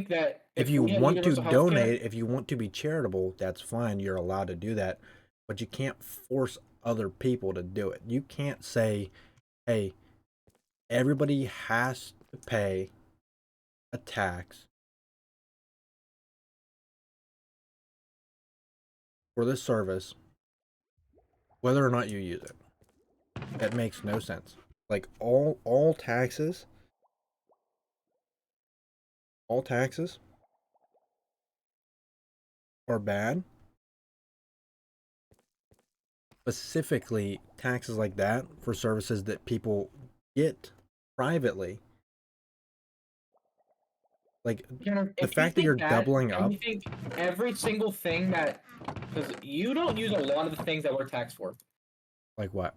S2: that
S1: If you
S2: we had
S1: want to
S2: universal healthcare-
S1: donate, if you want to be charitable, that's fine. You're allowed to do that, but you can't force other people to do it. You can't say, "Hey, everybody has to pay a tax for this service, whether or not you use it." That makes no sense. Like all taxes are bad. Specifically, taxes like that for services that people get privately. Like
S2: Cameron,
S1: the
S2: if you
S1: fact that
S2: think
S1: you're doubling
S2: and
S1: up.
S2: you think every single thing that because you don't use a lot of the things that we're taxed for.
S1: Like what?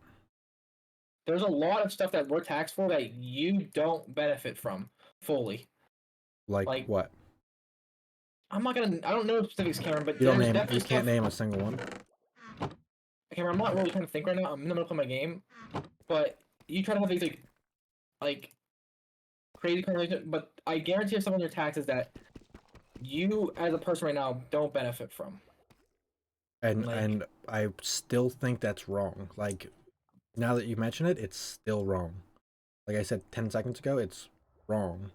S2: There's a lot of stuff that we're taxed for that you don't benefit from fully.
S1: Like what?
S2: I'm not gonna. I don't know specifics, Cameron, but
S1: You don't
S2: there's
S1: name.
S2: definitely
S1: You can't
S2: stuff-
S1: name a single one.
S2: Cameron, I'm not really trying to think right now. I'm in the middle of my game, but you try to have these like crazy conversations. But I guarantee you, some on your taxes that you, as a person right now, don't benefit from.
S1: And
S2: Like-
S1: and I still think that's wrong. Like now that you mention it, it's still wrong. Like I said 10 seconds ago, it's wrong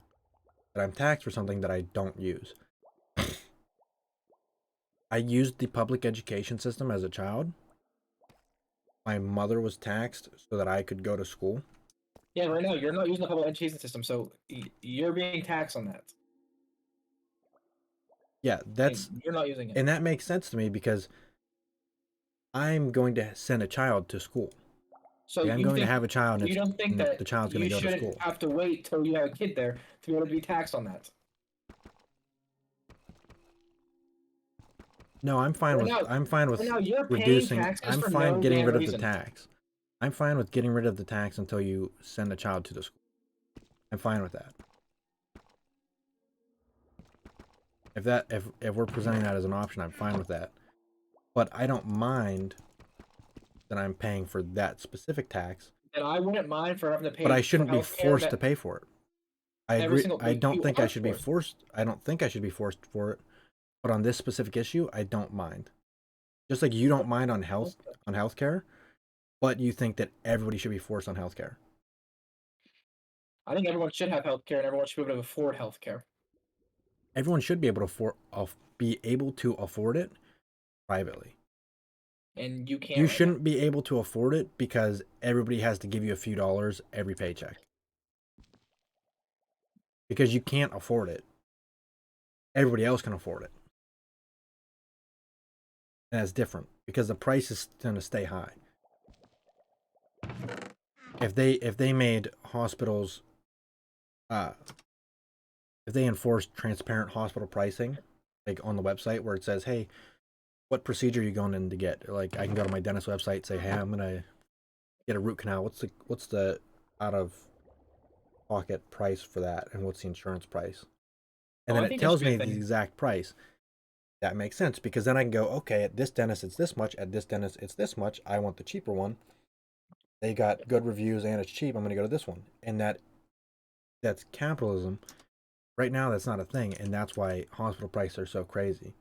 S1: that I'm taxed for something that I don't use. I used the public education system as a child. My mother was taxed so that I could go to school.
S2: Yeah, right now you're not using the public education system, so you're being taxed on that.
S1: Yeah, that's
S2: And you're not using it.
S1: and that makes sense to me because I'm going to send a child to school.
S2: So
S1: Like, I'm
S2: you
S1: going to
S2: think
S1: have a child and,
S2: you don't think
S1: and
S2: that
S1: the child's going
S2: you
S1: to go to
S2: shouldn't
S1: school.
S2: have to wait till you have a kid there to be able to be taxed on that?
S1: No, I'm fine
S2: Right
S1: with
S2: now-
S1: I'm fine with
S2: Right now you're paying
S1: reducing.
S2: taxes
S1: I'm
S2: for
S1: fine
S2: no
S1: getting
S2: damn
S1: rid of
S2: reason.
S1: the tax. I'm fine with getting rid of the tax until you send a child to the school. I'm fine with that. If we're presenting that as an option, I'm fine with that. But I don't mind that I'm paying for that specific tax.
S2: And I wouldn't mind for having to pay.
S1: But I
S2: for
S1: shouldn't be
S2: healthcare
S1: forced
S2: that-
S1: to pay for it. I
S2: Every
S1: agree.
S2: single-
S1: I don't
S2: you
S1: think I
S2: are
S1: should be
S2: forced.
S1: forced. I don't think I should be forced for it. But on this specific issue, I don't mind. Just like you don't mind on healthcare, but you think that everybody should be forced on healthcare.
S2: I think everyone should have healthcare and everyone should be able to afford healthcare.
S1: Everyone should be able to afford it privately.
S2: And you can't.
S1: You
S2: right now.
S1: shouldn't be able to afford it because everybody has to give you a few dollars every paycheck. Because you can't afford it. Everybody else can afford it. And that's different because the price is going to stay high. if they made hospitals, if they enforced transparent hospital pricing, like on the website where it says, hey, what procedure are you going in to get? Like I can go to my dentist website, say, hey, I'm gonna get a root canal. What's the out of pocket price for that, and what's the insurance price? And
S2: Oh,
S1: then
S2: I
S1: it
S2: think that should
S1: tells
S2: be a
S1: me the
S2: thing.
S1: exact price. That makes sense because then I can go, okay, at this dentist it's this much, at this dentist it's this much. I want the cheaper one. They got good reviews and it's cheap. I'm gonna go to this one, and that's capitalism. Right now, that's not a thing, and that's why hospital prices are so crazy.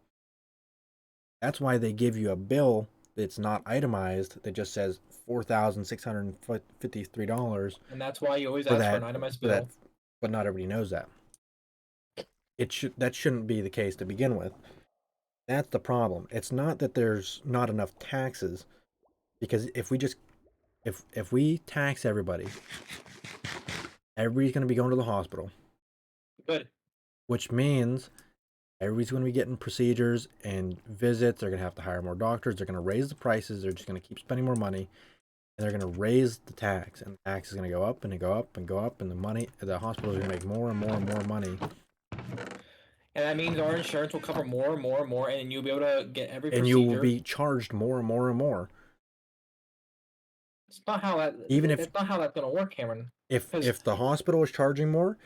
S1: That's why they give you a bill that's not itemized that just says $4,653
S2: And that's why you always
S1: for
S2: ask for
S1: that
S2: an itemized
S1: for that,
S2: bill.
S1: but not everybody knows that. That shouldn't be the case to begin with. That's the problem. It's not that there's not enough taxes, because if we tax everybody, everybody's going to be going to the hospital,
S2: Good.
S1: which means everybody's going to be getting procedures and visits. They're going to have to hire more doctors. They're going to raise the prices. They're just going to keep spending more money, and they're going to raise the tax, and the tax is going to go up and go up and go up, and the hospitals are going to make more and more and more money,
S2: And that means our insurance will cover more and more and more, and you'll be able to get every
S1: and you will
S2: procedure.
S1: be charged more and more and more.
S2: It's not how that.
S1: Even if
S2: It's not how that's gonna work, Cameron.
S1: if
S2: 'Cause-
S1: if the hospital is charging more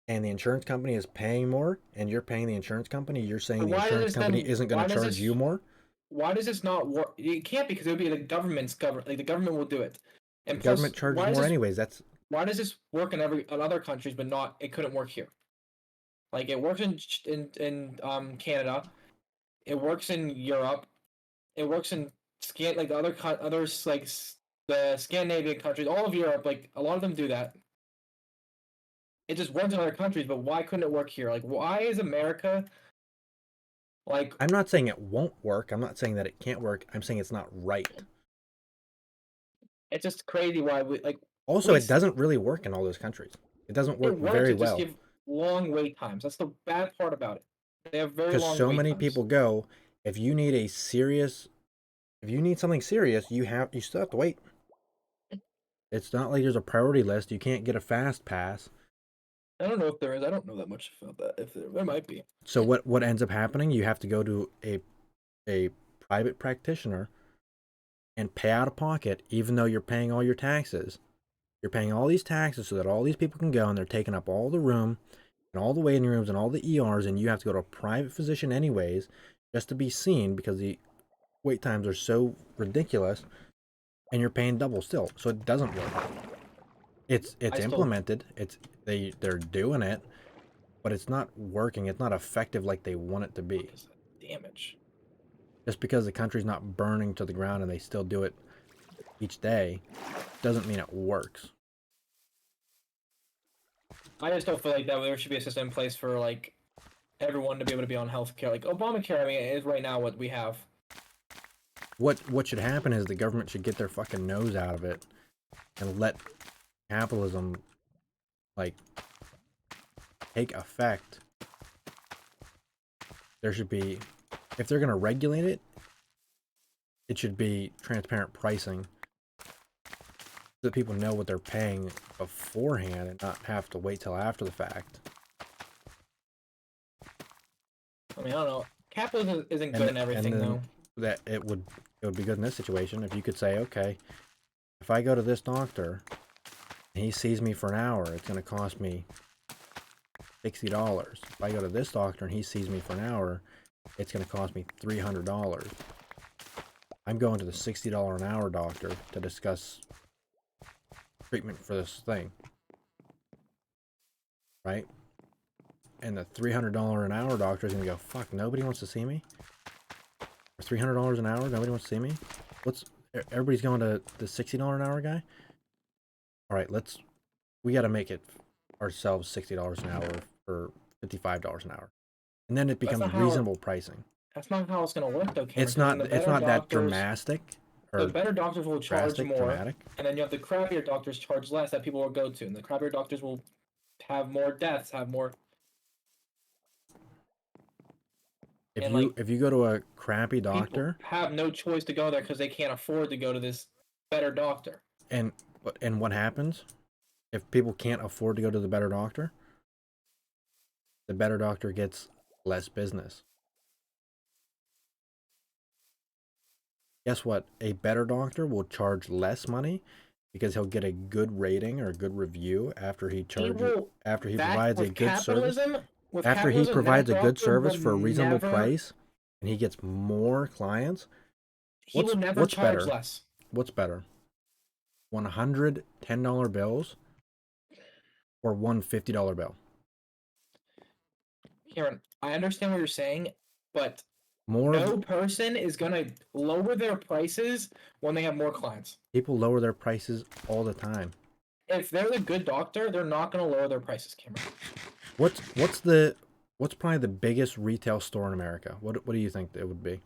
S1: and the insurance company is paying more and you're paying the insurance company, you're saying the
S2: Why does
S1: insurance
S2: this
S1: company
S2: then-
S1: isn't going
S2: why
S1: to
S2: does
S1: charge
S2: this-
S1: you more?
S2: Why does this not work? It can't, because it would be the government's government. Like the government will do it. And
S1: The
S2: plus,
S1: government charges
S2: why does
S1: more
S2: this-
S1: anyways. That's
S2: Why does this work in other countries, but not? It couldn't work here. Like it works in Canada. It works in Europe. It works in like the others like the Scandinavian countries, all of Europe. Like a lot of them do that. It just works in other countries, but why couldn't it work here? Like why is America like?
S1: I'm not saying it won't work. I'm not saying that it can't work. I'm saying it's not right.
S2: It's just crazy why we like.
S1: Also,
S2: we
S1: it doesn't really work in all those countries. It doesn't work
S2: It works.
S1: very
S2: It just
S1: well
S2: give long wait times. That's the bad part about it. They have very
S1: because
S2: long
S1: so
S2: wait
S1: many
S2: times.
S1: people go. If you need something serious, you still have to wait. It's not like there's a priority list. You can't get a fast pass.
S2: I don't know if there is. I don't know that much about that. If there might be.
S1: So what ends up happening? You have to go to a private practitioner and pay out of pocket, even though you're paying all your taxes. You're paying all these taxes so that all these people can go, and they're taking up all the room and all the waiting rooms and all the ERs, and you have to go to a private physician anyways just to be seen because the wait times are so ridiculous, and you're paying double still. So it doesn't work. It's implemented. They're doing it, but it's not working. It's not effective like they want it to be.
S2: What is that damage?
S1: Just because the country's not burning to the ground and they still do it each day doesn't mean it works.
S2: I just don't feel like that there should be a system in place for like everyone to be able to be on healthcare. Like Obamacare, I mean, is right now what we have.
S1: What should happen is the government should get their fucking nose out of it and let capitalism like take effect. There should be, if they're going to regulate it, it should be transparent pricing so that people know what they're paying beforehand and not have to wait till after the fact.
S2: I mean, I don't know. Capitalism isn't
S1: And
S2: good in
S1: th- and
S2: everything,
S1: then-
S2: though.
S1: That it would be good in this situation if you could say, okay, if I go to this doctor and he sees me for an hour, it's going to cost me $60. If I go to this doctor and he sees me for an hour, it's going to cost me $300. I'm going to the $60 an hour doctor to discuss treatment for this thing, right? And the $300 an hour doctor is going to go, fuck, nobody wants to see me? For $300 an hour, nobody wants to see me? Everybody's going to the $60 an hour guy? All right, we got to make it ourselves $60 an hour for $55 an hour. And then it becomes
S2: not how
S1: reasonable pricing.
S2: That's not how it's going to work, though, Cameron.
S1: It's not
S2: The
S1: that
S2: better
S1: dramatic
S2: The
S1: or
S2: better doctors will charge
S1: drastic,
S2: more,
S1: dramatic.
S2: and then you have the crappier doctors charge less that people will go to, and the crappier doctors will have more deaths, have more.
S1: If
S2: and,
S1: you
S2: like,
S1: if you go to a crappy
S2: People
S1: doctor
S2: have no choice to go there because they can't afford to go to this better doctor.
S1: and and what happens if people can't afford to go to the better doctor? The better doctor gets less business. Guess what? A better doctor will charge less money because he'll get a good rating or a good review after he provides a good service. After he provides a good service for a reasonable price and he gets more clients,
S4: He will never
S1: what's
S4: charge
S1: better?
S4: less.
S1: What's better? $110 bills or one $50 bill?
S4: Kieran, I understand what you're saying, but
S1: More
S4: no person is gonna lower their prices when they have more clients.
S1: people lower their prices all the time.
S4: If they're the good doctor, they're not gonna lower their prices, Cameron.
S1: What's probably the biggest retail store in America? What do you think it would be?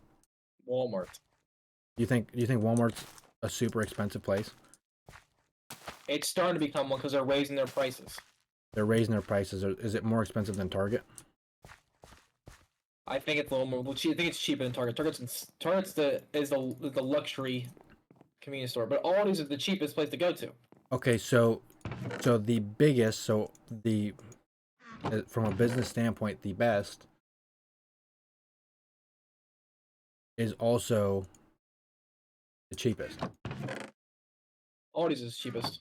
S4: Walmart.
S1: Do you think Walmart's a super expensive place?
S4: It's starting to become one because they're raising their prices.
S1: They're raising their prices. Is it more expensive than Target?
S4: I think it's a little more. I think it's cheaper than Target. Target's the luxury convenience store, but Aldi's is the cheapest place to go to.
S1: Okay, so the biggest, from a business standpoint, the best is also the cheapest.
S4: Aldi's is cheapest.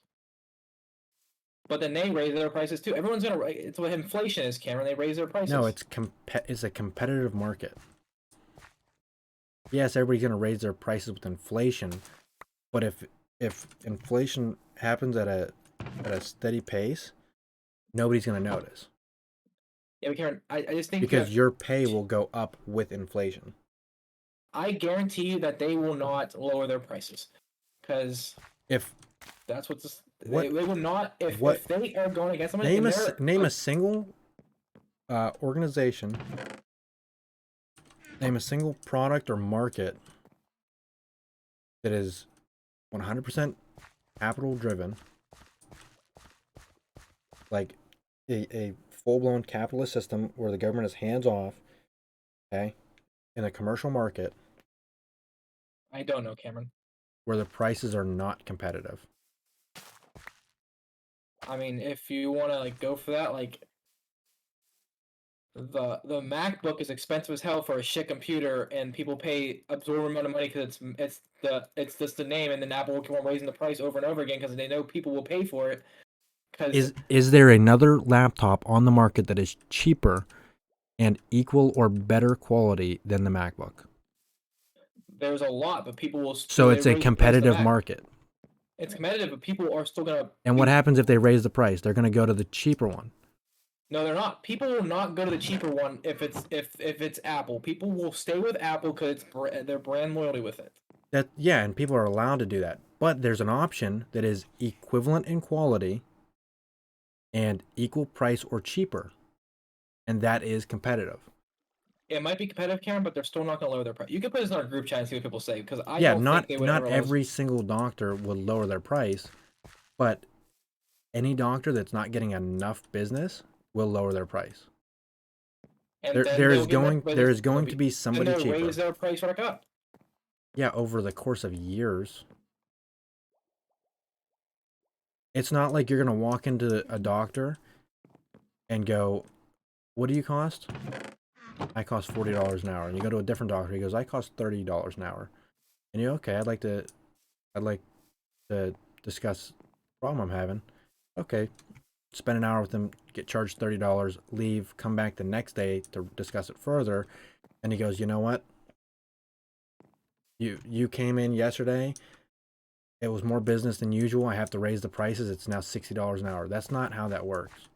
S4: But then they raise their prices too. Everyone's gonna. It's what inflation is, Cameron. They raise their prices.
S1: No, it's a competitive market. Yes, everybody's gonna raise their prices with inflation, but if inflation happens at a steady pace, nobody's gonna notice.
S4: Yeah, but Cameron, I just think
S1: Because
S4: that
S1: your pay will go up with inflation.
S4: I guarantee you that they will not lower their prices, because
S1: If
S4: that's what this.
S1: What-
S4: They will not. If
S1: what-
S4: they are going against somebody,
S1: name a single organization, name a single product or market that is 100% capital driven, like a full-blown capitalist system where the government is hands off, okay, in a commercial market
S4: I don't know, Cameron.
S1: where the prices are not competitive.
S4: I mean, if you want to like go for that, like the MacBook is expensive as hell for a shit computer, and people pay absorbent amount of money because it's just the name, and then Apple will keep on raising the price over and over again because they know people will pay for it. Because
S1: Is there another laptop on the market that is cheaper and equal or better quality than the MacBook?
S4: there's a lot, but people will.
S1: So
S4: they
S1: it's a
S4: raise the price of the
S1: competitive
S4: Mac.
S1: market.
S4: It's competitive, but people are still gonna.
S1: And what happens if they raise the price? They're going to go to the cheaper one.
S4: No, they're not. People will not go to the cheaper one if it's Apple. People will stay with Apple because it's their brand loyalty with it.
S1: And people are allowed to do that. But there's an option that is equivalent in quality and equal price or cheaper. And that is competitive.
S4: It might be competitive, Karen, but they're still not going to lower their price. You can put this in our group chat and see what people say because I don't
S1: not
S4: think they would ever lower-
S1: every single doctor will lower their price, but any doctor that's not getting enough business will lower their price.
S4: And
S1: There
S4: then
S1: is
S4: they'll get
S1: going to be
S4: then
S1: somebody
S4: they'll
S1: cheaper.
S4: raise their price back up.
S1: Yeah, over the course of years. It's not like you're going to walk into a doctor and go, "What do you cost?" "I cost $40 an hour." And you go to a different doctor, he goes, "I cost $30 an hour." And you're okay, I'd like to discuss the problem I'm having. Okay. Spend an hour with him, get charged $30, leave, come back the next day to discuss it further. And he goes, "You know what? You came in yesterday. It was more business than usual. I have to raise the prices. It's now $60 an hour." That's not how that works.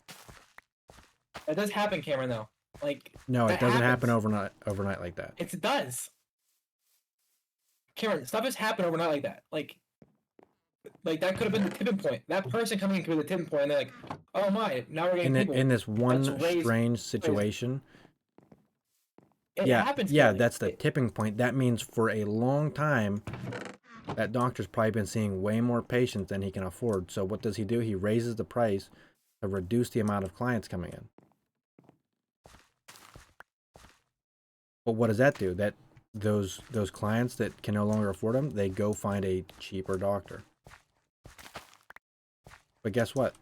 S4: That does happen, Cameron. Though, like
S1: No, it
S4: that
S1: doesn't happen
S4: happens.
S1: overnight like that.
S4: It does. Cameron, stuff has happened overnight like that. Like that could have been the tipping point. That person coming in could be the tipping point, and they're like, "Oh my, now we're getting people."
S1: In this one
S4: Let's raise-
S1: strange situation,
S4: It
S1: yeah,
S4: happens.
S1: yeah,
S4: Cameron.
S1: that's the tipping point. That means for a long time, that doctor's probably been seeing way more patients than he can afford. So what does he do? He raises the price to reduce the amount of clients coming in. But what does that do? That those clients that can no longer afford them, they go find a cheaper doctor. But guess what?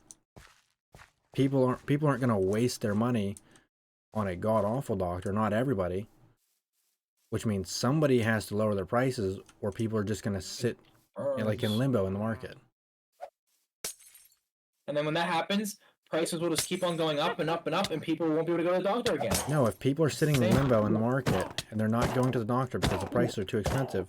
S1: People aren't gonna waste their money on a god awful doctor. Not everybody. Which means somebody has to lower their prices, or people are just gonna sit like in limbo in the market.
S2: And then when that happens, prices will just keep on going up and up and up, and people won't be able to go to the doctor again.
S1: No, if people are sitting in
S2: Same.
S1: limbo in the market and they're not going to the doctor because the prices are too expensive,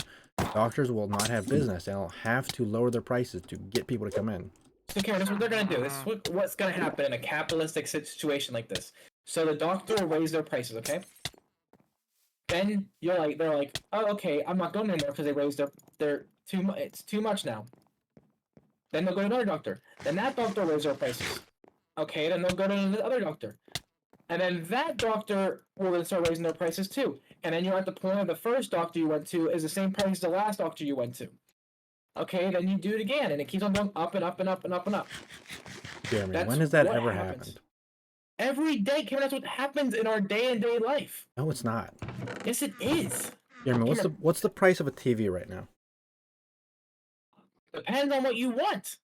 S1: doctors will not have business. They'll have to lower their prices to get people to come in.
S2: So Karen, this is what they're gonna do. This is what's gonna happen in a capitalistic situation like this. So the doctor will raise their prices, okay? Then they're like, oh, okay, I'm not going anymore because they raised their it's too much now. Then they'll go to another doctor. Then that doctor will raise their prices. Okay, then they'll go to the other doctor. And then that doctor will then start raising their prices too. And then you're at the point of the first doctor you went to is the same price as the last doctor you went to. Okay, then you do it again, and it keeps on going up and up and up and up and up.
S1: Jeremy,
S2: That's
S1: when has that
S2: what
S1: ever
S2: happens.
S1: happened?
S2: Every day, Kevin, that's what happens in our day-to-day life.
S1: No, it's not.
S2: Yes, it is.
S1: Jeremy, what's the price of a TV right now?
S2: Depends on what you want.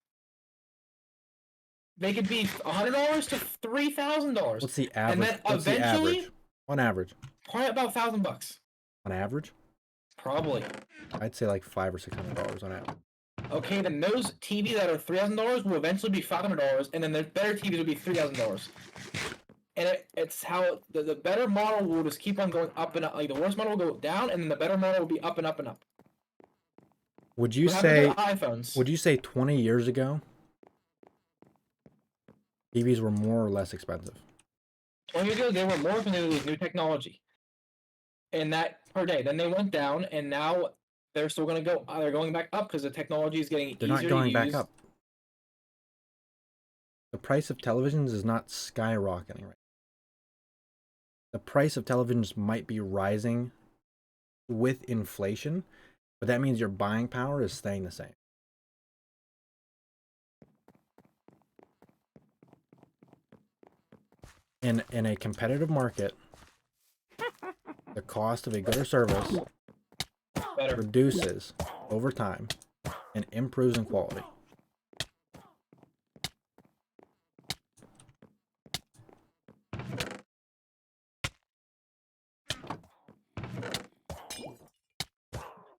S2: They could be $100 to $3,000.
S1: What's the
S2: And
S1: average?
S2: then
S1: What's the
S2: eventually,
S1: average? On average.
S2: probably about $1,000.
S1: On average?
S2: Probably.
S1: I'd say like $500 or $600 on average.
S2: Okay, then those TVs that are $3,000 will eventually be $500, and then the better TVs will be $3,000. And it's how the better model will just keep on going up and up. Like the worst model will go down, and then the better model will be up and up and up.
S1: Would you
S2: What happened
S1: say?
S2: to the iPhones?
S1: Would you say 20 years ago, TVs were more or less expensive?
S2: 20 years ago, they were more familiar with new technology. And that per day. Then they went down, and now they're still going to go. They're going back up because the technology is getting
S1: They're
S2: easier
S1: not going
S2: to
S1: back
S2: use.
S1: up. The price of televisions is not skyrocketing right. The price of televisions might be rising with inflation, but that means your buying power is staying the same. In a competitive market, the cost of a good or service
S2: Better.
S1: reduces over time and improves in quality.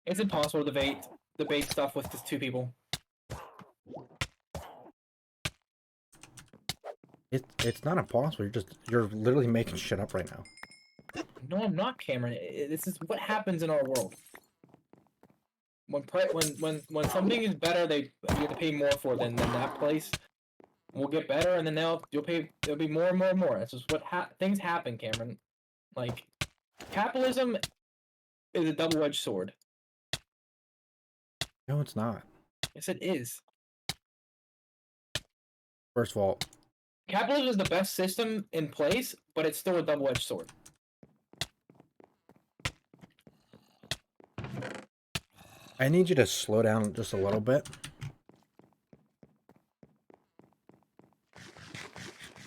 S2: It's impossible to debate stuff with just two people.
S1: It's not impossible. You're literally making shit up right now.
S2: No, I'm not, Cameron. This is what happens in our world. When something is better, you have to pay more for it. Then that place will get better, and then you'll pay. There'll be more and more and more. That's just what things happen, Cameron. Like capitalism is a double-edged sword.
S1: No, it's not.
S2: Yes, it is.
S1: First of all,
S2: Capitalism is the best system in place, but it's still a double-edged sword.
S1: I need you to slow down just a little bit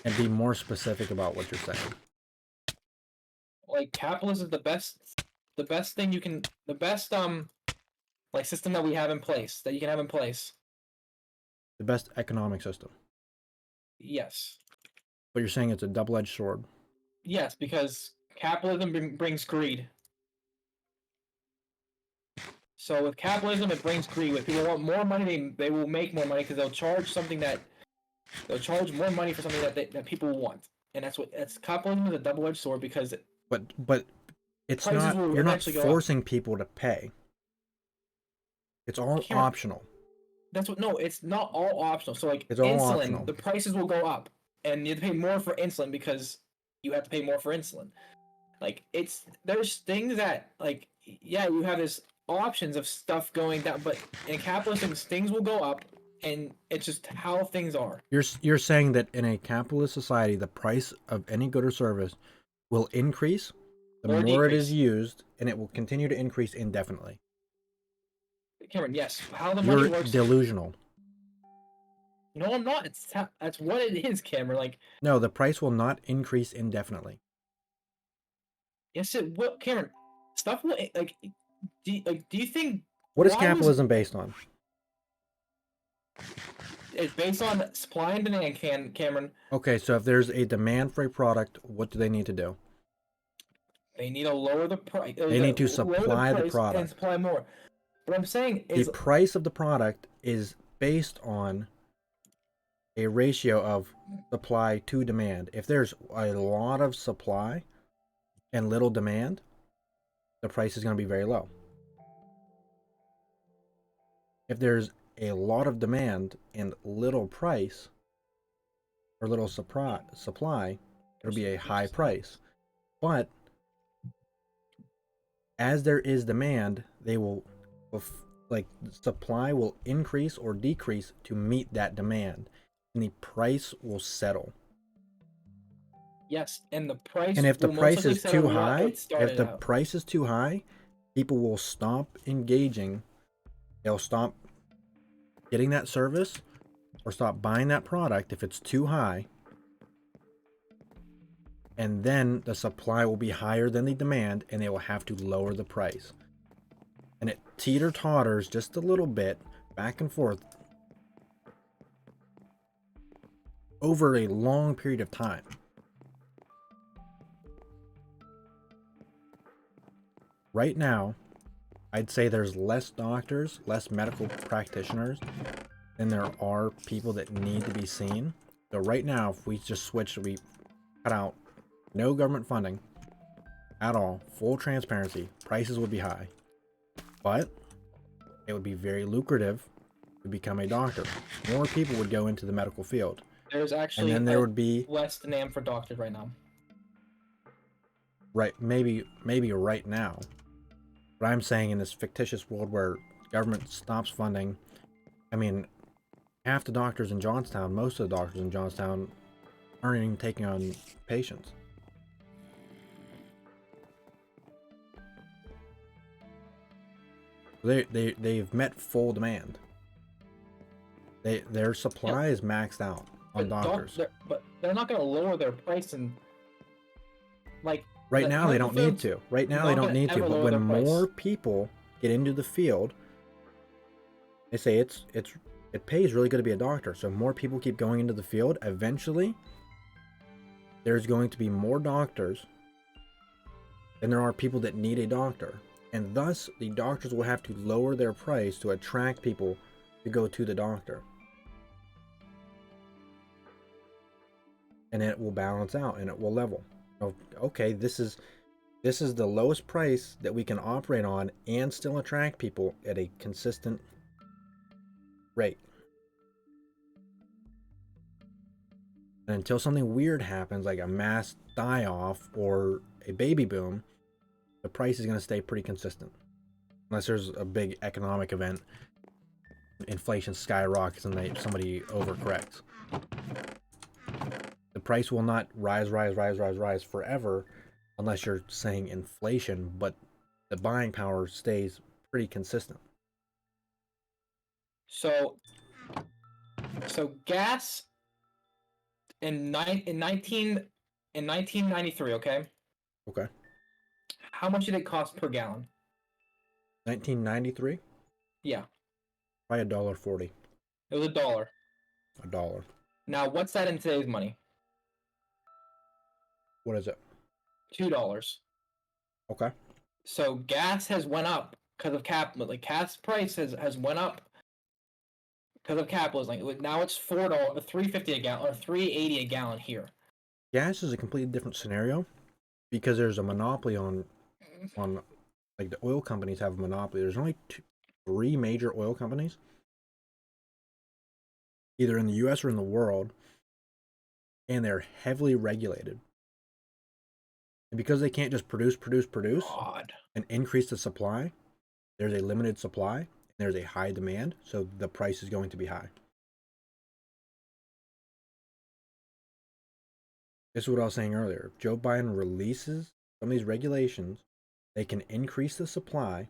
S1: and be more specific about what you're saying.
S2: Like capitalism is the best thing you can, the best like system that we have in place, that you can have in place.
S1: The best economic system.
S2: Yes.
S1: But you're saying it's a double-edged sword.
S2: Yes, because capitalism brings greed. So with capitalism, it brings greed. When people want more money, they will make more money because they'll charge more money for something that people want, and that's capitalism is a double-edged sword because
S1: But it's
S2: prices
S1: not.
S2: will
S1: You're not
S2: eventually go up.
S1: forcing people to pay. It's all
S2: Cameron,
S1: optional.
S2: no, it's not all optional. So like
S1: It's all
S2: insulin,
S1: optional.
S2: the prices will go up, and you have to pay more for insulin because you have to pay more for insulin. Like there's things that like you have this options of stuff going down, but in capitalism things will go up, and it's just how things are.
S1: You're saying that in a capitalist society, the price of any good or service will increase the
S2: Or
S1: more it
S2: decrease.
S1: is used, and it will continue to increase indefinitely.
S2: Cameron, yes, how the money
S1: You're
S2: works.
S1: delusional.
S2: No, I'm not. That's what it is, Cameron. Like,
S1: No, the price will not increase indefinitely.
S2: yes, it will, Cameron. Stuff will do you think
S1: What is
S2: why was-
S1: capitalism based on?
S2: it's based on supply and demand, Cameron.
S1: Okay, so if there's a demand for a product, what do they need to do?
S2: They need to lower the price.
S1: They need to supply the
S2: and
S1: product.
S2: supply more. What I'm saying
S1: The
S2: is,
S1: price of the product is based on a ratio of supply to demand. If there's a lot of supply and little demand, the price is going to be very low. If there's a lot of demand and little price or little supply, it'll be a high price. But as there is demand, they will like supply will increase or decrease to meet that demand, and the price will settle.
S2: yes, and the price.
S1: And if the
S2: will most
S1: price
S2: likely
S1: is
S2: settle
S1: too
S2: what
S1: high,
S2: it started
S1: if the
S2: out.
S1: price is too high, people will stop engaging. They'll stop getting that service or stop buying that product if it's too high. And then the supply will be higher than the demand, and they will have to lower the price. And it teeter-totters just a little bit back and forth over a long period of time. Right now, I'd say there's less doctors, less medical practitioners than there are people that need to be seen. So right now, if we just switch, we cut out no government funding at all, full transparency, prices would be high. But it would be very lucrative to become a doctor. More people would go into the medical field.
S2: There's actually
S1: And then there would be,
S2: less demand for doctors right now.
S1: right, maybe right now. But I'm saying in this fictitious world where government stops funding, I mean, half the doctors in Johnstown, most of the doctors in Johnstown aren't even taking on patients. They've met full demand. Their supply is maxed out on doctors.
S2: But they're not going to lower their price and like
S1: Right now they don't need to. Right now they don't need to. But when more people get into the field, they say it pays really good to be a doctor. So more people keep going into the field. Eventually, there's going to be more doctors than there are people that need a doctor. And thus, the doctors will have to lower their price to attract people to go to the doctor. And it will balance out and it will level. Okay, this is the lowest price that we can operate on and still attract people at a consistent rate. And until something weird happens, like a mass die-off or a baby boom, the price is going to stay pretty consistent. Unless there's a big economic event, inflation skyrockets and somebody overcorrects. The price will not rise forever unless you're saying inflation, but the buying power stays pretty consistent.
S2: So gas in 1993, okay?
S1: Okay.
S2: How much did it cost per gallon?
S1: 1993?
S2: Yeah.
S1: Probably $1.40.
S2: It was $1.
S1: $1.
S2: Now, what's that in today's money?
S1: What is it?
S2: $2.
S1: Okay.
S2: So gas has went up because of capitalism. Like gas price has went up because of capitalism. Like, now it's $4, $3.50 a gallon, or $3.80 a gallon here.
S1: Gas is a completely different scenario because there's a monopoly on like the oil companies have a monopoly. There's only three major oil companies, either in the US or in the world, and they're heavily regulated. And because they can't just produce
S2: God.
S1: and increase the supply, there's a limited supply and there's a high demand, so the price is going to be high. This is what I was saying earlier. If Joe Biden releases some of these regulations, they can increase the supply,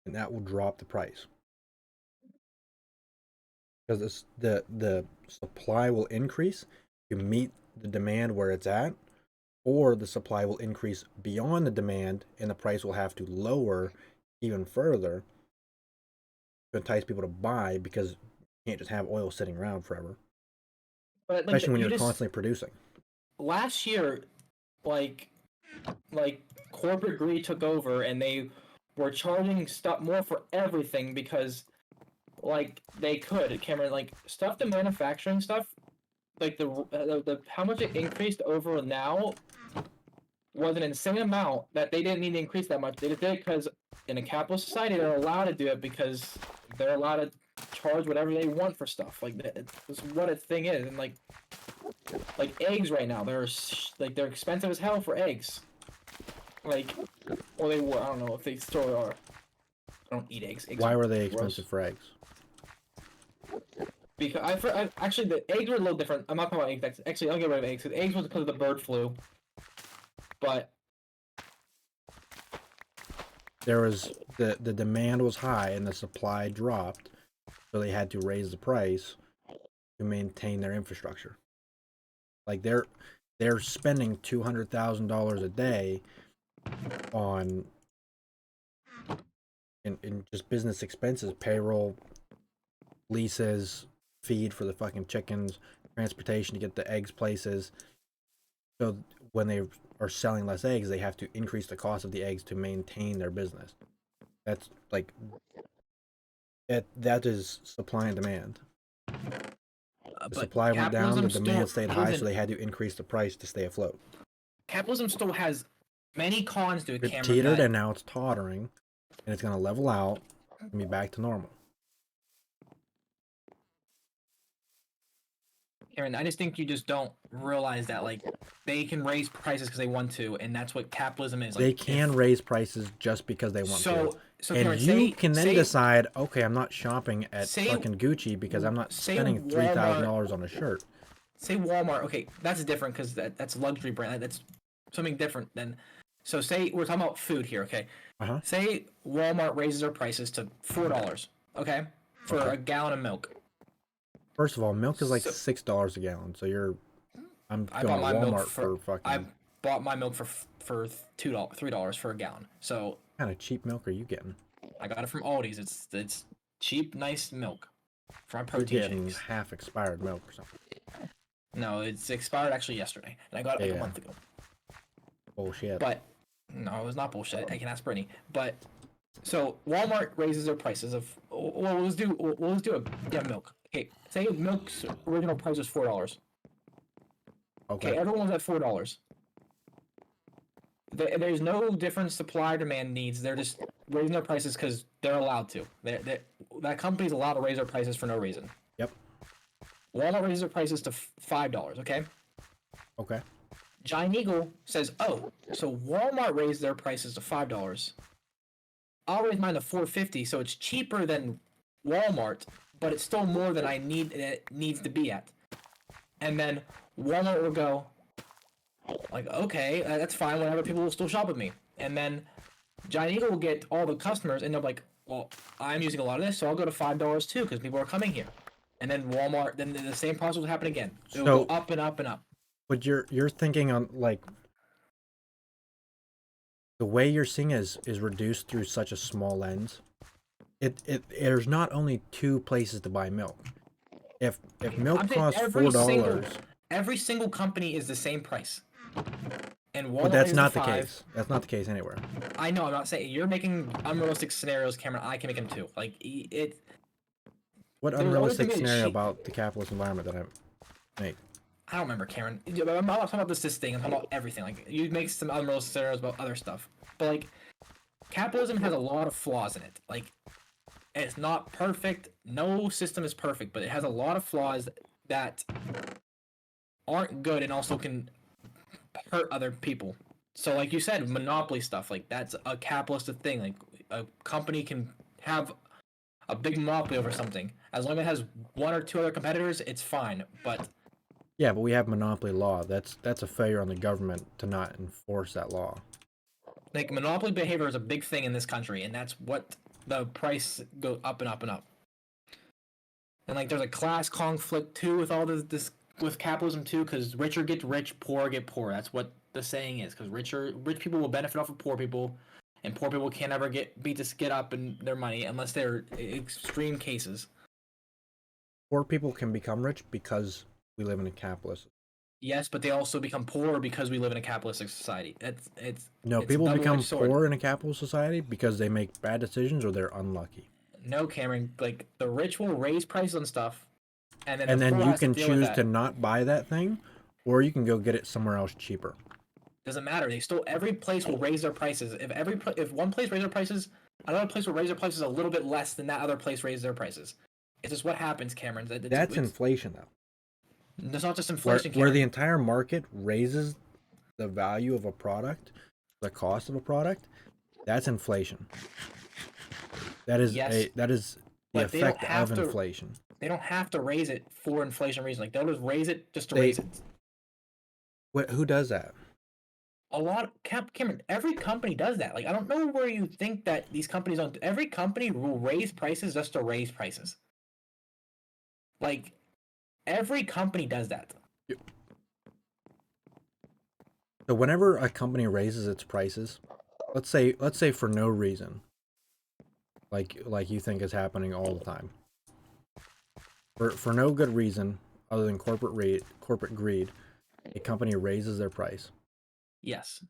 S1: and that will drop the price. Because the supply will increase to meet the demand where it's at, or the supply will increase beyond the demand and the price will have to lower even further to entice people to buy because you can't just have oil sitting around forever,
S2: But
S1: especially when
S2: you
S1: you're
S2: just,
S1: constantly producing.
S2: last year, like corporate greed took over, and they were charging stuff more for everything because like they could. Cameron, like stuff the manufacturing stuff, like the how much it increased over now was an insane amount that they didn't need to increase that much. They just did it because in a capitalist society they're allowed to do it because they're allowed to charge whatever they want for stuff. Like that's what a thing is, and like eggs right now, they're expensive as hell for eggs. Like, well, they were. I don't know if they still are. I don't eat eggs. Eggs
S1: Why
S2: are
S1: were they
S2: gross.
S1: expensive for eggs?
S2: Because I actually the eggs were a little different. I'm not talking about eggs. Actually, I'll get rid of eggs. 'Cause eggs was because of the bird flu. But
S1: There was the demand was high and the supply dropped, so they had to raise the price to maintain their infrastructure. Like they're spending $200,000 a day on in just business expenses, payroll, leases, feed for the fucking chickens, transportation to get the eggs places. So when they are selling less eggs, they have to increase the cost of the eggs to maintain their business. That's like that is supply and demand. The
S2: but
S1: supply went down, the
S2: capitalism
S1: demand
S2: still
S1: stayed high,
S2: isn't-
S1: so they had to increase the price to stay afloat.
S2: capitalism still has many cons to it.
S1: It
S2: Cameron,
S1: teetered
S2: that-
S1: and now it's tottering, and it's gonna level out and be back to normal.
S2: Aaron, I just think you just don't realize that like they can raise prices because they want to, and that's what capitalism is. Like,
S1: They can raise prices just because they want to.
S2: So
S1: And
S2: Cameron,
S1: you can then
S2: say,
S1: decide, okay, I'm not shopping at
S2: say-
S1: fucking Gucci because I'm not
S2: say
S1: spending $3,000 on a shirt.
S2: say Walmart. Okay, that's different because that's luxury brand. That's something different than. So say we're talking about food here. Okay.
S1: Uh-huh.
S2: Say Walmart raises their prices to $4. Okay, for
S1: Okay.
S2: a gallon of milk.
S1: First of all, milk is like
S2: So-
S1: $6 a gallon, so I'm
S2: I
S1: going
S2: bought
S1: to
S2: my milk
S1: Walmart for fucking.
S2: I bought my milk for $3 for a gallon. So
S1: What kind of cheap milk are you getting?
S2: I got it from Aldi's. It's cheap, nice milk for my
S1: You're
S2: protein
S1: getting
S2: shakes.
S1: half expired milk or something.
S2: No, it's expired actually yesterday, and I got it like
S1: Yeah.
S2: a month ago.
S1: Bullshit.
S2: But no, it was not bullshit. I can ask Brittany. But so Walmart raises their prices of. Well, let's do milk. Okay, say milk's original price was $4. Okay,
S1: Okay.
S2: everyone was at $4. There's no different supply demand needs. They're just raising their prices because they're allowed to. That company's allowed to raise their prices for no reason.
S1: Yep.
S2: Walmart raises their prices to $5. Okay.
S1: Okay.
S2: Giant Eagle says, "Oh, so Walmart raised their prices to $5. I'll raise mine to $4.50, so it's cheaper than Walmart, but it's still more than it needs to be at." And then Walmart will go, like, "Okay, that's fine. Whatever, people will still shop with me." And then Giant Eagle will get all the customers, and they're like, "Well, I'm using a lot of this, so I'll go to $5 too, because people are coming here." And then Walmart, then the same process will happen again. It'll
S1: So-
S2: go up and up and up.
S1: But you're thinking on like the way you're seeing is reduced through such a small lens. There's not only two places to buy milk. If milk
S2: I'm saying
S1: costs
S2: every
S1: $4,
S2: Every single company is the same price. And Walmart
S1: but that's
S2: is
S1: not the
S2: 5.
S1: case. That's not the case anywhere.
S2: I know. I'm not saying you're making unrealistic scenarios, Cameron. I can make them too. Like it.
S1: What
S2: There's always
S1: unrealistic
S2: gonna be a
S1: scenario
S2: cheap-
S1: about the capitalist environment that I make?
S2: I don't remember, Cameron. I'm not talking about this thing. I'm talking about everything. Like you make some unrealistic scenarios about other stuff, but like capitalism has a lot of flaws in it. Like it's not perfect. No system is perfect, but it has a lot of flaws that aren't good and also can hurt other people. So like you said, monopoly stuff, like that's a capitalist thing. Like a company can have a big monopoly over something. As long as it has one or two other competitors, it's fine. But
S1: Yeah, but we have monopoly law. That's a failure on the government to not enforce that law.
S2: like monopoly behavior is a big thing in this country, and that's what the price go up and up and up. And like there's a class conflict too with all this with capitalism too, because richer get rich, poor get poor. That's what the saying is. Because rich people will benefit off of poor people.
S4: and poor people can't ever get up in their money unless they're extreme cases.
S1: Poor people can become rich because we live in a capitalist.
S4: Yes, but they also become poor because we live in a capitalistic society. It's
S1: No,
S4: a
S1: people become
S4: double-edged sword.
S1: poor in a capitalist society because they make bad decisions or they're unlucky.
S4: No, Cameron. Like the rich will raise prices on stuff, and then
S1: And
S4: the
S1: then
S4: poor
S1: you
S4: has to
S1: can
S4: deal with
S1: choose
S4: that.
S1: to not buy that thing, or you can go get it somewhere else cheaper.
S4: Doesn't matter. They still every place will raise their prices. If one place raises their prices, another place will raise their prices a little bit less than that other place raises their prices. It's just what happens, Cameron.
S1: That's inflation, though.
S4: It's not just
S1: Where,
S4: inflation,
S1: where
S4: Cameron.
S1: the entire market raises the value of a product, the cost of a product, that's inflation. That is
S4: Yes,
S1: that is the
S4: but they don't
S1: effect
S4: have
S1: of
S4: to-
S1: inflation.
S4: They don't have to raise it for inflation reasons. Like they'll just raise it just to
S1: They-
S4: raise it.
S1: Who does that?
S4: A lot, Cameron. Every company does that. Like I don't know where you think that these companies don't. Every company will raise prices just to raise prices. Like every company does that.
S1: So whenever a company raises its prices, let's say for no reason, like you think is happening all the time, for no good reason other than corporate greed, a company raises their price.
S4: Yes.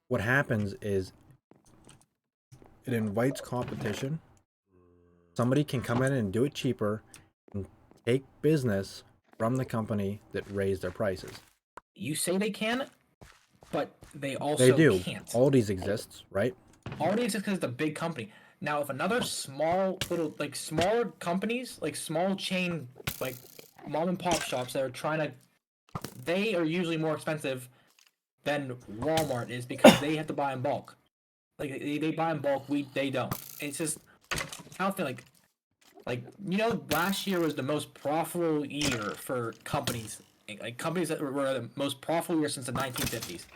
S1: What happens is it invites competition. Somebody can come in and do it cheaper and take business from the company that raised their prices.
S4: You say they can, but they also
S1: They do.
S4: can't.
S1: Aldi's exists, right?
S4: Already exists because it's a big company. Now, if another smaller companies, like small chain, like mom and pop shops that are trying to, they are usually more expensive than Walmart is because they have to buy in bulk. Like they buy in bulk, they don't. It's just how I feel like last year was the most profitable year for companies, like companies that were the most profitable year since the 1950s.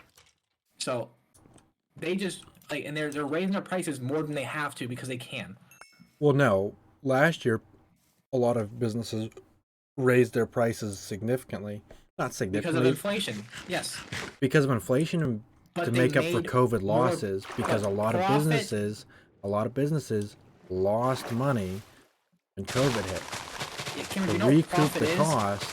S4: So they just and they're raising their prices more than they have to because they can.
S1: Well, no. Last year, a lot of businesses raised their prices significantly. Not
S4: Because
S1: significantly.
S4: of inflation, yes.
S1: Because of inflation and
S4: But
S1: to
S4: they
S1: make up for
S4: made
S1: COVID
S4: more-
S1: losses. Because
S4: but
S1: a lot of
S4: profit-
S1: businesses lost money when COVID hit.
S4: Yeah, Cameron,
S1: To
S4: you know what
S1: recoup
S4: profit
S1: the
S4: is?
S1: cost,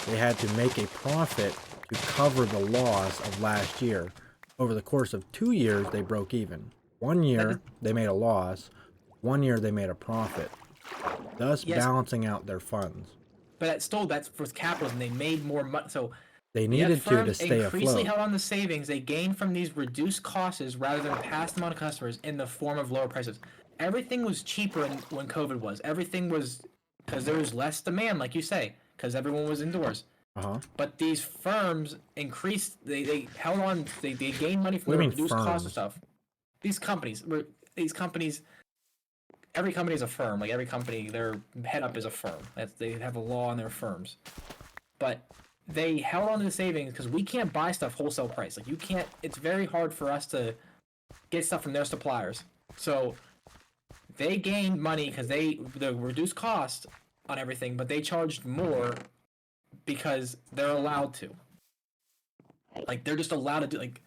S1: they had to make a profit to cover the loss of last year. Over the course of 2 years, they broke even. 1 year, they made a loss. 1 year, they made a profit, thus
S4: Yes.
S1: balancing out their funds.
S4: But that's for capitalism. They made more money. So
S1: They
S4: yet
S1: needed to
S4: firms
S1: stay
S4: increasingly
S1: afloat.
S4: held on the savings they gained from these reduced costs rather than pass them on to customers in the form of lower prices. Everything was cheaper when COVID was. Everything was because there was less demand, like you say, because everyone was indoors.
S1: Uh-huh.
S4: But these firms increased. They held on. They gained money from
S1: What do
S4: the
S1: you mean
S4: reduced cost
S1: firms?
S4: of stuff. These companies. Every company is a firm. Like every company, their head up is a firm. They have a law on their firms. But they held on to the savings because we can't buy stuff wholesale price. Like you can't. It's very hard for us to get stuff from their suppliers. So they gained money because they reduced cost on everything, but they charged more because they're allowed to. Like they're just allowed to do. Like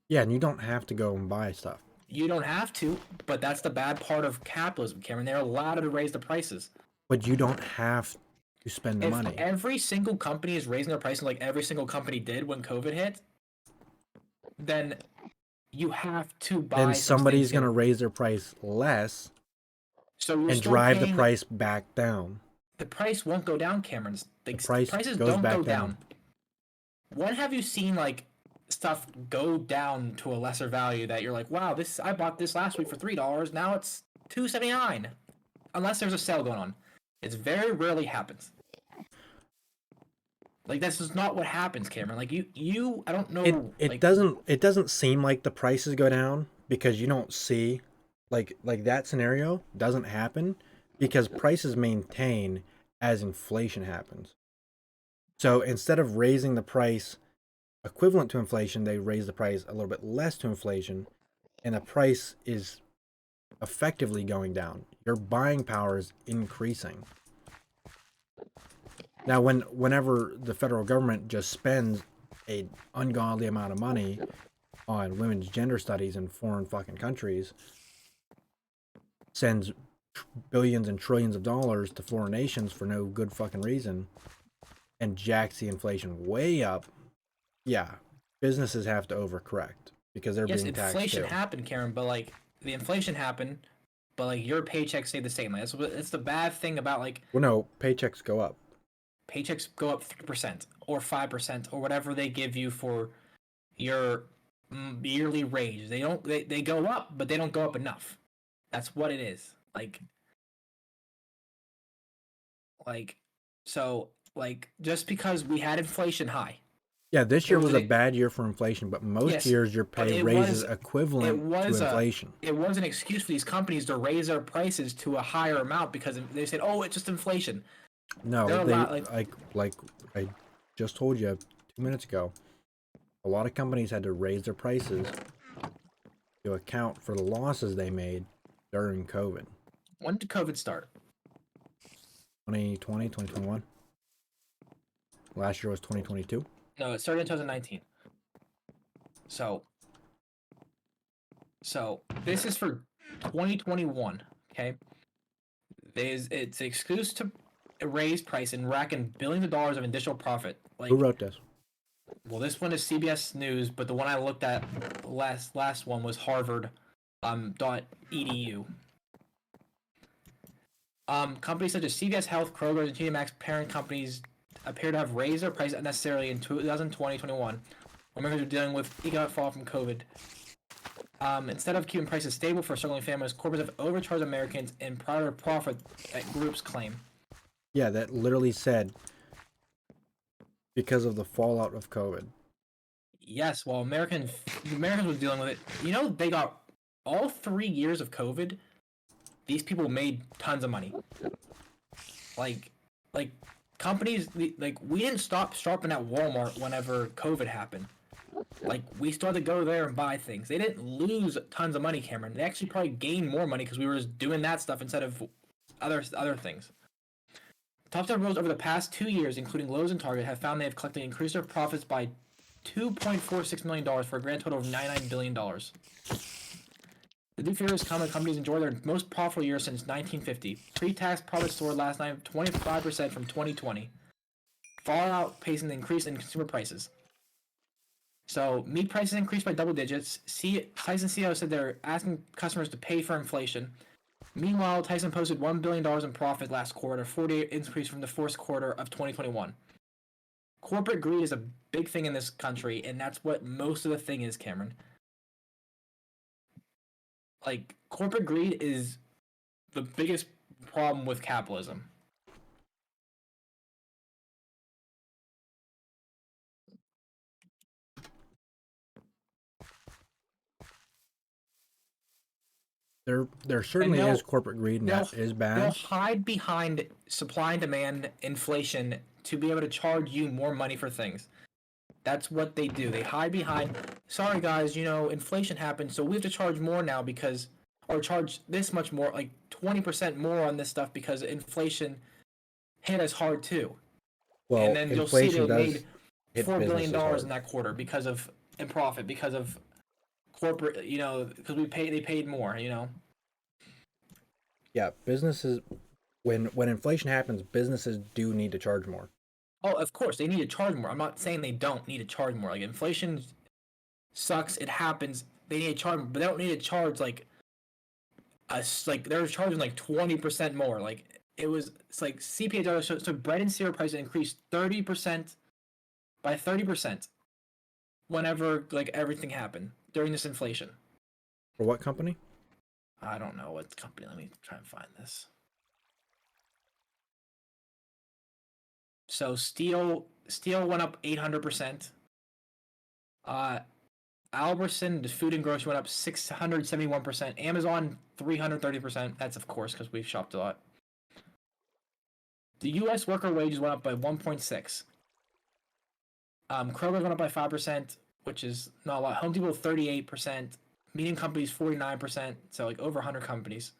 S1: Yeah, and you don't have to go and buy stuff.
S4: you don't have to, but that's the bad part of capitalism, Cameron. They're allowed to raise the prices.
S1: But you don't have to spend the
S4: If
S1: money.
S4: every single company is raising their prices like every single company did when COVID hit, then you have to buy.
S1: Then
S4: some
S1: somebody's
S4: things
S1: going to
S4: in.
S1: raise their price less
S4: So you're
S1: and
S4: still
S1: drive the
S4: paying-
S1: price back down.
S4: The price won't go down, Cameron. The
S1: price
S4: prices
S1: goes
S4: don't
S1: back
S4: go
S1: down.
S4: down. When have you seen like stuff go down to a lesser value that you're like, wow, I bought this last week for $3, now it's $2.79, unless there's a sale going on. It very rarely happens. Like that's just not what happens, Cameron. Like you I don't know.
S1: It doesn't seem like the prices go down because you don't see like that scenario doesn't happen because prices maintain as inflation happens. So instead of raising the price equivalent to inflation, they raise the price a little bit less to inflation, and the price is effectively going down. Your buying power is increasing. Now, whenever the federal government just spends an ungodly amount of money on women's gender studies in foreign fucking countries, sends billions and trillions of dollars to foreign nations for no good fucking reason, and jacks the inflation way up, yeah, businesses have to overcorrect because they're
S4: Yes,
S1: being taxed
S4: inflation
S1: too.
S4: happened, Karen, but like the inflation happened, but like your paycheck stayed the same. Like it's the bad thing about like
S1: Well, no, paychecks go up.
S4: paychecks go up 3% or 5% or whatever they give you for your yearly raise. They go up, but they don't go up enough. That's what it is. Like so like just because we had inflation high.
S1: Yeah, this
S4: It
S1: year
S4: was
S1: was a
S4: a-
S1: bad year for inflation, but most
S4: Yes,
S1: years your
S4: but
S1: pay
S4: it
S1: raises
S4: was-
S1: equivalent to inflation.
S4: It was an excuse for these companies to raise their prices to a higher amount because they said, "Oh, it's just inflation."
S1: No,
S4: They're a
S1: they
S4: lot,
S1: like I just told you 2 minutes ago. A lot of companies had to raise their prices to account for the losses they made during COVID.
S4: When did COVID start?
S1: 2020, 2021. Last year was 2022.
S4: No, it started in 2019. So this is for 2021. Okay, it's an excuse to raise price and rack in billions of dollars of additional profit. Like,
S1: Who wrote this?
S4: well, this one is CBS News, but the one I looked at last one was Harvard .edu. Companies such as CVS Health, Kroger, and TJ Maxx parent companies appear to have raised their prices unnecessarily in 2020-21. Americans are dealing with economic fallout from COVID. Instead of keeping prices stable for struggling families, corporates have overcharged Americans in prior profit that groups claim.
S1: Yeah, that literally said because of the fallout of COVID.
S4: Yes, while Americans were dealing with it, you know, they got all 3 years of COVID. These people made tons of money. Like companies, like we didn't stop shopping at Walmart whenever COVID happened. Like we started to go there and buy things. They didn't lose tons of money, Cameron. They actually probably gained more money because we were just doing that stuff instead of other things. Top 10 retailers over the past 2 years, including Lowe's and Target, have found they have collectively increased their profits by $2.46 million for a grand total of $99 billion. The new figures come when companies enjoy their most profitable year since 1950. Pre-tax profits soared last night 25% from 2020, far outpacing the increase in consumer prices. So, meat prices increased by double digits. Tyson CEO said they're asking customers to pay for inflation. Meanwhile, Tyson posted $1 billion in profit last quarter, 48% increase from the fourth quarter of 2021. Corporate greed is a big thing in this country, and that's what most of the thing is, Cameron. Like, corporate greed is the biggest problem with capitalism.
S1: There certainly
S4: they'll-
S1: is corporate greed, and that is
S4: They'll
S1: bad.
S4: hide behind supply and demand inflation to be able to charge you more money for things. That's what they do. They hide behind, sorry guys, you know, inflation happened, so we have to charge more now or charge this much more, like 20% more on this stuff because inflation hit us hard too.
S1: Well,
S4: and then you'll see
S1: inflation
S4: they
S1: does
S4: made
S1: hit
S4: $4 billion
S1: businesses hard.
S4: in that quarter in profit because of corporate, you know, because they paid more, you know.
S1: Yeah, businesses. When inflation happens, businesses do need to charge more.
S4: Oh, of course, they need to charge more. I'm not saying they don't need to charge more. Like, inflation sucks. It happens. They need to charge more, but they don't need to charge, like, us. Like, they're charging, like, 20% more. Like, it's like CPI data. So bread and cereal prices increased 30% by 30% whenever, like, everything happened during this inflation.
S1: For what company?
S4: I don't know what company. Let me try and find this. So steel went up 800%. Albertson, the food and grocery, went up 671%. Amazon 330%. That's of course because we've shopped a lot. The U.S. worker wages went up by 1.6. Kroger went up by 5%, which is not a lot. Home Depot 38%. Medium companies 49%. So like over 100 companies.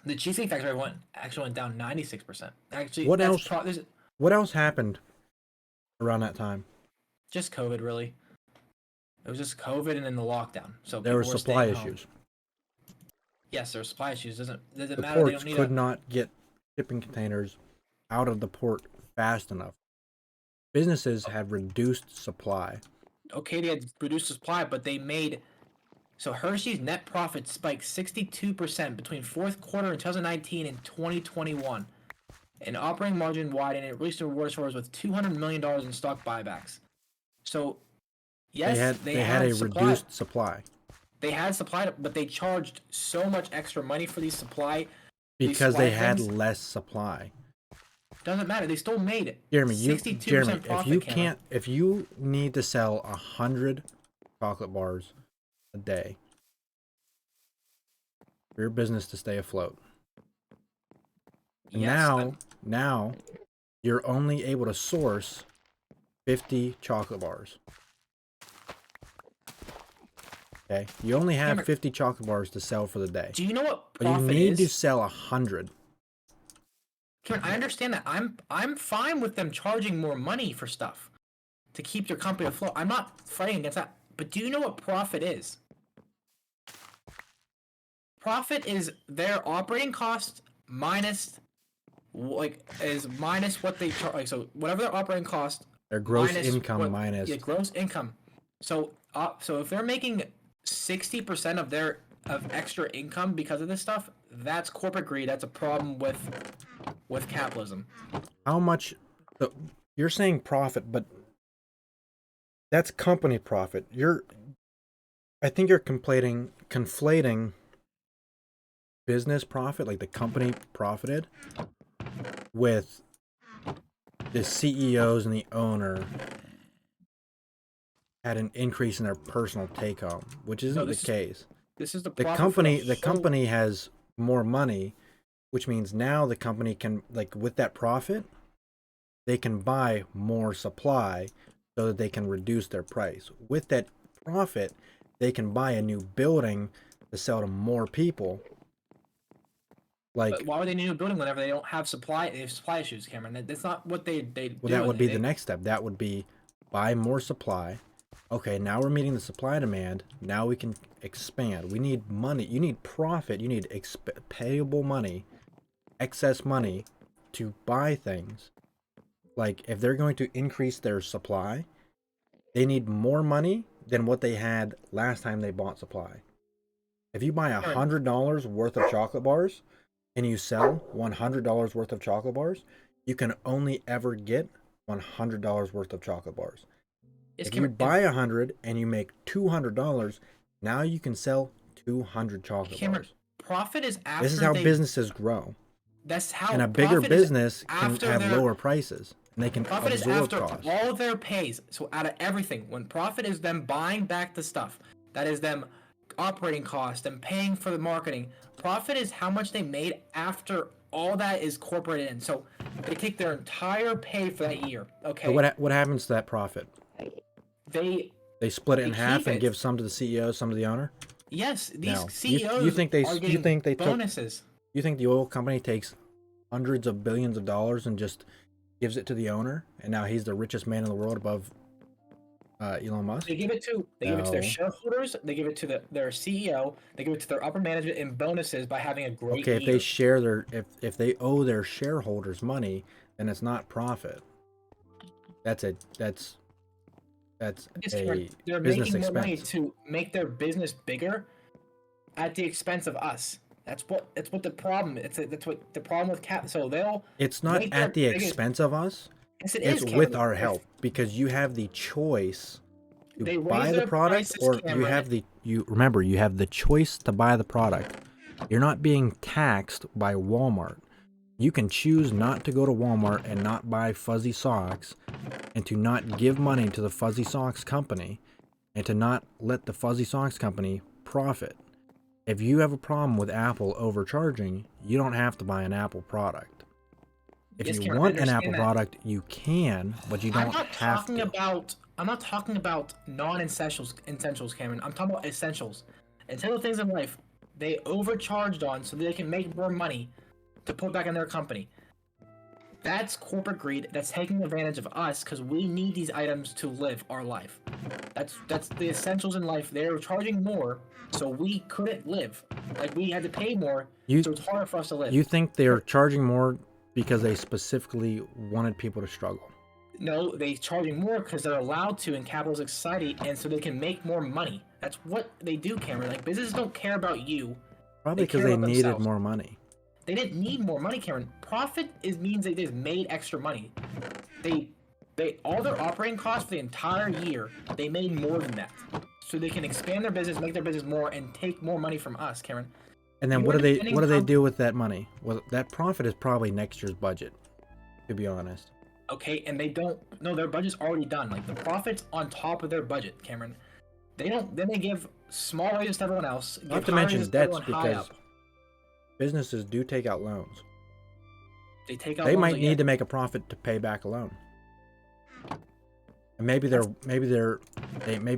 S4: The Cheesecake Factory actually went down 96%. Actually,
S1: What
S4: that's
S1: else? What else happened around that time?
S4: just COVID, really. It was just COVID and then the lockdown. So
S1: There were
S4: people
S1: supply
S4: staying home.
S1: issues.
S4: Yes, there were supply issues. Doesn't
S1: The
S4: matter. They
S1: ports
S4: don't need
S1: could not get shipping containers out of the port fast enough. Businesses have reduced supply.
S4: Okay, they had reduced supply, but they made. So Hershey's net profit spiked 62% between fourth quarter in 2019 and 2021. And operating margin widened and it released rewards for us with $200 million in stock buybacks. So, yes,
S1: They had a
S4: supply.
S1: reduced supply
S4: They had supply, but they charged so much extra money for these supply.
S1: because they had
S4: things.
S1: less supply.
S4: Doesn't matter. They still made
S1: Jeremy,
S4: 62% profit.
S1: if you need to sell 100 chocolate bars a day for your business to stay afloat, and now you're only able to source 50 chocolate bars. Okay, you only have
S4: Cameron,
S1: 50 chocolate bars to sell for the day,
S4: do you know what
S1: but you
S4: profit
S1: need to
S4: is?
S1: sell 100.
S4: Cameron, I understand that. I'm fine with them charging more money for stuff to keep their company afloat. I'm not fighting against that. But do you know what profit is? Profit is their operating cost minus what they charge. Like, so whatever their operating cost,
S1: Their gross
S4: minus
S1: income minus.
S4: yeah, gross income. So if they're making 60% of their extra income because of this stuff, that's corporate greed. That's a problem with capitalism.
S1: How much? You're saying profit, but that's company profit. I think you're conflating business profit, like the company profited, with the CEOs and the owner had an increase in their personal take home, which isn't the case.
S4: This is the
S1: The
S4: profit
S1: company
S4: for
S1: the
S4: whole-
S1: company has more money, which means now the company can, like, with that profit, they can buy more supply so that they can reduce their price. With that profit, they can buy a new building to sell to more people. Like,
S4: But why would they need a building whenever they don't have supply? They have supply issues, Cameron. That's not what they do.
S1: well, that would be the next step. That would be buy more supply. Okay, now we're meeting the supply demand. Now we can expand. We need money. You need profit. You need payable money, excess money to buy things. Like, if they're going to increase their supply, they need more money than what they had last time they bought supply. If you buy $100 worth of chocolate bars and you sell $100 worth of chocolate bars, you can only ever get $100 worth of chocolate bars. If you buy 100 and you make $200, now you can sell 200 chocolate bars.
S4: Profit is after.
S1: This is how businesses grow.
S4: That's how.
S1: And a bigger
S4: profit is
S1: business can
S4: after
S1: have
S4: their-
S1: lower prices. And they can
S4: Profit is
S1: absorb
S4: after
S1: costs.
S4: all their pays. So out of everything, when profit is them buying back the stuff, that is them operating costs and paying for the marketing. Profit is how much they made after all that is corporate in. So they take their entire pay for that year. Okay.
S1: But what happens to that profit?
S4: They
S1: split it in
S4: they
S1: half
S4: keep
S1: and
S4: it.
S1: give some to the CEO, some to the owner?
S4: Yes, these
S1: No.
S4: CEOs
S1: You think they
S4: are
S1: you
S4: getting
S1: think they took
S4: bonuses.
S1: You think the oil company takes hundreds of billions of dollars and just gives it to the owner, and now he's the richest man in the world above Elon Musk?
S4: They give it to their
S1: No.
S4: shareholders. They give it to their CEO. They give it to their upper management in bonuses by having a great
S1: Okay, if
S4: year.
S1: they share if they owe their shareholders money, then it's not profit. That's a
S4: Yes,
S1: a
S4: they're
S1: business
S4: making more money
S1: expense.
S4: to make their business bigger at the expense of us. That's what the problem. That's what the problem with cap. So they'll.
S1: It's not
S4: make their
S1: at the
S4: biggest-
S1: expense of us.
S4: Yes, it
S1: It's
S4: is,
S1: with
S4: Cameron.
S1: our
S4: If
S1: help, because you have the choice
S4: They
S1: to
S4: raise
S1: buy the
S4: their
S1: product,
S4: prices,
S1: or you
S4: Cameron.
S1: have you have the choice to buy the product. You're not being taxed by Walmart. You can choose not to go to Walmart and not buy fuzzy socks, and to not give money to the fuzzy socks company, and to not let the fuzzy socks company profit. If you have a problem with Apple overcharging, you don't have to buy an Apple product. If
S4: Yes,
S1: you
S4: Cameron, I
S1: want an
S4: understand
S1: Apple
S4: that.
S1: product, you can, but you don't
S4: I'm not
S1: have
S4: talking
S1: to.
S4: about. I'm not talking about non-essentials, Cameron. I'm talking about essentials. Essential things in life they overcharged on so that they can make more money to put back in their company. That's corporate greed. That's taking advantage of us because we need these items to live our life. That's the essentials in life. They're charging more, so we couldn't live. Like we had to pay more,
S1: You
S4: so it's harder for us to live.
S1: you think they're charging more because they specifically wanted people to struggle?
S4: No, they charging more because they're allowed to in capitalist society, and so they can make more money. That's what they do, Cameron. Like businesses don't care about you.
S1: Probably
S4: They
S1: because
S4: care
S1: they
S4: about
S1: needed
S4: themselves.
S1: more money.
S4: They didn't need more money, Cameron. Profit means they just made extra money. They all their operating costs for the entire year, they made more than that. So they can expand their business, make their business more, and take more money from us, Cameron.
S1: And then
S4: You
S1: what
S4: were
S1: do they
S4: depending
S1: what do they
S4: on-
S1: do with that money? Well, that profit is probably next year's budget, to be honest.
S4: Okay, and they don't no, their budget's already done. Like the profit's on top of their budget, Cameron. They don't then they give small raises to everyone else.
S1: Not
S4: give
S1: to
S4: high
S1: mention
S4: raises to
S1: debts,
S4: everyone high
S1: because
S4: up.
S1: businesses do take out loans.
S4: They take out
S1: They
S4: loans
S1: might
S4: again.
S1: need to make a profit to pay back a loan. And maybe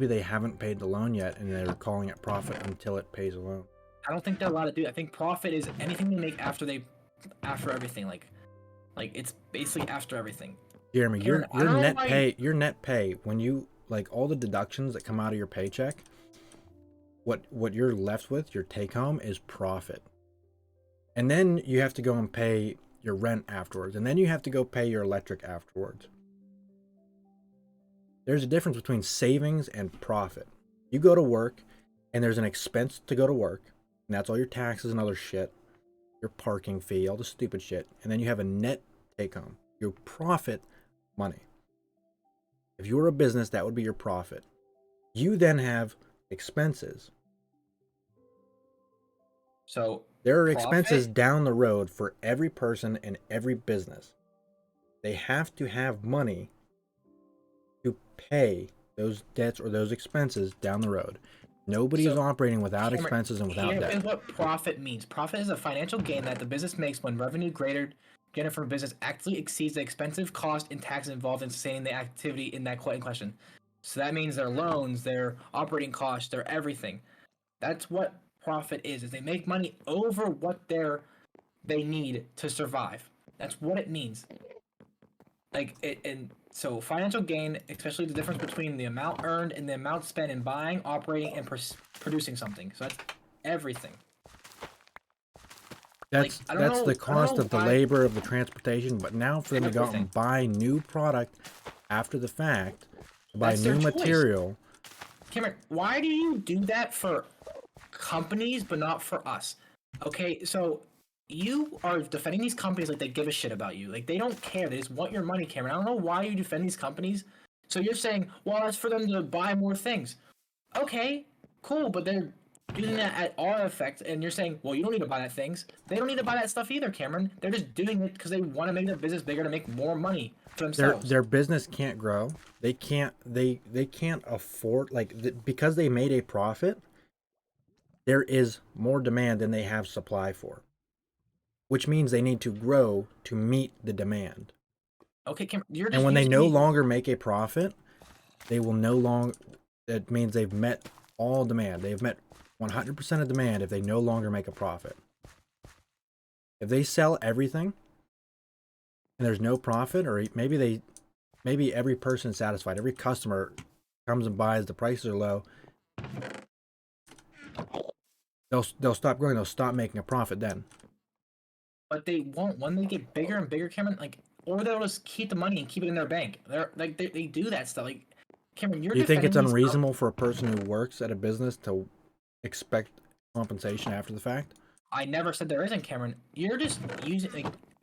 S1: they haven't paid the loan yet, and they're calling it profit until it pays a loan.
S4: I don't think they're allowed to do. I think profit is anything they make after everything. Like it's basically after everything.
S1: Jeremy,
S4: Karen, I
S1: your
S4: don't know
S1: net
S4: why-
S1: pay, your net pay, when you like all the deductions that come out of your paycheck, what you're left with, your take home, is profit. And then you have to go and pay your rent afterwards, and then you have to go pay your electric afterwards. There's a difference between savings and profit. You go to work, and there's an expense to go to work, and that's all your taxes and other shit, your parking fee, all the stupid shit, and then you have a net take home, your profit money. If you were a business, that would be your profit. You then have expenses.
S4: So
S1: There are
S4: Profit?
S1: expenses down the road for every person and every business. They have to have money to pay those debts or those expenses down the road. Nobody is
S4: So,
S1: operating without
S4: Cameron,
S1: expenses and without
S4: here
S1: debt.
S4: is what profit means. Profit is a financial gain that the business makes when revenue generated from a business actually exceeds the expensive cost and taxes involved in sustaining the activity in that in question. So that means their loans, their operating costs, their everything. That's what profit is they make money over what they need to survive. That's what it means. Like it, and so financial gain, especially the difference between the amount earned and the amount spent in buying, operating, and producing something. So that's everything.
S1: That's
S4: I don't
S1: that's
S4: know-
S1: the
S4: I don't
S1: cost
S4: know
S1: of the
S4: why-
S1: labor of the transportation. But now for them to go out
S4: Everything.
S1: and buy new product after the fact, to buy
S4: That's their
S1: new
S4: choice.
S1: material,
S4: Cameron, why do you do that for companies but not for us? Okay, so you are defending these companies like they give a shit about you. Like they don't care. They just want your money, Cameron. I don't know why you defend these companies. So you're saying, well, that's for them to buy more things. Okay, cool, but they're doing that at our effect, and you're saying, well, you don't need to buy that things. They don't need to buy that stuff either, Cameron. They're just doing it because they want to make their business bigger to make more money for themselves.
S1: their business can't grow. They can't afford because they made a profit. There is more demand than they have supply for, which means they need to grow to meet the demand.
S4: Okay, Cameron, you're just
S1: And when they
S4: using
S1: no
S4: these-
S1: longer make a profit, they will no longer. That means they've met all demand. They've met 100% of demand if they no longer make a profit. If they sell everything and there's no profit, or maybe every person is satisfied, every customer comes and buys, the prices are low, they'll stop growing. They'll stop making a profit then.
S4: But they won't when they get bigger and bigger, Cameron. Like, or they'll just keep the money and keep it in their bank. They're like they do that stuff. Like, Cameron, you're.
S1: Do you think it's
S4: defending these
S1: unreasonable for a person who works at a business to expect compensation after the fact?
S4: I never said there isn't, Cameron. You're just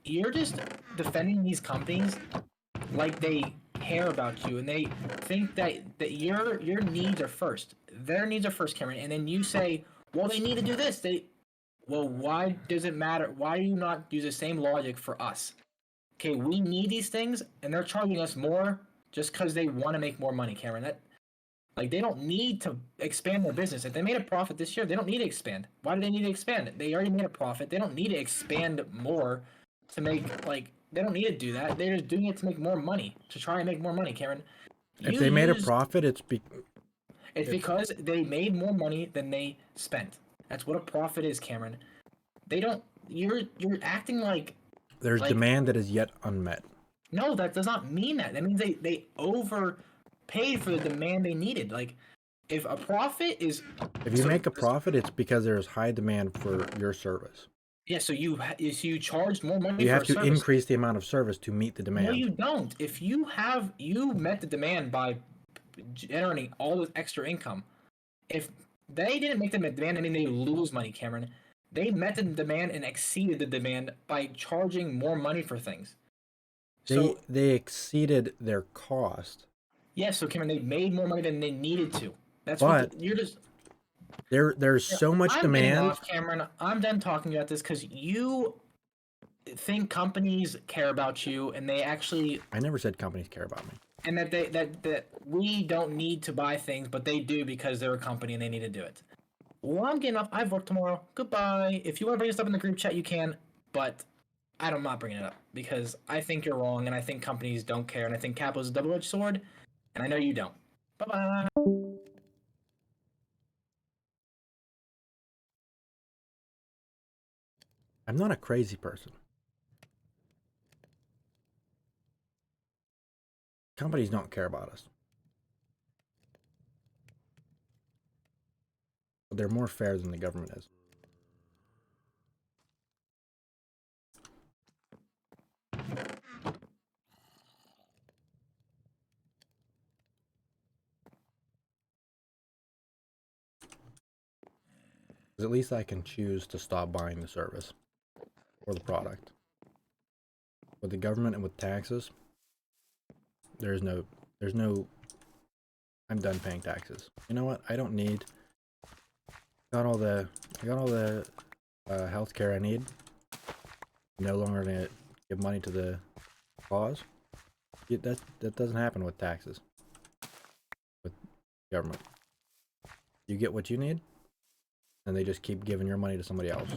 S4: you're just defending these companies like they care about you and they think that your needs are first. Their needs are first, Cameron. And then you say, well, they need to do this. Well, why does it matter? Why do you not use the same logic for us? Okay, we need these things, and they're charging us more just because they want to make more money, Cameron. They don't need to expand their business. If they made a profit this year, they don't need to expand. Why do they need to expand? They already made a profit. They don't need to expand more to make, they don't need to do that. They're just doing it to make more money, to try and make more money, Cameron.
S1: If
S4: You
S1: they made a
S4: used-
S1: profit,
S4: It's because they made more money than they spent. That's what a profit is, Cameron. They don't. You're acting like
S1: There's
S4: Like-
S1: demand that is yet unmet.
S4: No, that does not mean that. That means they overpaid for the demand they needed. Like, if a profit is
S1: If you
S4: so-
S1: make a profit, it's because there's high demand for your service.
S4: yeah, so you charged more money
S1: You
S4: for
S1: have
S4: a
S1: to
S4: service.
S1: increase the amount of service to meet the
S4: No,
S1: demand.
S4: you don't. If you met the demand by generating all this extra income. If they didn't make the demand, I mean they lose money, Cameron. They met the demand and exceeded the demand by charging more money for things. So
S1: They exceeded their cost.
S4: yes, so Cameron, they made more money than they needed to. That's
S1: But
S4: you're just.
S1: There's so much
S4: I'm getting
S1: demand.
S4: off, Cameron. I'm done talking about this because you think companies care about you, and they actually,
S1: I never said companies care about me.
S4: and that we don't need to buy things, but they do because they're a company and they need to do it. Well, I'm getting off. I have work tomorrow. Goodbye. If you want to bring this up in the group chat, you can, but I'm not bringing it up because I think you're wrong, and I think companies don't care, and I think capital is a double-edged sword, and I know you don't. Bye bye.
S1: I'm not a crazy person. Companies don't care about us. But they're more fair than the government is. At least I can choose to stop buying the service or the product. With the government and with taxes, there's no, I'm done paying taxes. You know what? I don't need, I got all the healthcare I need. No longer gonna give money to the cause. That doesn't happen with taxes. With government. You get what you need, and they just keep giving your money to somebody else.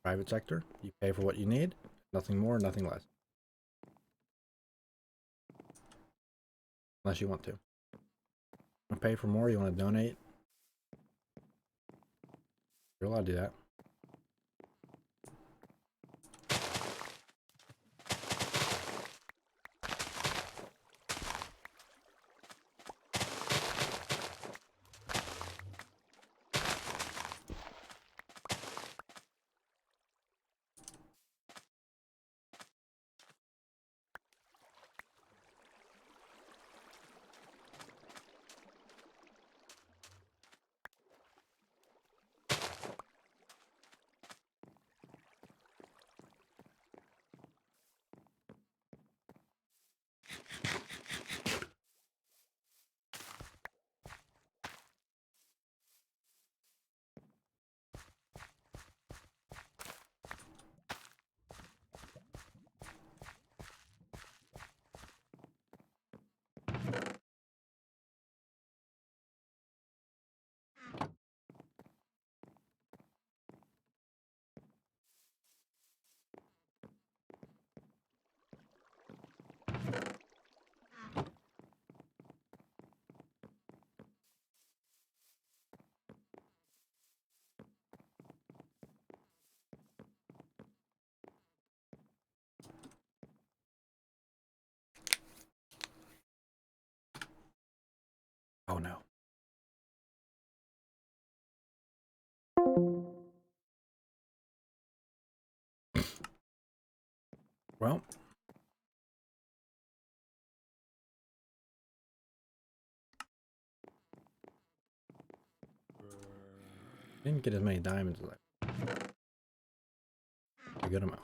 S1: Private sector, you pay for what you need, nothing more, nothing less. Unless you want to. Want to pay for more, you want to donate? You're allowed to do that. Oh no. Well, didn't get as many diamonds as a good amount.